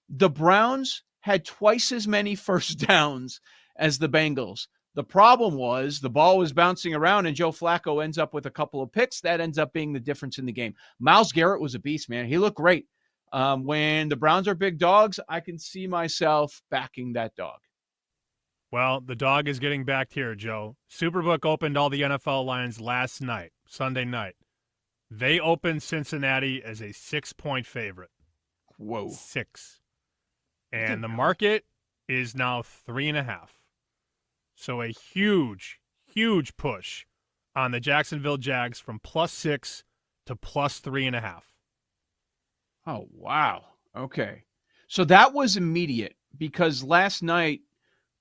The Browns had twice as many first downs as the Bengals. The problem was the ball was bouncing around and Joe Flacco ends up with a couple of picks. That ends up being the difference in the game. Myles Garrett was a beast, man. He looked great. When the Browns are big dogs, I can see myself backing that dog. Well, the dog is getting backed here, Joe. Superbook opened all the NFL lines last night, Sunday night. They opened Cincinnati as a 6-point favorite. Whoa. 6. And the market is now 3.5. So a huge, huge push on the Jacksonville Jags from +6 to +3.5. Oh, wow. Okay. So that was immediate because last night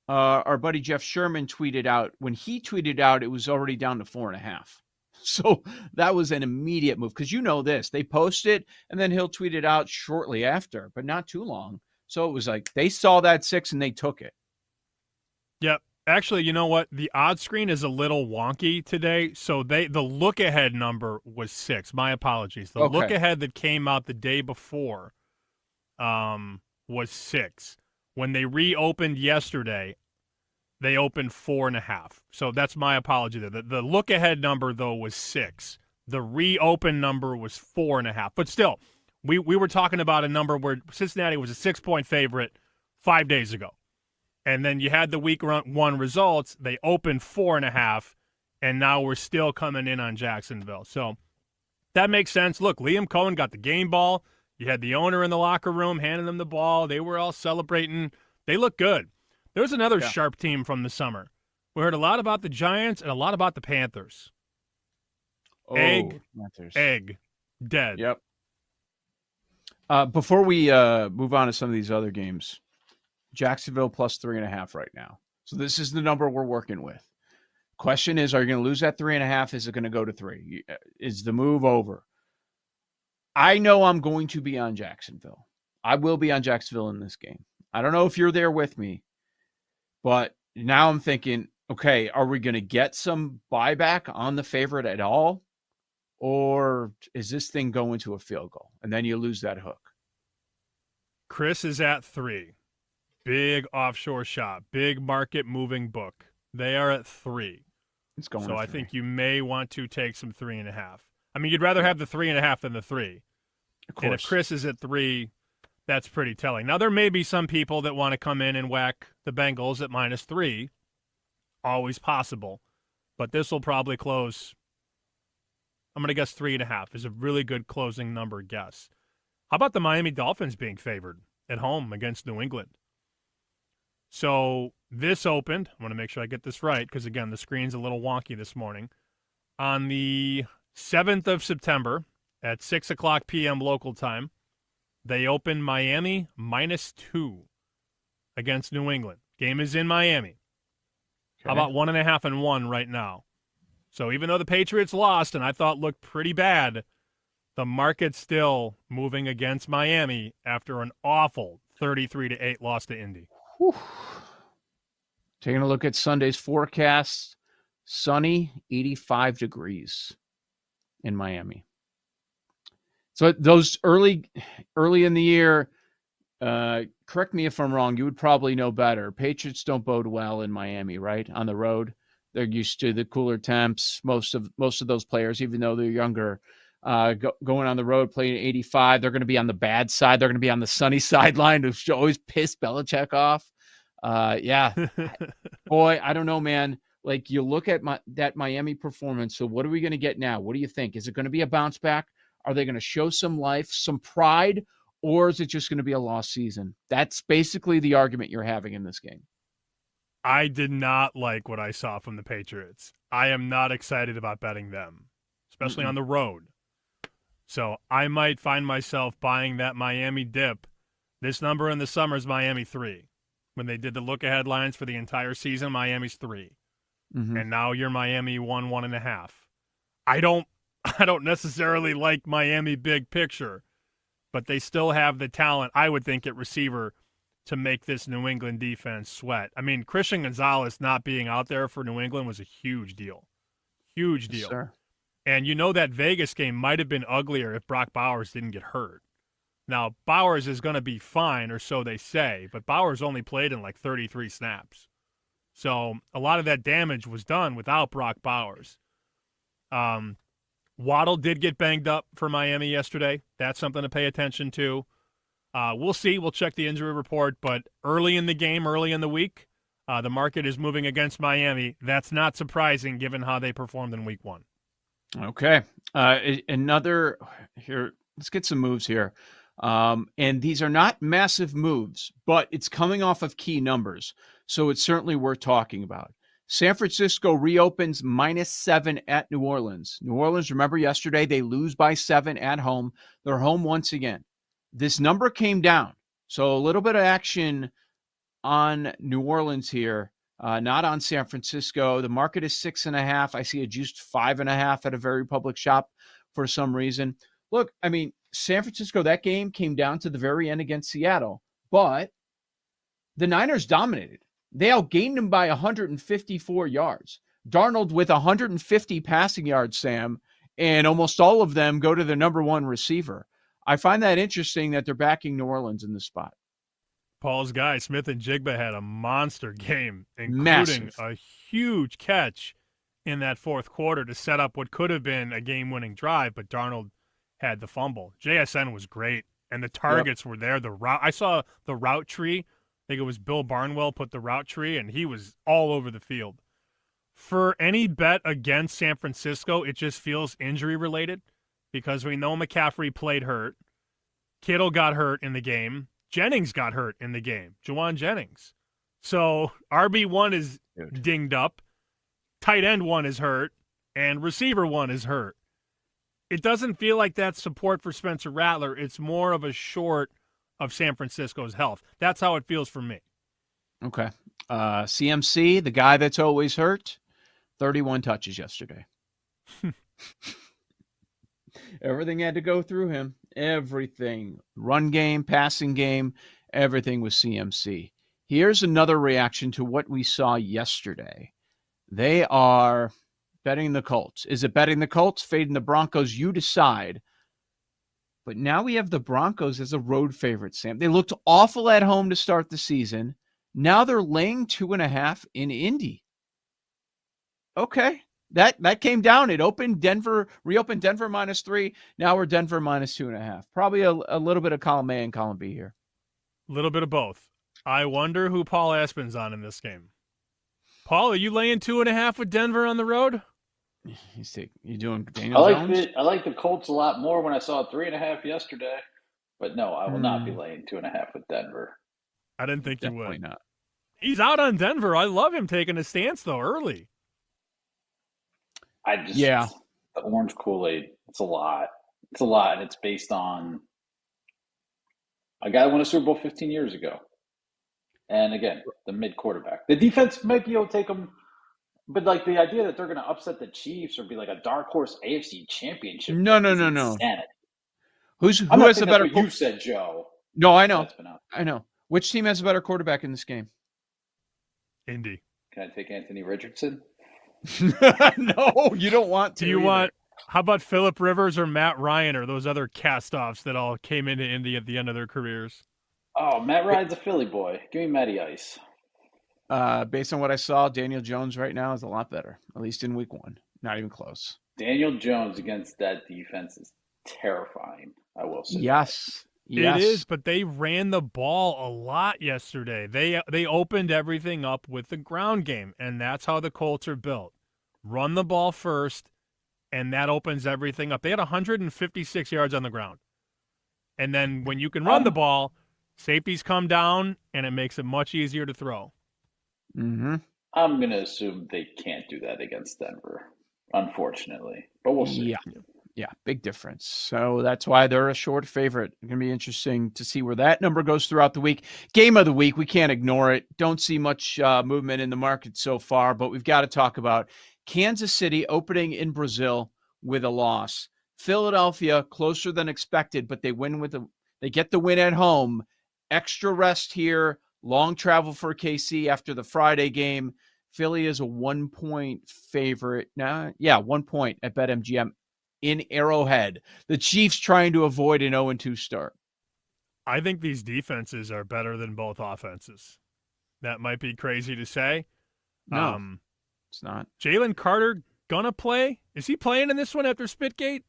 our buddy Jeff Sherman tweeted out. When he tweeted out, it was already down to 4.5. So that was an immediate move because you know this. They post it and then he'll tweet it out shortly after, but not too long. So it was like they saw that 6 and they took it. Yep. Actually, you know what? The odds screen is a little wonky today. So the look ahead number was 6. My apologies. The look ahead that came out the day before was 6. When they reopened yesterday, they opened 4.5. So that's my apology there. The look ahead number though was 6. The reopen number was 4.5. But still, we were talking about a number where Cincinnati was a 6-point favorite 5 days ago. And then you had the week 1 results. They opened 4.5, and now we're still coming in on Jacksonville. So that makes sense. Look, Liam Cohen got the game ball. You had the owner in the locker room handing them the ball. They were all celebrating. They look good. There was another sharp team from the summer. We heard a lot about the Giants and a lot about the Panthers. Egg, dead. Yep. Before we move on to some of these other games, Jacksonville +3.5 right now. So this is the number we're working with. Question is, are you going to lose that 3.5? Is it going to go to 3? Is the move over? I know I'm going to be on Jacksonville. I will be on Jacksonville in this game. I don't know if you're there with me, but now I'm thinking, okay, are we going to get some buyback on the favorite at all? Or is this thing going to a field goal? And then you lose that hook. Chris is at 3. Big offshore shop, big market moving book. They are at 3. It's going. So I think you may want to take some 3.5. I mean, you'd rather have the 3.5 than the 3. Of course. And if Chris is at 3, that's pretty telling. Now there may be some people that want to come in and whack the Bengals at -3. Always possible, but this will probably close. I'm going to guess 3.5 is a really good closing number guess. How about the Miami Dolphins being favored at home against New England? So this opened, I want to make sure I get this right because, again, the screen's a little wonky this morning. On the 7th of September at 6 o'clock p.m. local time, they opened Miami -2 against New England. Game is in Miami. Okay. How about 1.5 and 1 right now? So even though the Patriots lost and I thought looked pretty bad, the market's still moving against Miami after an awful 33-8 loss to Indy. Whew. Taking a look at Sunday's forecast, sunny, 85 degrees in Miami. So those early in the year, correct me if I'm wrong, you would probably know better. Patriots don't bode well in Miami, right? On the road. They're used to the cooler temps. Most of those players, even though they're younger, going on the road playing 85, they're going to be on the bad side. They're going to be on the sunny sideline, which always piss Belichick off. Yeah. Boy, I don't know, man. Like, you look at that Miami performance. So what are we going to get now? What do you think? Is it going to be a bounce back? Are they going to show some life, some pride, or is it just going to be a lost season? That's basically the argument you're having in this game. I did not like what I saw from the Patriots. I am not excited about betting them, especially on the road. So I might find myself buying that Miami dip. This number in the summer is Miami 3. When they did the look-ahead lines for the entire season, Miami's 3. Mm-hmm. And now you're Miami 1.5. I don't necessarily like Miami big picture, but they still have the talent, I would think, at receiver to make this New England defense sweat. I mean, Christian Gonzalez not being out there for New England was a huge deal. Huge deal. Yes, sir. And you know that Vegas game might have been uglier if Brock Bowers didn't get hurt. Now, Bowers is going to be fine, or so they say, but Bowers only played in like 33 snaps. So a lot of that damage was done without Brock Bowers. Waddle did get banged up for Miami yesterday. That's something to pay attention to. We'll see. We'll check the injury report, but early in the game, early in the week, the market is moving against Miami. That's not surprising given how they performed in week 1. Okay. Another here. Let's get some moves here. And these are not massive moves, but it's coming off of key numbers. So it's certainly worth talking about. San Francisco reopens -7 at New Orleans. New Orleans, remember yesterday, they lose by 7 at home. They're home once again. This number came down. So a little bit of action on New Orleans here, not on San Francisco. The market is 6.5. I see a juiced 5.5 at a very public shop for some reason. Look, I mean, San Francisco, that game came down to the very end against Seattle, but the Niners dominated. They outgained them by 154 yards. Darnold with 150 passing yards, Sam, and almost all of them go to the number one receiver. I find that interesting that they're backing New Orleans in this spot. Paul's guy, Smith and Jigba, had a monster game, including Massive. a huge catch in that fourth quarter to set up what could have been a game-winning drive, but Darnold had the fumble. JSN was great, and the targets were there. I saw the route tree. I think it was Bill Barnwell put the route tree, and he was all over the field. For any bet against San Francisco, it just feels injury-related because we know McCaffrey played hurt. Kittle got hurt in the game. Jennings got hurt in the game. Juwan Jennings. So RB1 is dinged up. Tight end 1 is hurt. And receiver 1 is hurt. It doesn't feel like that's support for Spencer Rattler. It's more of a short of San Francisco's health. That's how it feels for me. Okay. CMC, the guy that's always hurt, 31 touches yesterday. Everything had to go through him. Everything. Run game, passing game, everything was CMC. Here's another reaction to what we saw yesterday. They are betting the Colts. Is it betting the Colts, fading the Broncos? You decide. But now we have the Broncos as a road favorite, Sam. They looked awful at home to start the season. Now they're laying 2.5 in Indy. Okay. That came down. It reopened Denver -3. Now we're Denver -2.5. Probably a little bit of column A and column B here. A little bit of both. I wonder who Paul Aspen's on in this game. Paul, are you laying 2.5 with Denver on the road? You doing Daniel Jones? I like the Colts a lot more when I saw 3.5 yesterday. But no, I will not be laying 2.5 with Denver. I didn't think you would. Definitely not. He's out on Denver. I love him taking a stance, though, early. The orange Kool-Aid, it's a lot. It's a lot, and it's based on a guy who won a Super Bowl 15 years ago. And again, the mid-quarterback. The defense might be able to take them, but like the idea that they're going to upset the Chiefs or be like a dark horse AFC championship. No. Insanity. Who has the better? You said, Joe. No, I know. I know. Which team has a better quarterback in this game? Indy. Can I take Anthony Richardson? No, you don't want to. Do you either. want? How about Phillip Rivers or Matt Ryan or those other cast-offs that all came into Indy at the end of their careers? Oh, Matt Ryan's a Philly boy. Give me Matty Ice. Based on what I saw, Daniel Jones right now is a lot better, at least in week 1. Not even close. Daniel Jones against that defense is terrifying, I will say. Yes. It is, but they ran the ball a lot yesterday. They opened everything up with the ground game, and that's how the Colts are built. Run the ball first, and that opens everything up. They had 156 yards on the ground. And then when you can run the ball, safeties come down, and it makes it much easier to throw. Mm-hmm. I'm going to assume they can't do that against Denver, unfortunately. But we'll see. Yeah, big difference. So that's why they're a short favorite. It's going to be interesting to see where that number goes throughout the week. Game of the week, we can't ignore it. Don't see much movement in the market so far, but we've got to talk about Kansas City opening in Brazil with a loss. Philadelphia closer than expected, but they get the win at home. Extra rest here. Long travel for KC after the Friday game. Philly is a 1-point favorite. 1 point at BetMGM in Arrowhead. The Chiefs trying to avoid an 0-2 start. I think these defenses are better than both offenses. That might be crazy to say. No, it's not. Jalen Carter gonna play? Is he playing in this one after Spitgate?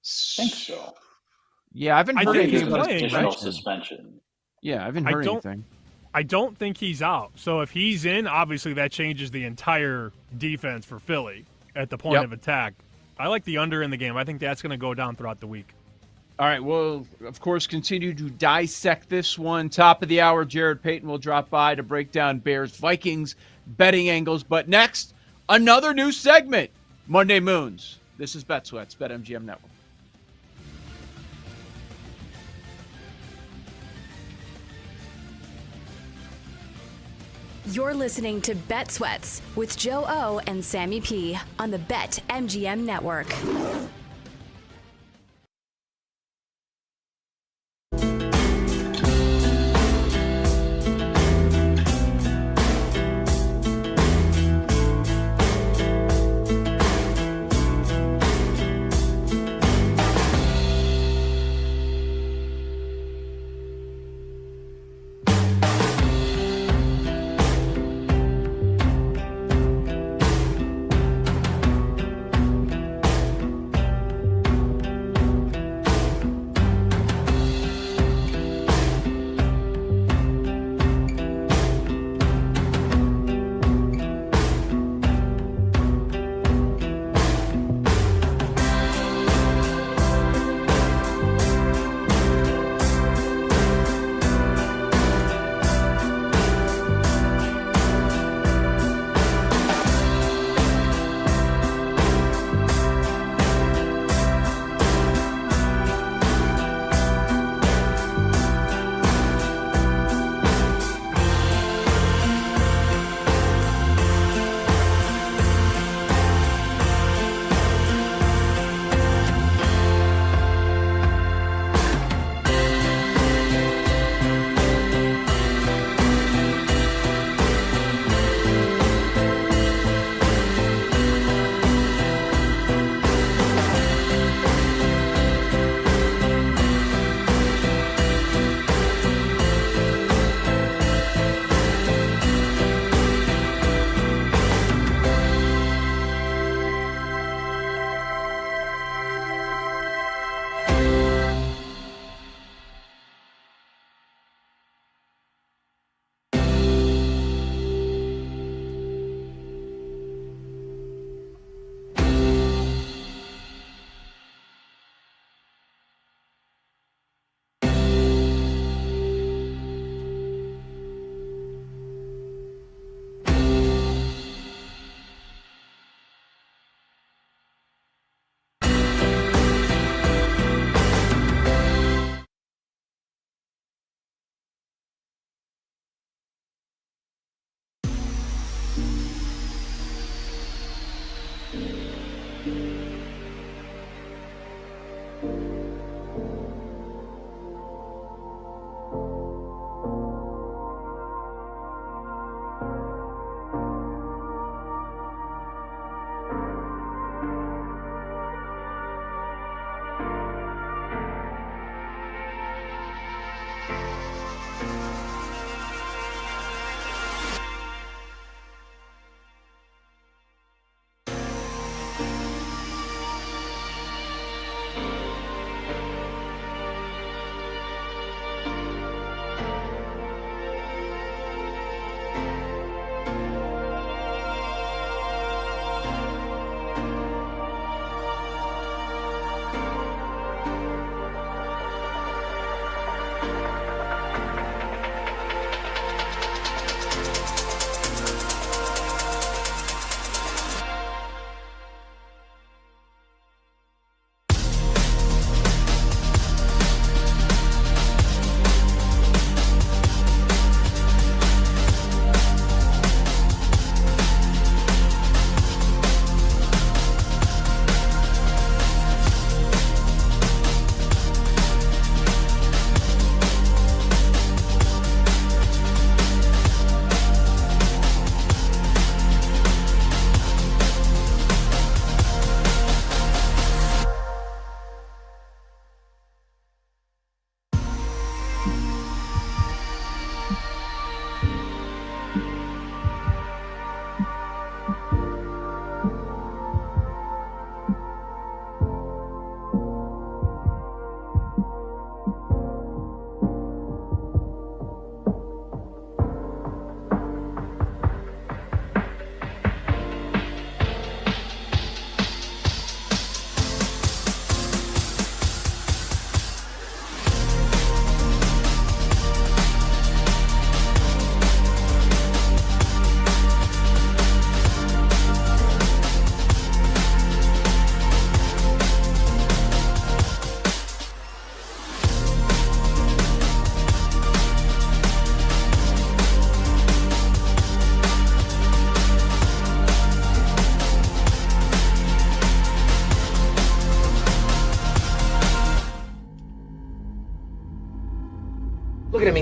I think so. Yeah, I haven't heard anything about his additional suspension. Yeah, I haven't heard anything. I don't think he's out. So if he's in, obviously that changes the entire defense for Philly at the point of attack. I like the under in the game. I think that's going to go down throughout the week. All right, we'll, of course, continue to dissect this one. Top of the hour, Jared Payton will drop by to break down Bears-Vikings betting angles. But next, another new segment, Monday Moons. This is Bet Sweats, BetMGM Network. You're listening to Bet Sweats with Joe O and Sammy P on the BetMGM Network.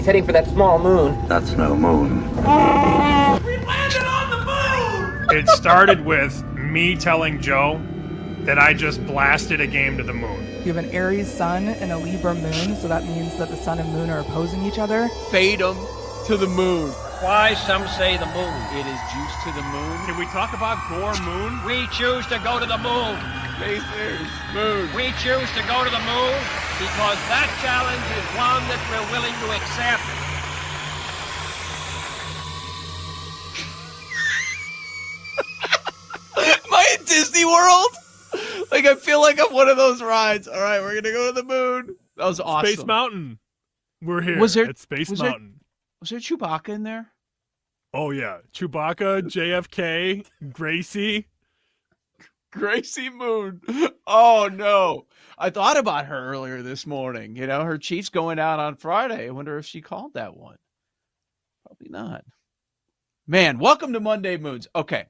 heading for that small moon. That's no moon. It started with me telling Joe that I just blasted a game to the moon. You have an Aries sun and a Libra moon, so that means that the sun and moon are opposing each other. Fade them to the moon. Why some say the moon? It is juice to the moon. Can we talk about Gore Moon? We choose to go to the moon. Pacers, moon. We choose to go to the moon because that challenge is one that we're willing to accept. Am I at Disney World? Like, I feel like I'm one of those rides. All right, we're going to go to the moon. That was awesome. Space Mountain. We're here at Space Mountain. Was there Chewbacca in there? Oh, yeah. Chewbacca, JFK, Gracie. Gracie Moon. Oh, no. I thought about her earlier this morning. You know, her Chiefs going out on Friday. I wonder if she called that one. Probably not. Man, welcome to Monday Moons. Okay.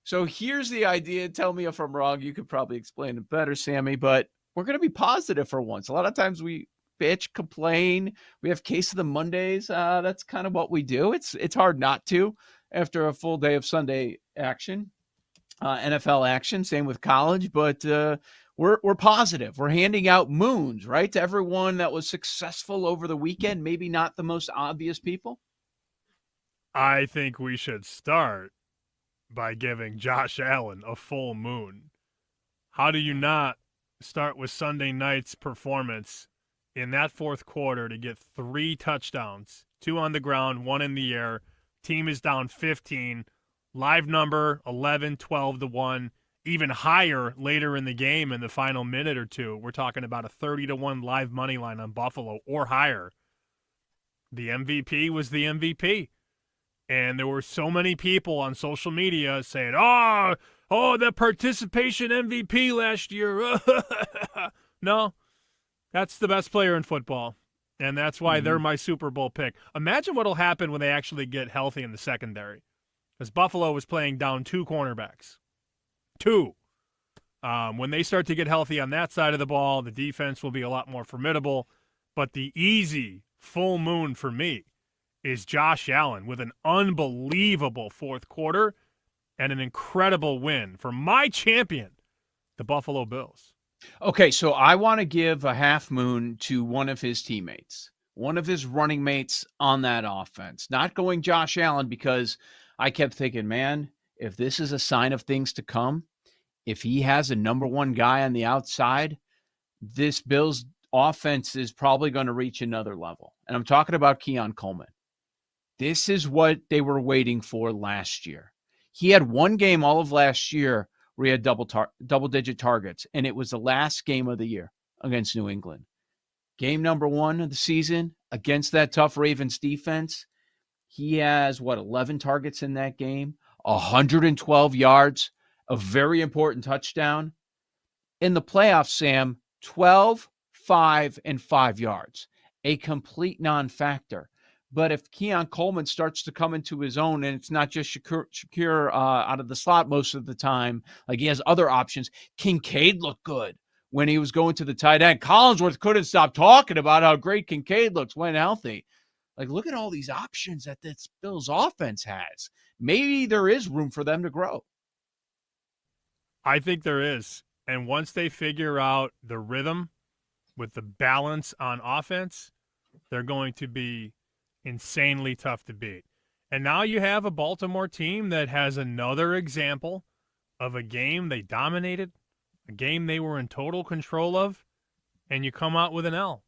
So here's the idea. Tell me if I'm wrong. You could probably explain it better, Sammy, but we're going to be positive for once. A lot of times we bitch, complain. We have Case of the Mondays. That's kind of what we do. It's hard not to after a full day of Sunday action, NFL action, same with college, but we're positive. We're handing out moons, right, to everyone that was successful over the weekend, maybe not the most obvious people. I think we should start by giving Josh Allen a full moon. How do you not start with Sunday night's performance in that fourth quarter to get 3 touchdowns, 2 on the ground, 1 in the air? Team is down 15. Live number 11, 12-1, even higher later in the game in the final minute or two. We're talking about a 30-1 live money line on Buffalo or higher. The MVP was the MVP. And there were so many people on social media saying, oh, the participation MVP last year. No, that's the best player in football. And that's why they're my Super Bowl pick. Imagine what will happen when they actually get healthy in the secondary. Because Buffalo was playing down 2 cornerbacks. 2. When they start to get healthy on that side of the ball, the defense will be a lot more formidable. But the easy full moon for me is Josh Allen with an unbelievable fourth quarter and an incredible win for my champion, the Buffalo Bills. Okay, so I want to give a half moon to one of his teammates, one of his running mates on that offense. Not going Josh Allen because I kept thinking, man, if this is a sign of things to come, if he has a number 1 guy on the outside, this Bills offense is probably going to reach another level. And I'm talking about Keon Coleman. This is what they were waiting for last year. He had 1 game all of last year where he had double-digit targets, and it was the last game of the year against New England. Game number 1 of the season against that tough Ravens defense, he has, 11 targets in that game, 112 yards, a very important touchdown. In the playoffs, Sam, 12, 5, and 5 yards, a complete non-factor. But if Keon Coleman starts to come into his own, and it's not just Shakir out of the slot most of the time, like he has other options. Kincaid looked good when he was going to the tight end. Collinsworth couldn't stop talking about how great Kincaid looks when healthy. Like, look at all these options that this Bills offense has. Maybe there is room for them to grow. I think there is. And once they figure out the rhythm with the balance on offense, they're going to be insanely tough to beat. And now you have a Baltimore team that has another example of a game they dominated, a game they were in total control of, and you come out with an L.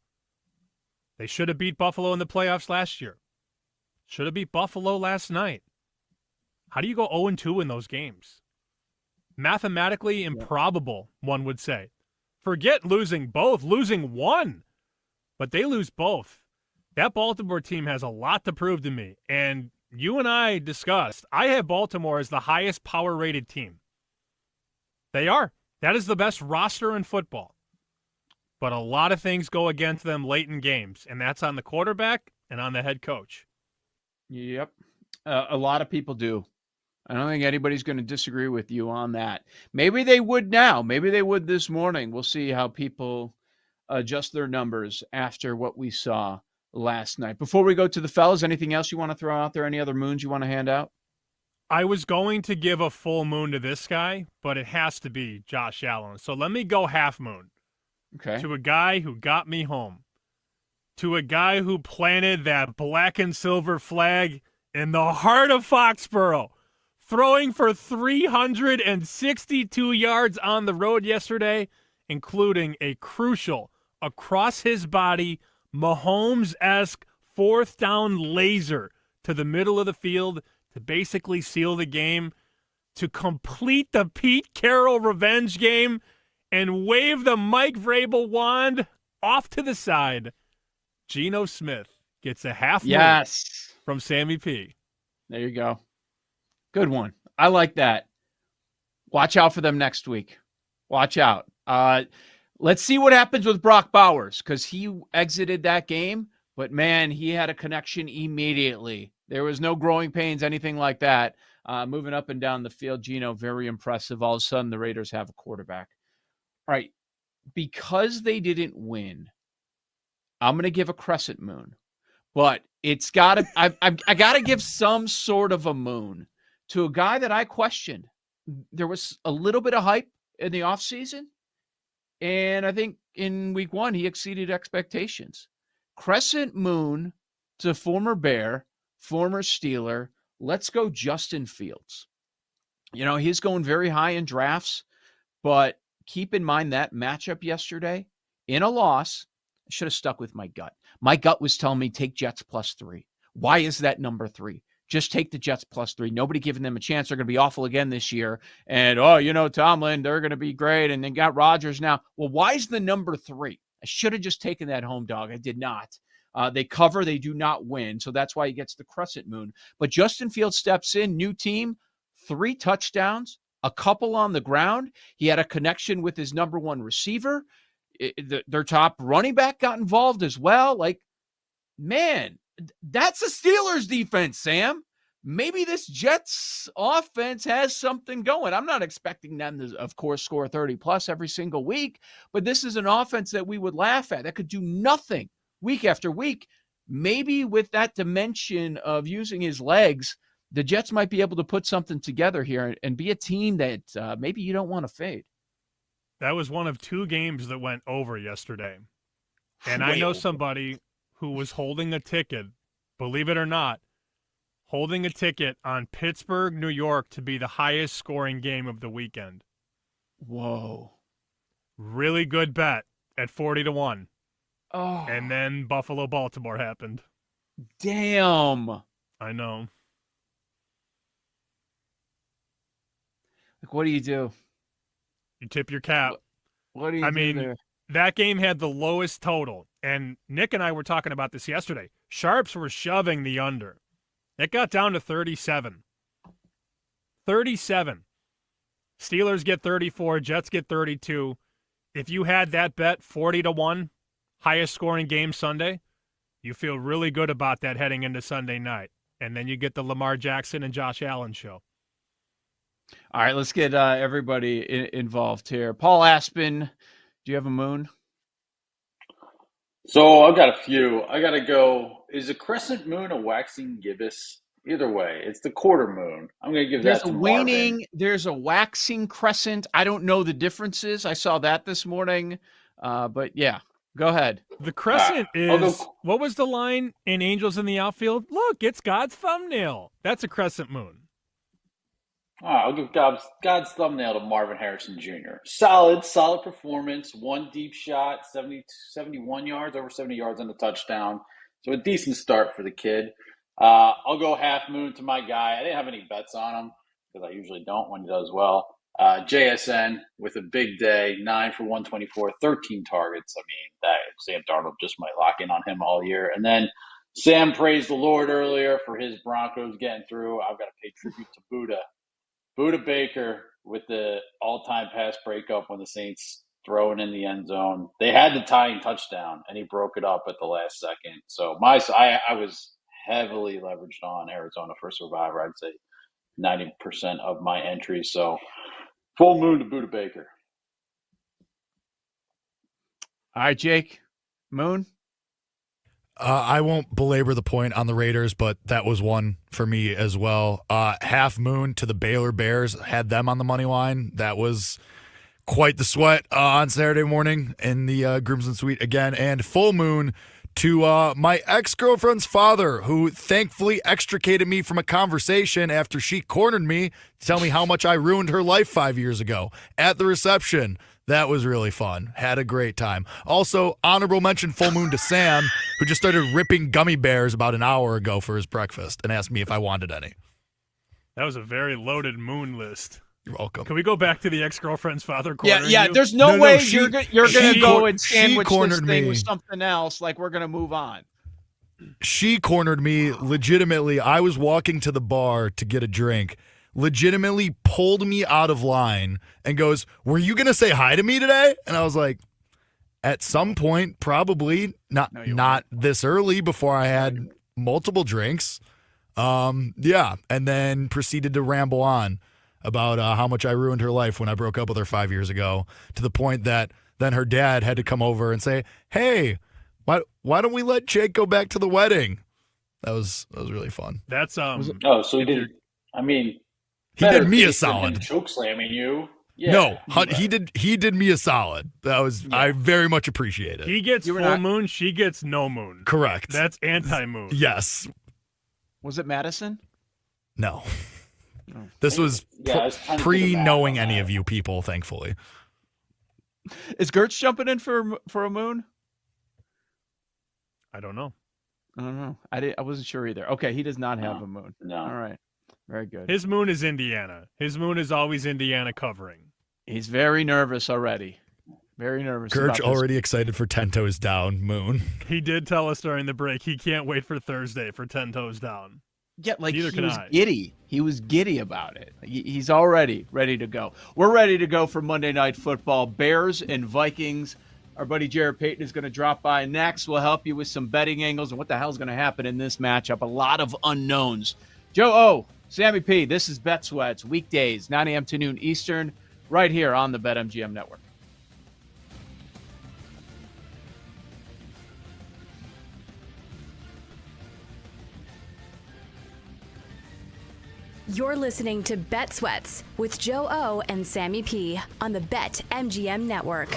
They should have beat Buffalo in the playoffs last year. Should have beat Buffalo last night. How do you go 0-2 in those games? Mathematically improbable, one would say. Forget losing both, losing 1. But they lose both. That Baltimore team has a lot to prove to me. And you and I discussed, I have Baltimore as the highest power-rated team. They are. That is the best roster in football. But a lot of things go against them late in games, and that's on the quarterback and on the head coach. Yep. A lot of people do. I don't think anybody's going to disagree with you on that. Maybe they would now. Maybe they would this morning. We'll see how people adjust their numbers after what we saw last night. Before we go to the fellas, anything else you want to throw out there? Any other moons you want to hand out? I was going to give a full moon to this guy, but it has to be Josh Allen. So let me go half moon. Okay. To a guy who got me home. To a guy who planted that black and silver flag in the heart of Foxborough, throwing for 362 yards on the road yesterday, including a crucial across his body Mahomes-esque fourth down laser to the middle of the field to basically seal the game, to complete the Pete Carroll revenge game and wave the Mike Vrabel wand off to the side. Geno Smith gets a half moon from Sammy P. There you go. Good one. I like that. Watch out for them next week. Watch out. Let's see what happens with Brock Bowers, because he exited that game, but man, he had a connection immediately. There was no growing pains, anything like that. Moving up and down the field, Geno, very impressive. All of a sudden, the Raiders have a quarterback. All right, because they didn't win, I'm going to give a crescent moon, but it's got to. I got to give some sort of a moon to a guy that I questioned. There was a little bit of hype in the offseason, and I think in week one he exceeded expectations. Crescent moon to former Bear, former Steeler. Let's go Justin Fields. You know, he's going very high in drafts, but keep in mind that matchup yesterday in a loss. I should have stuck with my gut. My gut was telling me take Jets +3. Why is that number 3? Just take the Jets +3. Nobody giving them a chance. They're going to be awful again this year. And, Tomlin, they're going to be great. And they got Rodgers now. Well, why is the number 3? I should have just taken that home dog. I did not. They cover. They do not win. So that's why he gets the crescent moon. But Justin Fields steps in, new team, 3 touchdowns, a couple on the ground. He had a connection with his number 1 receiver. Their top running back got involved as well. Like, man, that's a Steelers defense, Sam. Maybe this Jets offense has something going. I'm not expecting them to, of course, score 30+ every single week, but this is an offense that we would laugh at. That could do nothing week after week. Maybe with that dimension of using his legs, the Jets might be able to put something together here and be a team that maybe you don't want to fade. That was one of 2 games that went over yesterday. And I know somebody who was holding a ticket, believe it or not, holding a ticket on Pittsburgh, New York to be the highest scoring game of the weekend. Whoa. Really good bet at 40-1. Oh. And then Buffalo, Baltimore happened. Damn. I know. Like, what do you do? You tip your cap. What do you do there? That game had the lowest total. And Nick and I were talking about this yesterday. Sharps were shoving the under. It got down to 37. 37. Steelers get 34. Jets get 32. If you had that bet 40-1, highest scoring game Sunday, you feel really good about that heading into Sunday night. And then you get the Lamar Jackson and Josh Allen show. All right, let's get everybody involved here. Paul Aspen, do you have a moon? So I've got a few. I got to go. Is a crescent moon a waxing gibbous? Either way, it's the quarter moon. I'm going to give that to waning, Marvin. there's a waxing crescent. I don't know the differences. I saw that this morning. But yeah, go ahead. The crescent is, what was the line in Angels in the Outfield? Look, it's God's thumbnail. That's a crescent moon. I'll give God's thumbnail to Marvin Harrison Jr. Solid performance. 1 deep shot, 71 yards, over 70 yards on the touchdown. So a decent start for the kid. I'll go half moon to my guy. I didn't have any bets on him because I usually don't when he does well. JSN with a big day, 9 for 124, 13 targets. I mean, that Sam Darnold just might lock in on him all year. And then Sam praised the Lord earlier for his Broncos getting through. I've got to pay tribute to Buda Baker with the all-time pass breakup when the Saints throw it in the end zone. They had the tying touchdown, and he broke it up at the last second. So I was heavily leveraged on Arizona for Survivor. I'd say 90% of my entries. So full moon to Buda Baker. All right, Jake. Moon? I won't belabor the point on the Raiders, but that was one for me as well. Half moon to the Baylor Bears, had them on the money line. That was quite the sweat on Saturday morning in the Groomsmen Suite again. And full moon to my ex-girlfriend's father, who thankfully extricated me from a conversation after she cornered me to tell me how much I ruined her life 5 years ago at the reception. That was really fun. Had a great time. Also, honorable mention full moon to Sam, who just started ripping gummy bears about an hour ago for his breakfast and asked me if I wanted any. That was a very loaded moon list. You're welcome. Can we go back to the ex-girlfriend's father cornering Yeah. you? There's no way she- you're going to go and she sandwich this cornered thing me. with something else. Like we're going to move on. She cornered me legitimately. I was walking to the bar to get a drink, legitimately pulled me out of line and goes, "Were you going to say hi to me today?" And I was like, at some point, probably not this early before I had multiple drinks. Yeah. And then proceeded to ramble on about how much I ruined her life when I broke up with her 5 years ago, to the point that then her dad had to come over and say, "Hey, why don't we let Jake go back to the wedding?" That was really fun. That's so he did. I mean, He better did me a taste than him solid. choke slamming you. Yeah. No, he did me a solid. That was I very much appreciate it. He gets full moon, she gets no moon. Correct. That's anti-moon. Yes. Was it Madison? No. This was Yeah, I was trying to do the pre-knowing math on any that. of you people, thankfully. Is Gertz jumping in for a moon? I don't know. I don't know. I wasn't sure either. Okay, he does not have a moon. No. All right. Very good. His moon is Indiana. His moon is always Indiana covering. He's very nervous already. Very nervous. about Gertch this. already excited for 10 Toes Down, Moon. He did tell us during the break he can't wait for Thursday for 10 Toes Down. Yeah, like Neither he can was I. giddy. He was giddy about it. He's already ready to go. We're ready to go for Monday Night Football. Bears and Vikings. Our buddy Jared Payton is going to drop by next. We'll help you with some betting angles and what the hell is going to happen in this matchup. A lot of unknowns. Joe O, Sammy P, this is Bet Sweats, weekdays, 9 a.m. to noon Eastern, right here on the BetMGM Network. You're listening to Bet Sweats with Joe O and Sammy P on the BetMGM Network.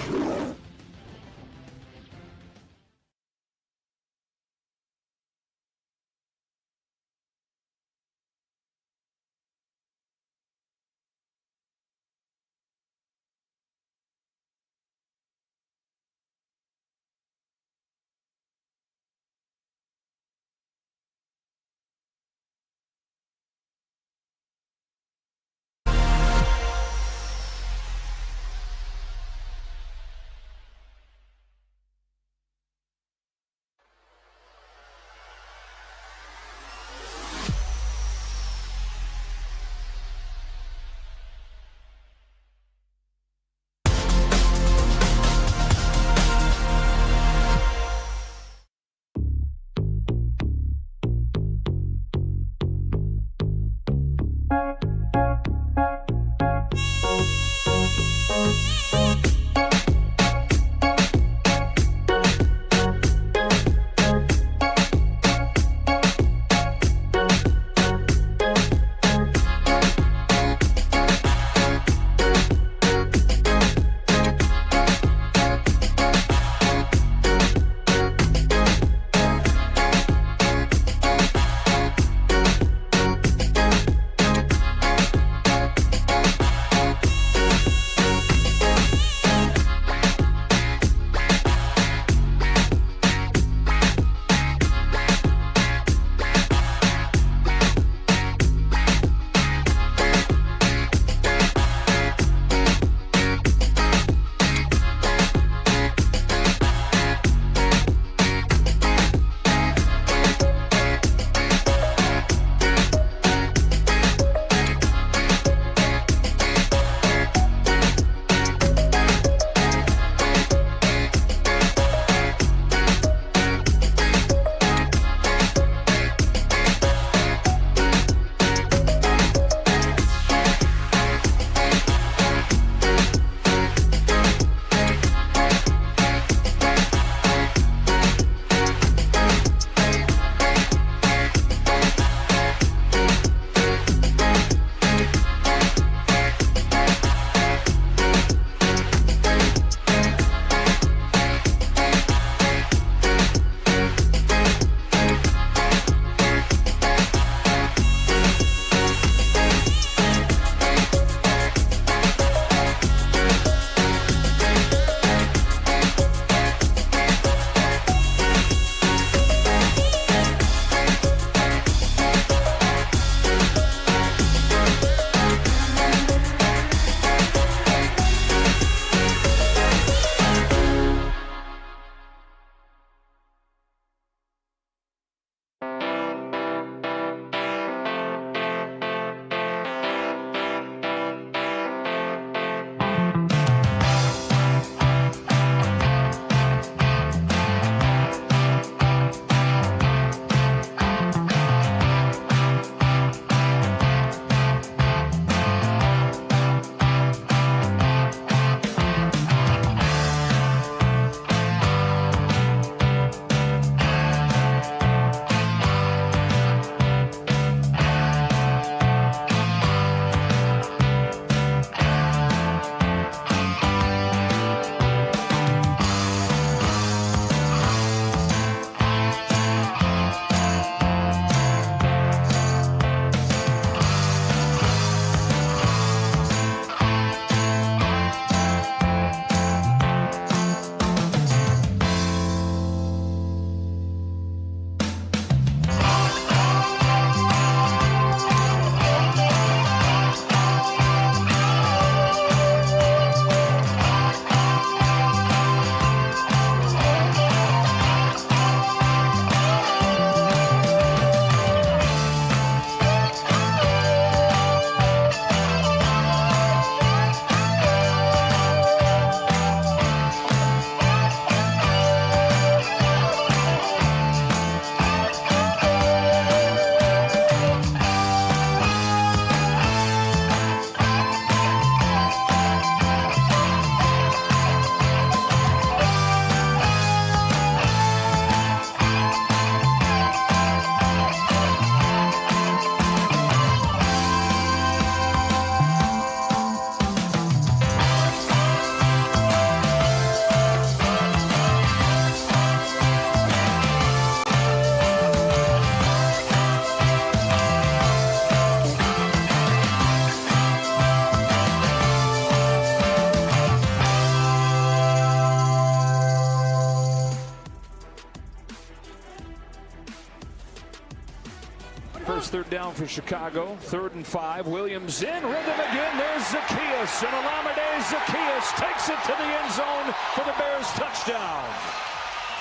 third down for Chicago. 3rd and 5. Williams in rhythm again. There's Zacchaeus, and Olamide Zacchaeus takes it to the end zone for the Bears touchdown.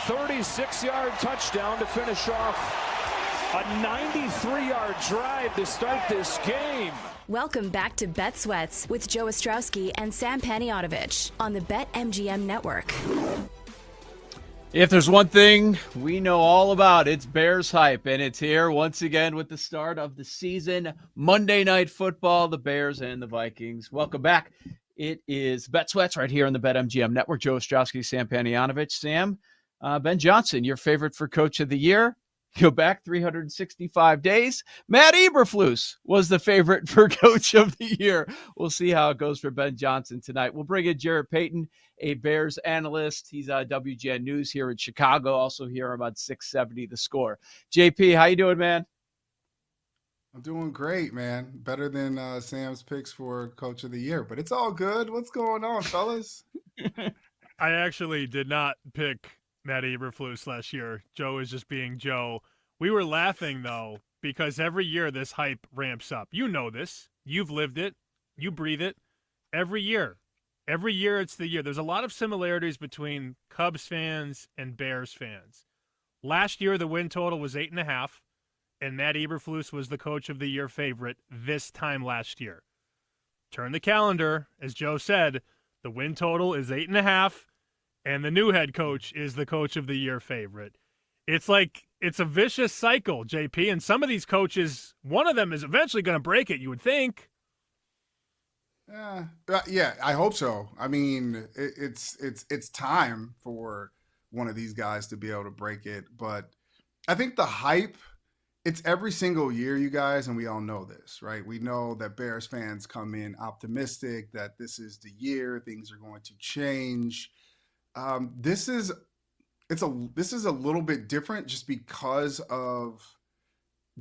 36-yard touchdown to finish off a 93-yard drive to start this game. Welcome back to Bet Sweats with Joe Ostrowski and Sam Paniotovich on the BetMGM Network. If there's one thing we know all about, it's Bears hype, and it's here once again with the start of the season. Monday Night Football, the Bears and the Vikings. Welcome back. It is Bet Sweats right here on the BetMGM Network. Joe Ostrowski, Sam Paniotovich. Sam, Ben Johnson, your favorite for Coach of the Year. Go back 365 days. Matt Eberflus was the favorite for Coach of the Year. We'll see how it goes for Ben Johnson tonight. We'll bring in Jarrett Payton, a Bears analyst. He's on WGN News here in Chicago, also here about 670 The Score. JP, how you doing, man? I'm doing great, man. Better than Sam's picks for Coach of the Year, but it's all good. What's going on, fellas? I actually did not pick Matt Eberflus last year. Joe is just being Joe. We were laughing, though, because every year this hype ramps up. You know this. You've lived it. You breathe it. Every year. Every year it's the year. There's a lot of similarities between Cubs fans and Bears fans. Last year the win total was 8.5, and Matt Eberflus was the Coach of the Year favorite this time last year. Turn the calendar. As Joe said, the win total is 8.5. And the new head coach is the Coach of the Year favorite. It's like, it's a vicious cycle, JP. And some of these coaches, one of them is eventually going to break it, you would think. Yeah, I hope so. I mean, it's time for one of these guys to be able to break it. But I think the hype, it's every single year, you guys, and we all know this, right? We know that Bears fans come in optimistic that this is the year, things are going to change. This is a little bit different just because of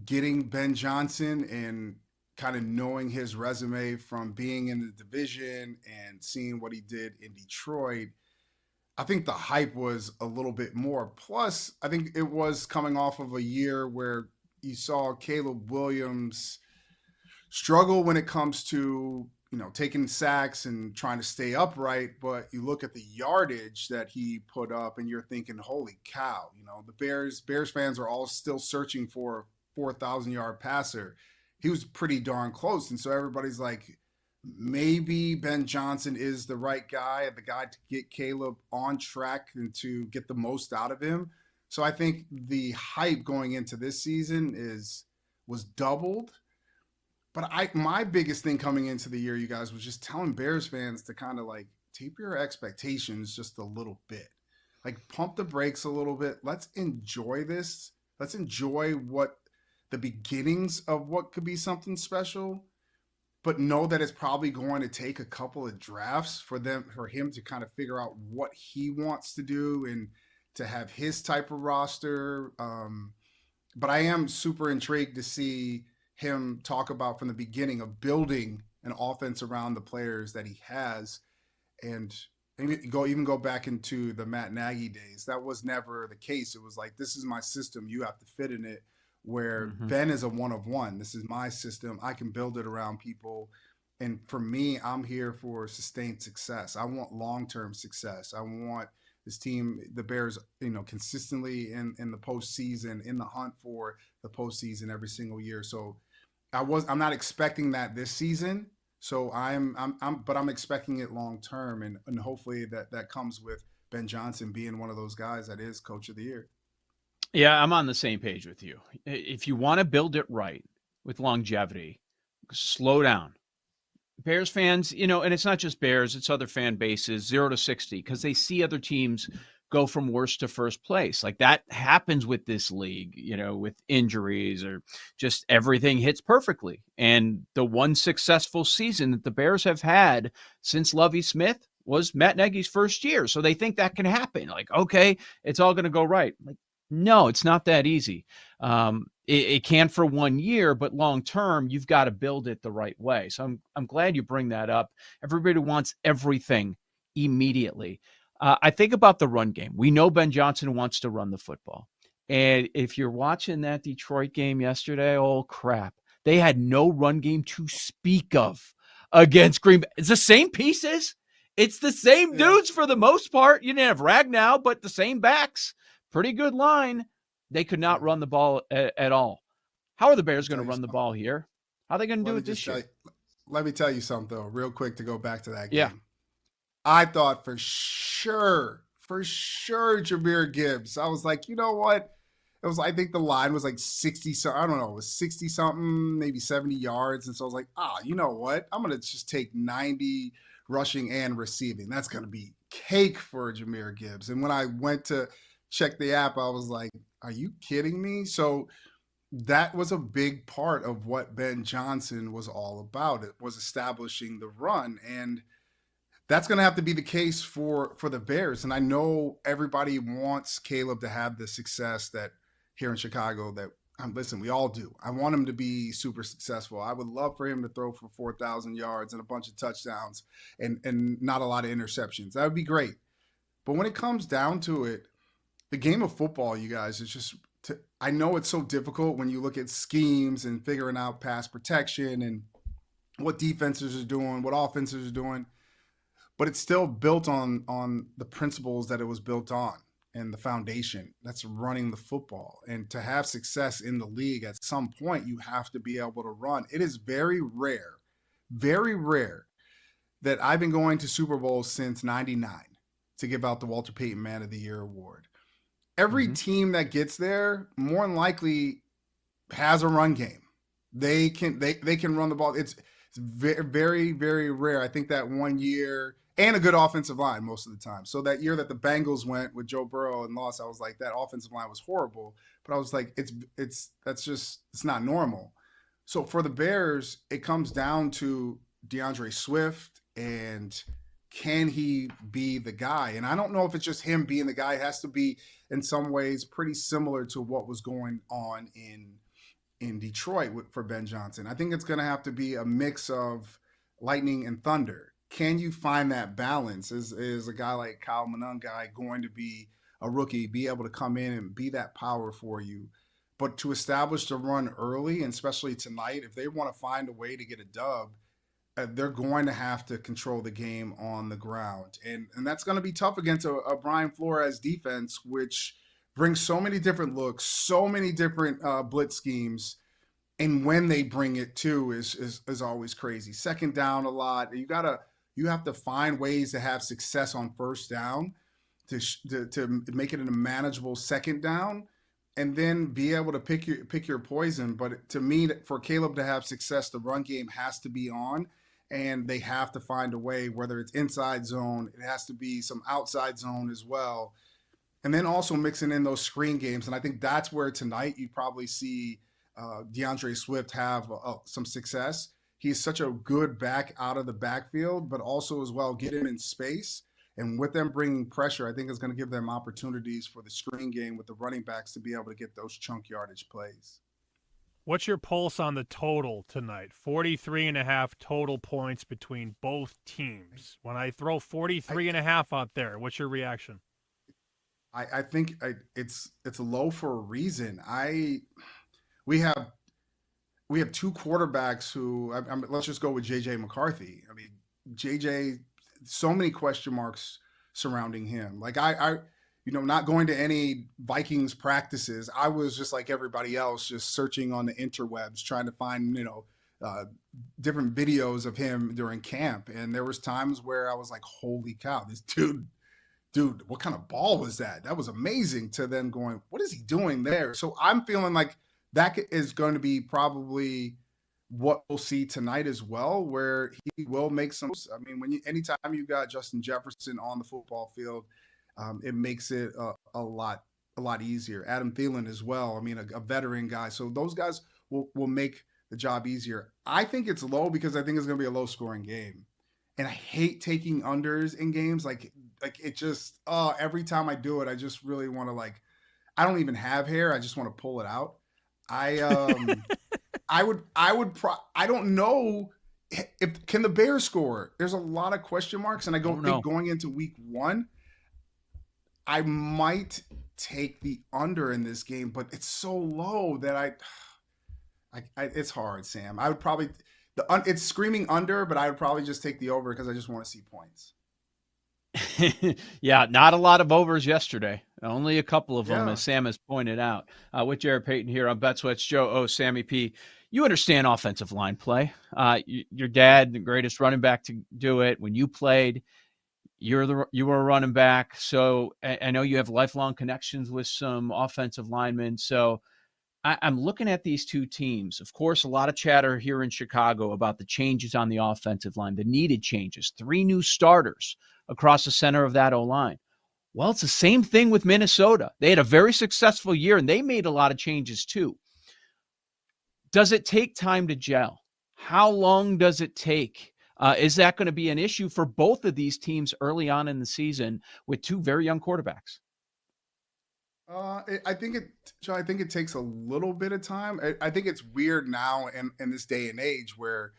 getting Ben Johnson and kind of knowing his resume from being in the division and seeing what he did in Detroit. I think the hype was a little bit more. Plus, I think it was coming off of a year where you saw Caleb Williams struggle when it comes to taking sacks and trying to stay upright, but you look at the yardage that he put up and you're thinking, holy cow, the Bears fans are all still searching for a 4,000-yard passer. He was pretty darn close. And so everybody's like, maybe Ben Johnson is the right guy, the guy to get Caleb on track and to get the most out of him. So I think the hype going into this season was doubled. But my biggest thing coming into the year, you guys, was just telling Bears fans to kind of like taper your expectations just a little bit. Like pump the brakes a little bit. Let's enjoy this. Let's enjoy what the beginnings of what could be something special, but know that it's probably going to take a couple of drafts for him to kind of figure out what he wants to do and to have his type of roster. But I am super intrigued to see him talk about from the beginning of building an offense around the players that he has, and even go back into the Matt Nagy days. That was never the case. It was like, this is my system, you have to fit in it, where Ben is a one of one. This is my system. I can build it around people. And for me, I'm here for sustained success. I want long-term success. I want this team, the Bears, consistently in the postseason, in the hunt for the postseason every single year. So I'm not expecting that this season. So but I'm expecting it long term, and hopefully that comes with Ben Johnson being one of those guys that is Coach of the Year. Yeah, I'm on the same page with you. If you want to build it right with longevity, slow down. Bears fans, and it's not just Bears, it's other fan bases, 0 to 60, because they see other teams go from worst to first place. Like that happens with this league, with injuries or just everything hits perfectly. And the one successful season that the Bears have had since Lovie Smith was Matt Nagy's first year. So they think that can happen. Like, okay, it's all going to go right. Like, no, it's not that easy. It can for 1 year, but long term, you've got to build it the right way. So I'm glad you bring that up. Everybody wants everything immediately. I think about the run game. We know Ben Johnson wants to run the football. And if you're watching that Detroit game yesterday, oh crap, they had no run game to speak of against Green Bay. It's the same pieces. It's the same dudes for the most part. You didn't have Ragnow, but the same backs. Pretty good line. They could not run the ball at all. How are the Bears going to run the ball here? How are they going to do it this year? Let me tell you something, though, real quick to go back to that game. Yeah. I thought for sure, Jahmyr Gibbs. I was like, you know what? It was, I think the line was like 60, so I don't know, it was 60 something, maybe 70 yards. And so I was like, you know what? I'm going to just take 90 rushing and receiving. That's going to be cake for Jahmyr Gibbs. And when I went to check the app, I was like, are you kidding me? So that was a big part of what Ben Johnson was all about. It was establishing the run. And that's going to have to be the case for the Bears. And I know everybody wants Caleb to have the success that here in Chicago that, listen, we all do. I want him to be super successful. I would love for him to throw for 4,000 yards and a bunch of touchdowns and not a lot of interceptions. That would be great. But when it comes down to it, the game of football, you guys, is just I know it's so difficult when you look at schemes and figuring out pass protection and what defenses are doing, what offenses are doing. But it's still built on the principles that it was built on and the foundation that's running the football. And to have success in the league, at some point, you have to be able to run. It is very rare that I've been going to Super Bowls since 99 to give out the Walter Payton Man of the Year award. Every team that gets there more than likely has a run game. They can run the ball. It's very, very, very rare. I think that one year, and a good offensive line most of the time. So that year that the Bengals went with Joe Burrow and lost, I was like, that offensive line was horrible. But I was like, it's not normal. So for the Bears, it comes down to DeAndre Swift and can he be the guy? And I don't know if it's just him being the guy. It has to be in some ways pretty similar to what was going on in Detroit for Ben Johnson. I think it's going to have to be a mix of lightning and thunder. Can you find that balance? Is a guy like Kyle Monangai going to be a rookie, be able to come in and be that power for you? But to establish the run early, and especially tonight, if they want to find a way to get a dub, they're going to have to control the game on the ground. And that's going to be tough against a Brian Flores defense, which brings so many different looks, so many different blitz schemes. And when they bring it too is always crazy. Second down a lot. You have to find ways to have success on first down to make it a manageable second down, and then be able to pick your poison. But to me, for Caleb to have success, the run game has to be on, and they have to find a way, whether it's inside zone, it has to be some outside zone as well. And then also mixing in those screen games. And I think that's where tonight you probably see DeAndre Swift have some success. He's such a good back out of the backfield, but also as well get him in space. And with them bringing pressure, I think it's going to give them opportunities for the screen game with the running backs to be able to get those chunk yardage plays. What's your pulse on the total tonight? 43.5 total points between both teams. When I throw 43.5 out there, what's your reaction? I think it's low for a reason. We have two quarterbacks who let's just go with JJ McCarthy. I mean, JJ, so many question marks surrounding him. Like I not going to any Vikings practices. I was just like everybody else, just searching on the interwebs, trying to find, different videos of him during camp. And there was times where I was like, holy cow, this dude, what kind of ball was that? That was amazing. To them going, what is he doing there? So I'm feeling like that is going to be probably what we'll see tonight as well, where he will make some. I mean, anytime you got Justin Jefferson on the football field, it makes it a lot easier. Adam Thielen as well. I mean, a veteran guy. So those guys will make the job easier. I think it's low because I think it's going to be a low scoring game, and I hate taking unders in games. Like it just every time I do it, I just really want to I don't even have hair. I just want to pull it out. I don't know can the Bears score? There's a lot of question marks, and I don't think going into week one, I might take the under in this game, but it's so low that I it's hard, Sam. I would probably it's screaming under, but I would probably just take the over because I just want to see points. Yeah, not a lot of overs yesterday. Only a couple of them, as Sam has pointed out. With Jared Payton here on BetSweats, Joe O, Sammy P. You understand offensive line play. Your dad, the greatest running back to do it. When you played, you were a running back. So I know you have lifelong connections with some offensive linemen. So I'm looking at these two teams. Of course, a lot of chatter here in Chicago about the changes on the offensive line, the needed changes, 3 new starters across the center of that O-line. Well, it's the same thing with Minnesota. They had a very successful year, and they made a lot of changes too. Does it take time to gel? How long does it take? Is that going to be an issue for both of these teams early on in the season with 2 very young quarterbacks? I think it takes a little bit of time. I think it's weird now in this day and age where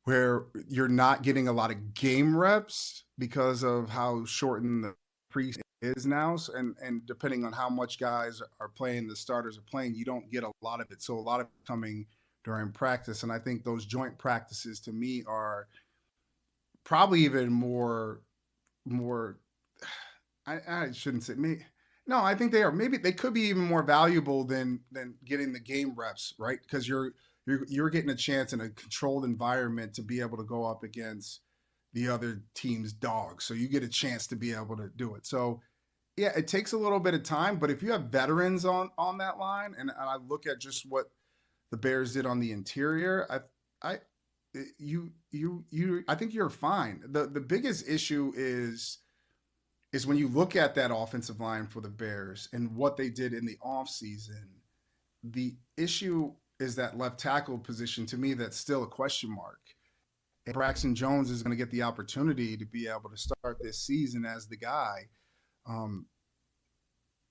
you're not getting a lot of game reps because of how shortened the preseason is now. And depending on how much guys are playing, the starters are playing, you don't get a lot of it. So a lot of it coming during practice. And I think those joint practices to me are probably even more I shouldn't say me. No, I think they are. Maybe they could be even more valuable than getting the game reps, right? Because you're getting a chance in a controlled environment to be able to go up against the other team's dogs. So you get a chance to be able to do it. So yeah, it takes a little bit of time, but if you have veterans on that line, and I look at just what the Bears did on the interior, I think you're fine. The biggest issue is when you look at that offensive line for the Bears and what they did in the offseason, the issue is that left tackle position. To me, that's still a question mark. And Braxton Jones is going to get the opportunity to be able to start this season as the guy.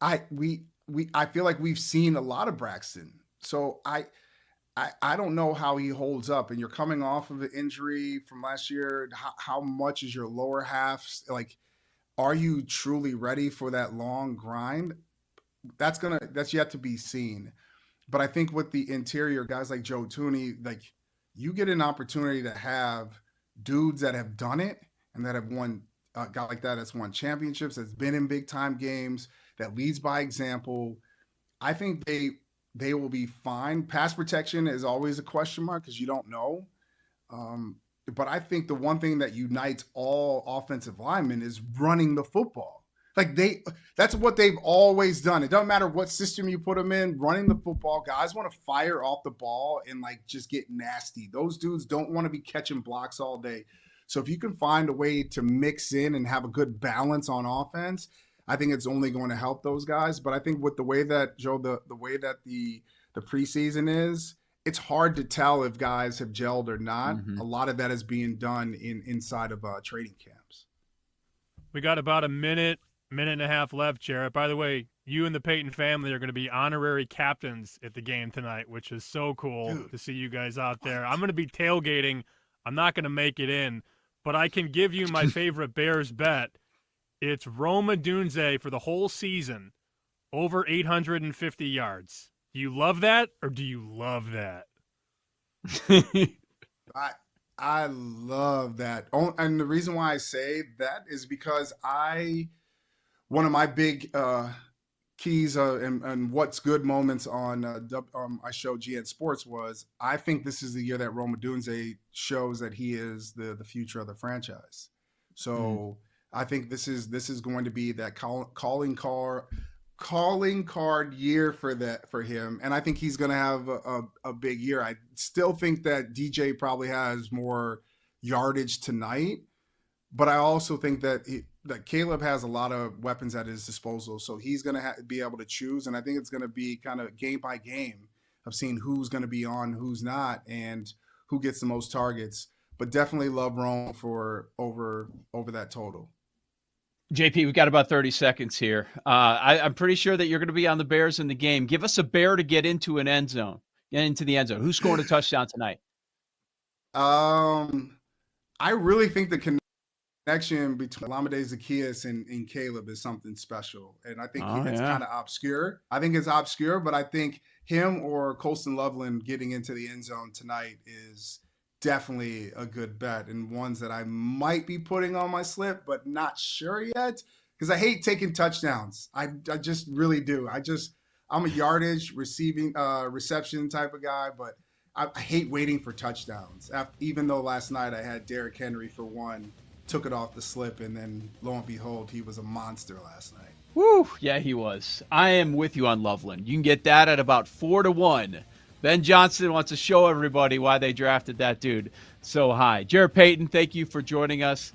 I feel like we've seen a lot of Braxton. So I don't know how he holds up. And you're coming off of an injury from last year. How much is your lower half? Like, are you truly ready for that long grind? That's yet to be seen. But I think with the interior guys like Joe Thuney, like you get an opportunity to have dudes that have done it and that have won, a guy like that's won championships, that's been in big time games, that leads by example. I think they will be fine. Pass protection is always a question mark because you don't know. But I think the one thing that unites all offensive linemen is running the football. Like that's what they've always done. It doesn't matter what system you put them in, running the football. Guys want to fire off the ball and like just get nasty. Those dudes don't want to be catching blocks all day. So if you can find a way to mix in and have a good balance on offense, I think it's only going to help those guys. But I think with the way that, Joe, the way that the preseason is, it's hard to tell if guys have gelled or not. Mm-hmm. A lot of that is being done inside of training camps. We got about a minute and a half left, Jarrett. By the way, you and the Payton family are going to be honorary captains at the game tonight, which is so cool to see you guys out there. I'm going to be tailgating. I'm not going to make it in, but I can give you my favorite Bears bet. It's Rome Odunze for the whole season, over 850 yards. Do you love that, or do you love that? I love that. And the reason why I say that is because one of my big keys and what's good moments on my show GN Sports was I think this is the year that Rome Odunze shows that he is the future of the franchise. So I think this is going to be that calling card year for him, and I think he's going to have a big year. I still think that DJ probably has more yardage tonight, but I also think that Caleb has a lot of weapons at his disposal, so he's going to be able to choose, and I think it's going to be kind of game by game of seeing who's going to be on, who's not, and who gets the most targets. But definitely love Rome for over that total. JP, we've got about 30 seconds here. I'm pretty sure that you're going to be on the Bears in the game. Give us a Bear to get into the end zone. Who scored a touchdown tonight? I really think the connection between Lamade Zacchaeus and Caleb is something special. And I think it's kind of obscure. I think it's obscure, but I think him or Colston Loveland getting into the end zone tonight is definitely a good bet, and ones that I might be putting on my slip, but not sure yet because I hate taking touchdowns. I just really do. I'm a yardage reception type of guy, but I hate waiting for touchdowns. Even though last night I had Derrick Henry for one, took it off the slip, and then lo and behold, he was a monster last night. Woo! Yeah, he was. I am with you on Loveland. You can get that at about 4-1. Ben Johnson wants to show everybody why they drafted that dude so high. Jared Payton, thank you for joining us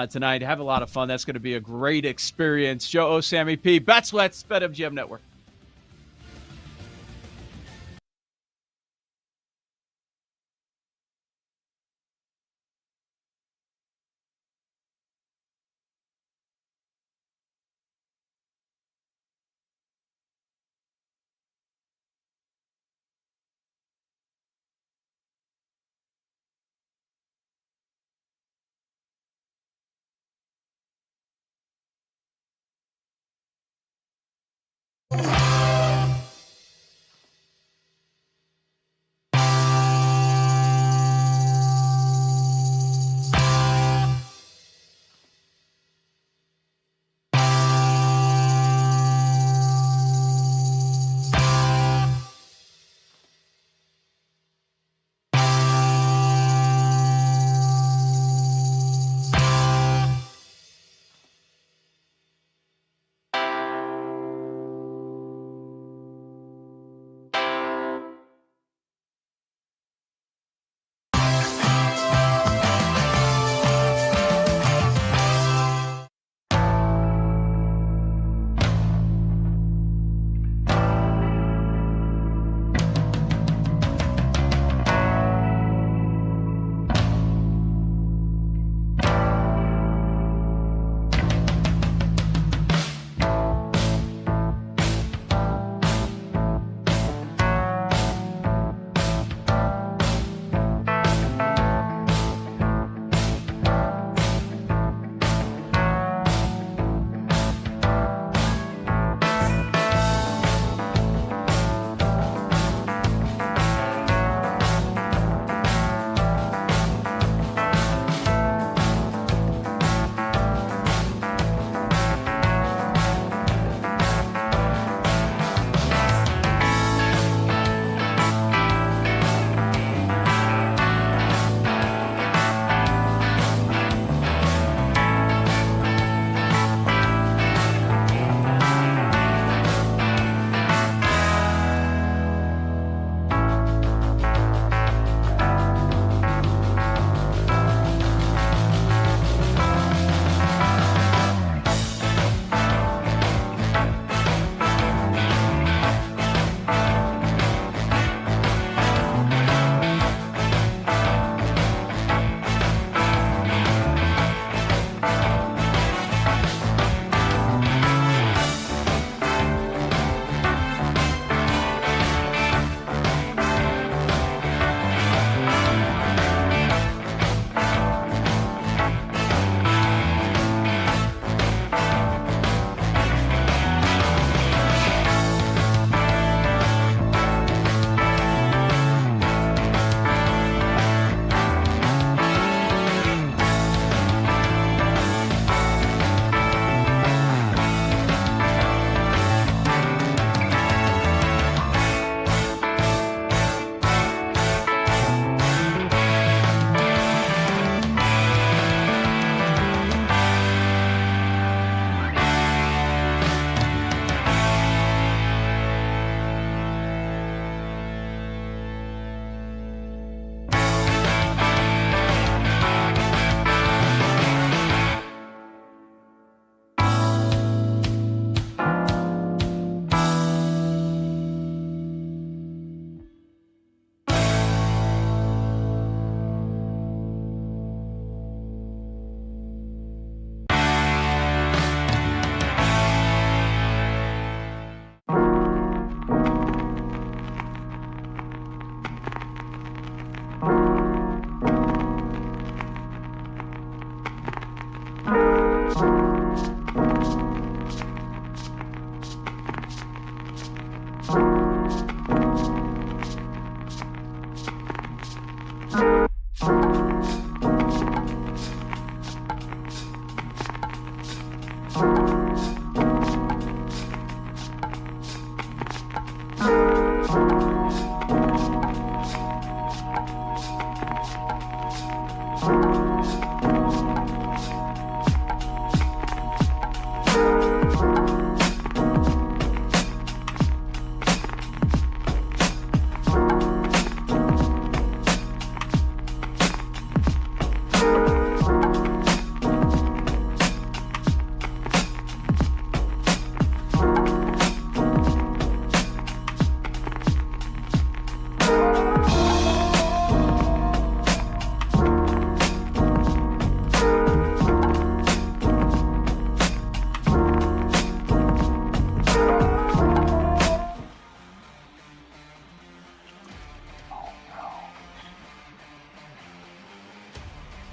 tonight. Have a lot of fun. That's going to be a great experience. Joe O, Sammy P, Bet Sweats, BetMGM Network.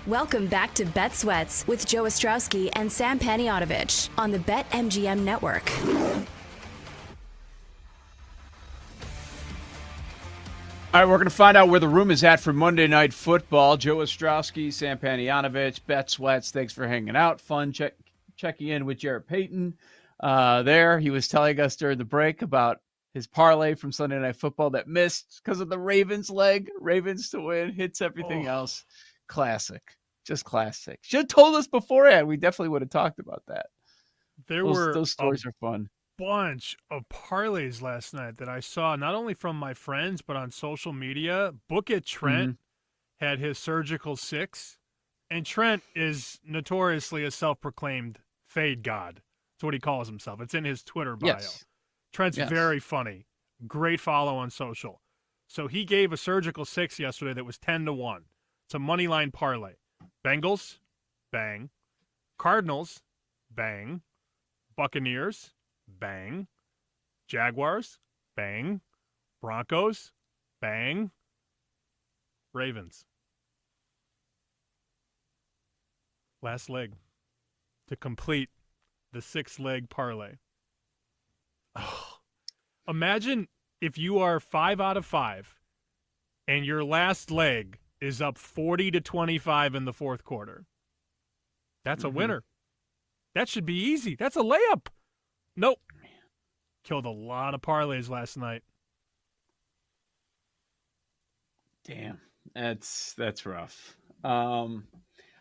Welcome back to Bet Sweats with Joe Ostrowski and Sam Paniotovich on the BetMGM Network. All right, we're going to find out where the room is at for Monday Night Football. Joe Ostrowski, Sam Paniotovich, Bet Sweats, thanks for hanging out. Fun checking in with Jared Payton there. He was telling us during the break about his parlay from Sunday Night Football that missed because of the Ravens leg. Ravens to win, hits everything else. Classic. Just classic. Should have told us beforehand. We definitely would have talked about that. Those stories are fun. Bunch of parlays last night that I saw not only from my friends but on social media. Book It Trent had his surgical 6, and Trent is notoriously a self-proclaimed fade god. That's what he calls himself. It's in his Twitter bio. Yes. Trent's very funny. Great follow on social. So he gave a surgical 6 yesterday that was 10-1. It's a money line parlay. Bengals, bang. Cardinals, bang. Buccaneers, bang. Jaguars, bang. Broncos, bang. Ravens. Last leg to complete the 6-leg parlay. Oh, imagine if you are 5 out of 5 and your last leg is up 40-25 in the fourth quarter. That's a winner. That should be easy. That's a layup. Nope. Killed a lot of parlays last night. Damn, that's rough. I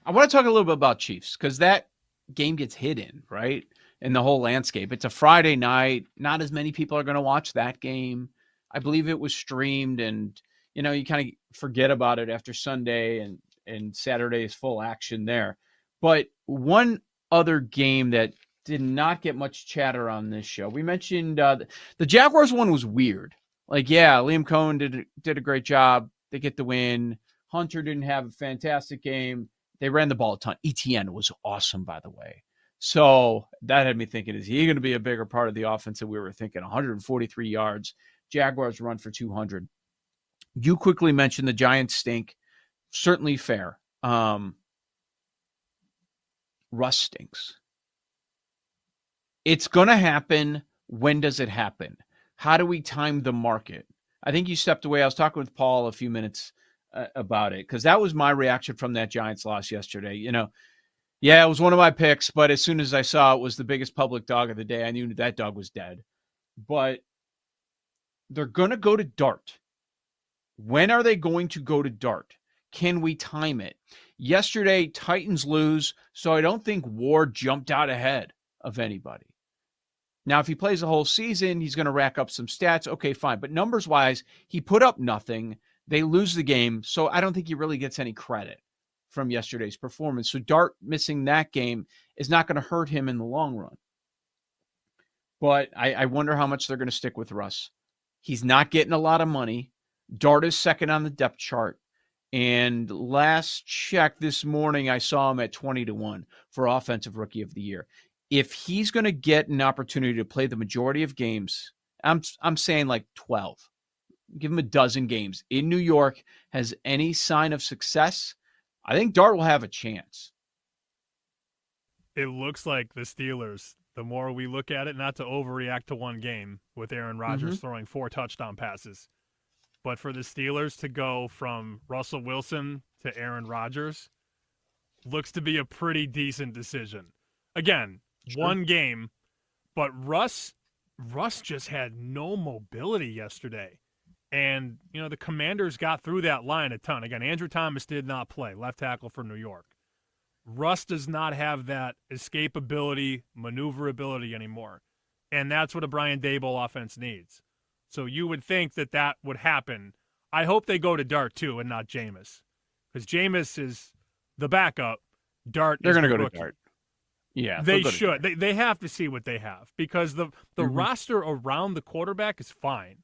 want to talk a little bit about Chiefs because that game gets hidden, right, in the whole landscape. It's a Friday night. Not as many people are going to watch that game. I believe it was streamed, and you kind of forget about it after Sunday and Saturday's full action there. But one other game that did not get much chatter on this show. We mentioned the Jaguars one was weird. Like, yeah, Liam Cohen did a great job. They get the win. Hunter didn't have a fantastic game. They ran the ball a ton. ETN was awesome, by the way. So that had me thinking, is he going to be a bigger part of the offense than we were thinking? 143 yards. Jaguars run for 200. You quickly mentioned the Giants stink. Certainly fair. Russ stinks. It's going to happen. When does it happen? How do we time the market? I think you stepped away. I was talking with Paul a few minutes about it because that was my reaction from that Giants loss yesterday. Yeah, it was one of my picks, but as soon as I saw it was the biggest public dog of the day, I knew that dog was dead. But they're going to go to Dart. When are they going to go to Dart? Can we time it? Yesterday, Titans lose, so I don't think Ward jumped out ahead of anybody. Now, if he plays the whole season, he's going to rack up some stats. Okay, fine. But numbers-wise, he put up nothing. They lose the game, so I don't think he really gets any credit from yesterday's performance. So Dart missing that game is not going to hurt him in the long run. But I wonder how much they're going to stick with Russ. He's not getting a lot of money. Dart is second on the depth chart. And last check this morning, I saw him at 20-1 for Offensive Rookie of the Year. If he's going to get an opportunity to play the majority of games, I'm saying like 12. Give him a dozen games in New York, has any sign of success, I think Dart will have a chance. It looks like the Steelers, the more we look at it, not to overreact to one game with Aaron Rodgers throwing 4 touchdown passes, but for the Steelers to go from Russell Wilson to Aaron Rodgers looks to be a pretty decent decision. Again, one game, but Russ just had no mobility yesterday. And, the Commanders got through that line a ton. Again, Andrew Thomas did not play, left tackle for New York. Russ does not have that escapability, maneuverability anymore. And that's what a Brian Daboll offense needs. So you would think that would happen. I hope they go to Dart, too, and not Jameis. Because Jameis is the backup. Dart They're is going to the go rookie. to Dart. Yeah, they should. They have to see what they have. Because the roster around the quarterback is fine.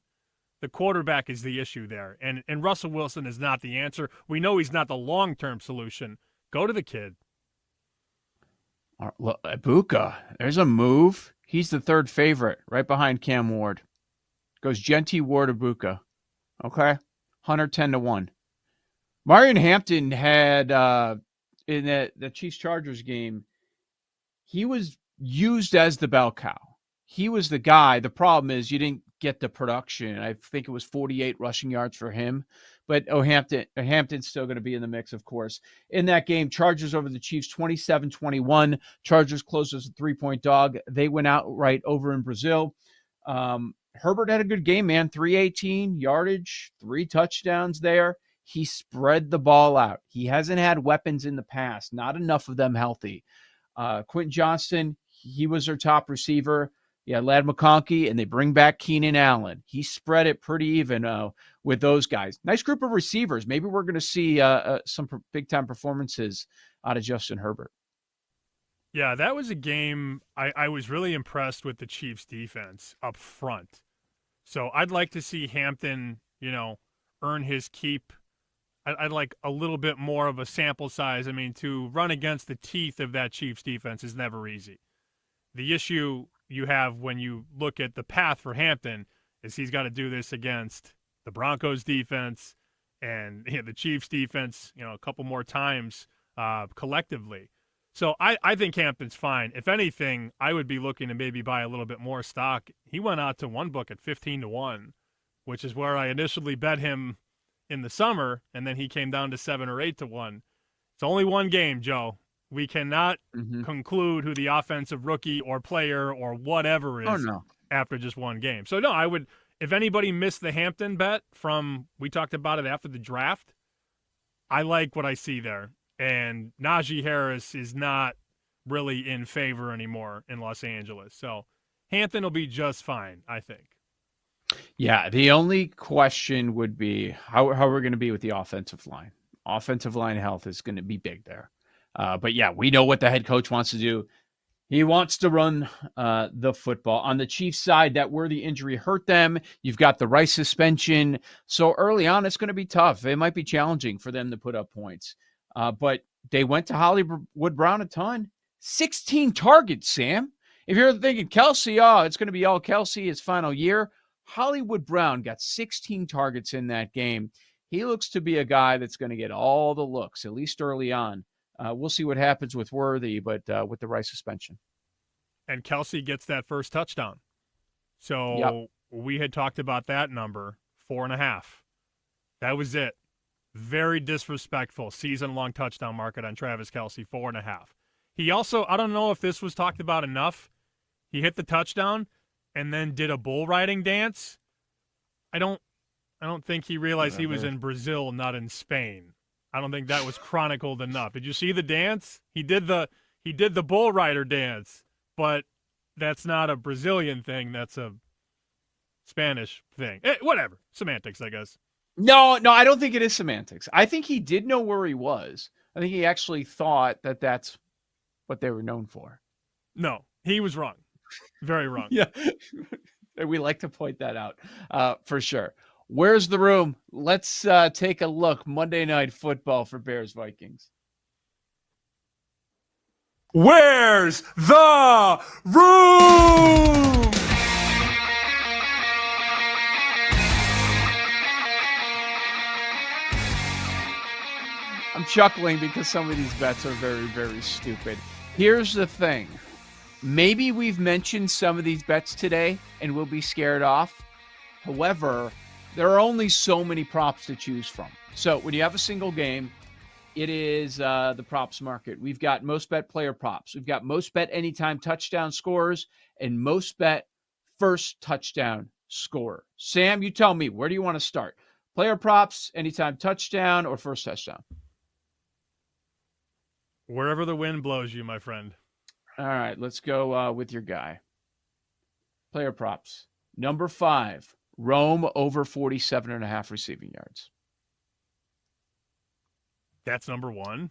The quarterback is the issue there. And Russell Wilson is not the answer. We know he's not the long-term solution. Go to the kid. Look, Ibuka, there's a move. He's the third favorite, right behind Cam Ward. Goes Genty, Ward, Ibuka. Okay? 110-1. Marion Hampton had in the Chiefs-Chargers game, he was used as the bell cow. He was the guy. The problem is you didn't get the production. I think it was 48 rushing yards for him. But Hampton's still going to be in the mix, of course. In that game, Chargers over the Chiefs 27-21. Chargers closed as a 3-point dog. They went outright over in Brazil. Herbert had a good game, man. 318 yardage, 3 touchdowns there. He spread the ball out. He hasn't had weapons in the past, not enough of them healthy. Quentin Johnston, he was their top receiver. Yeah, Lad McConkey, and they bring back Keenan Allen. He spread it pretty even with those guys. Nice group of receivers. Maybe we're going to see some big-time performances out of Justin Herbert. Yeah, that was a game I was really impressed with the Chiefs' defense up front. So I'd like to see Hampton, earn his keep. I'd like a little bit more of a sample size. I mean, to run against the teeth of that Chiefs defense is never easy. The issue you have when you look at the path for Hampton is he's got to do this against the Broncos defense and the Chiefs defense, a couple more times collectively. So I think Hampton's fine. If anything, I would be looking to maybe buy a little bit more stock. He went out to one book at 15-1, which is where I initially bet him in the summer, and then he came down to 7 or 8-1. It's only one game, Joe. We cannot conclude who the offensive rookie or player or whatever is after just one game. So, no, I would – if anybody missed the Hampton bet from – we talked about it after the draft, I like what I see there. And Najee Harris is not really in favor anymore in Los Angeles. So Hampton will be just fine, I think. Yeah, the only question would be how we're going to be with the offensive line. Offensive line health is going to be big there. But, yeah, we know what the head coach wants to do. He wants to run the football. On the Chiefs side, that Worthy injury hurt them. You've got the Rice suspension. So early on, it's going to be tough. It might be challenging for them to put up points. But they went to Hollywood Brown a ton. 16 targets, Sam. If you're thinking Kelsey, it's going to be all Kelsey his final year. Hollywood Brown got 16 targets in that game. He looks to be a guy that's going to get all the looks, at least early on. We'll see what happens with Worthy, but with the Rice suspension. And Kelsey gets that first touchdown. So we had talked about that number, 4.5. That was it. Very disrespectful season-long touchdown market on Travis Kelsey, 4.5. He also, I don't know if this was talked about enough, he hit the touchdown and then did a bull riding dance. I don't think he realized he was in Brazil, not in Spain. I don't think that was chronicled enough. Did you see the dance? He did the bull rider dance, but that's not a Brazilian thing. That's a Spanish thing. Whatever. Semantics, I guess. No, I don't think it is semantics. I think he did know where he was. I think he actually thought that that's what they were known for. No, he was wrong. Very wrong. Yeah. We like to point that out for sure. Where's the room? Let's take a look. Monday Night Football for Bears-Vikings. Where's the room? I'm chuckling because some of these bets are very, very stupid. Here's the thing. Maybe we've mentioned some of these bets today and we'll be scared off. However, there are only so many props to choose from. So when you have a single game, it is the props market. We've got most bet player props. We've got most bet anytime touchdown scores and most bet first touchdown scorer. Sam, you tell me, where do you want to start? Player props, anytime touchdown, or first touchdown? Wherever the wind blows you, my friend. All right, let's go with your guy. Player props. Number 5, Rome over 47.5 receiving yards. That's number 1?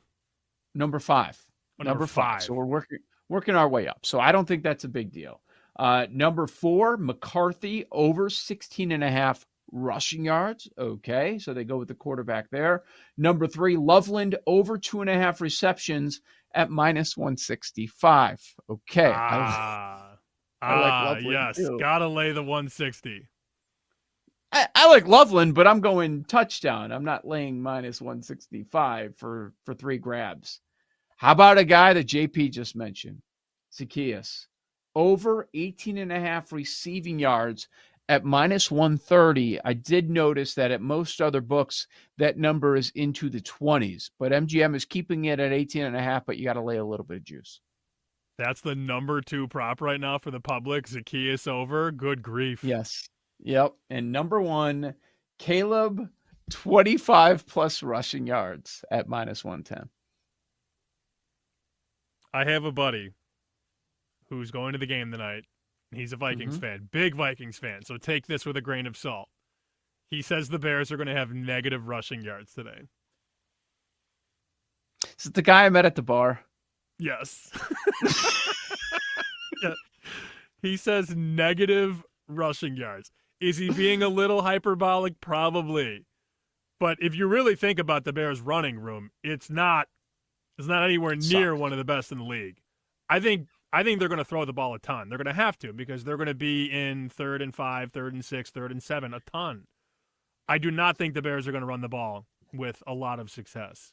Number 5. Number 5. So we're working our way up. So I don't think that's a big deal. Number 4, McCarthy over 16.5 rushing yards. Okay, so they go with the quarterback there. Number 3, Loveland over 2.5 receptions at minus 165. Okay. I like Loveland yes. too. Gotta lay the 160. I like Loveland, but I'm going touchdown. I'm not laying minus 165 for 3 grabs. How about a guy that JP just mentioned, Zacchaeus, over 18.5 receiving yards at -130. I did notice that at most other books, that number is into the 20s, but MGM is keeping it at 18.5, but you got to lay a little bit of juice. That's the number 2 prop right now for the public. Zacchaeus over. Good grief. Yes. Yep. And number 1, Caleb, 25 plus rushing yards at -110. I have a buddy who's going to the game tonight. He's a Vikings fan, big Vikings fan, so take this with a grain of salt. He says the Bears are going to have negative rushing yards today. Is it the guy I met at the bar? Yes. Yeah. He says negative rushing yards. Is he being a little hyperbolic? Probably. But if you really think about the Bears' running room, it's not anywhere near one of the best in the league. I think they're going to throw the ball a ton. They're going to have to because they're going to be in 3rd and 5, 3rd and 6, 3rd and 7 a ton. I do not think the Bears are going to run the ball with a lot of success.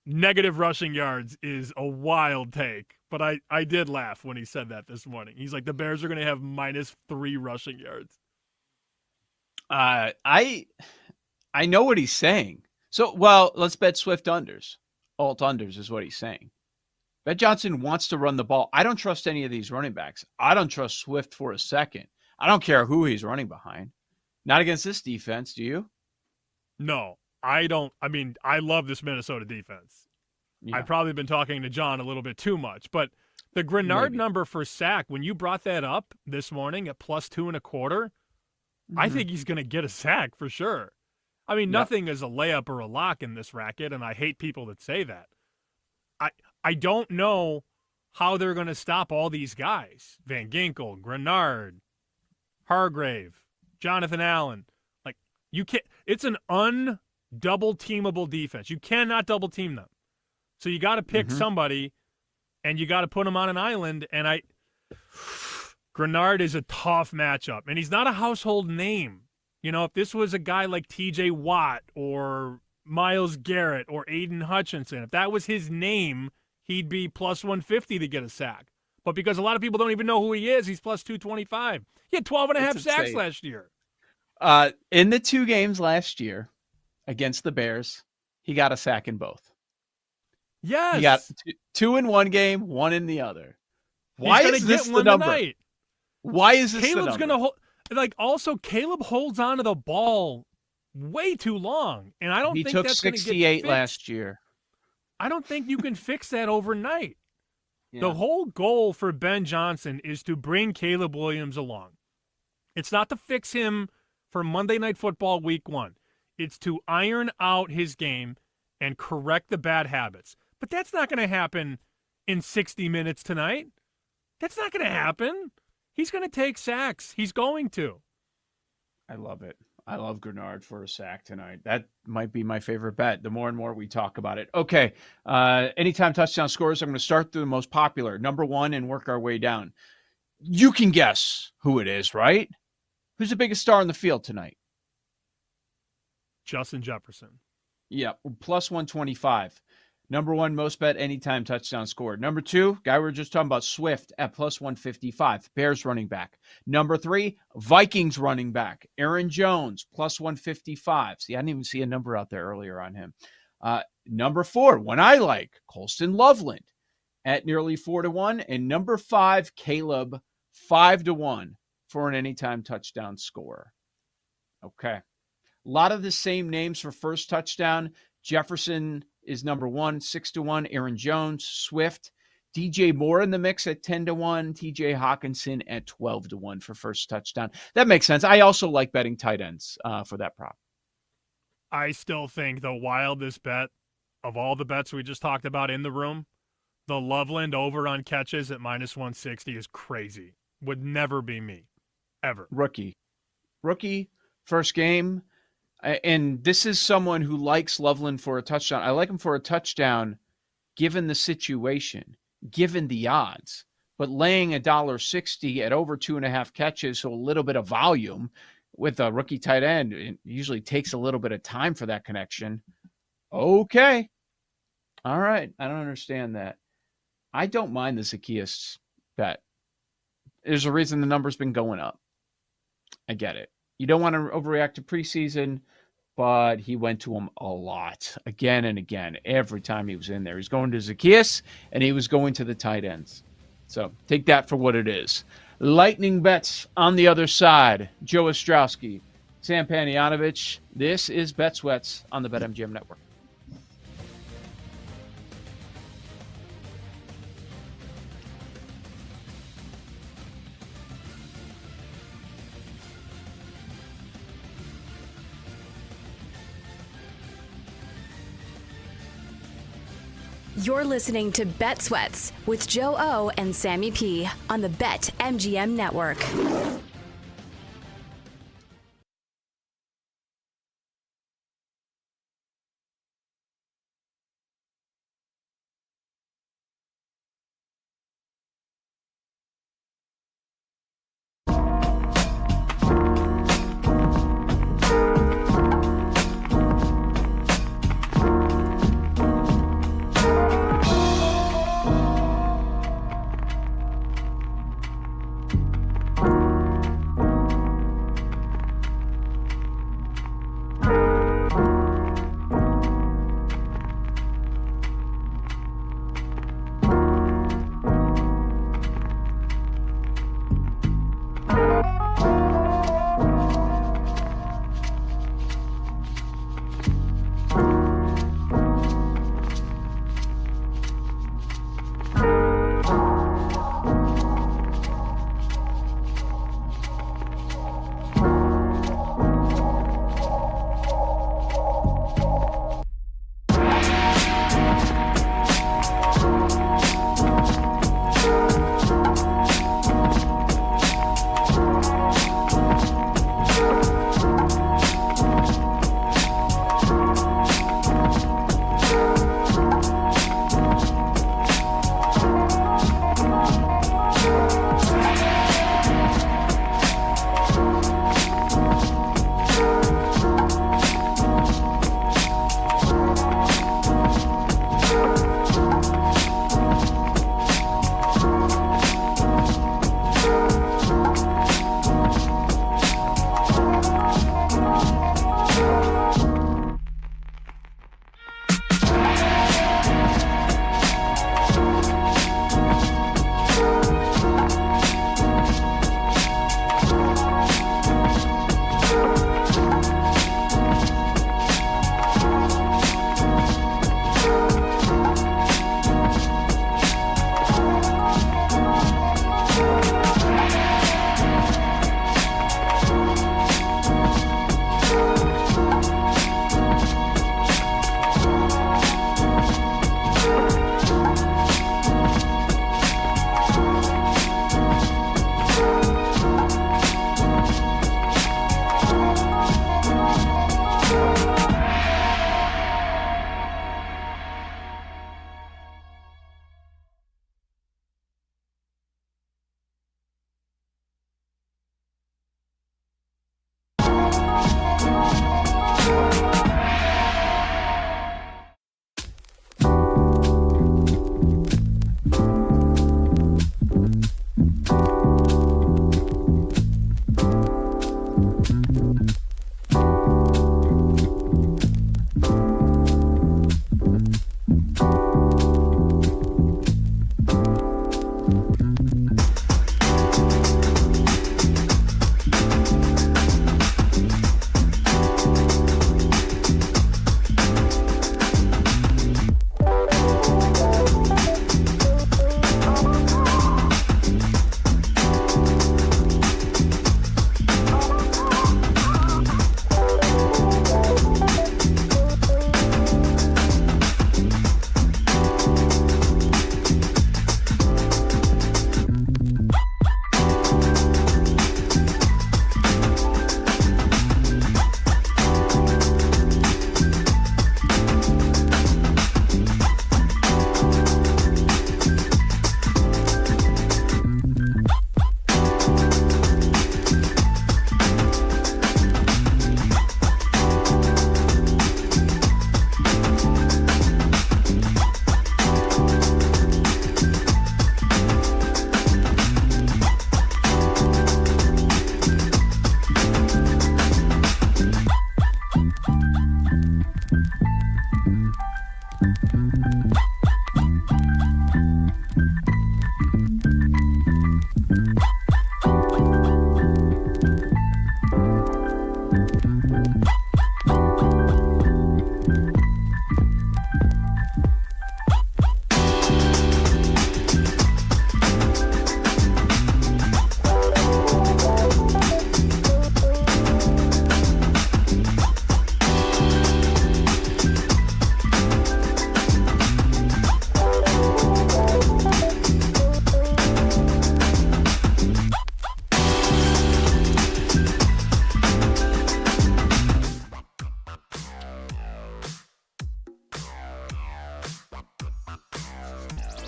Negative rushing yards is a wild take, but I did laugh when he said that this morning. He's like, the Bears are going to have -3 rushing yards. I know what he's saying. So, well, let's bet Swift unders. Alt unders is what he's saying. Bet Johnson wants to run the ball. I don't trust any of these running backs. I don't trust Swift for a second. I don't care who he's running behind. Not against this defense, do you? No, I don't. I mean, I love this Minnesota defense. Yeah. I've probably been talking to John a little bit too much, but the Grenard number for sack, when you brought that up this morning at +2.25, I think he's going to get a sack for sure. I mean, nothing is a layup or a lock in this racket, and I hate people that say that. I don't know how they're going to stop all these guys. Van Ginkel, Grenard, Hargrave, Jonathan Allen. Like, you can't. It's an undouble teamable defense. You cannot double team them. So you got to pick somebody, and you got to put them on an island. And Grenard is a tough matchup, and he's not a household name. You know, if this was a guy like T.J. Watt or Myles Garrett or Aiden Hutchinson, if that was his name, he'd be +150 to get a sack. But because a lot of people don't even know who he is, he's +225. He had 12.5 sacks last year. In the 2 games last year against the Bears, he got a sack in both. Yes. He got 2 in one game, 1 in the other. Why is this the number? Tonight. Why is this Caleb's the number? going to also Caleb holds on to the ball way too long, and I don't think that's going to get 68 last year. I don't think you can fix that overnight. Yeah. The whole goal for Ben Johnson is to bring Caleb Williams along. It's not to fix him for Monday Night Football Week 1. It's to iron out his game and correct the bad habits. But that's not going to happen in 60 minutes tonight. That's not going to happen. He's going to take sacks. He's going to. I love it. I love Grenard for a sack tonight. That might be my favorite bet. The more and more we talk about it. Okay. Anytime touchdown scores, I'm going to start through the most popular, number 1, and work our way down. You can guess who it is, right? Who's the biggest star on the field tonight? Justin Jefferson. Yeah, +125. Number 1 most bet anytime touchdown scored. Number 2, guy we were just talking about, Swift at +155. Bears running back. Number 3, Vikings running back. Aaron Jones +155. See, I didn't even see a number out there earlier on him. Number 4, one I like, Colston Loveland at nearly 4-1. And number 5, Caleb 5-1 for an anytime touchdown scorer. Okay. A lot of the same names for first touchdown. Jefferson is number 1, 6-1. Aaron Jones, Swift, DJ Moore in the mix at 10-1. TJ Hawkinson at 12-1 for first touchdown. That makes sense. I also like betting tight ends for that prop. I still think the wildest bet of all the bets we just talked about in the room, the Loveland over on catches at -160 is crazy. Would never be me, ever. Rookie, first game. And this is someone who likes Loveland for a touchdown. I like him for a touchdown given the situation, given the odds. But laying $1.60 at over 2.5 catches, so a little bit of volume with a rookie tight end, it usually takes a little bit of time for that connection. Okay. All right. I don't understand that. I don't mind the Zacchaeus bet. There's a reason the number's been going up. I get it. You don't want to overreact to preseason, but he went to him a lot, again and again, every time he was in there. He's going to Zacchaeus, and he was going to the tight ends. So take that for what it is. Lightning bets on the other side. Joe Ostrowski, Sam Panayotovich. This is Bet Sweats on the BetMGM Network. You're listening to Bet Sweats with Joe O and Sammy P on the BetMGM Network.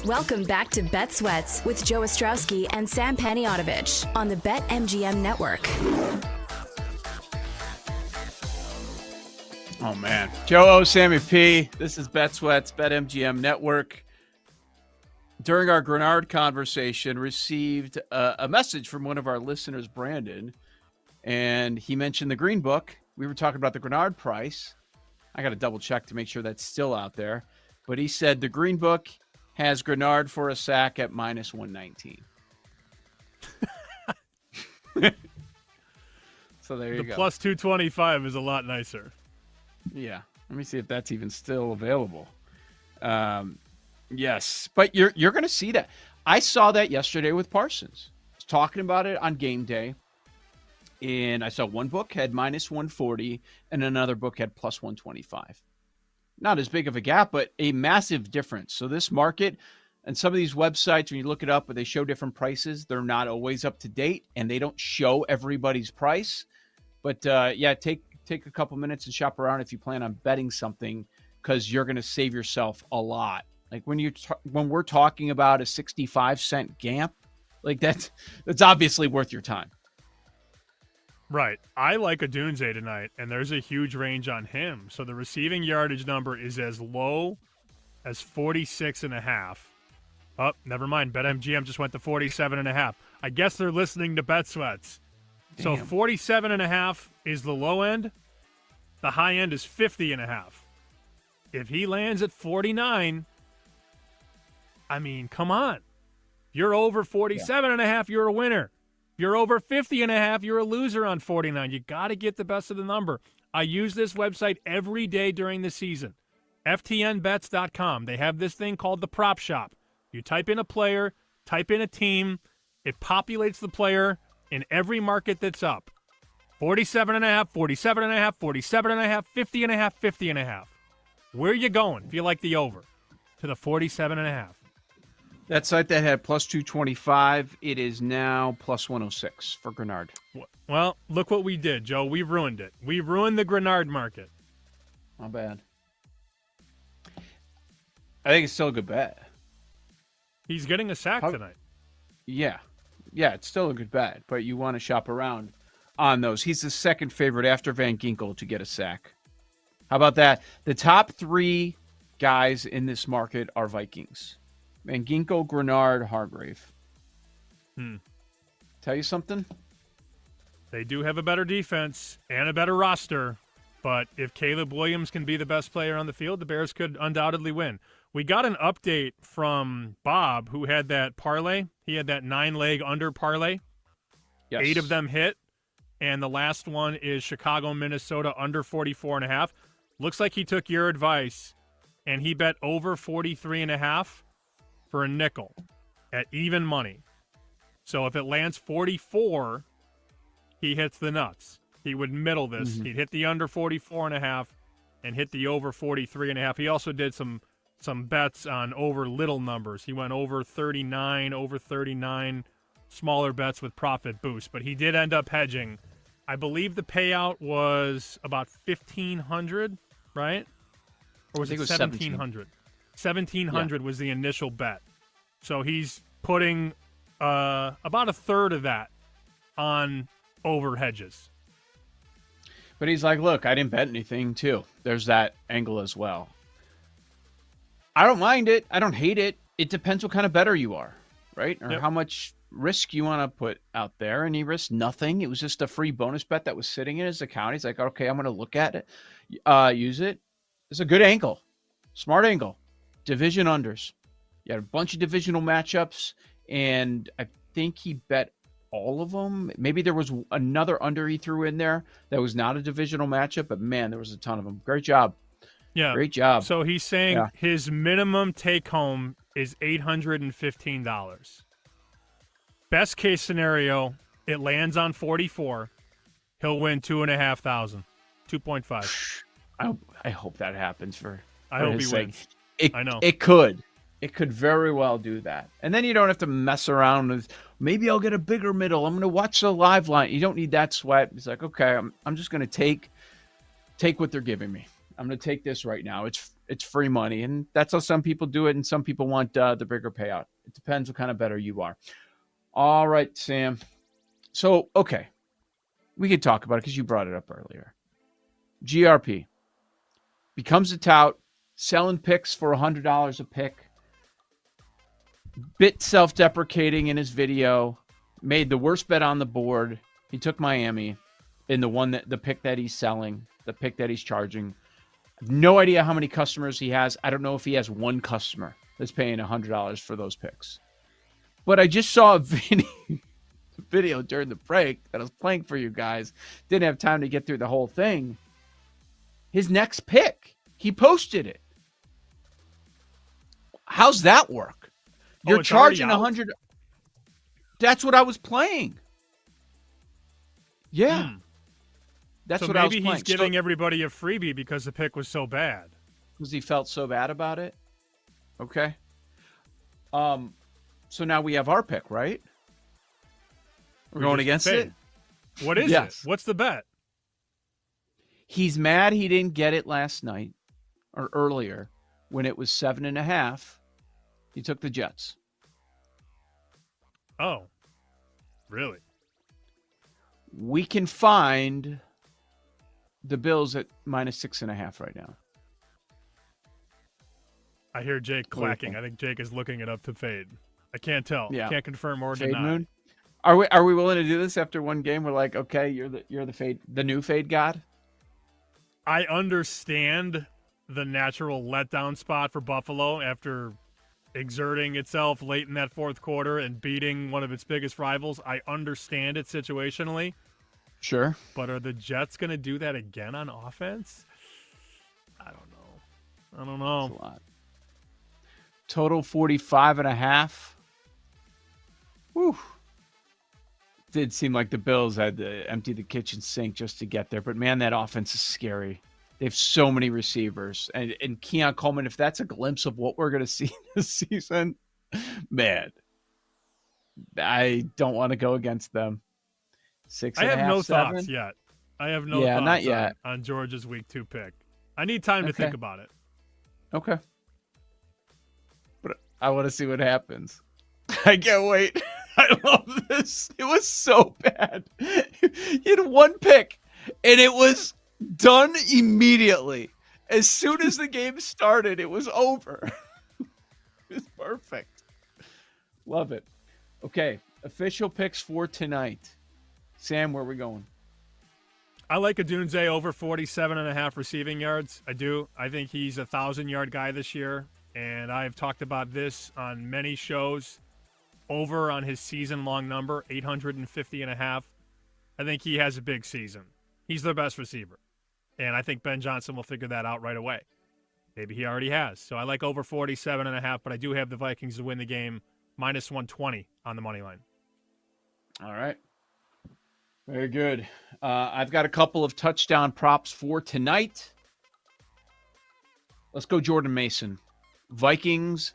Welcome back to Bet Sweats with Joe Ostrowski and Sam Paniotovich on the BetMGM Network. Oh, man. Joe O, Sammy P. This is Bet Sweats, BetMGM Network. During our Grenard conversation, received a message from one of our listeners, Brandon, and he mentioned the Green Book. We were talking about the Grenard price. I got to double check to make sure that's still out there. But he said the Green Book has Grenard for a sack at minus 119. So there you go. The plus 225 is a lot nicer. Yeah. Let me see if that's even still available. Yes. But you're going to see that. I saw that yesterday with Parsons. I was talking about it on game day. And I saw one book had minus 140 and another book had plus 125. Not as big of a gap, but a massive difference. So this market and some of these websites, when you look it up, where they show different prices, they're not always up to date and they don't show everybody's price. But yeah, take a couple minutes and shop around if you plan on betting something, because you're going to save yourself a lot. Like when we're talking about a 65-cent gap, like that's obviously worth your time. Right. I like a Dunze tonight, and there's a huge range on him. So the receiving yardage number is as low as 46.5. Oh, never mind. BetMGM just went to 47.5. I guess they're listening to Bet Sweats. So 47.5 is the low end. The high end is 50.5. If he lands at 49, I mean, come on. You're over 47.5, you're a winner. You're over 50.5, you're a loser on 49. You got to get the best of the number. I use this website every day during the season. FTNbets.com. They have this thing called the prop shop. You type in a player, type in a team. It populates the player in every market that's up. 47.5, 47.5, 47.5, 50.5, 50.5. Where are you going if you like the over? To the 47.5. That site that had plus 225, it is now plus 106 for Grenard. Well, look what we did, Joe. We ruined it. We ruined the Grenard market. Not bad. I think it's still a good bet. He's getting a sack tonight. Yeah. Yeah, it's still a good bet, but you want to shop around on those. He's the second favorite after Van Ginkel to get a sack. How about that? The top three guys in this market are Vikings. Van Ginkel, Grenard, Hargrave. Tell you something? They do have a better defense and a better roster, but if Caleb Williams can be the best player on the field, the Bears could undoubtedly win. We got an update from Bob, who had that parlay. He had that 9-leg under parlay. Yes. 8 of them hit, and the last one is Chicago, Minnesota, under 44.5. Looks like he took your advice, and he bet over 43.5 for a nickel at even money. So if it lands 44, he hits the nuts. He would middle this. Mm-hmm. He'd hit the under 44.5 and hit the over 43.5. He also did some bets on over little numbers. He went over 39, smaller bets with profit boost. But he did end up hedging. I believe the payout was about $1,500, right? Or was it 1,700? 1,700 was the initial bet. So he's putting about a third of that on over hedges. But he's like, look, I didn't bet anything, too. There's that angle as well. I don't mind it. I don't hate it. It depends what kind of bettor you are, right? Or how much risk you want to put out there. And he risked nothing. It was just a free bonus bet that was sitting in his account. He's like, okay, I'm going to look at it, use it. It's a good angle. Smart angle. Division unders. You had a bunch of divisional matchups, and I think he bet all of them. Maybe there was another under he threw in there that was not a divisional matchup, but man, there was a ton of them. Great job. Yeah. Great job. So he's saying his minimum take home is $815. Best case scenario, it lands on 44. He'll win $2,500. 2.5. I hope that happens for I hope his he sake. wins. I know. It could very well do that. And then you don't have to mess around with, maybe I'll get a bigger middle. I'm going to watch the live line. You don't need that sweat. It's like, okay, I'm just going to take what they're giving me. I'm going to take this right now. It's free money, and that's how some people do it, and some people want the bigger payout. It depends what kind of better you are. All right, Sam. So, okay. We could talk about it because you brought it up earlier. GRP becomes a tout, selling picks for $100 a pick. Bit self-deprecating in his video. Made the worst bet on the board. He took Miami in the pick that he's selling, the pick that he's charging. No idea how many customers he has. I don't know if he has one customer that's paying $100 for those picks. But I just saw a video during the break that I was playing for you guys. Didn't have time to get through the whole thing. His next pick, he posted it. How's that work? You're charging $100. That's what I was playing. Yeah. That's so what I was playing. playing. Maybe he's giving everybody a freebie because the pick was so bad. Because he felt so bad about it? Okay. So now we have our pick, right? We're going against it? What is it? What's the bet? He's mad he didn't get it last night or earlier when it was 7.5. He took the Jets. Oh, really? We can find the Bills at -6.5 right now. I hear Jake clacking. I think Jake is looking it up to fade. I can't tell. Yeah. Can't confirm or Fade deny. Moon? Are we willing to do this after one game? We're like, okay, you're the fade, the new fade god. I understand the natural letdown spot for Buffalo after exerting itself late in that fourth quarter and beating one of its biggest rivals. I understand it situationally. Sure. But are the Jets going to do that again on offense? I don't know. That's a lot. Total 45.5. Whew. Did seem like the Bills had to empty the kitchen sink just to get there. But, man, that offense is scary. They have so many receivers. And Keon Coleman, if that's a glimpse of what we're going to see this season, man, I don't want to go against them. 6.5, I have no 7? thoughts yet. I have no thoughts not yet. on Georgia's week 2 pick. I need time to think about it. Okay. But I want to see what happens. I can't wait. I love this. It was so bad. He had one pick, and it was done immediately. As soon as the game started, it was over. It was perfect. Love it. Okay, official picks for tonight. Sam, where are we going? I like Adunze over 47.5 receiving yards. I do. I think he's a 1,000-yard guy this year, and I've talked about this on many shows. Over on his season-long number, 850.5. I think he has a big season. He's their best receiver, and I think Ben Johnson will figure that out right away. Maybe he already has. So I like over 47.5, but I do have the Vikings to win the game, -120 on the money line. All right. Very good. I've got a couple of touchdown props for tonight. Let's go Jordan Mason. Vikings,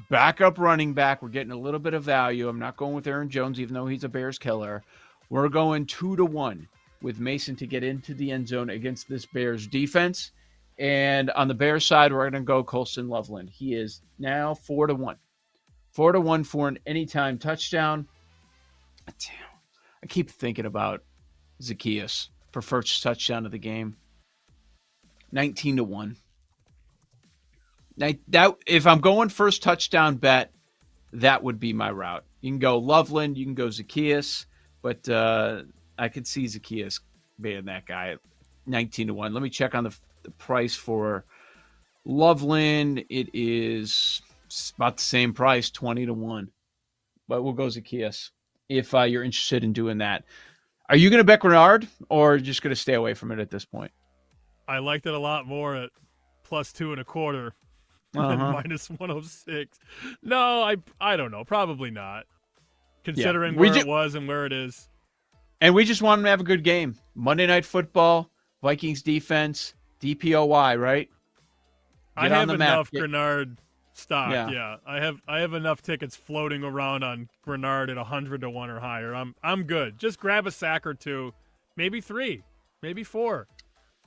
backup running back. We're getting a little bit of value. I'm not going with Aaron Jones, even though he's a Bears killer. We're going 2-1 with Mason to get into the end zone against this Bears defense. And on the Bears side, we're going to go Colston Loveland. He is now 4-1. 4-1 for an anytime touchdown. Damn. I keep thinking about Zacchaeus for first touchdown of the game. 19-1. That if I'm going first touchdown bet, that would be my route. You can go Loveland, you can go Zacchaeus, but I could see Zacchaeus being that guy at 19-1. Let me check on the price for Loveland. It is about the same price, 20-1. But we'll go Zacchaeus if you're interested in doing that. Are you going to bet Grenard or just going to stay away from it at this point? I liked it a lot more at +2.25 than -106. No, I don't know. Probably not. Considering where it was and where it is. And we just want him to have a good game. Monday Night Football, Vikings defense, DPOY, right? I have enough Grenard stock. Yeah. I have enough tickets floating around on Grenard at 100-1 or higher. I'm good. Just grab a sack or two, maybe 3, maybe 4,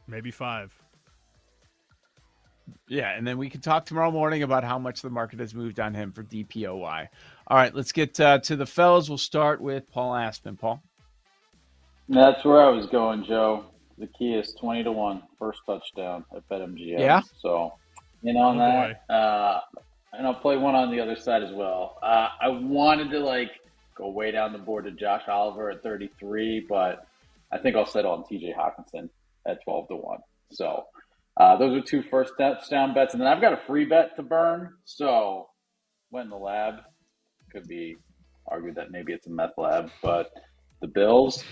maybe 5. Yeah, and then we can talk tomorrow morning about how much the market has moved on him for DPOY. All right, let's get to the fellas. We'll start with Paul Aspen. Paul? That's where I was going, Joe. The key is 20-1, first touchdown at BetMGM. Yeah? So, on that. And I'll play one on the other side as well. I wanted to, go way down the board to Josh Oliver at 33, but I think I'll settle on TJ Hawkinson at 12-1. So, those are two first touchdown bets. And then I've got a free bet to burn. So, went in the lab. Could be argued that maybe it's a meth lab. But the Bills,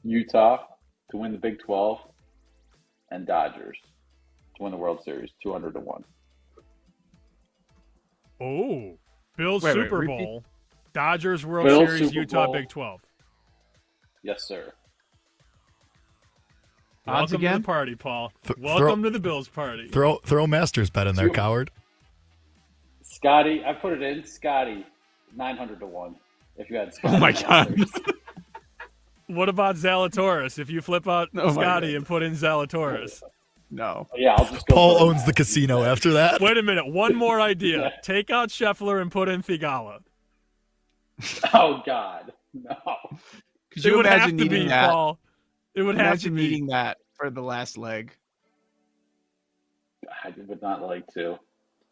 Utah to win the Big 12, and Dodgers to win the World Series, 200-1. Oh, Bills Wait, Super repeat. Bowl, Dodgers World Bills Series, Super Utah Bowl. Big 12. Yes, sir. Odds Welcome again? to the party, Paul. Welcome to the Bills party. Throw Masters bet in there, coward. Scotty, I put it in. Scotty, 900-1. If you had Scotty. Oh, my God. What about Zalatoris? If you flip out Oh, my Scotty God. and put in Zalatoris. No. Yeah, I'll just go. Paul owns the casino after that. Wait a minute. One more idea. Take out Scheffler and put in Thigala. Oh, God. No. Could you It would have imagine to needing be, that? Paul. It would have to Imagine be. needing that for the last leg. I would not like to.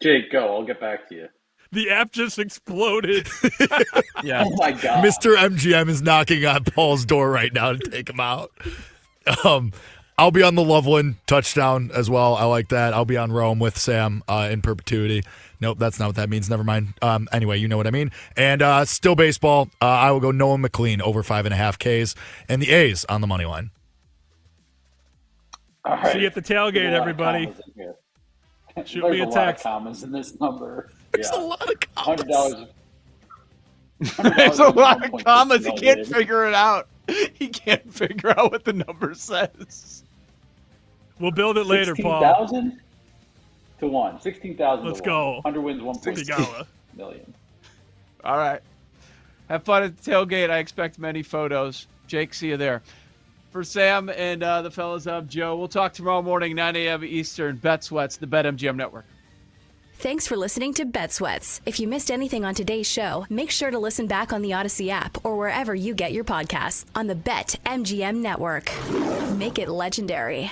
Jake, go. I'll get back to you. The app just exploded. Yeah. Oh, my God. Mr. MGM is knocking on Paul's door right now to take him out. I'll be on the Loveland touchdown as well. I like that. I'll be on Rome with Sam in perpetuity. Nope, that's not what that means. Never mind. Anyway, you know what I mean. And still baseball. I will go Noah McLean over 5.5 Ks and the A's on the money line. All right. See you at the tailgate, There's a lot of everybody. commas in here. Shoot There's me a lot of text. commas in this number. There's a lot of commas. $100. There's a lot of 1.6 commas. He can't million. figure it out. He can't figure out what the number says. We'll build it later, Paul. 16,000-1. 16,000. Let's to go. 1. 100 wins 1.6 Thigala. million. All right. Have fun at the tailgate. I expect many photos. Jake, see you there. For Sam and the fellas of Joe, we'll talk tomorrow morning, 9 a.m. Eastern. Bet Sweats, the BetMGM Network. Thanks for listening to Bet Sweats. If you missed anything on today's show, make sure to listen back on the Odyssey app or wherever you get your podcasts on the BetMGM Network. Make it legendary.